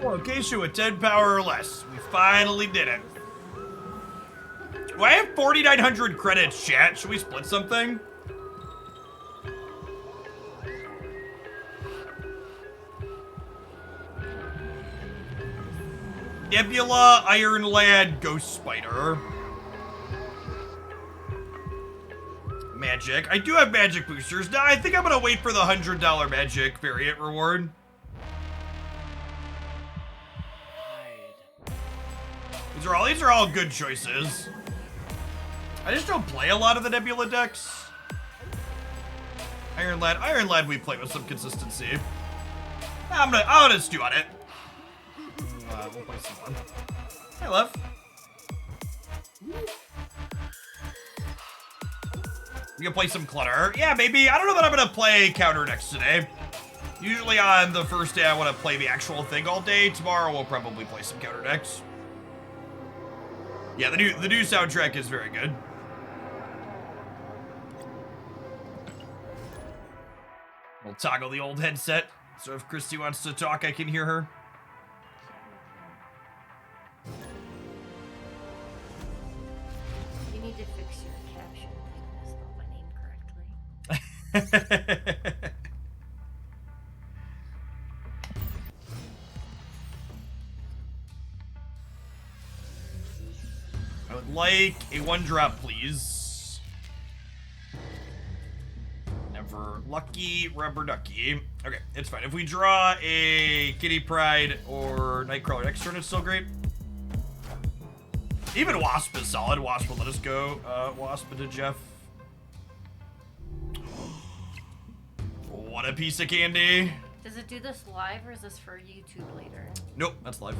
[SPEAKER 1] Location with 10 power or less. We finally did it. Well, I have 4,900 credits, chat. Should we split something? Nebula, Iron Lad, Ghost Spider. Magic. I do have magic boosters. Now, I think I'm gonna wait for the $100 magic variant reward. These are all good choices. I just don't play a lot of the Nebula decks. Iron Lad we play with some consistency. I'm gonna stew on it. We'll play some fun. Hey, love. We can play some clutter. Yeah, maybe. I don't know that I'm gonna play counter decks today. Usually on the first day I want to play the actual thing all day. Tomorrow we'll probably play some counter decks. Yeah, the new soundtrack is very good. We'll toggle the old headset, so if Christy wants to talk, I can hear her.
[SPEAKER 6] You need to fix your caption. I spelled my name correctly.
[SPEAKER 1] I would like a 1-drop, please. Never lucky, rubber ducky. Okay, it's fine. If we draw a Kitty Pride or Nightcrawler next turn, it's still great. Even Wasp is solid. Wasp will let us go. Wasp into Jeff. What a piece of candy.
[SPEAKER 6] Does it do this live or is this for YouTube later?
[SPEAKER 1] Nope, that's live.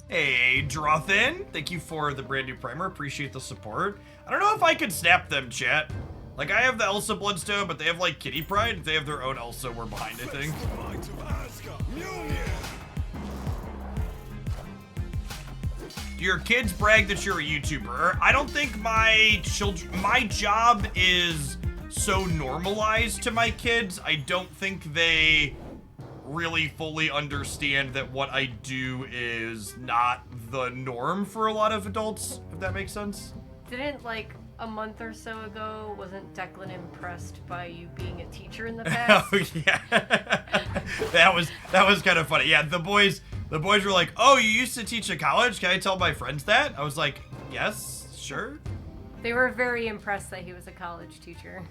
[SPEAKER 1] Hey, Drothin, thank you for the brand new primer. Appreciate the support. I don't know if I can snap them, chat. Like, I have the Elsa Bloodstone, but they have, like, Kitty Pride. They have their own Elsa. We're behind, I think.
[SPEAKER 2] Might of Asgard. Mjolnir.
[SPEAKER 1] Do your kids brag that you're a YouTuber? I don't think my job is so normalized to my kids. I don't think they really fully understand that what I do is not the norm for a lot of adults, if that makes sense.
[SPEAKER 6] Didn't, like, a month or so ago, wasn't Declan impressed by you being a teacher in the past?
[SPEAKER 1] Oh yeah. that was kind of funny. Yeah, the boys were like, "Oh, you used to teach at college? Can I tell my friends that?" I was like, "Yes, sure."
[SPEAKER 6] They were very impressed that he was a college teacher.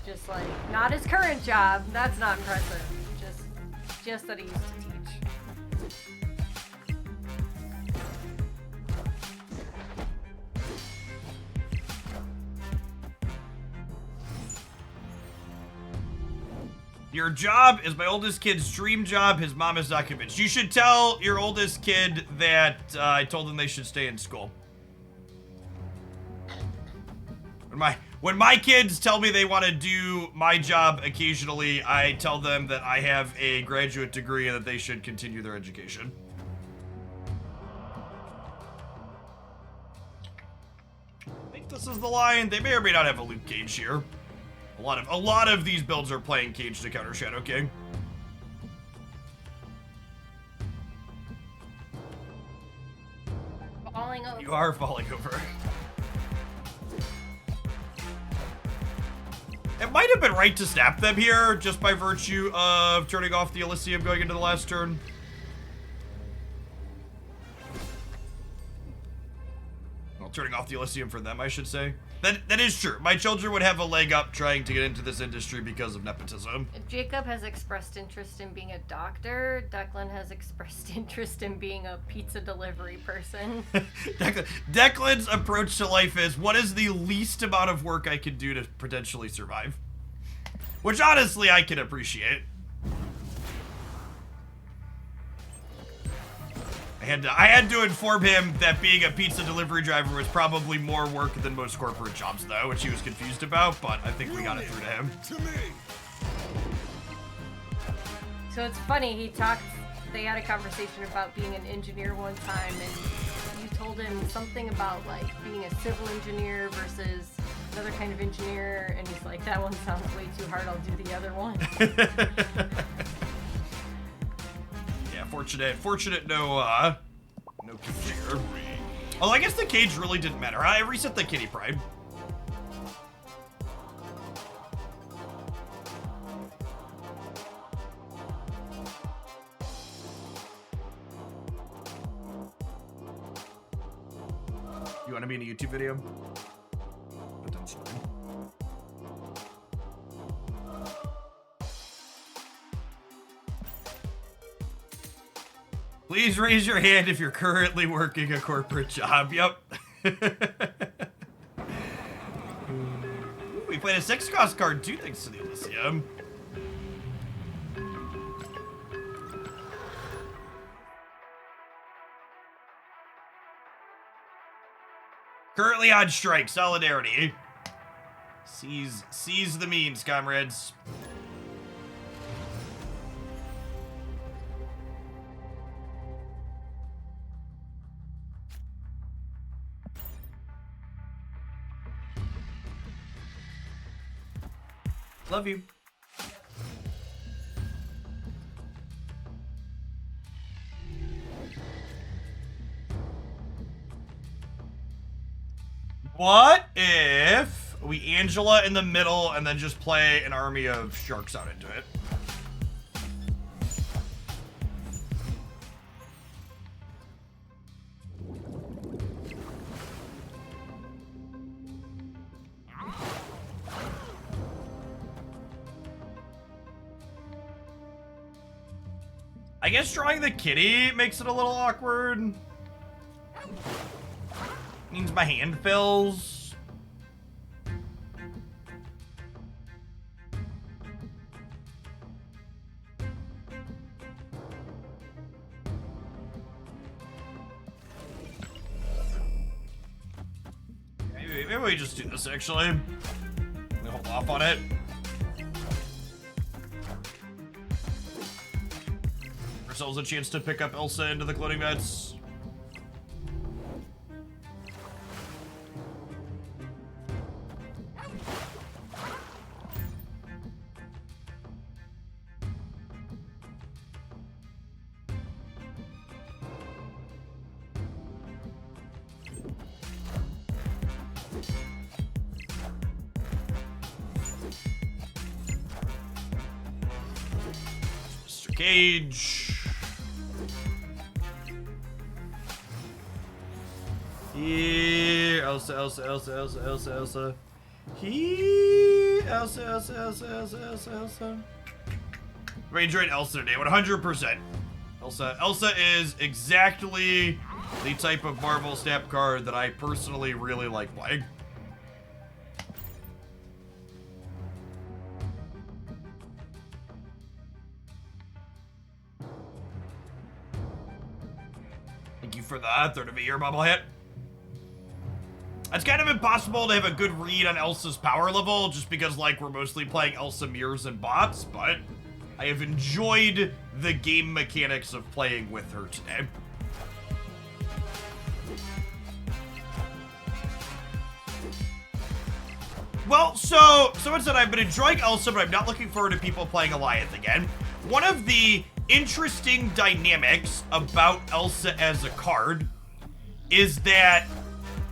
[SPEAKER 6] Just like, not his current job. That's not impressive. Just that he used to teach.
[SPEAKER 1] Your job is my oldest kid's dream job. His mom is not convinced. You should tell your oldest kid that I told them they should stay in school. When my kids tell me they want to do my job occasionally, I tell them that I have a graduate degree and that they should continue their education. I think this is the line. They may or may not have a loot cage here. A lot of these builds are playing cage to counter Shadow King.
[SPEAKER 6] Falling over.
[SPEAKER 1] You are falling over. It might have been right to snap them here, just by virtue of turning off the Elysium going into the last turn. Well, turning off the Elysium for them, I should say. That is true. My children would have a leg up trying to get into this industry because of nepotism.
[SPEAKER 6] Jacob has expressed interest in being a doctor. Declan has expressed interest in being a pizza delivery person.
[SPEAKER 1] Declan's approach to life is, what is the least amount of work I can do to potentially survive? Which, honestly, I can appreciate. I had to inform him that being a pizza delivery driver was probably more work than most corporate jobs, though, which he was confused about, but I think we got it through to him.
[SPEAKER 2] To me.
[SPEAKER 6] So it's funny, they had a conversation about being an engineer one time, and you told him something about, like, being a civil engineer versus another kind of engineer, and he's like, that one sounds way too hard, I'll do the other one.
[SPEAKER 1] Yeah, fortunate no cage here. Oh, I guess the cage really didn't matter. I reset the kitty pride. You want to be in a YouTube video? Potentially. Please raise your hand if you're currently working a corporate job. Yep. Ooh, we played a 6-cost card too, thanks to the Elysium. Currently on strike, solidarity. Seize the means, comrades. Love you. What if we Angela in the middle and then just play an army of sharks out into it? I guess drawing the kitty makes it a little awkward. Means my hand fills. Maybe we just do this actually. We hold off on it. Ourselves a chance to pick up Elsa into the gloating vets. Cage. Here, Elsa. He, Elsa. We enjoyed Elsa today, 100%. Elsa is exactly the type of Marvel Snap card that I personally really like playing. Thank you for the third of a year bubble hit. It's kind of impossible to have a good read on Elsa's power level just because, like, we're mostly playing Elsa mirrors and bots, but I have enjoyed the game mechanics of playing with her today. Well, so someone said I've been enjoying Elsa, but I'm not looking forward to people playing Alliance again. One of the interesting dynamics about Elsa as a card is that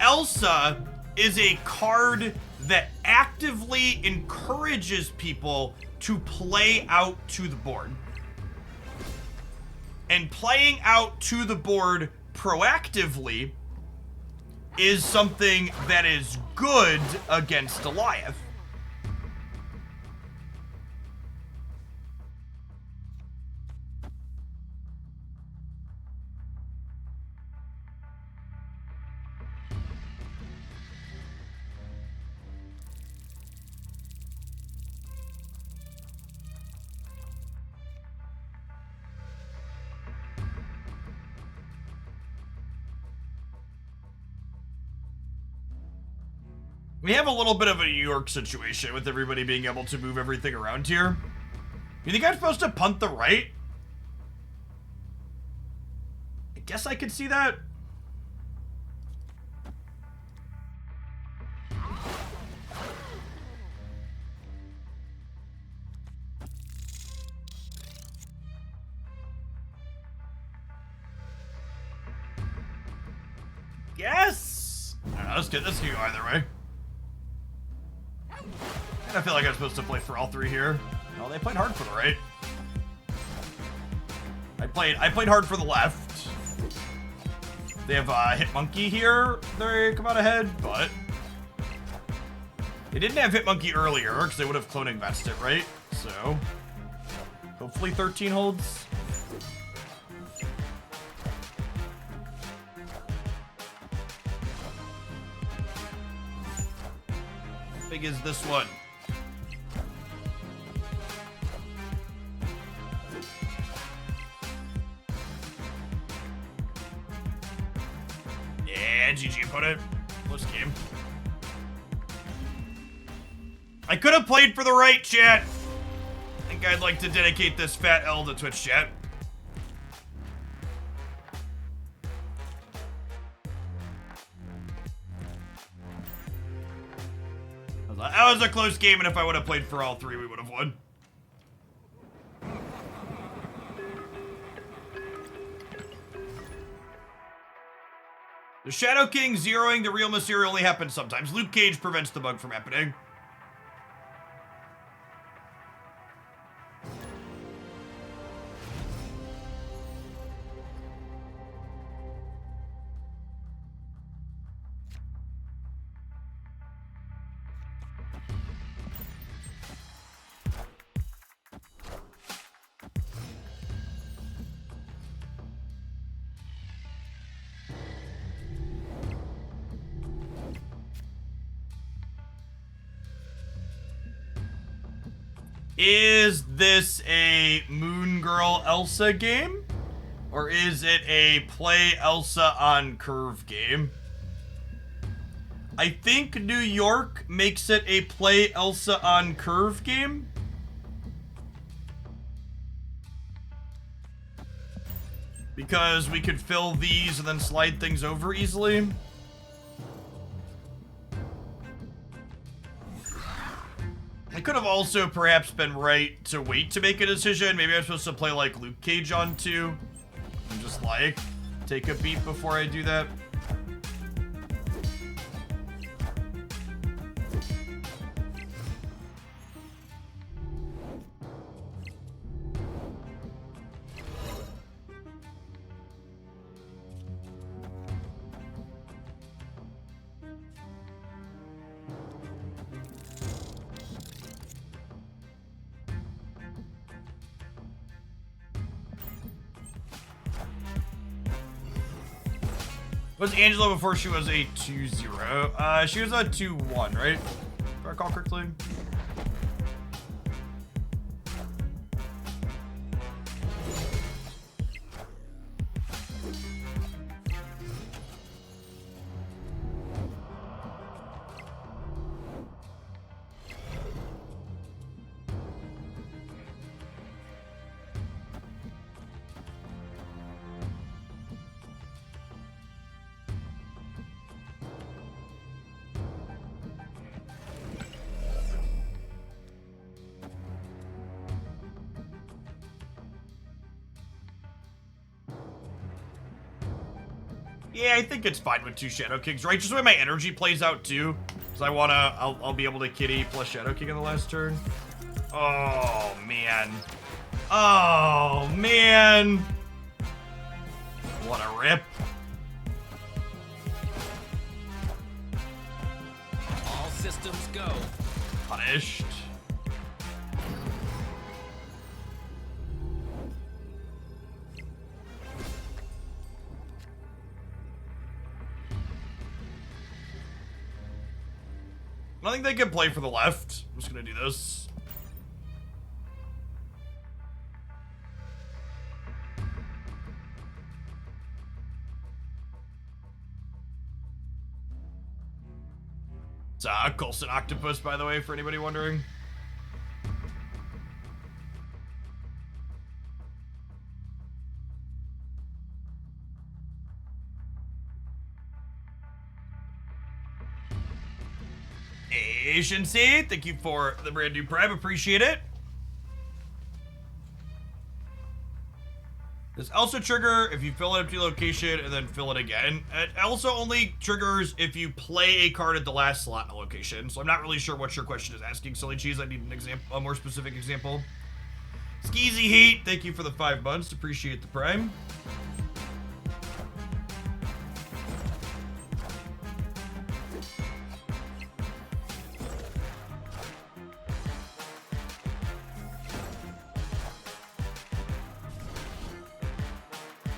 [SPEAKER 1] Elsa is a card that actively encourages people to play out to the board. And playing out to the board proactively is something that is good against Goliath. We have a little bit of a New York situation with everybody being able to move everything around here. You think I'm supposed to punt the right? I guess I could see that. Yes! I don't know, this could go either way. I feel like I'm supposed to play for all three here. No, they played hard for the right. I played hard for the left. They have Hit Monkey here. They come out ahead, but they didn't have Hit Monkey earlier because they would have cloning vested it, right? So hopefully 13 holds. How big is this one? Yeah, GG put it. Close game. I could have played for the right, chat. I think I'd like to dedicate this fat L to Twitch chat. That was a close game, and if I would have played for all three, we would have won. The Shadow King zeroing the real Mysterio only happens sometimes. Luke Cage prevents the bug from happening. Is this a Moon Girl Elsa game? Or is it a play Elsa on curve game? I think New York makes it a play Elsa on curve game. Because we could fill these and then slide things over easily. I could have also perhaps been right to wait to make a decision. Maybe I'm supposed to play like Luke Cage on 2. And just like take a beat before I do that. Was Angela before she was a 2-0? She was a 2-1, right? If I recall correctly. Yeah, I think it's fine with 2 Shadow Kings, right? Just the way my energy plays out too. Because I'll be able to kitty plus Shadow King in the last turn. Oh, man. Oh, man. What a rip.
[SPEAKER 4] All systems go.
[SPEAKER 1] Punished. I think they can play for the left. I'm just gonna do this. It's Coulson Octopus, by the way, for anybody wondering. Asian Seed, thank you for the brand new Prime, appreciate it. This Elsa trigger if you fill an empty location and then fill it again. It also only triggers if you play a card at the last slot in a location. So I'm not really sure what your question is asking, Silly Cheese. I need an example, a more specific example. Skeezy Heat, thank you for the 5 months. Appreciate the Prime.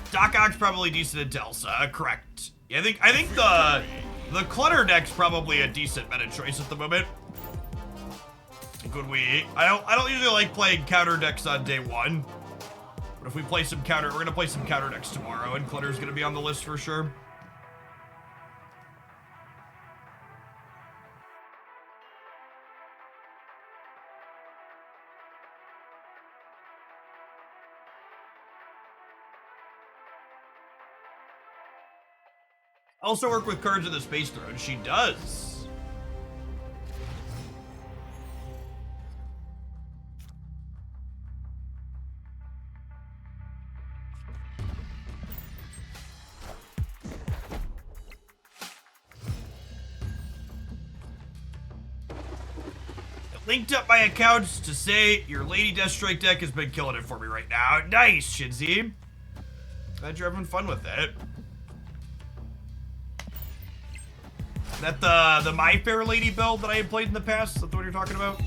[SPEAKER 1] Doc Ock's probably decent into Elsa, correct. Yeah, I think the Clutter deck's probably a decent meta choice at the moment. Could we? I don't usually like playing counter decks on day 1. But if we play some we're gonna play some counter decks tomorrow, and Clutter's gonna be on the list for sure. Also work with cards in the Space Throne. She does. I linked up my accounts to say your Lady Deathstrike deck has been killing it for me right now. Nice, Shinzi. Glad you're having fun with it. Is that the My Fair Lady build that I had played in the past? Is that the one you're talking about?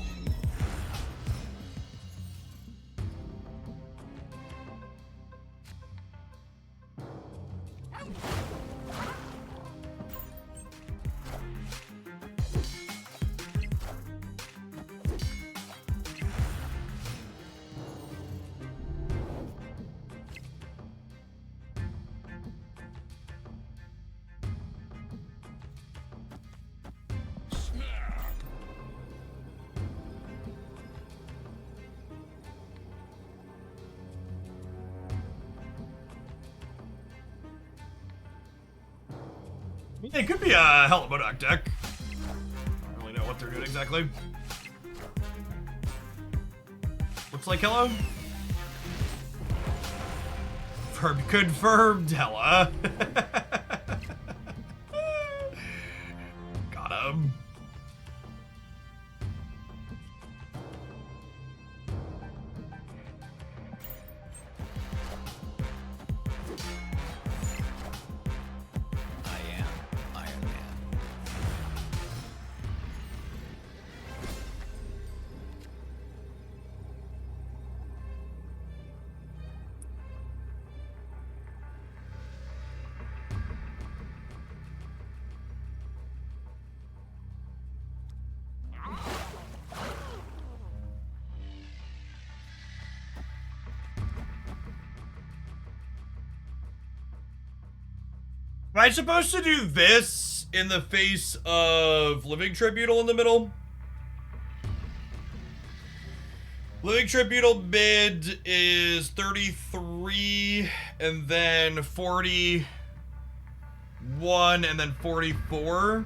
[SPEAKER 1] It could be a Hella Modoc deck. I don't really know what they're doing exactly. Looks like Hello. Confirmed Hella. Got him. Am I supposed to do this in the face of Living Tribunal in the middle? Living Tribunal mid is 33, and then 41, and then 44.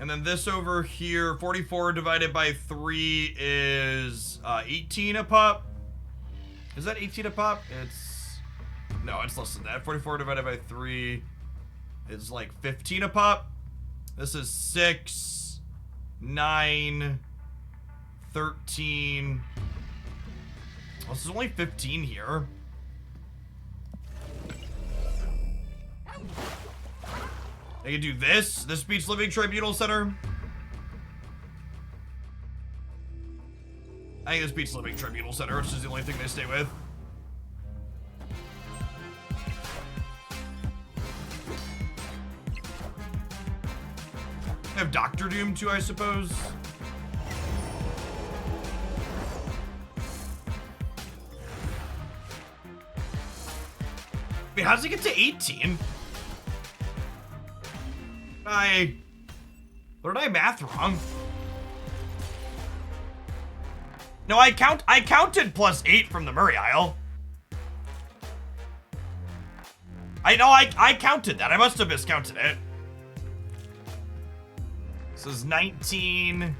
[SPEAKER 1] And then this over here, 44 divided by 3 is 18 a pop. Is that 18 a pop? No, it's less than that. 44 divided by 3 is like 15 a pop. This is 6, 9, 13. Oh, this is only 15 here. I can do this. This beats Living Tribunal Center. I think this beats Living Tribunal Center, which is the only thing they stay with. I have Doctor Doom too, I suppose. Wait, how does it get to 18? Or did I math wrong? No, I counted plus 8 from the Murray Isle. I know I counted that. I must have miscounted it. This is 19,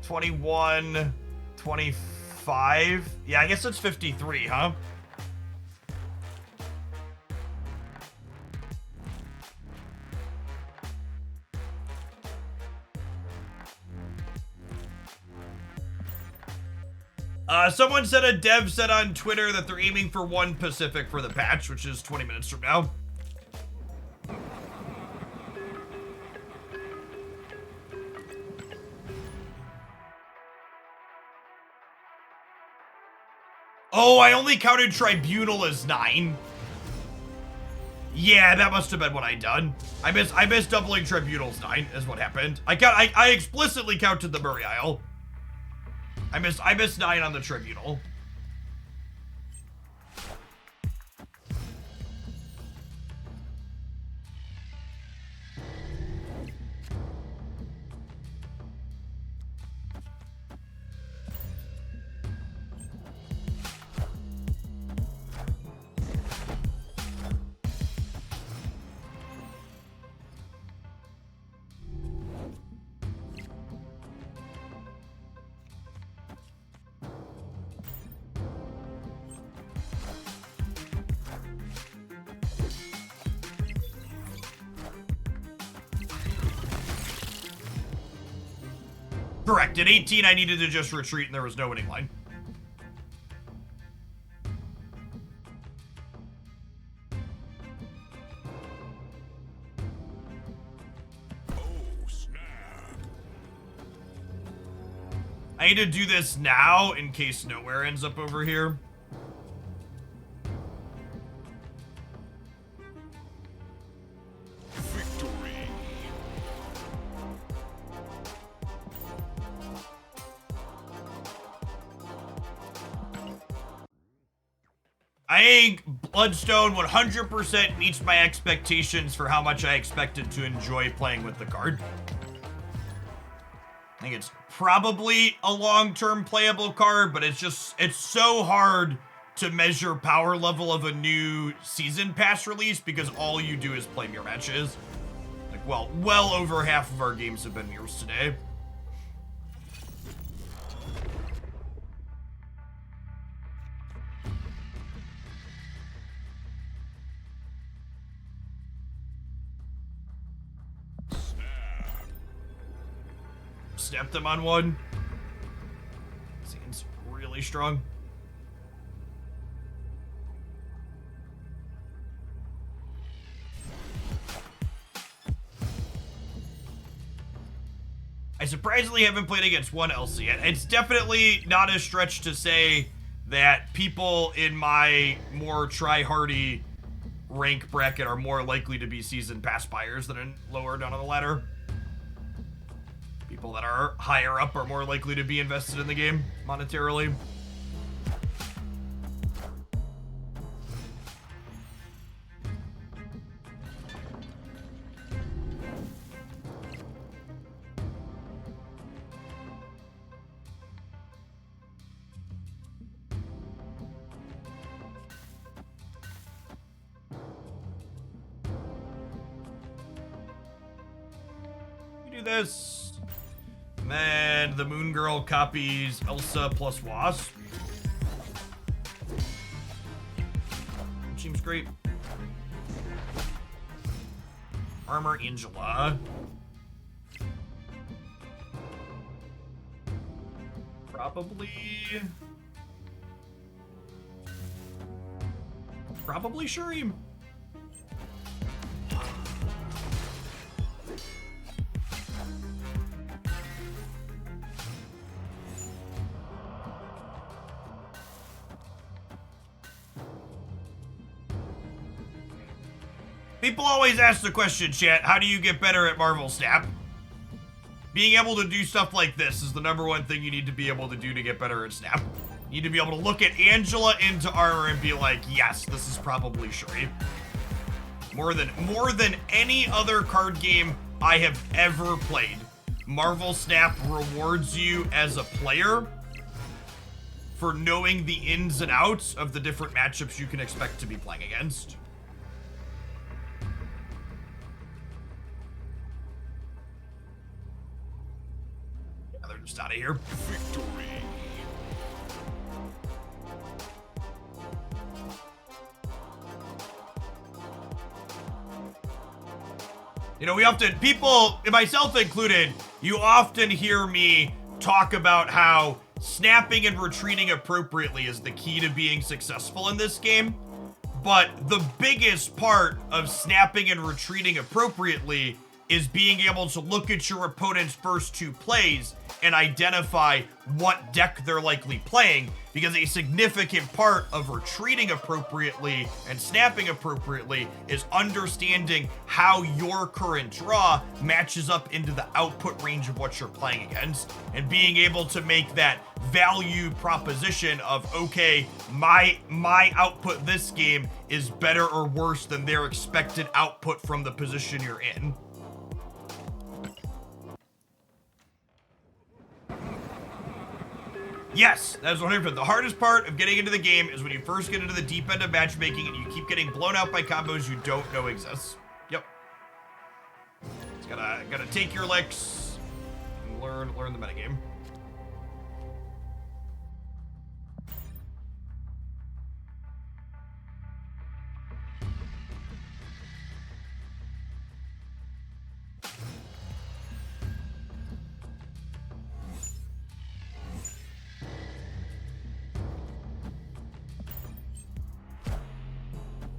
[SPEAKER 1] 21, 25. Yeah, I guess it's 53, huh? Someone said a dev said on Twitter that they're aiming for 1 Pacific for the patch, which is 20 minutes from now. Oh, I only counted Tribunal as 9. Yeah, that must have been what I done. I missed doubling Tribunal's 9 is what happened. I explicitly counted the Murray Isle. I missed 9 on the Tribunal. Correct. At 18, I needed to just retreat and there was no winning line.
[SPEAKER 2] Oh, snap.
[SPEAKER 1] I need to do this now in case nowhere ends up over here.
[SPEAKER 2] Victory.
[SPEAKER 1] I think Bloodstone 100% meets my expectations for how much I expected to enjoy playing with the card. I think it's probably a long-term playable card, but it's so hard to measure power level of a new season pass release because all you do is play mirror matches. Like, well over half of our games have been mirrors today. Snap them on one. Seems really strong. I surprisingly haven't played against one Elsa yet. It's definitely not a stretch to say that people in my more try-hardy rank bracket are more likely to be season pass buyers than lower down on the ladder. People that are higher up are more likely to be invested in the game monetarily. this. And then the Moon Girl copies Elsa plus Wasp. Seems great. Armor Angela. Probably Shuri. People always ask the question, chat, how do you get better at Marvel Snap? Being able to do stuff like this is the #1 thing you need to be able to do to get better at Snap. You need to be able to look at Angela into armor and be like, yes, this is probably Shuri. More than any other card game I have ever played, Marvel Snap rewards you as a player for knowing the ins and outs of the different matchups you can expect to be playing against. Yeah, they're just out of here.
[SPEAKER 2] Victory.
[SPEAKER 1] You know, we often, people, myself included, you often hear me talk about how snapping and retreating appropriately is the key to being successful in this game. But the biggest part of snapping and retreating appropriately is being able to look at your opponent's first 2 plays and identify what deck they're likely playing, because a significant part of retreating appropriately and snapping appropriately is understanding how your current draw matches up into the output range of what you're playing against, and being able to make that value proposition of, okay, my output this game is better or worse than their expected output from the position you're in. Yes, that is 100%. The hardest part of getting into the game is when you first get into the deep end of matchmaking and you keep getting blown out by combos you don't know exist. Yep. It's gotta take your licks and learn the metagame.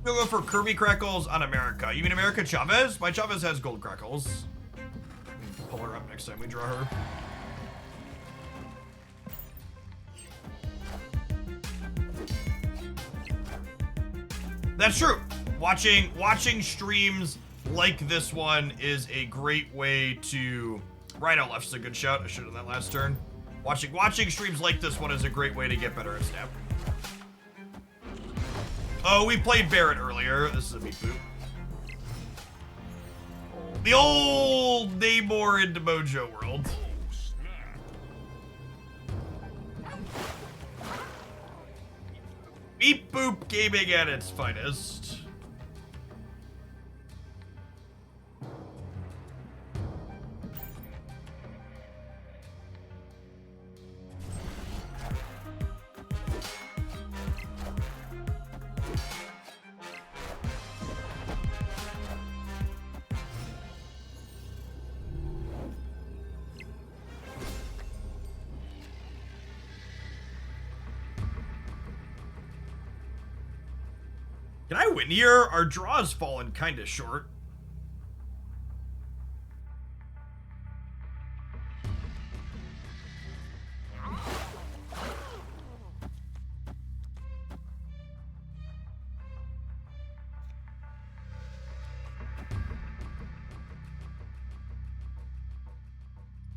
[SPEAKER 1] We'll go for Kirby Crackles on America. You mean America Chavez? My Chavez has gold crackles. Pull her up next time we draw her. That's true. Watching streams like this one is a great way to... Rhino left's a good shout. I should have done that last turn. Watching streams like this one is a great way to get better at Snap. Oh, we played Barrett earlier. This is a meat boot. The old Namor into Mojo World. Beep boop gaming at its finest. Can I win here? Our draw's fallen kind of short.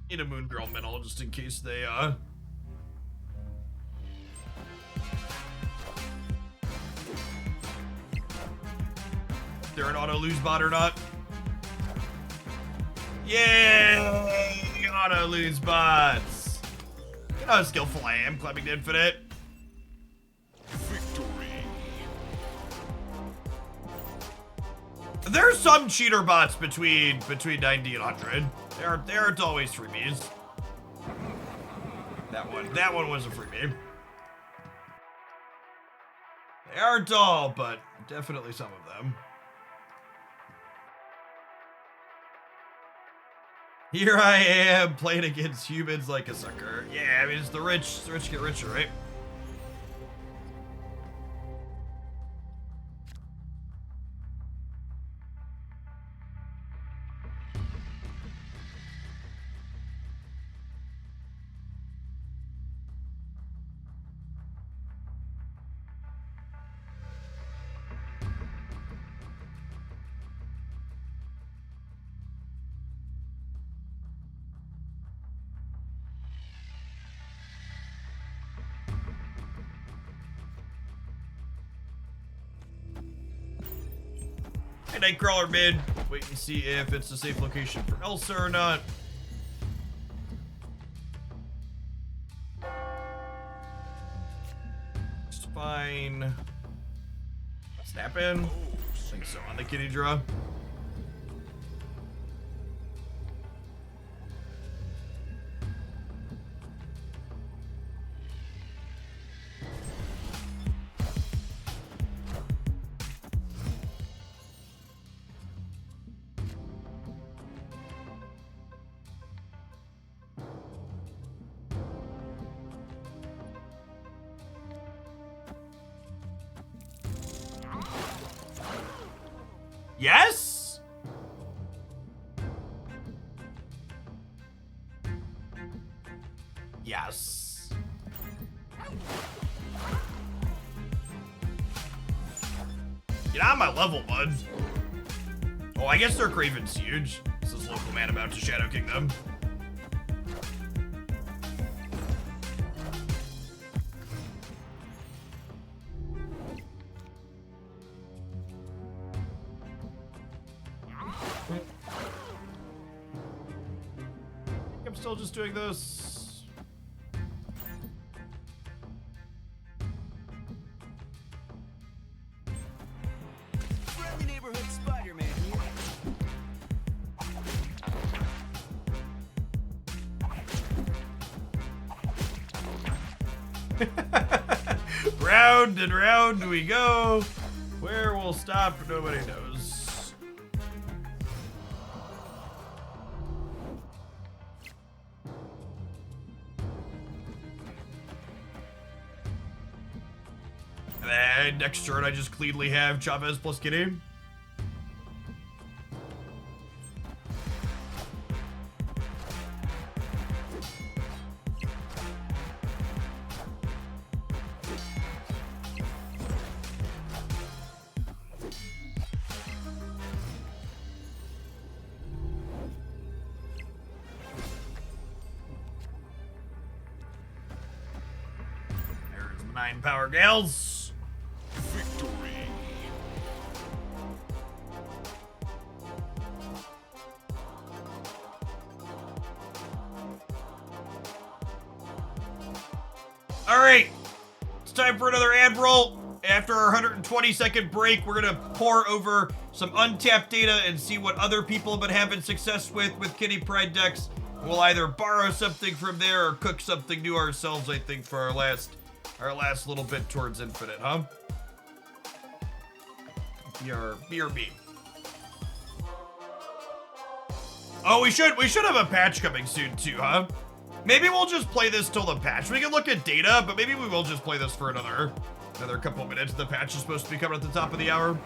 [SPEAKER 1] Need a Moon Girl medal just in case they, they're an auto lose bot or not. Yay! Auto lose bots. You know how skillful I am, clapping to infinite.
[SPEAKER 2] Victory.
[SPEAKER 1] There are some cheater bots between 90 and 100. They aren't always freebies. That one was a freebie. They aren't all, but definitely some of them. Here I am playing against humans like a sucker. Yeah, I mean, it's the rich get richer, right? Nightcrawler mid. Wait and see if it's a safe location for Elsa or not. It's fine. Snap in. I think so on the kitty draw. Yes? Yes. Get on my level, bud. Oh, I guess their Craven's huge. This is local man about to Shadow Kingdom. I'm still just doing this.
[SPEAKER 4] Friendly neighborhood Spider-Man here.
[SPEAKER 1] Round and round we go. Where we'll stop, nobody knows. And then next turn, I just cleanly have Chavez plus Kitty. There's the 9 power gals.
[SPEAKER 2] Victory.
[SPEAKER 1] All right, it's time for another ad roll. After our 120-second break, we're gonna pour over some untapped data and see what other people have been having success with Kitty Pride decks. We'll either borrow something from there or cook something new ourselves, I think, for our last little bit towards Infinite, huh? BRB. Oh, we should have a patch coming soon too, huh? Maybe we'll just play this till the patch. We can look at data, but maybe we will just play this for another couple minutes. The patch is supposed to be coming at the top of the hour.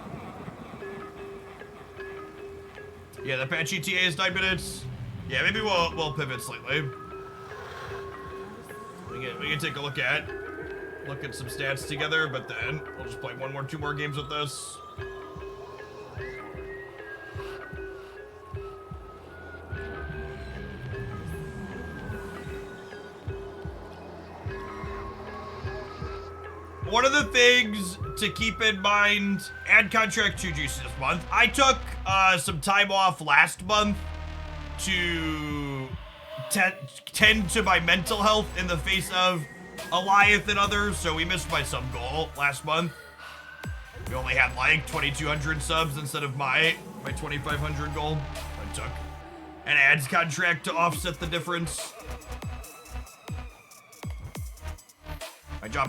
[SPEAKER 1] Yeah, the patch ETA is 9 minutes. Yeah, maybe we'll pivot slightly. We can take a look at some stats together, but then we'll just play 2 more games with this. One of the things to keep in mind, ad contract 2 juice this month. I took some time off last month to tend to my mental health in the face of Alliath and others, so we missed my sub goal last month. We only had like 2,200 subs instead of my my 2,500 goal. I took an ads contract to offset the difference.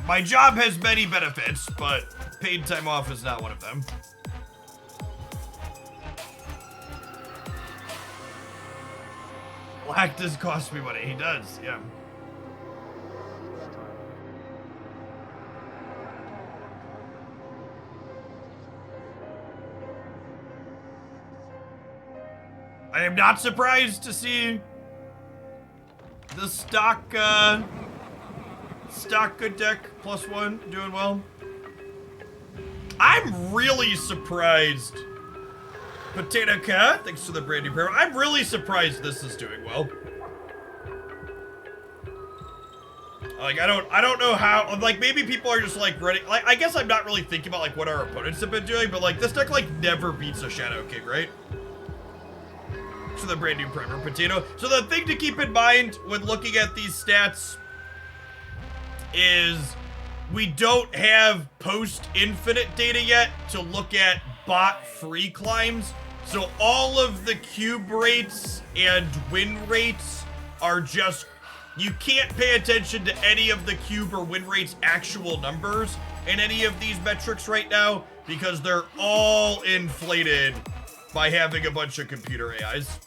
[SPEAKER 1] My job has many benefits, but paid time off is not one of them. Lactus costs me money. He does, yeah. I am not surprised to see the stock good deck +1 doing well. I'm really surprised. Potato Cat, thanks for the brand new pair. I'm really surprised this is doing well. Like, I don't know how, like, maybe people are just, like, ready. Like, I guess I'm not really thinking about, like, what our opponents have been doing, but, like, this deck, like, never beats a Shadow King, right? So the brand new primer potato. So the thing to keep in mind when looking at these stats is we don't have post-infinite data yet to look at bot free climbs. So all of the cube rates and win rates are just, you can't pay attention to any of the cube or win rates actual numbers in any of these metrics right now because they're all inflated by having a bunch of computer AIs.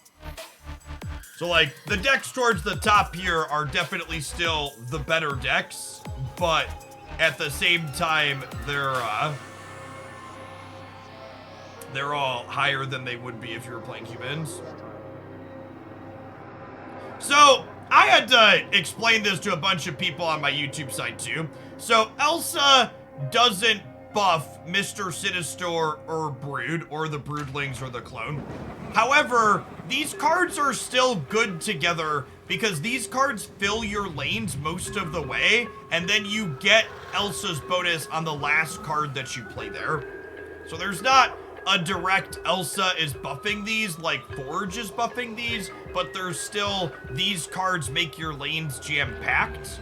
[SPEAKER 1] So like the decks towards the top here are definitely still the better decks, but at the same time they're all higher than they would be if you were playing humans. So I had to explain this to a bunch of people on my YouTube side too. So Elsa doesn't buff Mr. Sinister or Brood or the Broodlings or the clone. However, these cards are still good together because these cards fill your lanes most of the way, and then you get Elsa's bonus on the last card that you play there. So there's not a direct Elsa is buffing these like Forge is buffing these, but there's still, these cards make your lanes jam-packed.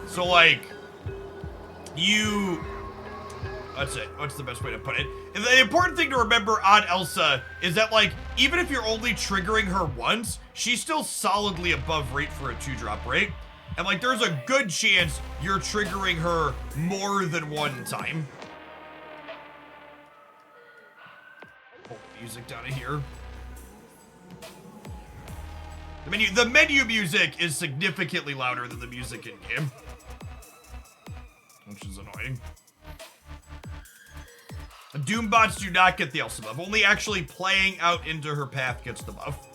[SPEAKER 1] So like, what's the best way to put it? And the important thing to remember on Elsa is that, like, even if you're only triggering her once, she's still solidly above rate for a 2-drop rate. And, like, there's a good chance you're triggering her more than one time. Pull the music down to here. The menu music is significantly louder than the music in-game, which is annoying. Doombots do not get the Elsa buff. Only actually playing out into her path gets the buff.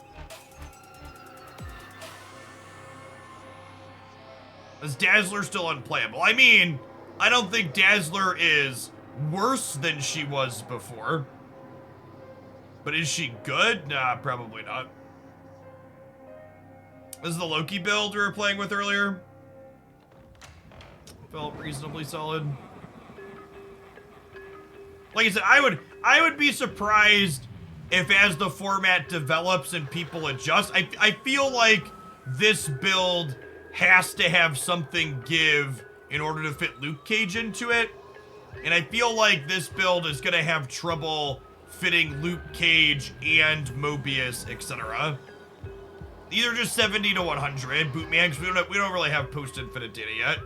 [SPEAKER 1] Is Dazzler still unplayable? I mean, I don't think Dazzler is worse than she was before. But is she good? Nah, probably not. This is the Loki build we were playing with earlier. Felt reasonably solid. Like I said, I would be surprised if as the format develops and people adjust. I feel like this build has to have something give in order to fit Luke Cage into it. And I feel like this build is going to have trouble fitting Luke Cage and Mobius, etc. These are just 70 to 100 bootmags. We don't really have post-infinite data yet.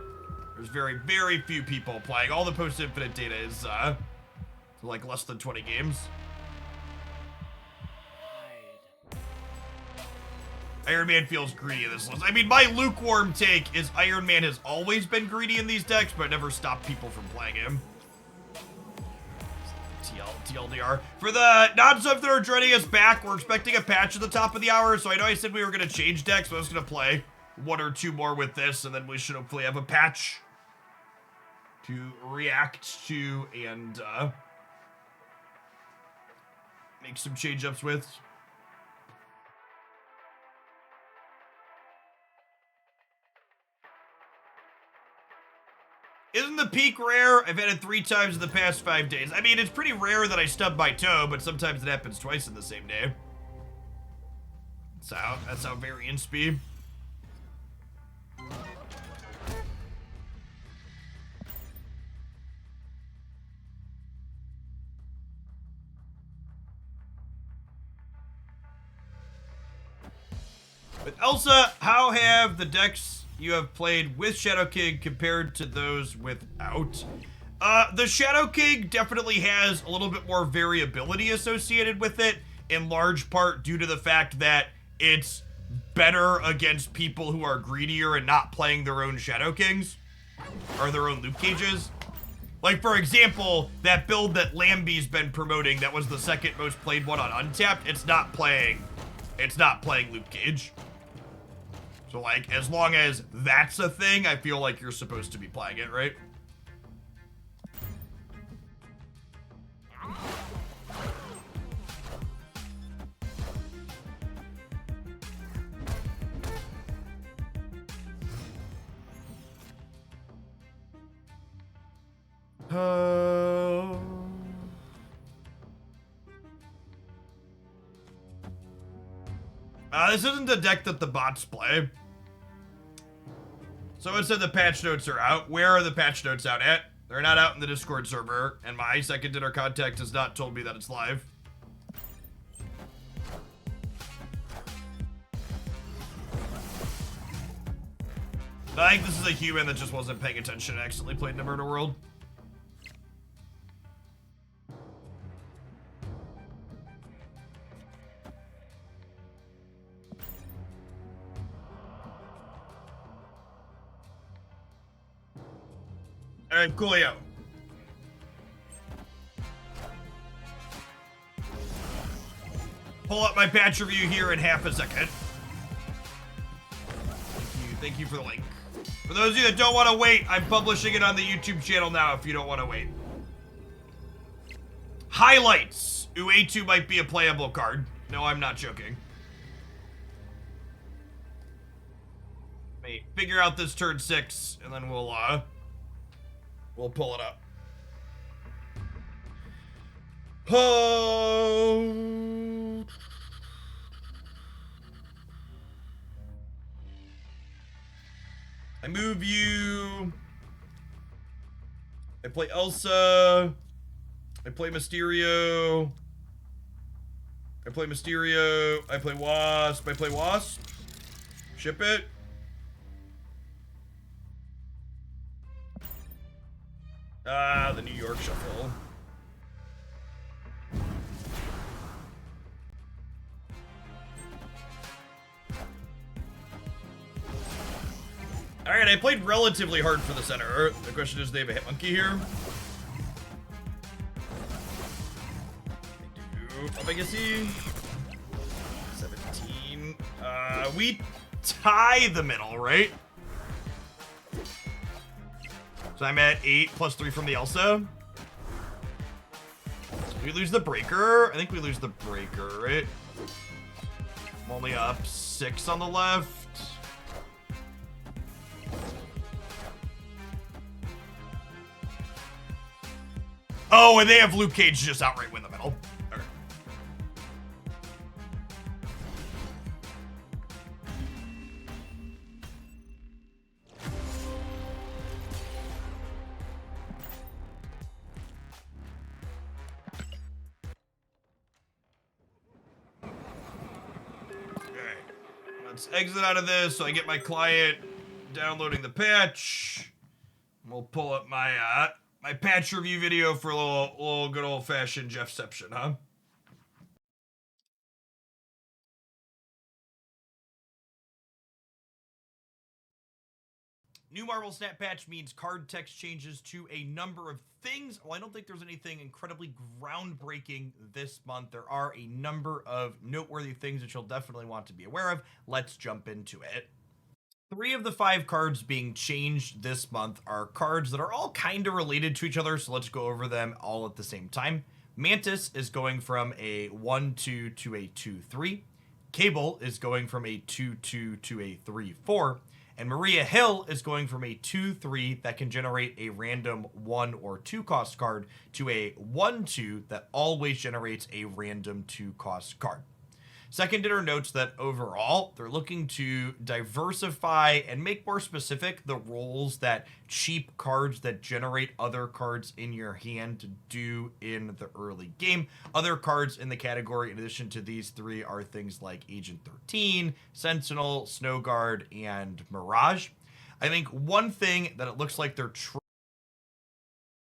[SPEAKER 1] There's very, very few people playing. All the post-infinite data is like less than 20 games. Iron Man feels greedy in this list. I mean, my lukewarm take is Iron Man has always been greedy in these decks, but never stopped people from playing him. TLDR. For the non-subs that are joining us back, we're expecting a patch at the top of the hour, so I know I said we were going to change decks, but I was going to play one or two more with this, and then we should hopefully have a patch to react to and make some change-ups with. Isn't the peak rare? I've had it 3 times in the past 5 days. I mean, it's pretty rare that I stub my toe, but sometimes it happens twice in the same day. That's how variants be. With Elsa, how have the decks you have played with Shadow King compared to those without? The Shadow King definitely has a little bit more variability associated with it, in large part due to the fact that it's better against people who are greedier and not playing their own Shadow Kings, or their own Loop Cages. Like, for example, that build that Lambie's been promoting that was the second most played one on Untapped, it's not playing Loop Cage. So, like, as long as that's a thing, I feel like you're supposed to be playing it, right? This isn't the deck that the bots play. Someone said the patch notes are out. Where are the patch notes out at? They're not out in the Discord server, and my second dinner contact has not told me that it's live. I think this is a human that just wasn't paying attention and accidentally played in a murder world. Alright, coolio. Pull up my patch review here in half a second. Thank you for the link. For those of you that don't want to wait, I'm publishing it on the YouTube channel now if you don't want to wait. Highlights. A2 might be a playable card. No, I'm not joking. Let me figure out this turn 6, and then we'll pull it up. Oh. I move you. I play Elsa. I play Mysterio. I play Mysterio. I play Wasp. I play Wasp. Ship it. The New York Shuffle. Alright, I played relatively hard for the center. The question is, do they have a hit monkey here? They do. Legacy. 17. We tie the middle, right? So I'm at 8 plus 3 from the Elsa. We lose the breaker. I think we lose the breaker, right? I'm only up 6 on the left. Oh, and they have Luke Cage just outright win the middle. Okay. Let's exit out of this so I get my client downloading the patch. We'll pull up my my patch review video for a little good old-fashioned Jeffception, huh? New Marvel Snap Patch means card text changes to a number of things. Well, I don't think there's anything incredibly groundbreaking this month. There are a number of noteworthy things that you'll definitely want to be aware of. Let's jump into it. 3 of the 5 cards being changed this month are cards that are all kind of related to each other, so let's go over them all at the same time. Mantis is going from a 1-2 to a 2-3. Cable is going from a 2-2 to a 3-4. And Maria Hill is going from a 2-3 that can generate a random 1 or 2 cost card to a 1-2 that always generates a random 2 cost card. Second Dinner notes that overall, they're looking to diversify and make more specific the roles that cheap cards that generate other cards in your hand do in the early game. Other cards in the category, in addition to these three, are things like Agent 13, Sentinel, Snow Guard, and Mirage. I think one thing that it looks like they're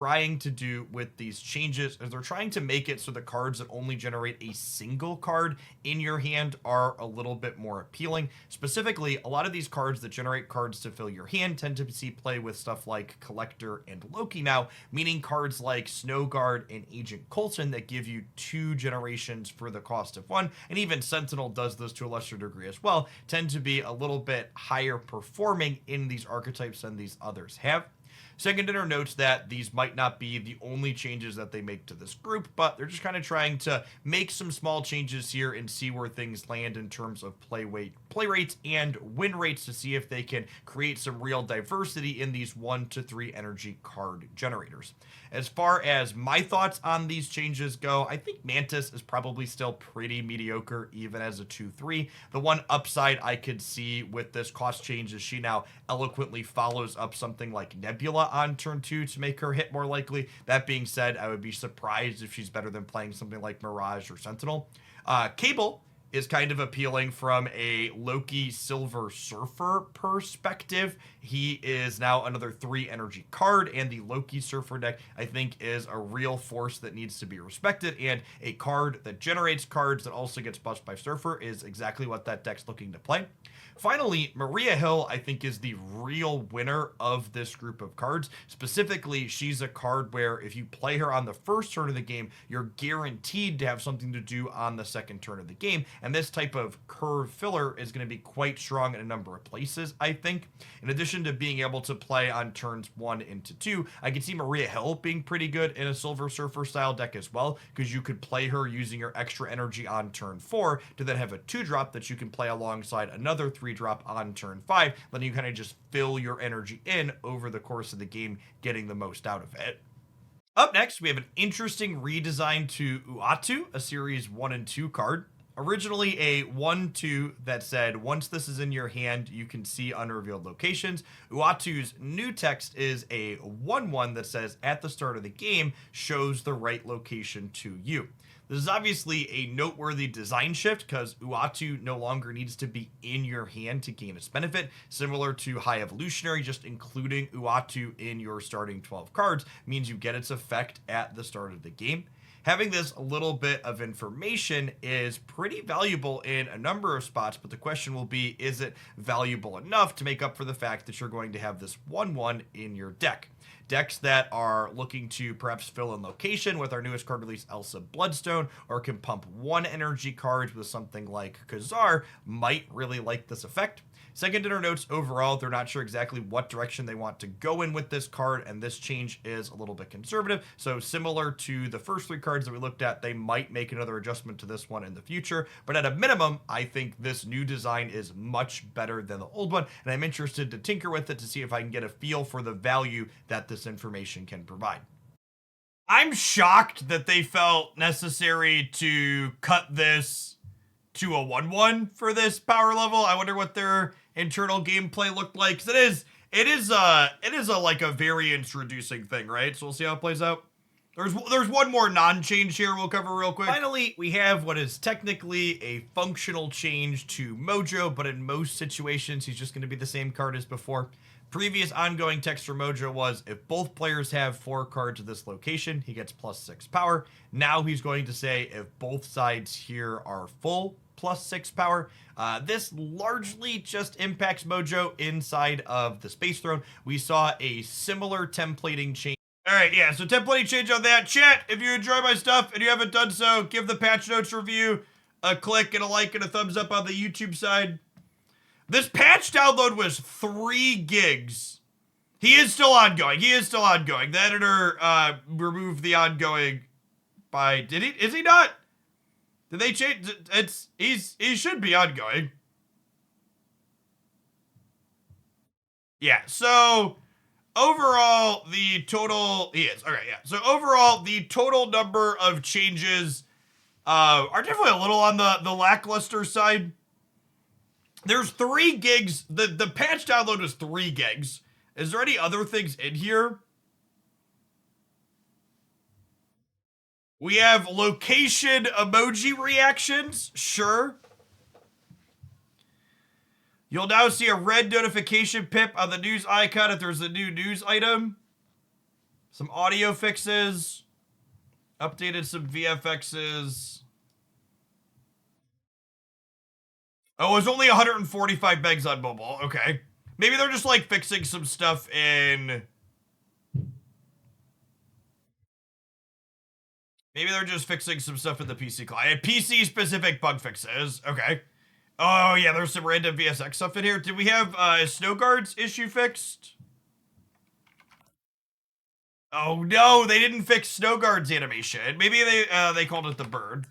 [SPEAKER 1] trying to do with these changes is they're trying to make it so the cards that only generate a single card in your hand are a little bit more appealing. Specifically, a lot of these cards that generate cards to fill your hand tend to see play with stuff like Collector and Loki now, meaning cards like Snow Guard and Agent Coulson that give you 2 generations for the cost of 1, and even Sentinel does this to a lesser degree as well, tend to be a little bit higher performing in these archetypes than these others have. Second Dinner notes that these might not be the only changes that they make to this group, but they're just kind of trying to make some small changes here and see where things land in terms of play rates and win rates to see if they can create some real diversity in these 1 to 3 energy card generators. As far as my thoughts on these changes go, I think Mantis is probably still pretty mediocre even as a 2-3. The one upside I could see with this cost change is she now eloquently follows up something like Nebula on turn 2 to make her hit more likely. That being said, I would be surprised if she's better than playing something like Mirage or Sentinel. Cable is kind of appealing from a Loki Silver Surfer perspective. He is now another 3 energy card, and the Loki Surfer deck, I think, is a real force that needs to be respected, and a card that generates cards that also gets buffed by Surfer is exactly what that deck's looking to play. Finally, Maria Hill, I think, is the real winner of this group of cards. Specifically, she's a card where if you play her on the first turn of the game, you're guaranteed to have something to do on the second turn of the game. And this type of curve filler is going to be quite strong in a number of places, I think. In addition to being able to play on turns 1 into 2, I could see Maria Hill being pretty good in a Silver Surfer style deck as well, because you could play her using your extra energy on turn 4 to then have a 2-drop that you can play alongside another 3-drop on turn 5, letting you kind of just fill your energy in over the course of the game, getting the most out of it. Up next, we have an interesting redesign to Uatu, a Series 1 and 2 card. Originally a 1-2 that said, once this is in your hand, you can see unrevealed locations. Uatu's new text is a 1-1 that says, at the start of the game, shows the right location to you. This is obviously a noteworthy design shift because Uatu no longer needs to be in your hand to gain its benefit. Similar to High Evolutionary, just including Uatu in your starting 12 cards means you get its effect at the start of the game. Having this little bit of information is pretty valuable in a number of spots, but the question will be, is it valuable enough to make up for the fact that you're going to have this 1-1 in your deck? Decks that are looking to perhaps fill in location with our newest card release, Elsa Bloodstone, or can pump 1 energy cards with something like Khazar might really like this effect. Second Dinner notes overall, they're not sure exactly what direction they want to go in with this card, and this change is a little bit conservative. So similar to the first 3 cards that we looked at, they might make another adjustment to this one in the future. But at a minimum, I think this new design is much better than the old one, and I'm interested to tinker with it to see if I can get a feel for the value that this information can provide. I'm shocked that they felt necessary to cut this to a 1-1 for this power level. I wonder what their internal gameplay looked like, because it is a like a variance reducing thing, right? So we'll see how it plays out. There's one more non-change here we'll cover real quick. Finally, we have what is technically a functional change to Mojo, but in most situations, he's just going to be the same card as before. Previous ongoing text for Mojo was, if both players have 4 cards at this location, he gets +6 power. Now he's going to say, if both sides here are full, +6 power. This largely just impacts Mojo inside of the Space Throne. We saw a similar templating change. All right, yeah, so templating change on that. Chat, if you enjoy my stuff and you haven't done so, give the patch notes review a click and a like and a thumbs up on the YouTube side. This patch download was 3 gigs. He is still ongoing. The editor removed the ongoing by, is he not? Did they change? He should be ongoing. Yeah, so overall, the total, he is. Okay, yeah. So overall, the total number of changes are definitely a little on the lackluster side. There's 3 gigs. The patch download is 3 gigs. Is there any other things in here? We have location emoji reactions. Sure. You'll now see a red notification pip on the news icon if there's a new news item. Some audio fixes. Updated some VFXs. Oh, it's only 145 megs on mobile. Okay. Maybe they're just like fixing some stuff in... Maybe they're just fixing some stuff in the PC client. PC-specific bug fixes. Okay. Oh, yeah, there's some random VSX stuff in here. Did we have Snowguard's issue fixed? Oh, no, they didn't fix Snowguard's animation. Maybe they called it the bird.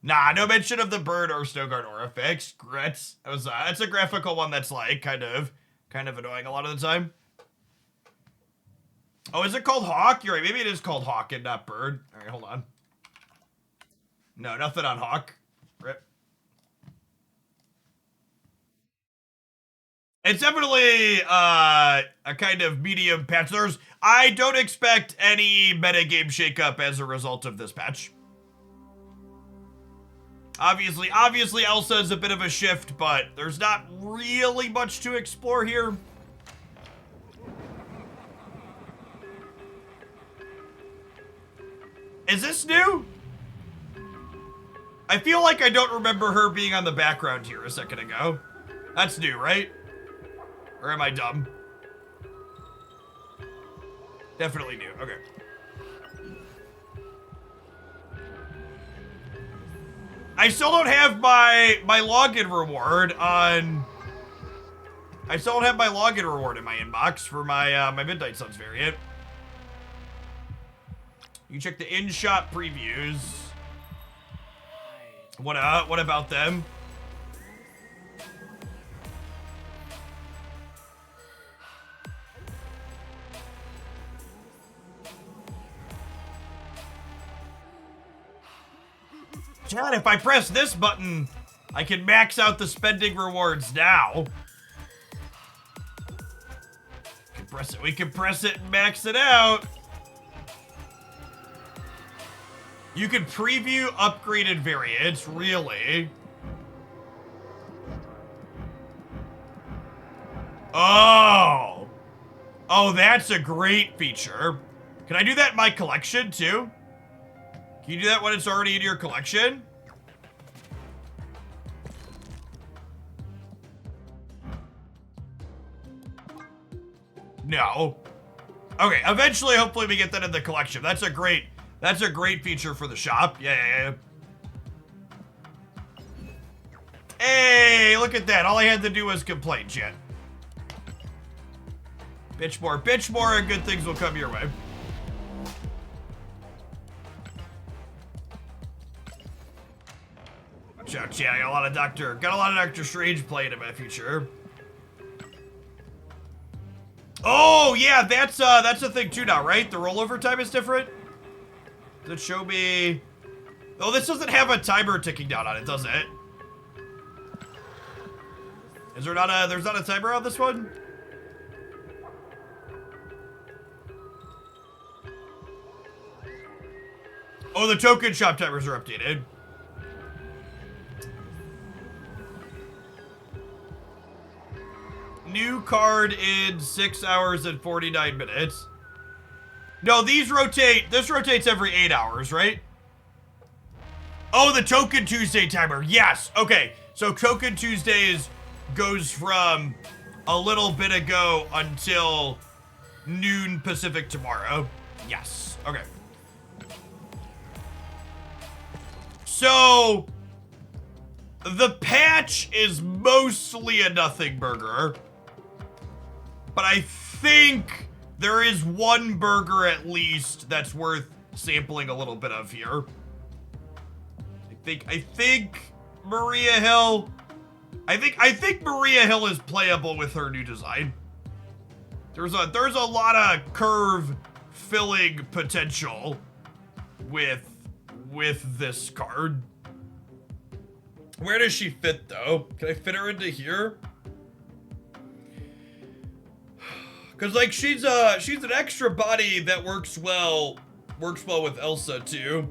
[SPEAKER 1] Nah, no mention of the bird or Snowguard aura fix. Grits. That's a graphical one that's like kind of annoying a lot of the time. Oh, is it called Hawk? You're right. Maybe it is called Hawk and not Bird. All right, hold on. No, nothing on Hawk. Rip. It's definitely a kind of medium patch. I don't expect any metagame shakeup as a result of this patch. Obviously, Elsa is a bit of a shift, but there's not really much to explore here. Is this new? I feel like I don't remember her being on the background here a second ago. That's new, right? Or am I dumb? Definitely new. Okay. I still don't have my login reward on... I still don't have my login reward in my inbox for my my Midnight Suns variant. You check the in-shop previews. What about them? John, if I press this button, I can max out the spending rewards now. We can press it and max it out. You can preview upgraded variants, really? Oh. Oh, that's a great feature. Can I do that in my collection, too? Can you do that when it's already in your collection? No. Okay, eventually, hopefully we get that in the collection. That's a great feature for the shop. Yeah. Hey, look at that. All I had to do was complain, Jen. Bitch more, and good things will come your way. Watch out, Jen. I got a lot of Doctor Strange playing in my future. Oh, yeah, that's a thing too now, right? The rollover time is different? Does it show me... Oh, this doesn't have a timer ticking down on it, does it? Is there not there's not a timer on this one? Oh, the token shop timers are updated. New card in 6 hours and 49 minutes. No, this rotates every 8 hours, right? Oh, the Token Tuesday timer. Yes. Okay. So Token Tuesdays goes from a little bit ago until noon Pacific tomorrow. Yes. Okay. So the patch is mostly a nothing burger. But I think there is one burger at least that's worth sampling a little bit of here. I think Maria Hill. I think Maria Hill is playable with her new design. There's a lot of curve filling potential with with this card. Where does she fit though? Can I fit her into here? Cause like she's an extra body that works well with Elsa too.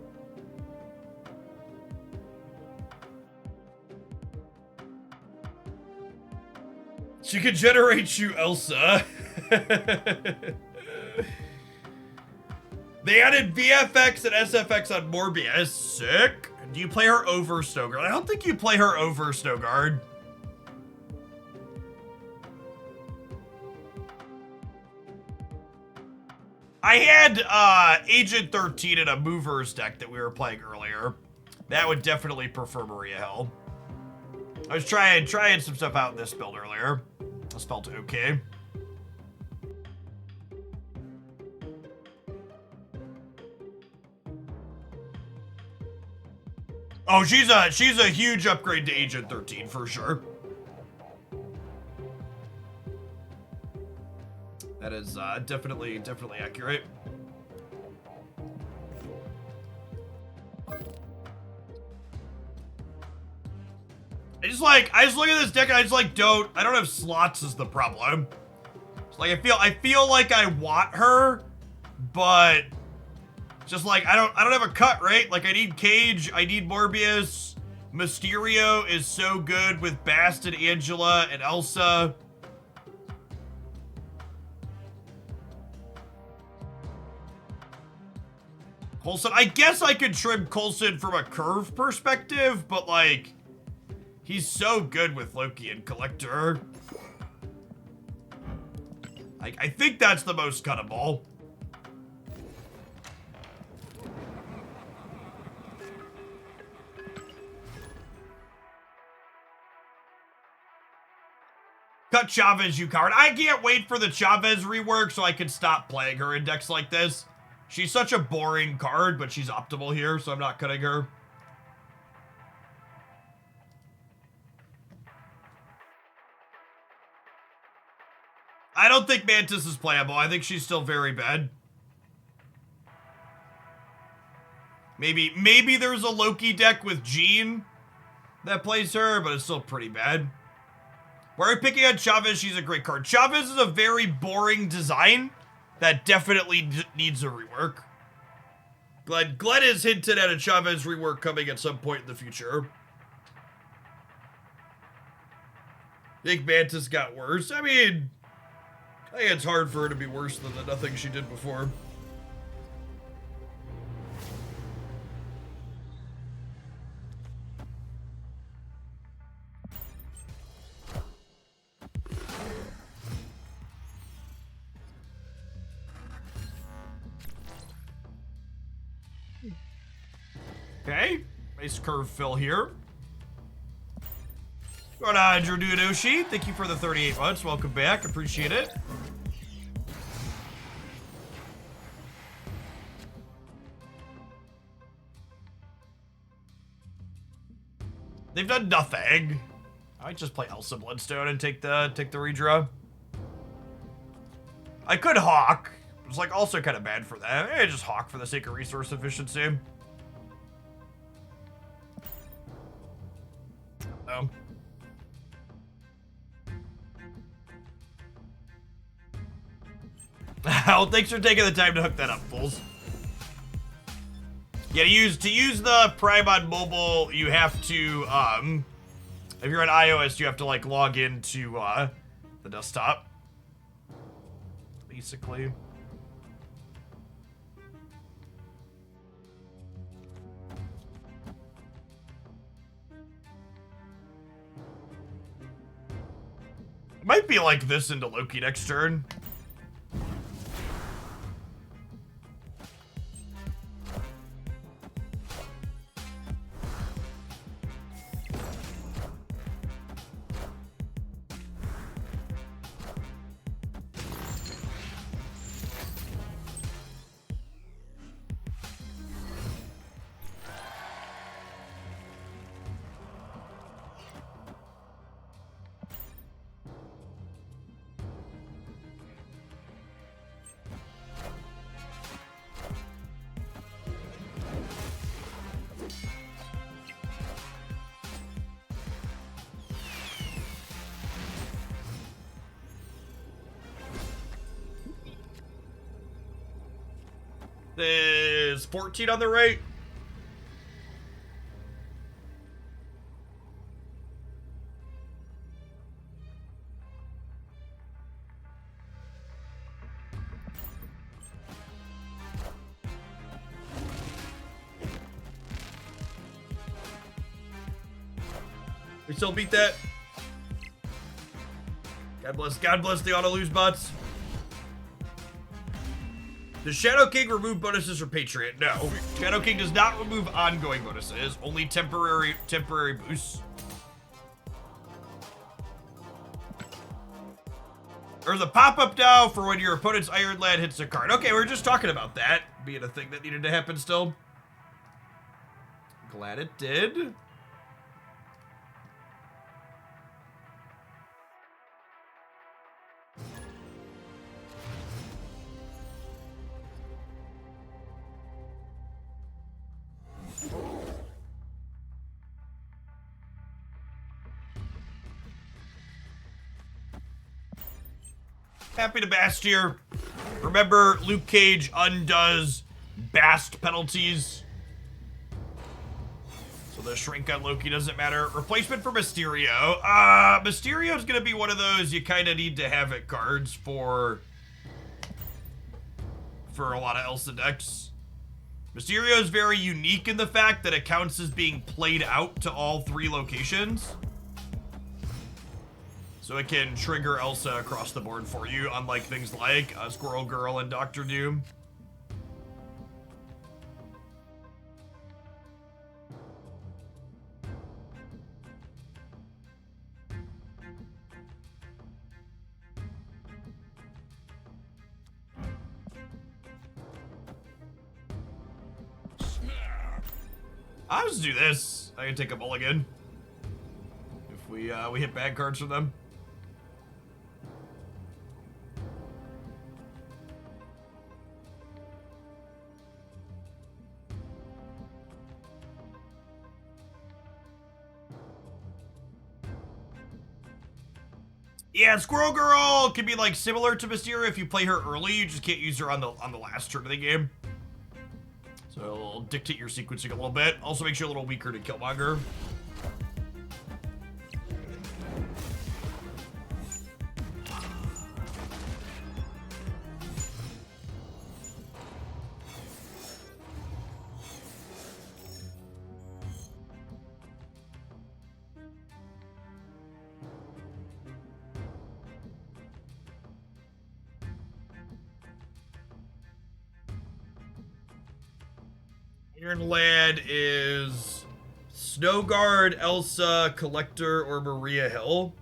[SPEAKER 1] She could generate you Elsa. They added VFX and SFX on Morbius. Sick. Do you play her over Snowguard? I don't think you play her over Snowguard. I had Agent 13 in a movers deck that we were playing earlier. That would definitely prefer Maria Hill. I was trying some stuff out in this build earlier. This felt okay. Oh, she's a huge upgrade to Agent 13 for sure. That is definitely accurate. I just look at this deck and I don't have slots is the problem. It's like I feel like I want her, but just like I don't have a cut, right? Like I need Cage, I need Morbius. Mysterio is so good with Bast and Angela and Elsa. Coulson, I guess I could trim Coulson from a curve perspective, but like he's so good with Loki and Collector. I think that's the most cuttable. Cut Chavez, you coward. I can't wait for the Chavez rework so I can stop playing her in decks like this. She's such a boring card, but she's optimal here, so I'm not cutting her. I don't think Mantis is playable. I think she's still very bad. Maybe there's a Loki deck with Jean that plays her, but it's still pretty bad. Why are we picking on Chavez? She's a great card. Chavez is a very boring design that definitely needs a rework. Glenn has hinted at a Chavez rework coming at some point in the future. I think Mantis got worse. I mean, I think it's hard for her to be worse than the nothing she did before. Okay, nice curve fill here. Going on, Drew Dudoshi. Thank you for the 38 months. Welcome back. Appreciate it. They've done nothing. I might just play Elsa Bloodstone and take the redraw. I could Hawk. It's like also kind of bad for that. Maybe just Hawk for the sake of resource efficiency. Oh. Well, thanks for taking the time to hook that up, fools. Yeah, to use the Prime on mobile, you have to if you're on iOS, you have to like log into the desktop. Basically. It might be like this into Loki next turn. There's 14 on the right. We still beat that. God bless the auto lose bots. Does Shadow King remove bonuses from Patriot? No. Shadow King does not remove ongoing bonuses, only temporary boosts. Or the pop-up now for when your opponent's Iron Lad hits a card. Okay, we were just talking about that being a thing that needed to happen still. Glad it did. Happy to Bast here. Remember, Luke Cage undoes Bast penalties. So the shrink on Loki doesn't matter. Replacement for Mysterio. Mysterio's gonna be one of those you kind of need to have at cards for a lot of Elsa decks. Mysterio is very unique in the fact that it counts as being played out to all 3 locations. So it can trigger Elsa across the board for you, unlike things like Squirrel Girl and Doctor Doom. I'll just do this. I can take a mulligan if we hit bad cards from them. Yeah, Squirrel Girl can be like similar to Mysterio if you play her early. You just can't use her on the last turn of the game. So it'll dictate your sequencing a little bit. Also makes you a little weaker to Killmonger. Iron Lad is Snowguard, Elsa, Collector, or Maria Hill.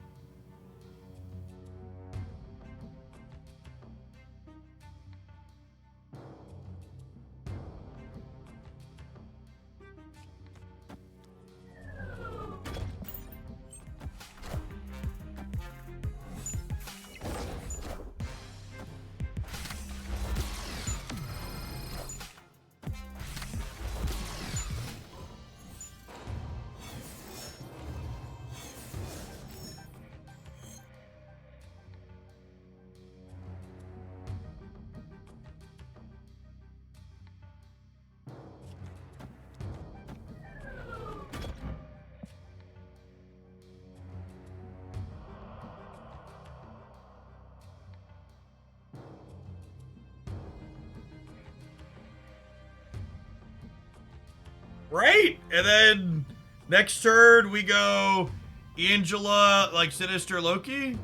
[SPEAKER 1] Right? And then next turn we go Angela, like Sinister Loki.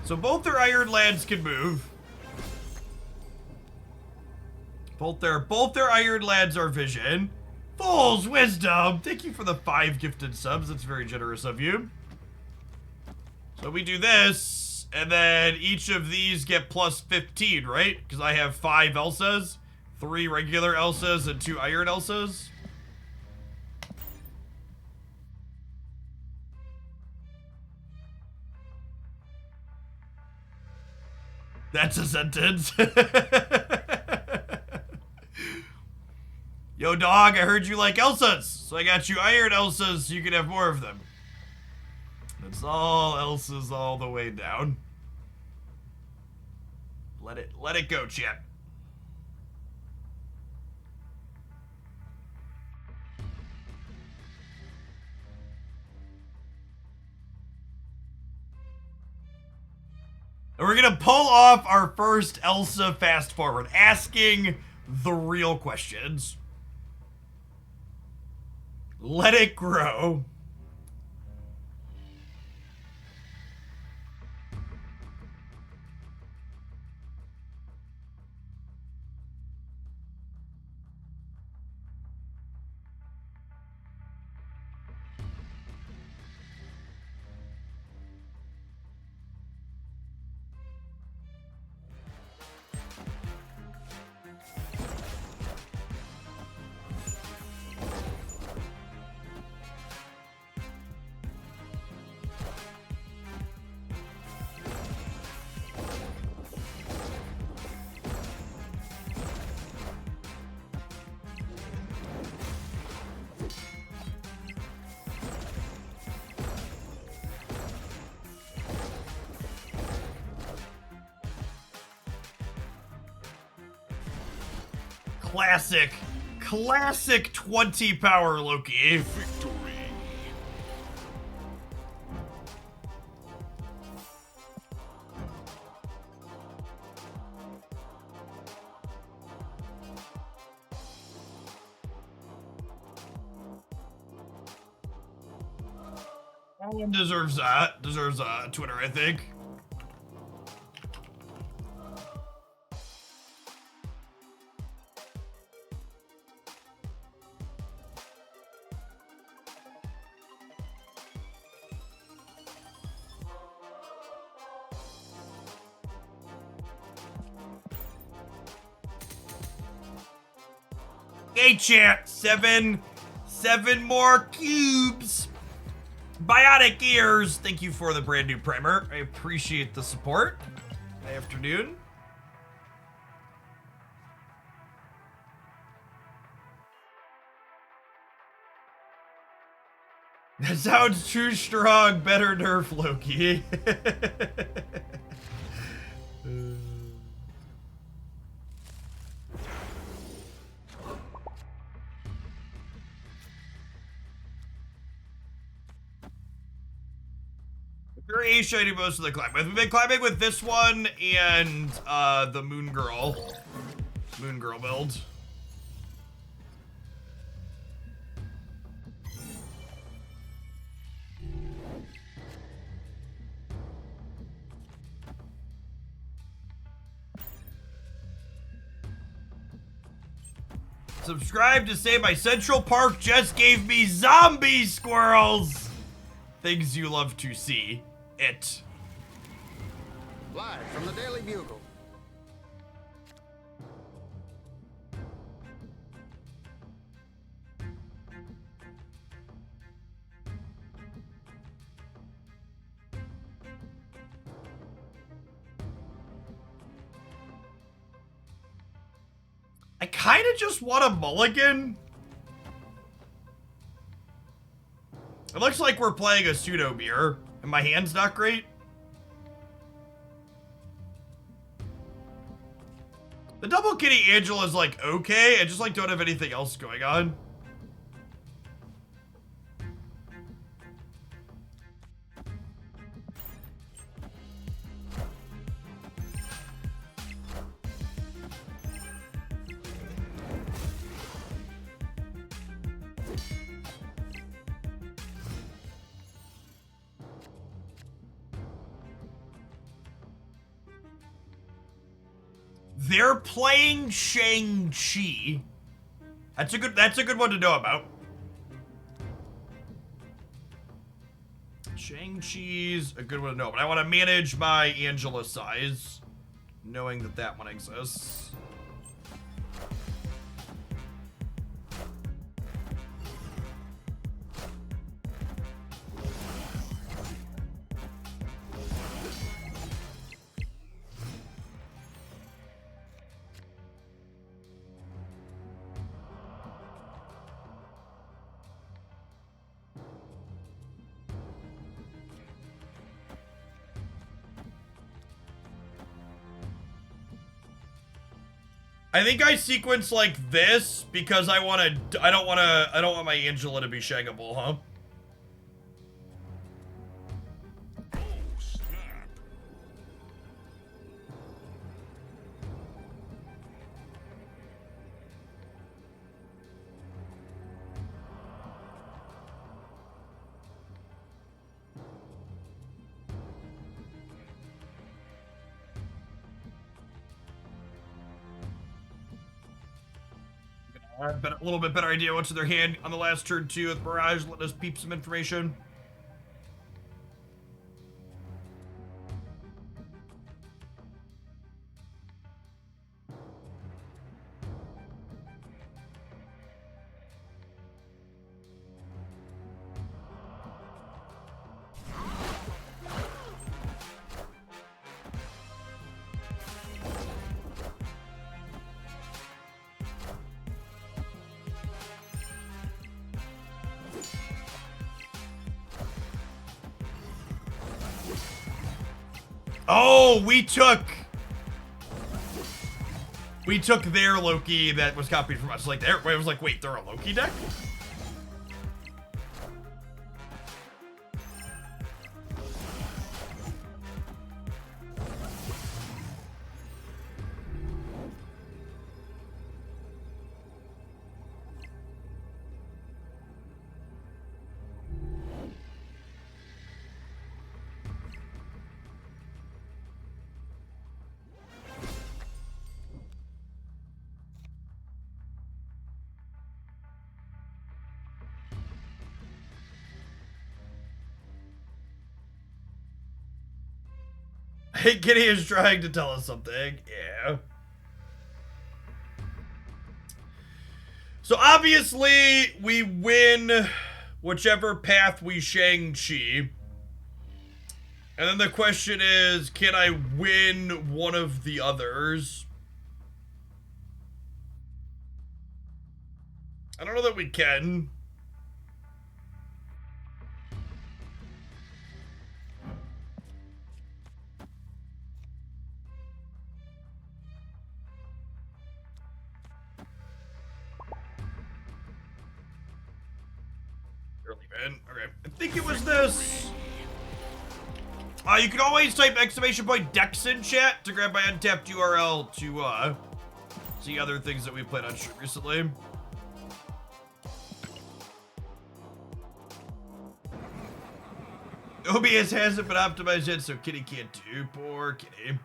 [SPEAKER 1] So both their Iron Lads can move. Both their Iron Lads are Vision. Fool's Wisdom! Thank you for the 5 gifted subs. That's very generous of you. So we do this, and then each of these get plus 15, right? Because I have 5 Elsas, 3 regular Elsas, and 2 Iron Elsas. That's a sentence. Yo, dog, I heard you like Elsas, so I got you iron Elsas so you can have more of them. It's all Elsas all the way down. Let it go, chat. And we're gonna pull off our first Elsa fast forward, asking the real questions. Let it grow. Classic 20 power Loki.
[SPEAKER 2] Victory.
[SPEAKER 1] That one deserves Twitter, I think. Hey chat, seven more cubes. Biotic ears, thank you for the brand new primer. I appreciate the support. Good afternoon. That sounds too strong. Better nerf Loki. Very shiny most of the climb. We've been climbing with this one and the Moon Girl build. Subscribe to say my Central Park just gave me zombie squirrels. Things you love to see. It.
[SPEAKER 7] Live from the Daily Bugle.
[SPEAKER 1] I kind of just want a mulligan. It looks like we're playing a pseudo mirror, and my hand's not great. The double kitty Angela is like okay. I just like don't have anything else going on. They're playing Shang-Chi. That's a good one to know about. Shang-Chi's a good one to know, but I want to manage my Angela size, knowing that that one exists. I think I sequence like this because I don't want my Angela to be shaggable, huh?
[SPEAKER 2] Oh, snap.
[SPEAKER 1] But a little bit better idea what's in their hand on the last turn too with Mirage. Let us peep some information. Oh, we took their Loki that was copied from us. Like, everybody was like, wait, they're a Loki deck? Hey, Kitty is trying to tell us something. Yeah. So obviously, we win whichever path we Shang-Chi. And then the question is, can I win one of the others? I don't know that we can. Okay, I think it was this. You can always type !point Dex in chat to grab my untapped URL to see other things that we played on stream recently. OBS hasn't been optimized yet, so Kitty can't do. Poor Kitty.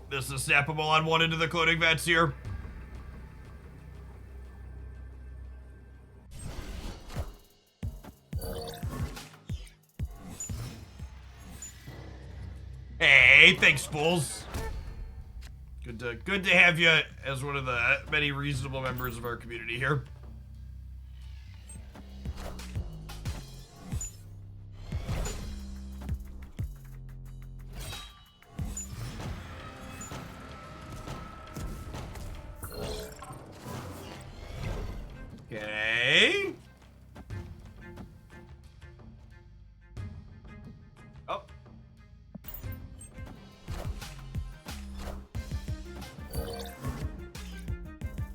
[SPEAKER 1] This is snappable on one end of the cloning vats here. Hey, thanks, fools. Good to have you as one of the many reasonable members of our community here. Okay. Oh.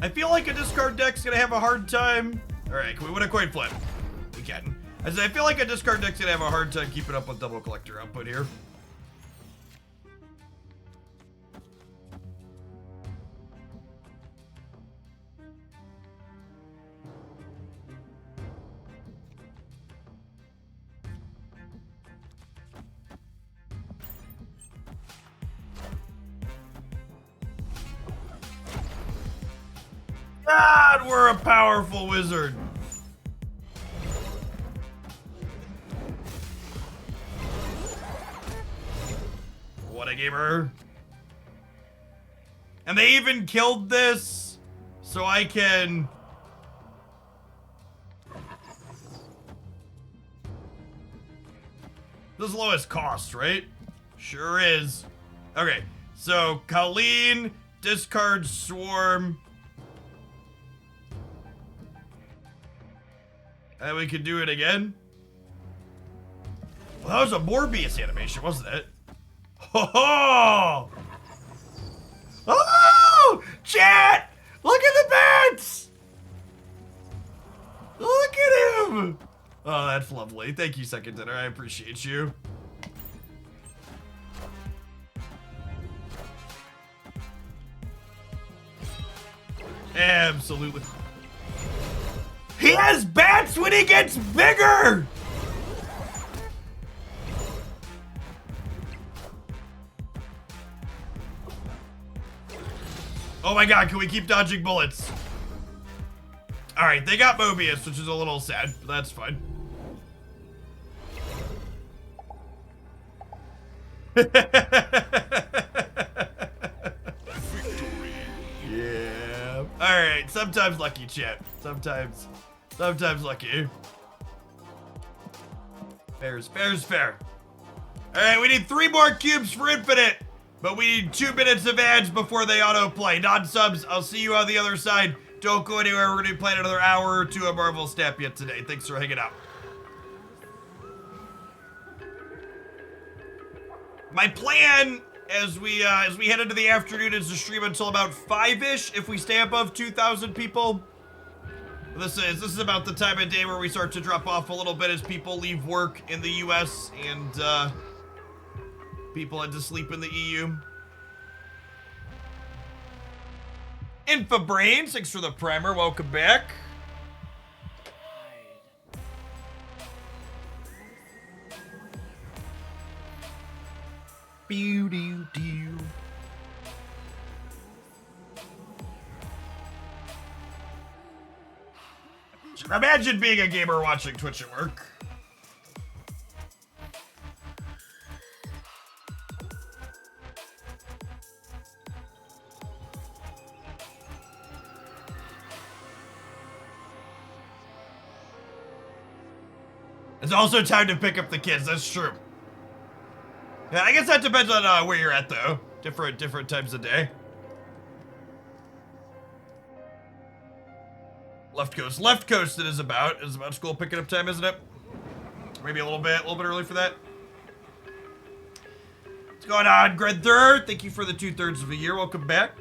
[SPEAKER 1] I feel like a discard deck's gonna have a hard time. Alright, can we win a coin flip? We can. I said I feel like a discard deck's gonna have a hard time keeping up with double collector output here. God, we're a powerful wizard. What a gamer. And they even killed this so I can... This is lowest cost, right? Sure is. Okay, so Colleen, discard Swarm. And we could do it again. Well, that was a Morbius animation, wasn't it? Ho ho! Oh! Chat! Look at the bats! Look at him! Oh, that's lovely. Thank you, Second Dinner. I appreciate you. Absolutely. He has bats when he gets bigger! Oh my god, can we keep dodging bullets? Alright, they got Mobius, which is a little sad, but that's fine. Yeah. Alright, sometimes lucky, chat. Sometimes lucky. Fair's fair. Alright, we need 3 more cubes for infinite. But we need 2 minutes of ads before they autoplay. Non-subs, I'll see you on the other side. Don't go anywhere. We're going to be playing another hour or 2 of Marvel Snap yet today. Thanks for hanging out. My plan as we head into the afternoon is to stream until about 5-ish if we stay above 2,000 people. This is about the time of day where we start to drop off a little bit as people leave work in the US and people had to sleep in the EU. Infobrains, thanks for the primer. Welcome back. Pew-doo-doo. Imagine being a gamer watching Twitch at work. It's also time to pick up the kids, that's true. Yeah, I guess that depends on where you're at though. Different times of day. Left coast it is about school picking up time, isn't it? Maybe a little bit early for that. What's going on, Gredthur? Thank you for the 2/3 of a year, welcome back.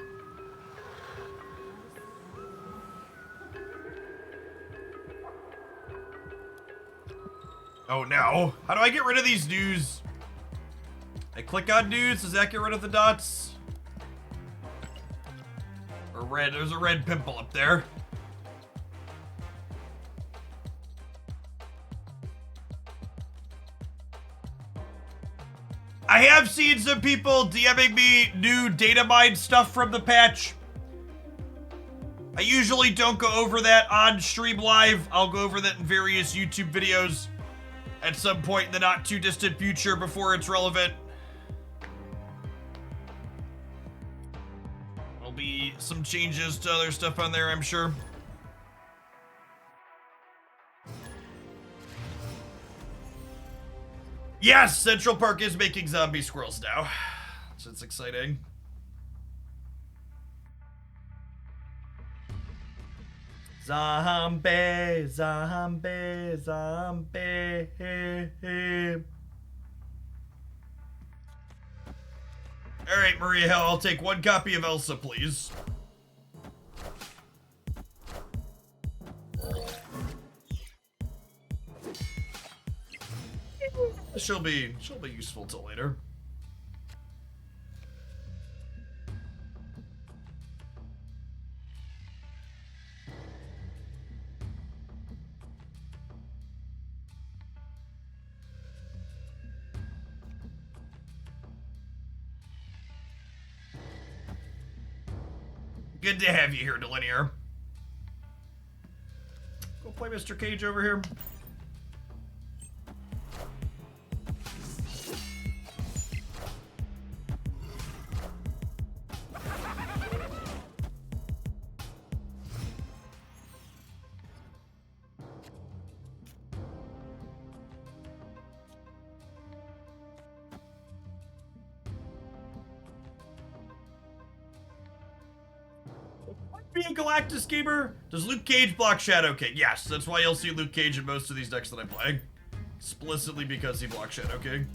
[SPEAKER 1] Oh no, how do I get rid of these news? I click on news, does that get rid of the dots? Or red, there's a red pimple up there. I have seen some people DMing me new data mine stuff from the patch. I usually don't go over that on stream live. I'll go over that in various YouTube videos at some point in the not too distant future before it's relevant. There'll be some changes to other stuff on there, I'm sure. Yes, Central Park is making zombie squirrels now. So it's exciting. Zombie, zombie, zombie. Alright, Maria Hill, I'll take 1 copy of Elsa, please. She'll be useful till later. Good to have you here, Delinear. Go play Mr. Cage over here. be a Galactus gamer? Does Luke Cage block Shadow King? Yes, that's why you'll see Luke Cage in most of these decks that I'm playing. Explicitly because he blocks Shadow King.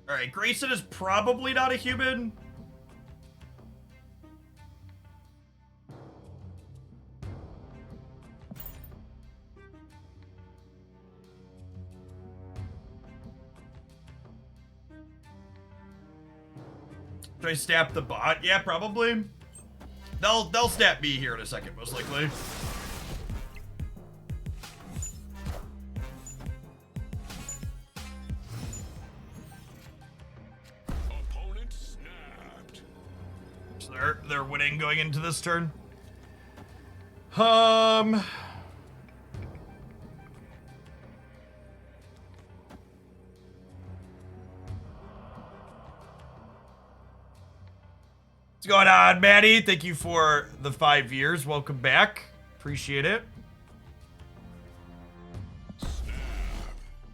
[SPEAKER 1] Alright, Grayson is probably not a human. Should I snap the bot? Yeah, probably. They'll snap me here in a second, most likely.
[SPEAKER 2] Opponent snapped.
[SPEAKER 1] So they're winning going into this turn. What's going on, Maddie? Thank you for the 5 years. Welcome back. Appreciate it.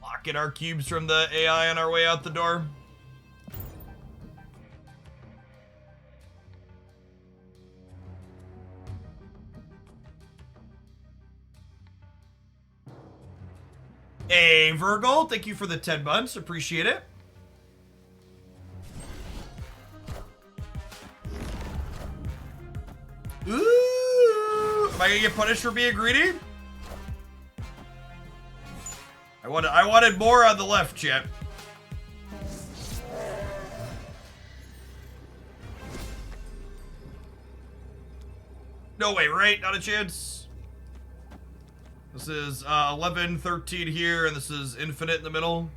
[SPEAKER 1] Locking our cubes from the AI on our way out the door. Hey, Virgo, thank you for the 10 months. Appreciate it. Ooh, am I gonna get punished for being greedy? I wanted more on the left, chat. No way, right? Not a chance. This is 11, 13 here, and this is infinite in the middle.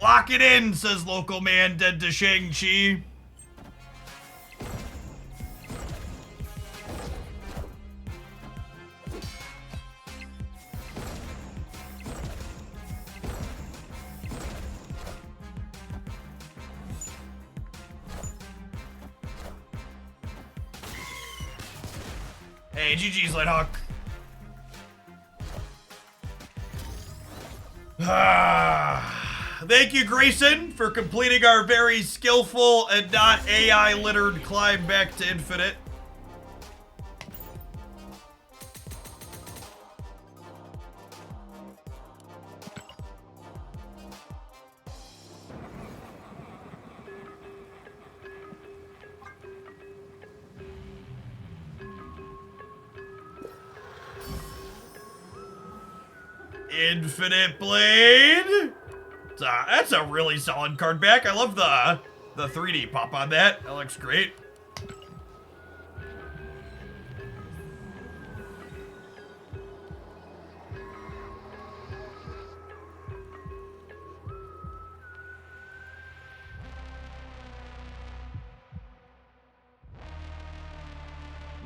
[SPEAKER 1] Lock it in, says local man dead to Shang-Chi. Hey, GG's, Lighthawk. Thank you, Grayson, for completing our very skillful and not AI-littered climb back to infinite. Infinite Blade. That's a really solid card back. I love the 3D pop on that. That looks great.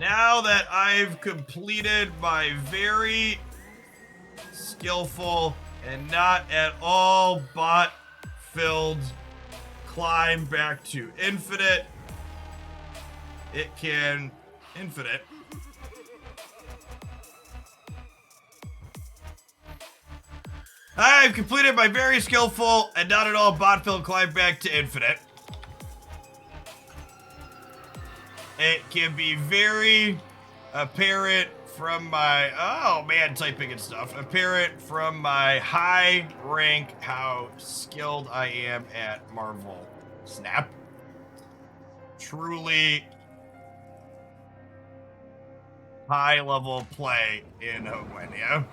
[SPEAKER 1] Now that I've completed my very skillful and not at all bot-filled climb back to infinite, it can infinite. I've completed my very skillful and not at all bot-filled climb back to infinite. It can be very apparent from my, oh man, typing and stuff, apparent from my high rank how skilled I am at Marvel Snap. Truly high level play in Hogwenia.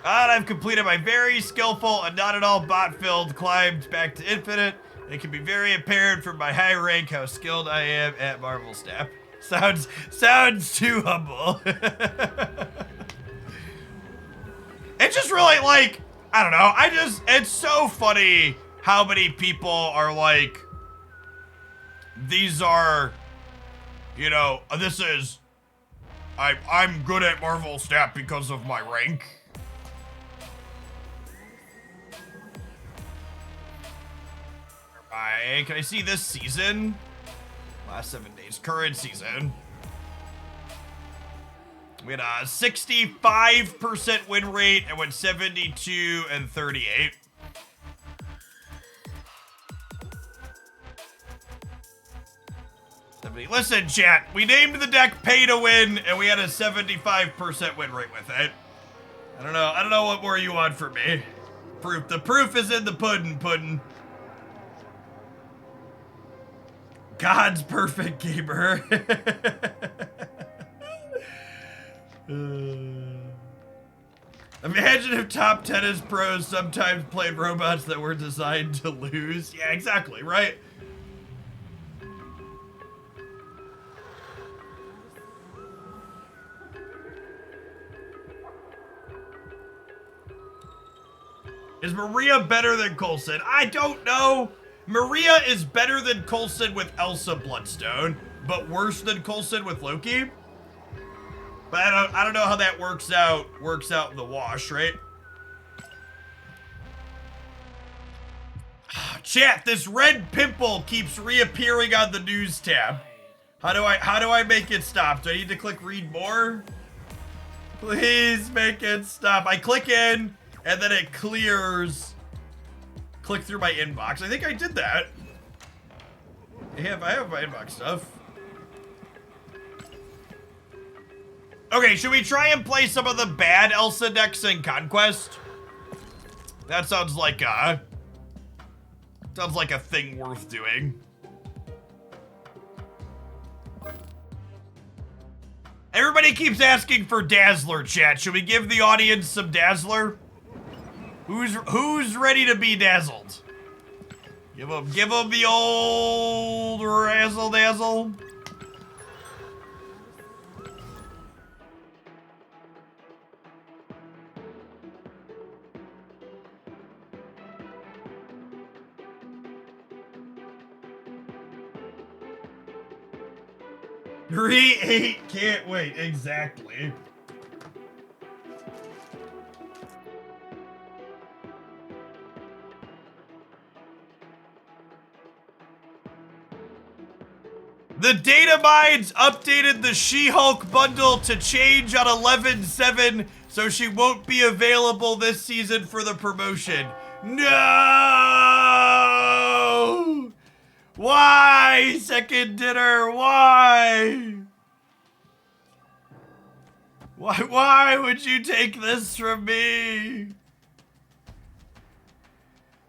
[SPEAKER 1] And I've completed my very skillful and not at all bot-filled climb back to infinite. It can be very apparent from my high rank how skilled I am at Marvel Snap. Sounds too humble. It's just really like, I don't know. It's so funny how many people are like, these are, you know, I'm good at Marvel Snap because of my rank. Alright, can I see this season? Last 7 days, current season. We had a 65% win rate and went 72 and 38. Listen, chat, we named the deck Pay to Win, and we had a 75% win rate with it. I don't know what more you want from me. The proof is in the pudding. God's perfect gamer. Imagine if top tennis pros sometimes played robots that were designed to lose. Yeah, exactly, right? Is Maria better than Coulson? I don't know. Maria is better than Coulson with Elsa Bloodstone, but worse than Coulson with Loki. But I don't know how that works out in the wash, right? Chat, this red pimple keeps reappearing on the news tab. How do I make it stop? Do I need to click read more? Please make it stop. I click in and then it clears. Click through my inbox. I think I did that. I have my inbox stuff. Okay, should we try and play some of the bad Elsa decks in Conquest? That sounds like a thing worth doing. Everybody keeps asking for Dazzler, chat. Should we give the audience some Dazzler? Who's ready to be dazzled? Give them the old razzle dazzle. Re-8, can't wait, exactly. The data mines updated the She-Hulk bundle to change on 11/7, so she won't be available this season for the promotion. No! Why, Second Dinner? Why? Why would you take this from me?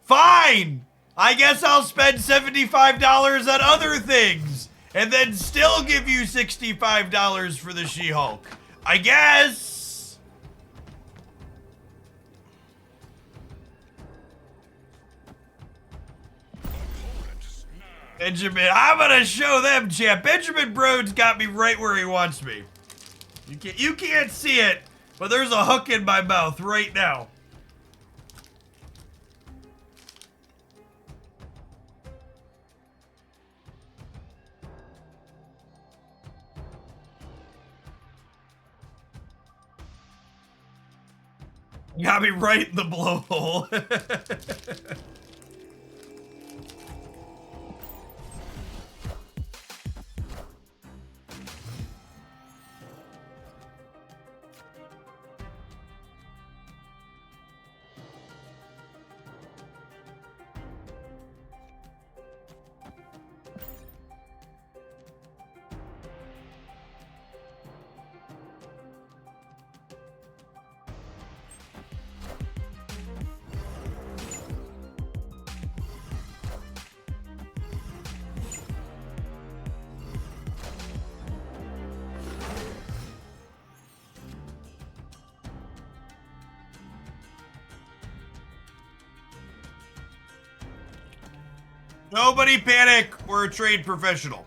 [SPEAKER 1] Fine! I guess I'll spend $75 on other things and then still give you $65 for the She-Hulk. I guess. Benjamin, I'm gonna show them, champ. Benjamin Brode's got me right where he wants me. You can't see it, but there's a hook in my mouth right now. Got me right in the blowhole. Nobody panic. We're a trade professional.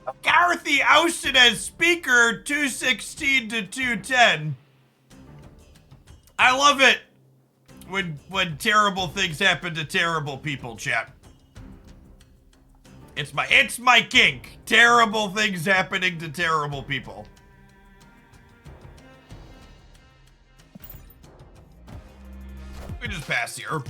[SPEAKER 1] McCarthy ousted as speaker 216 to 210. I love it when terrible things happen to terrible people, chat. It's my kink. Terrible things happening to terrible people. We just pass here.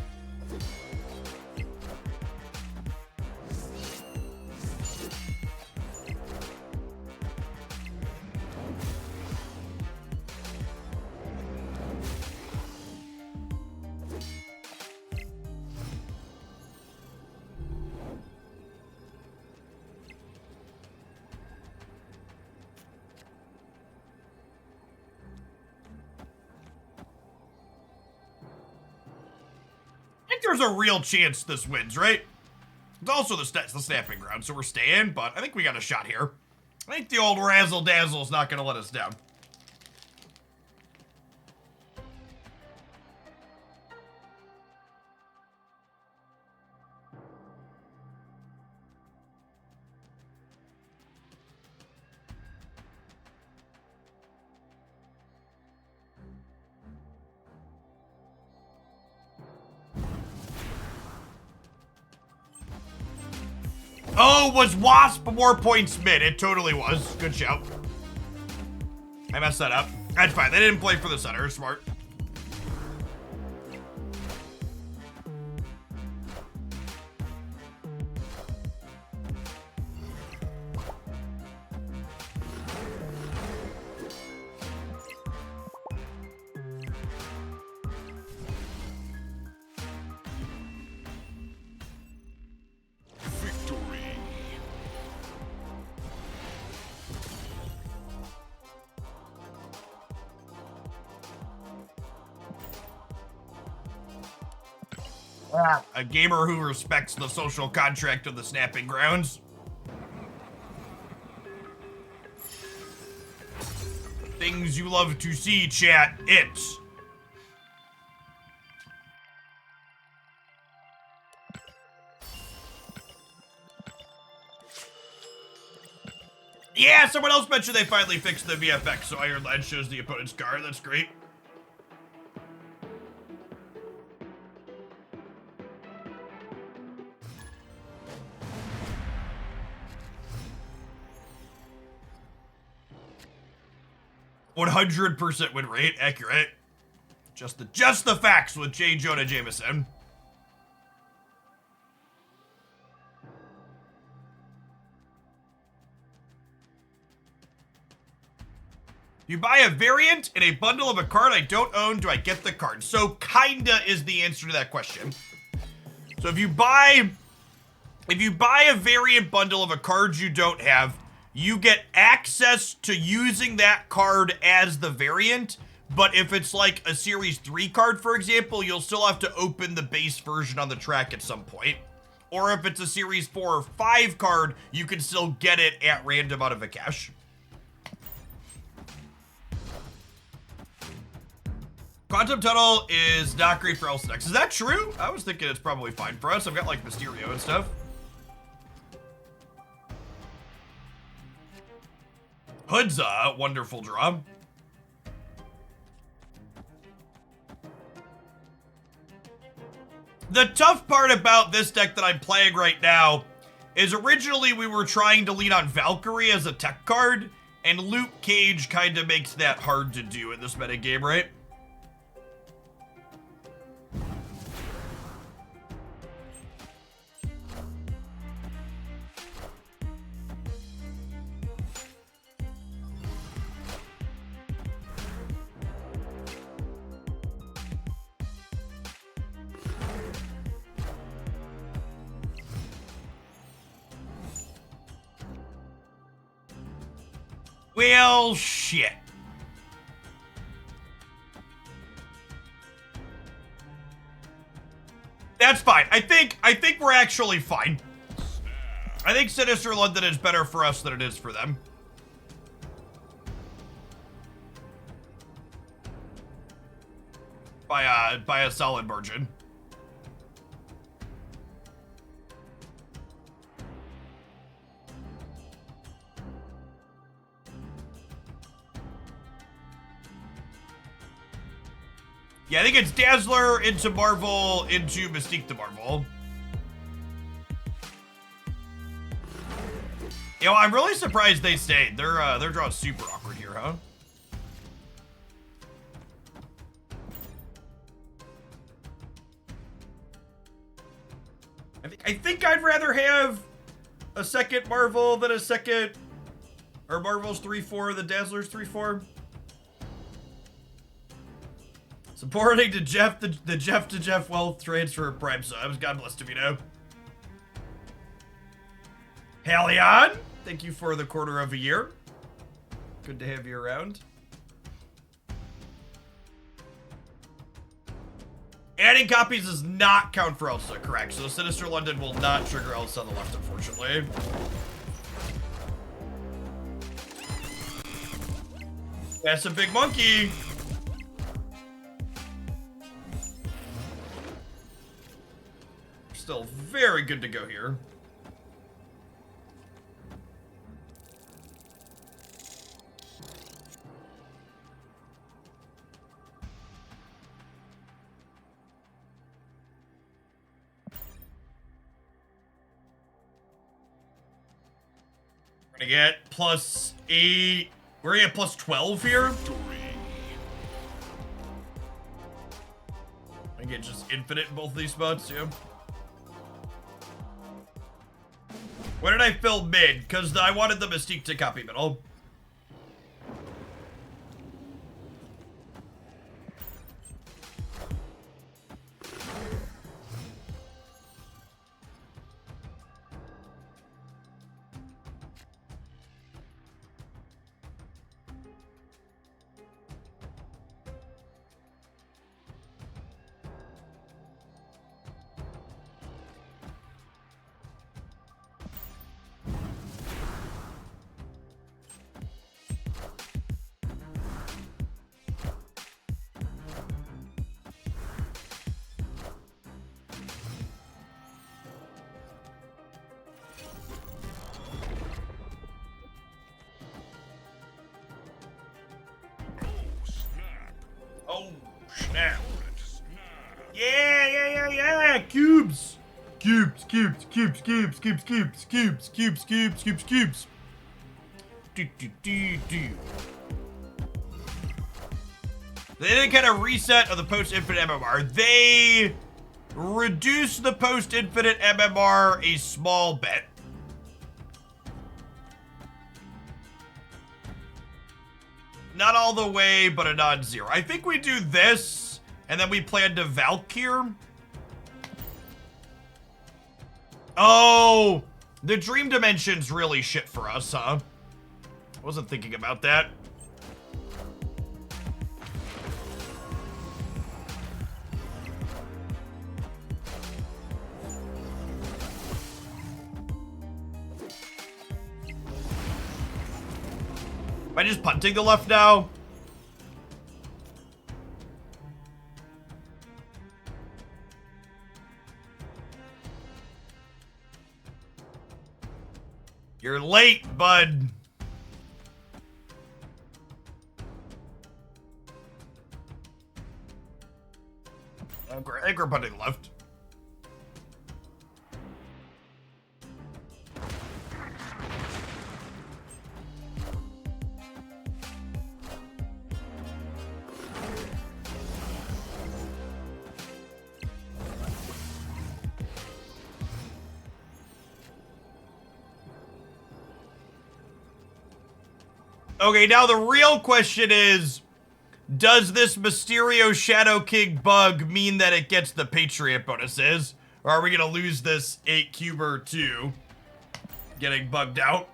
[SPEAKER 1] I think there's a real chance this wins, right? It's also the snapping ground, so we're staying, but I think we got a shot here. I think the old razzle dazzle is not going to let us down. Oh, was Wasp more points mid? It totally was. Good shout. I messed that up. That's fine. They didn't play for the center. Smart. A gamer who respects the social contract of the snapping grounds. Things you love to see, chat. It's. Yeah, someone else mentioned they finally fixed the VFX, so Iron Lad shows the opponent's card. That's great. 100% win rate, accurate. Just the facts with J. Jonah Jameson. You buy a variant in a bundle of a card I don't own, do I get the card? So kinda is the answer to that question. So if you buy a variant bundle of a card you don't have, you get access to using that card as the variant, but if it's like a Series 3 card, for example, you'll still have to open the base version on the track at some point. Or if it's a Series 4 or 5 card, you can still get it at random out of a cache. Quantum Tunnel is not great for Elsa decks. Is that true? I was thinking it's probably fine for us. I've got like Mysterio and stuff. Hood's a wonderful draw. The tough part about this deck that I'm playing right now is originally we were trying to lean on Valkyrie as a tech card, and Luke Cage kind of makes that hard to do in this metagame, right? Well, shit. That's fine. I think we're actually fine. I think Sinister London is better for us than it is for them. By a solid margin. Yeah, I think it's Dazzler into Marvel into Mystique to Marvel. You know, I'm really surprised they stayed. Their draw's super awkward here, huh? I think I'd rather have a second Marvel than a second, or Marvel's 3-4 than Dazzler's 3-4. Supporting to Jeff, the Jeff to Jeff wealth transfer Prime subs. God bless Davino. Halion, thank you for the quarter of a year. Good to have you around. Adding copies does not count for Elsa, correct. So Sinister London will not trigger Elsa on the left, unfortunately. That's a big monkey. Still very good to go here. We're gonna get +8. We're gonna get +12 here. I get just infinite in both of these spots, yeah. Where did I fill mid? Because I wanted the Mystique to copy middle. Oh, snap. Yeah. Cubes. Cubes. Do. They didn't kind of reset of the post-infinite MMR. They reduced the post-infinite MMR a small bit. Not all the way, but a non-zero. I think we do this, and then we plan to Valk here. Oh, the Dream Dimension's really shit for us, huh? Wasn't thinking about that. Am I just punting the left now? You're late, bud. I think we're punting left. Okay, now the real question is, does this Mysterio Shadow King bug mean that it gets the Patriot bonuses? Or are we gonna lose this 8-cuber too? Getting bugged out?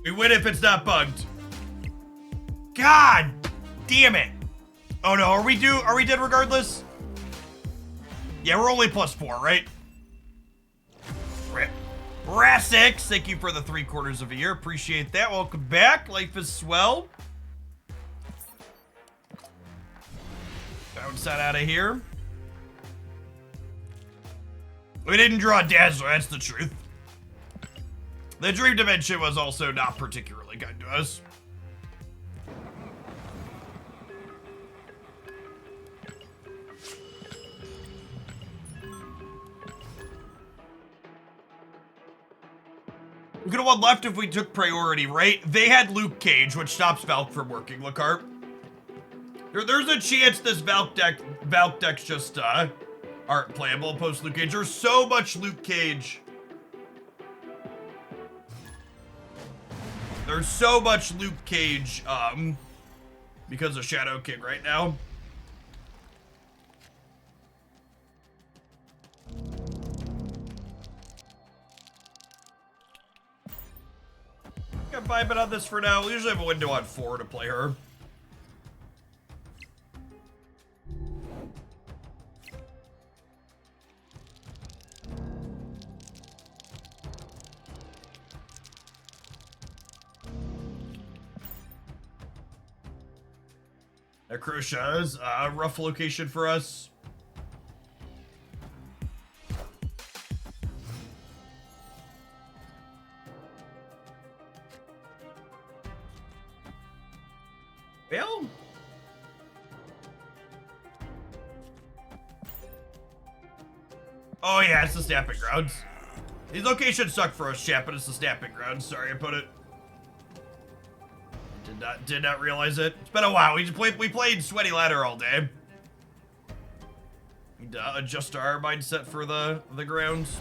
[SPEAKER 1] We win if it's not bugged. God damn it. Oh no, are we dead regardless? Yeah, we're only +4, right? Rip. Rassix, thank you for the 3/4 of a year. Appreciate that. Welcome back. Life is swell. Bounce that out of here. We didn't draw Dazzler, that's the truth. The Dream Dimension was also not particularly good to us. We could have one left if we took priority, right? They had Luke Cage, which stops Valk from working, Lacart. There's a chance this Valk deck's just aren't playable post Luke Cage. There's so much Luke Cage. There's so much Luke Cage because of Shadow King right now. I'm vibing on this for now. We usually have a window on 4 to play her. Necrosha's a rough location for us. Well, oh yeah, it's the snapping grounds. These locations suck for us, chat, but it's the snapping grounds. Sorry, I put it. Did not realize it. It's been a while. We played Sweaty Ladder all day. Need to adjust our mindset for the grounds.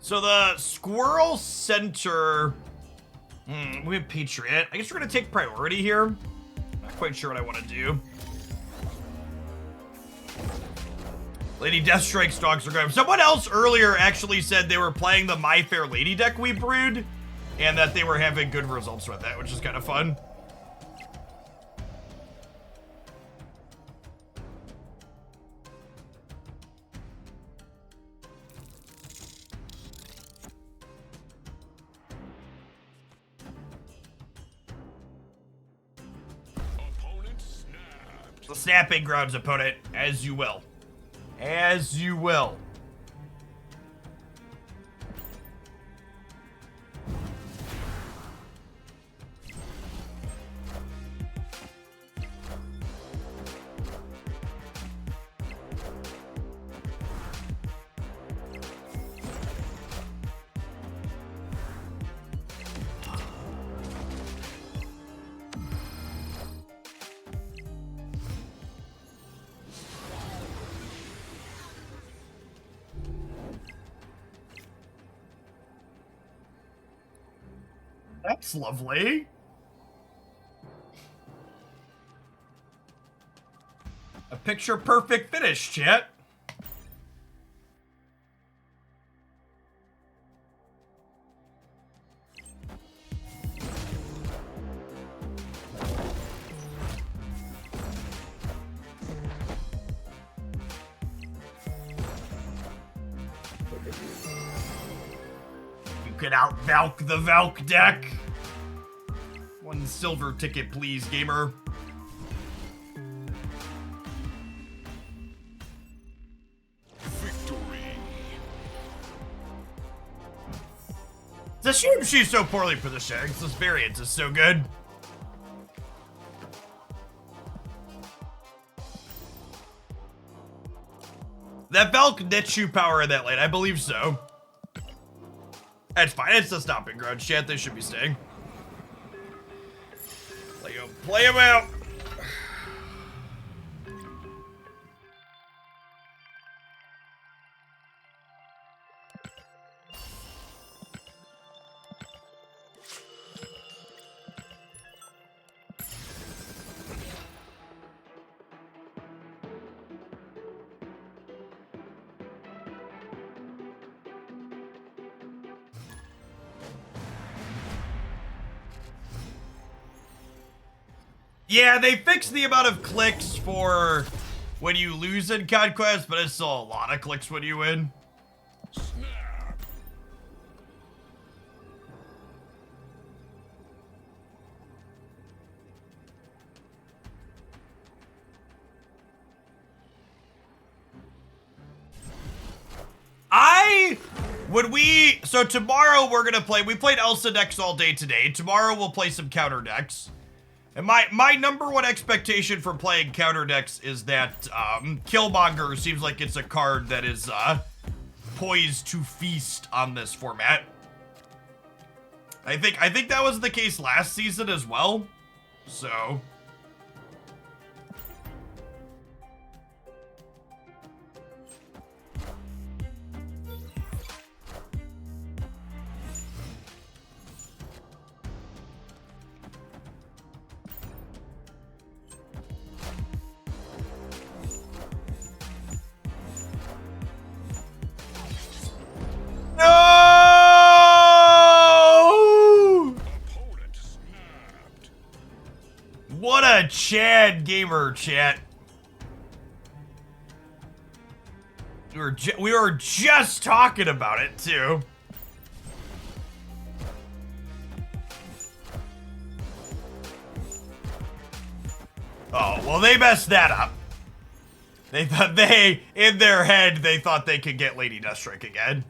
[SPEAKER 1] So the Squirrel Center, we have Patriot. I guess we're gonna take priority here. Not quite sure what I want to do. Lady Deathstrike's dogs are good. Someone else earlier actually said they were playing the My Fair Lady deck we brewed, and that they were having good results with that, which is kind of fun. The snapping grounds, opponent, as you will. As you will. That's lovely. A picture perfect finish, chat. You can out-Valk the Valk deck. One silver ticket, please, gamer.
[SPEAKER 2] Victory.
[SPEAKER 1] It's a shame she's so poorly positioned. This variant is so good. That Valk Netshoe power in that lane, I believe so. That's fine, it's the stomping ground. Chat, they should be staying. Play him out. Yeah, they fixed the amount of clicks for when you lose in Conquest, but it's still a lot of clicks when you win. So tomorrow we're gonna play, we played Elsa decks all day today. Tomorrow we'll play some counter decks. And my number one expectation from playing counter decks is that Killmonger seems like it's a card that is poised to feast on this format. I think that was the case last season as well. So what a Chad gamer, chat. We were just talking about it too. Oh, well, they messed that up. They thought in their head, they thought they could get Lady Deathstrike again.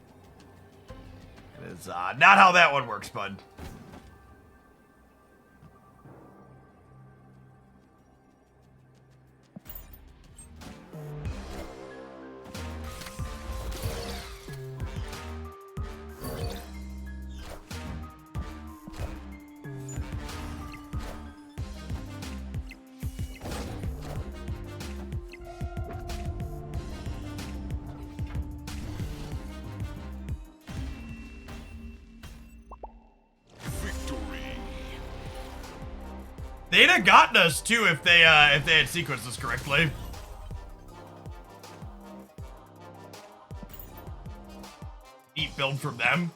[SPEAKER 1] It's not how that one works, bud. They'd have gotten us too if they had sequenced this correctly. Neat build from them.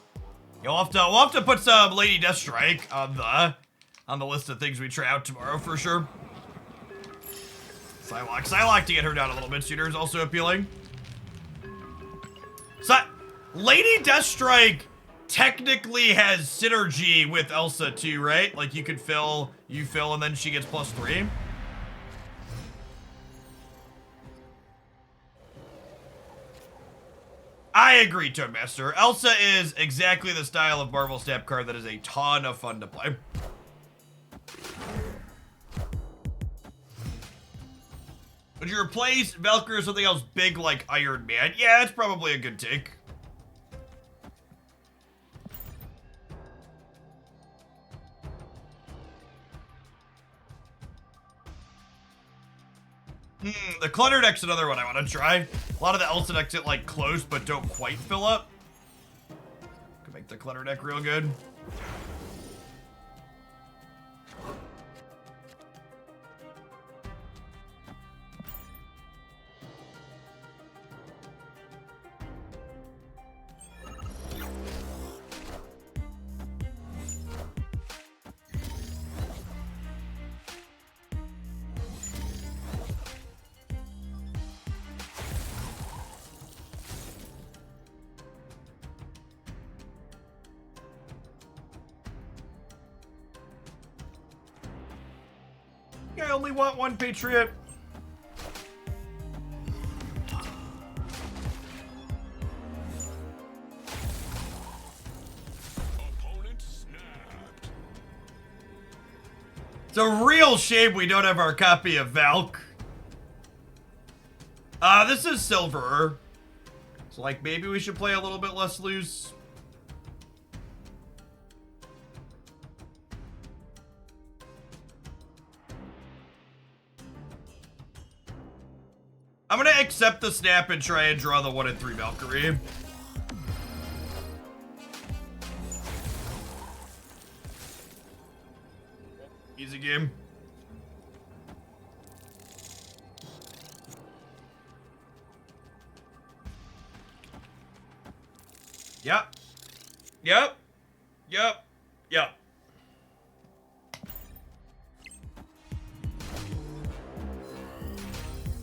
[SPEAKER 1] We'll have to put some Lady Deathstrike on the list of things we try out tomorrow for sure. Psylocke to get her down a little bit sooner is also appealing. So, Lady Deathstrike technically has synergy with Elsa too, right? Like you could fill, and then she gets +3. I agree, Toadmaster. Elsa is exactly the style of Marvel Snap card that is a ton of fun to play. Would you replace Valkyrie with something else big like Iron Man? Yeah, that's probably a good take. The clutter deck's another one I want to try. A lot of the Elsa decks get like close but don't quite fill up. Could make the clutter deck real good. I only want one Patriot.
[SPEAKER 2] Opponent snapped.
[SPEAKER 1] It's a real shame we don't have our copy of Valk. This is silver. So like maybe we should play a little bit less loose. I'm gonna accept the snap and try and draw the 1 and 3 Valkyrie. Easy game. Yep. Yep. Yep. Yep.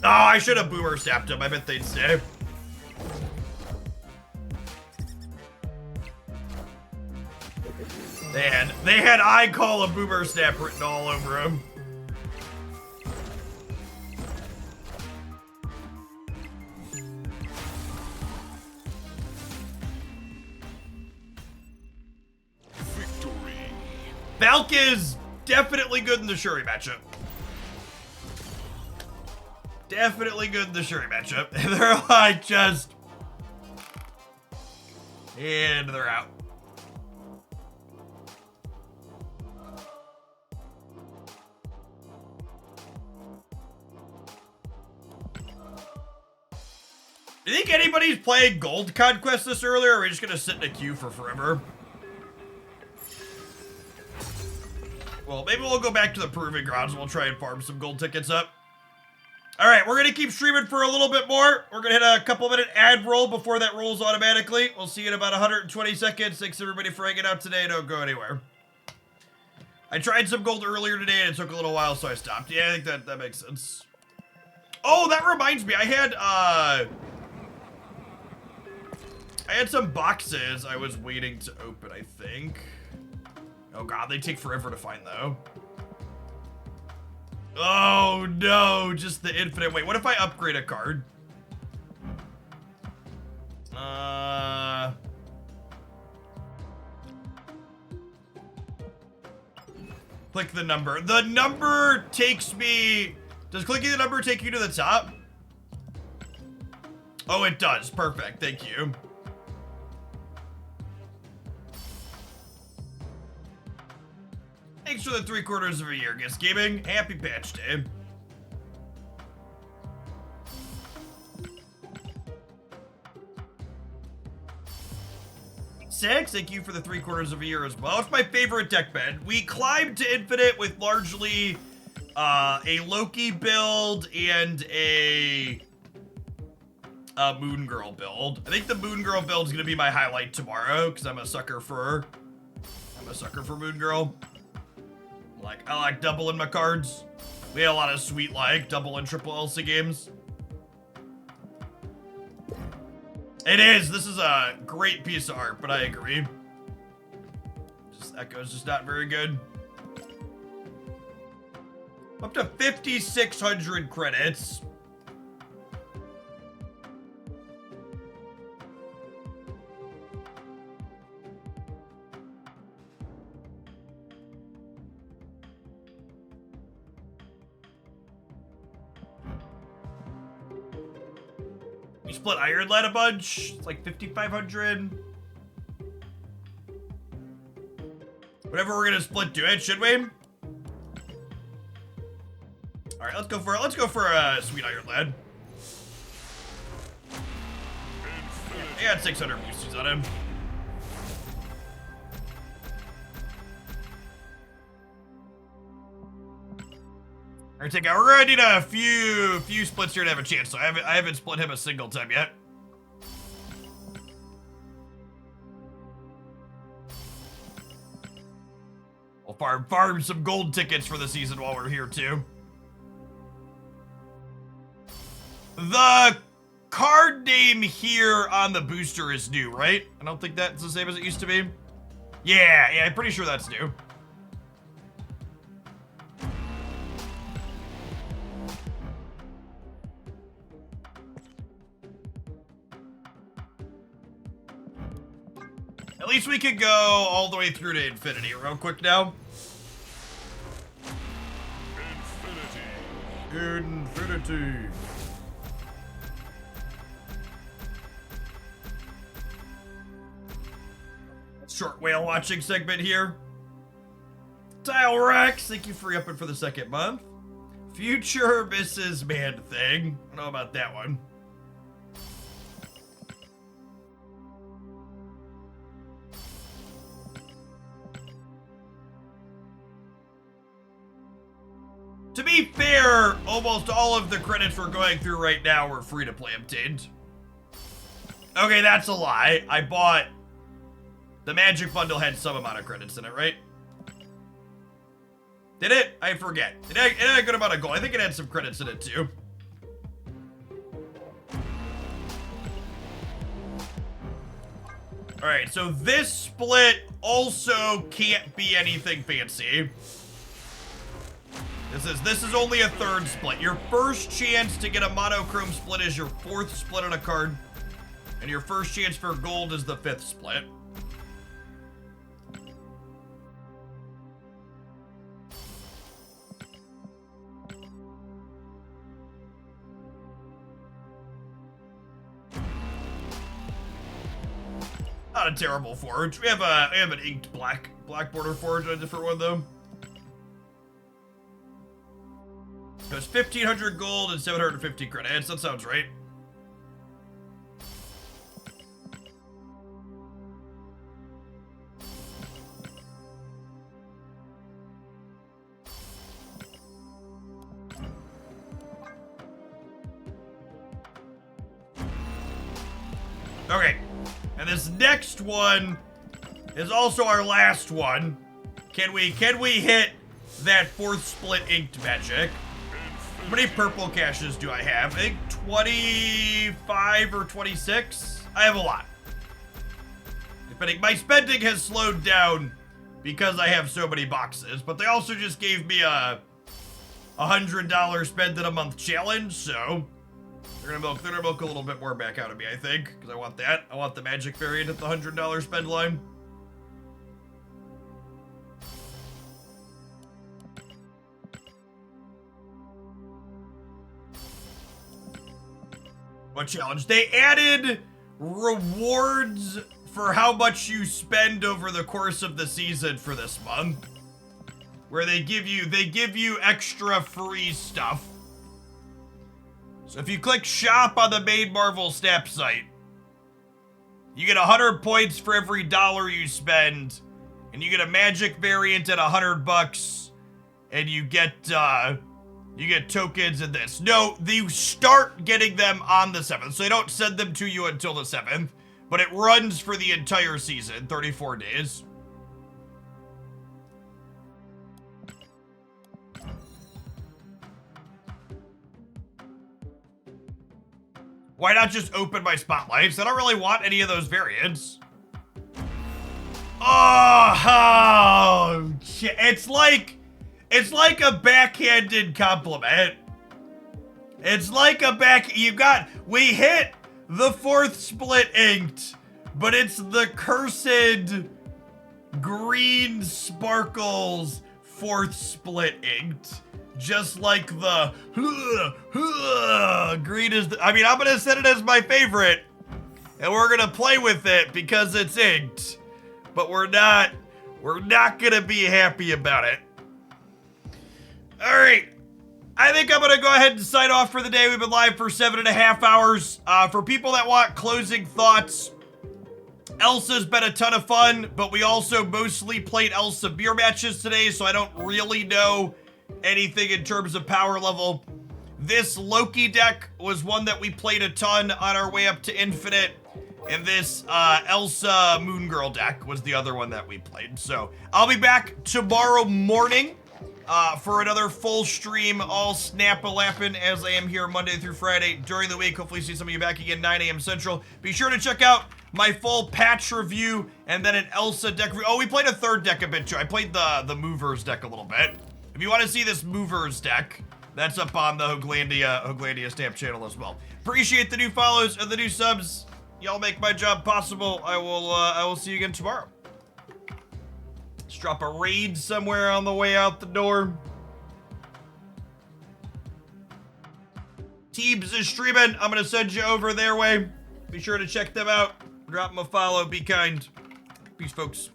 [SPEAKER 1] Oh, I should have boomer snapped him. I bet they'd stay. They had I call a boomer snap written all over him.
[SPEAKER 2] Victory.
[SPEAKER 1] Valk is definitely good in the Shuri matchup. Definitely good in the Shuri matchup. They're like just... And they're out. Do you think anybody's playing Gold Conquest this early, or are we just gonna sit in a queue for forever? Well, maybe we'll go back to the Proving Grounds and we'll try and farm some gold tickets up. Alright, we're gonna keep streaming for a little bit more. We're gonna hit a couple minute ad roll before that rolls automatically. We'll see you in about 120 seconds. Thanks everybody for hanging out today. Don't go anywhere. I tried some gold earlier today and it took a little while, so I stopped. Yeah, I think that makes sense. Oh, that reminds me. I had some boxes I was waiting to open, I think. Oh god, they take forever to find though. Oh no, just the infinite. Wait, what if I upgrade a card? Click the number. The number takes me... Does clicking the number take you to the top? Oh, it does. Perfect. Thank you. Thanks for the 3/4 of a year, Guess Gaming. Happy patch day. Six, thank you for the 3/4 of a year as well. It's my favorite deck bed. We climbed to infinite with largely a Loki build and a Moon Girl build. I think the Moon Girl build is gonna be my highlight tomorrow because I'm a sucker for Moon Girl. Like, I like doubling my cards. We had a lot of sweet, like, double and triple Elsa games. It is. This is a great piece of art, but I agree. Just Echo's just not very good. Up to 5,600 credits. We split Iron Lad a bunch. It's like 5,500. Whatever we're gonna split, do it, should we? All right, let's go for a sweet Iron Lad. I got 600 boosties on him. All right, we're gonna need a few splits here to have a chance. So I haven't split him a single time yet. We'll farm some gold tickets for the season while we're here too. The card name here on the booster is new, right? I don't think that's the same as it used to be. Yeah, I'm pretty sure that's new. At least we could go all the way through to infinity real quick now. Infinity. Short whale watching segment here. Tile Rex, thank you for re-upping for the 2nd month. Future Mrs. Man Thing. I don't know about that one. To be fair, almost all of the credits we're going through right now were free to play obtained. Okay, that's a lie. I bought... The Magic Bundle had some amount of credits in it, right? Did it? I forget. It had a good amount of gold. I think it had some credits in it, too. All right, so this split also can't be anything fancy. This is only a third split. Your first chance to get a monochrome split is your fourth split on a card. And your first chance for gold is the fifth split. Not a terrible forge. We have an inked black border forge on a different one though. So it's 1,500 gold and 750 credits. That sounds right. Okay. And this next one is also our last one. Can we hit that fourth split inked magic? How many purple caches do I have? I think 25 or 26. I have a lot. Depending, my spending has slowed down because I have so many boxes, but they also just gave me a $100 spend in a month challenge, so they're gonna milk a little bit more back out of me, I think, because I want that. I want the magic variant at the $100 spend line. What challenge? They added rewards for how much you spend over the course of the season for this month, where they give you extra free stuff. So if you click shop on the main Marvel Snap site, you get 100 points for every dollar you spend, and you get a magic variant at $100, and you get tokens in this. No, you start getting them on the 7th, so they don't send them to you until the 7th, but it runs for the entire season, 34 days. Why not just open my spotlights? I don't really want any of those variants. Oh, shit. It's like a backhanded compliment. It's like we hit the fourth split inked, but it's the cursed green sparkles fourth split inked. Just like the green is, I'm gonna set it as my favorite, and we're gonna play with it because it's inked, but we're not gonna be happy about it. All right, I think I'm gonna go ahead and sign off for the day. We've been live for 7.5 hours. For people that want closing thoughts, Elsa's been a ton of fun, but we also mostly played Elsa beer matches today, so I don't really know anything in terms of power level. This Loki deck was one that we played a ton on our way up to Infinite, and this Elsa Moon Girl deck was the other one that we played. So I'll be back tomorrow morning for another full stream, all snap-a-lappin' as I am here Monday through Friday during the week. Hopefully see some of you back again 9 a.m. Central. Be sure to check out my full patch review and then an Elsa deck review. Oh, we played a third deck a bit too. I played the Movers deck a little bit. If you want to see this Movers deck, that's up on the Hoaglandia Stamp channel as well. Appreciate the new follows and the new subs. Y'all make my job possible. I will see you again tomorrow. Let's drop a raid somewhere on the way out the door. Teebs is streaming. I'm gonna send you over their way. Be sure to check them out. Drop them a follow. Be kind. Peace, folks.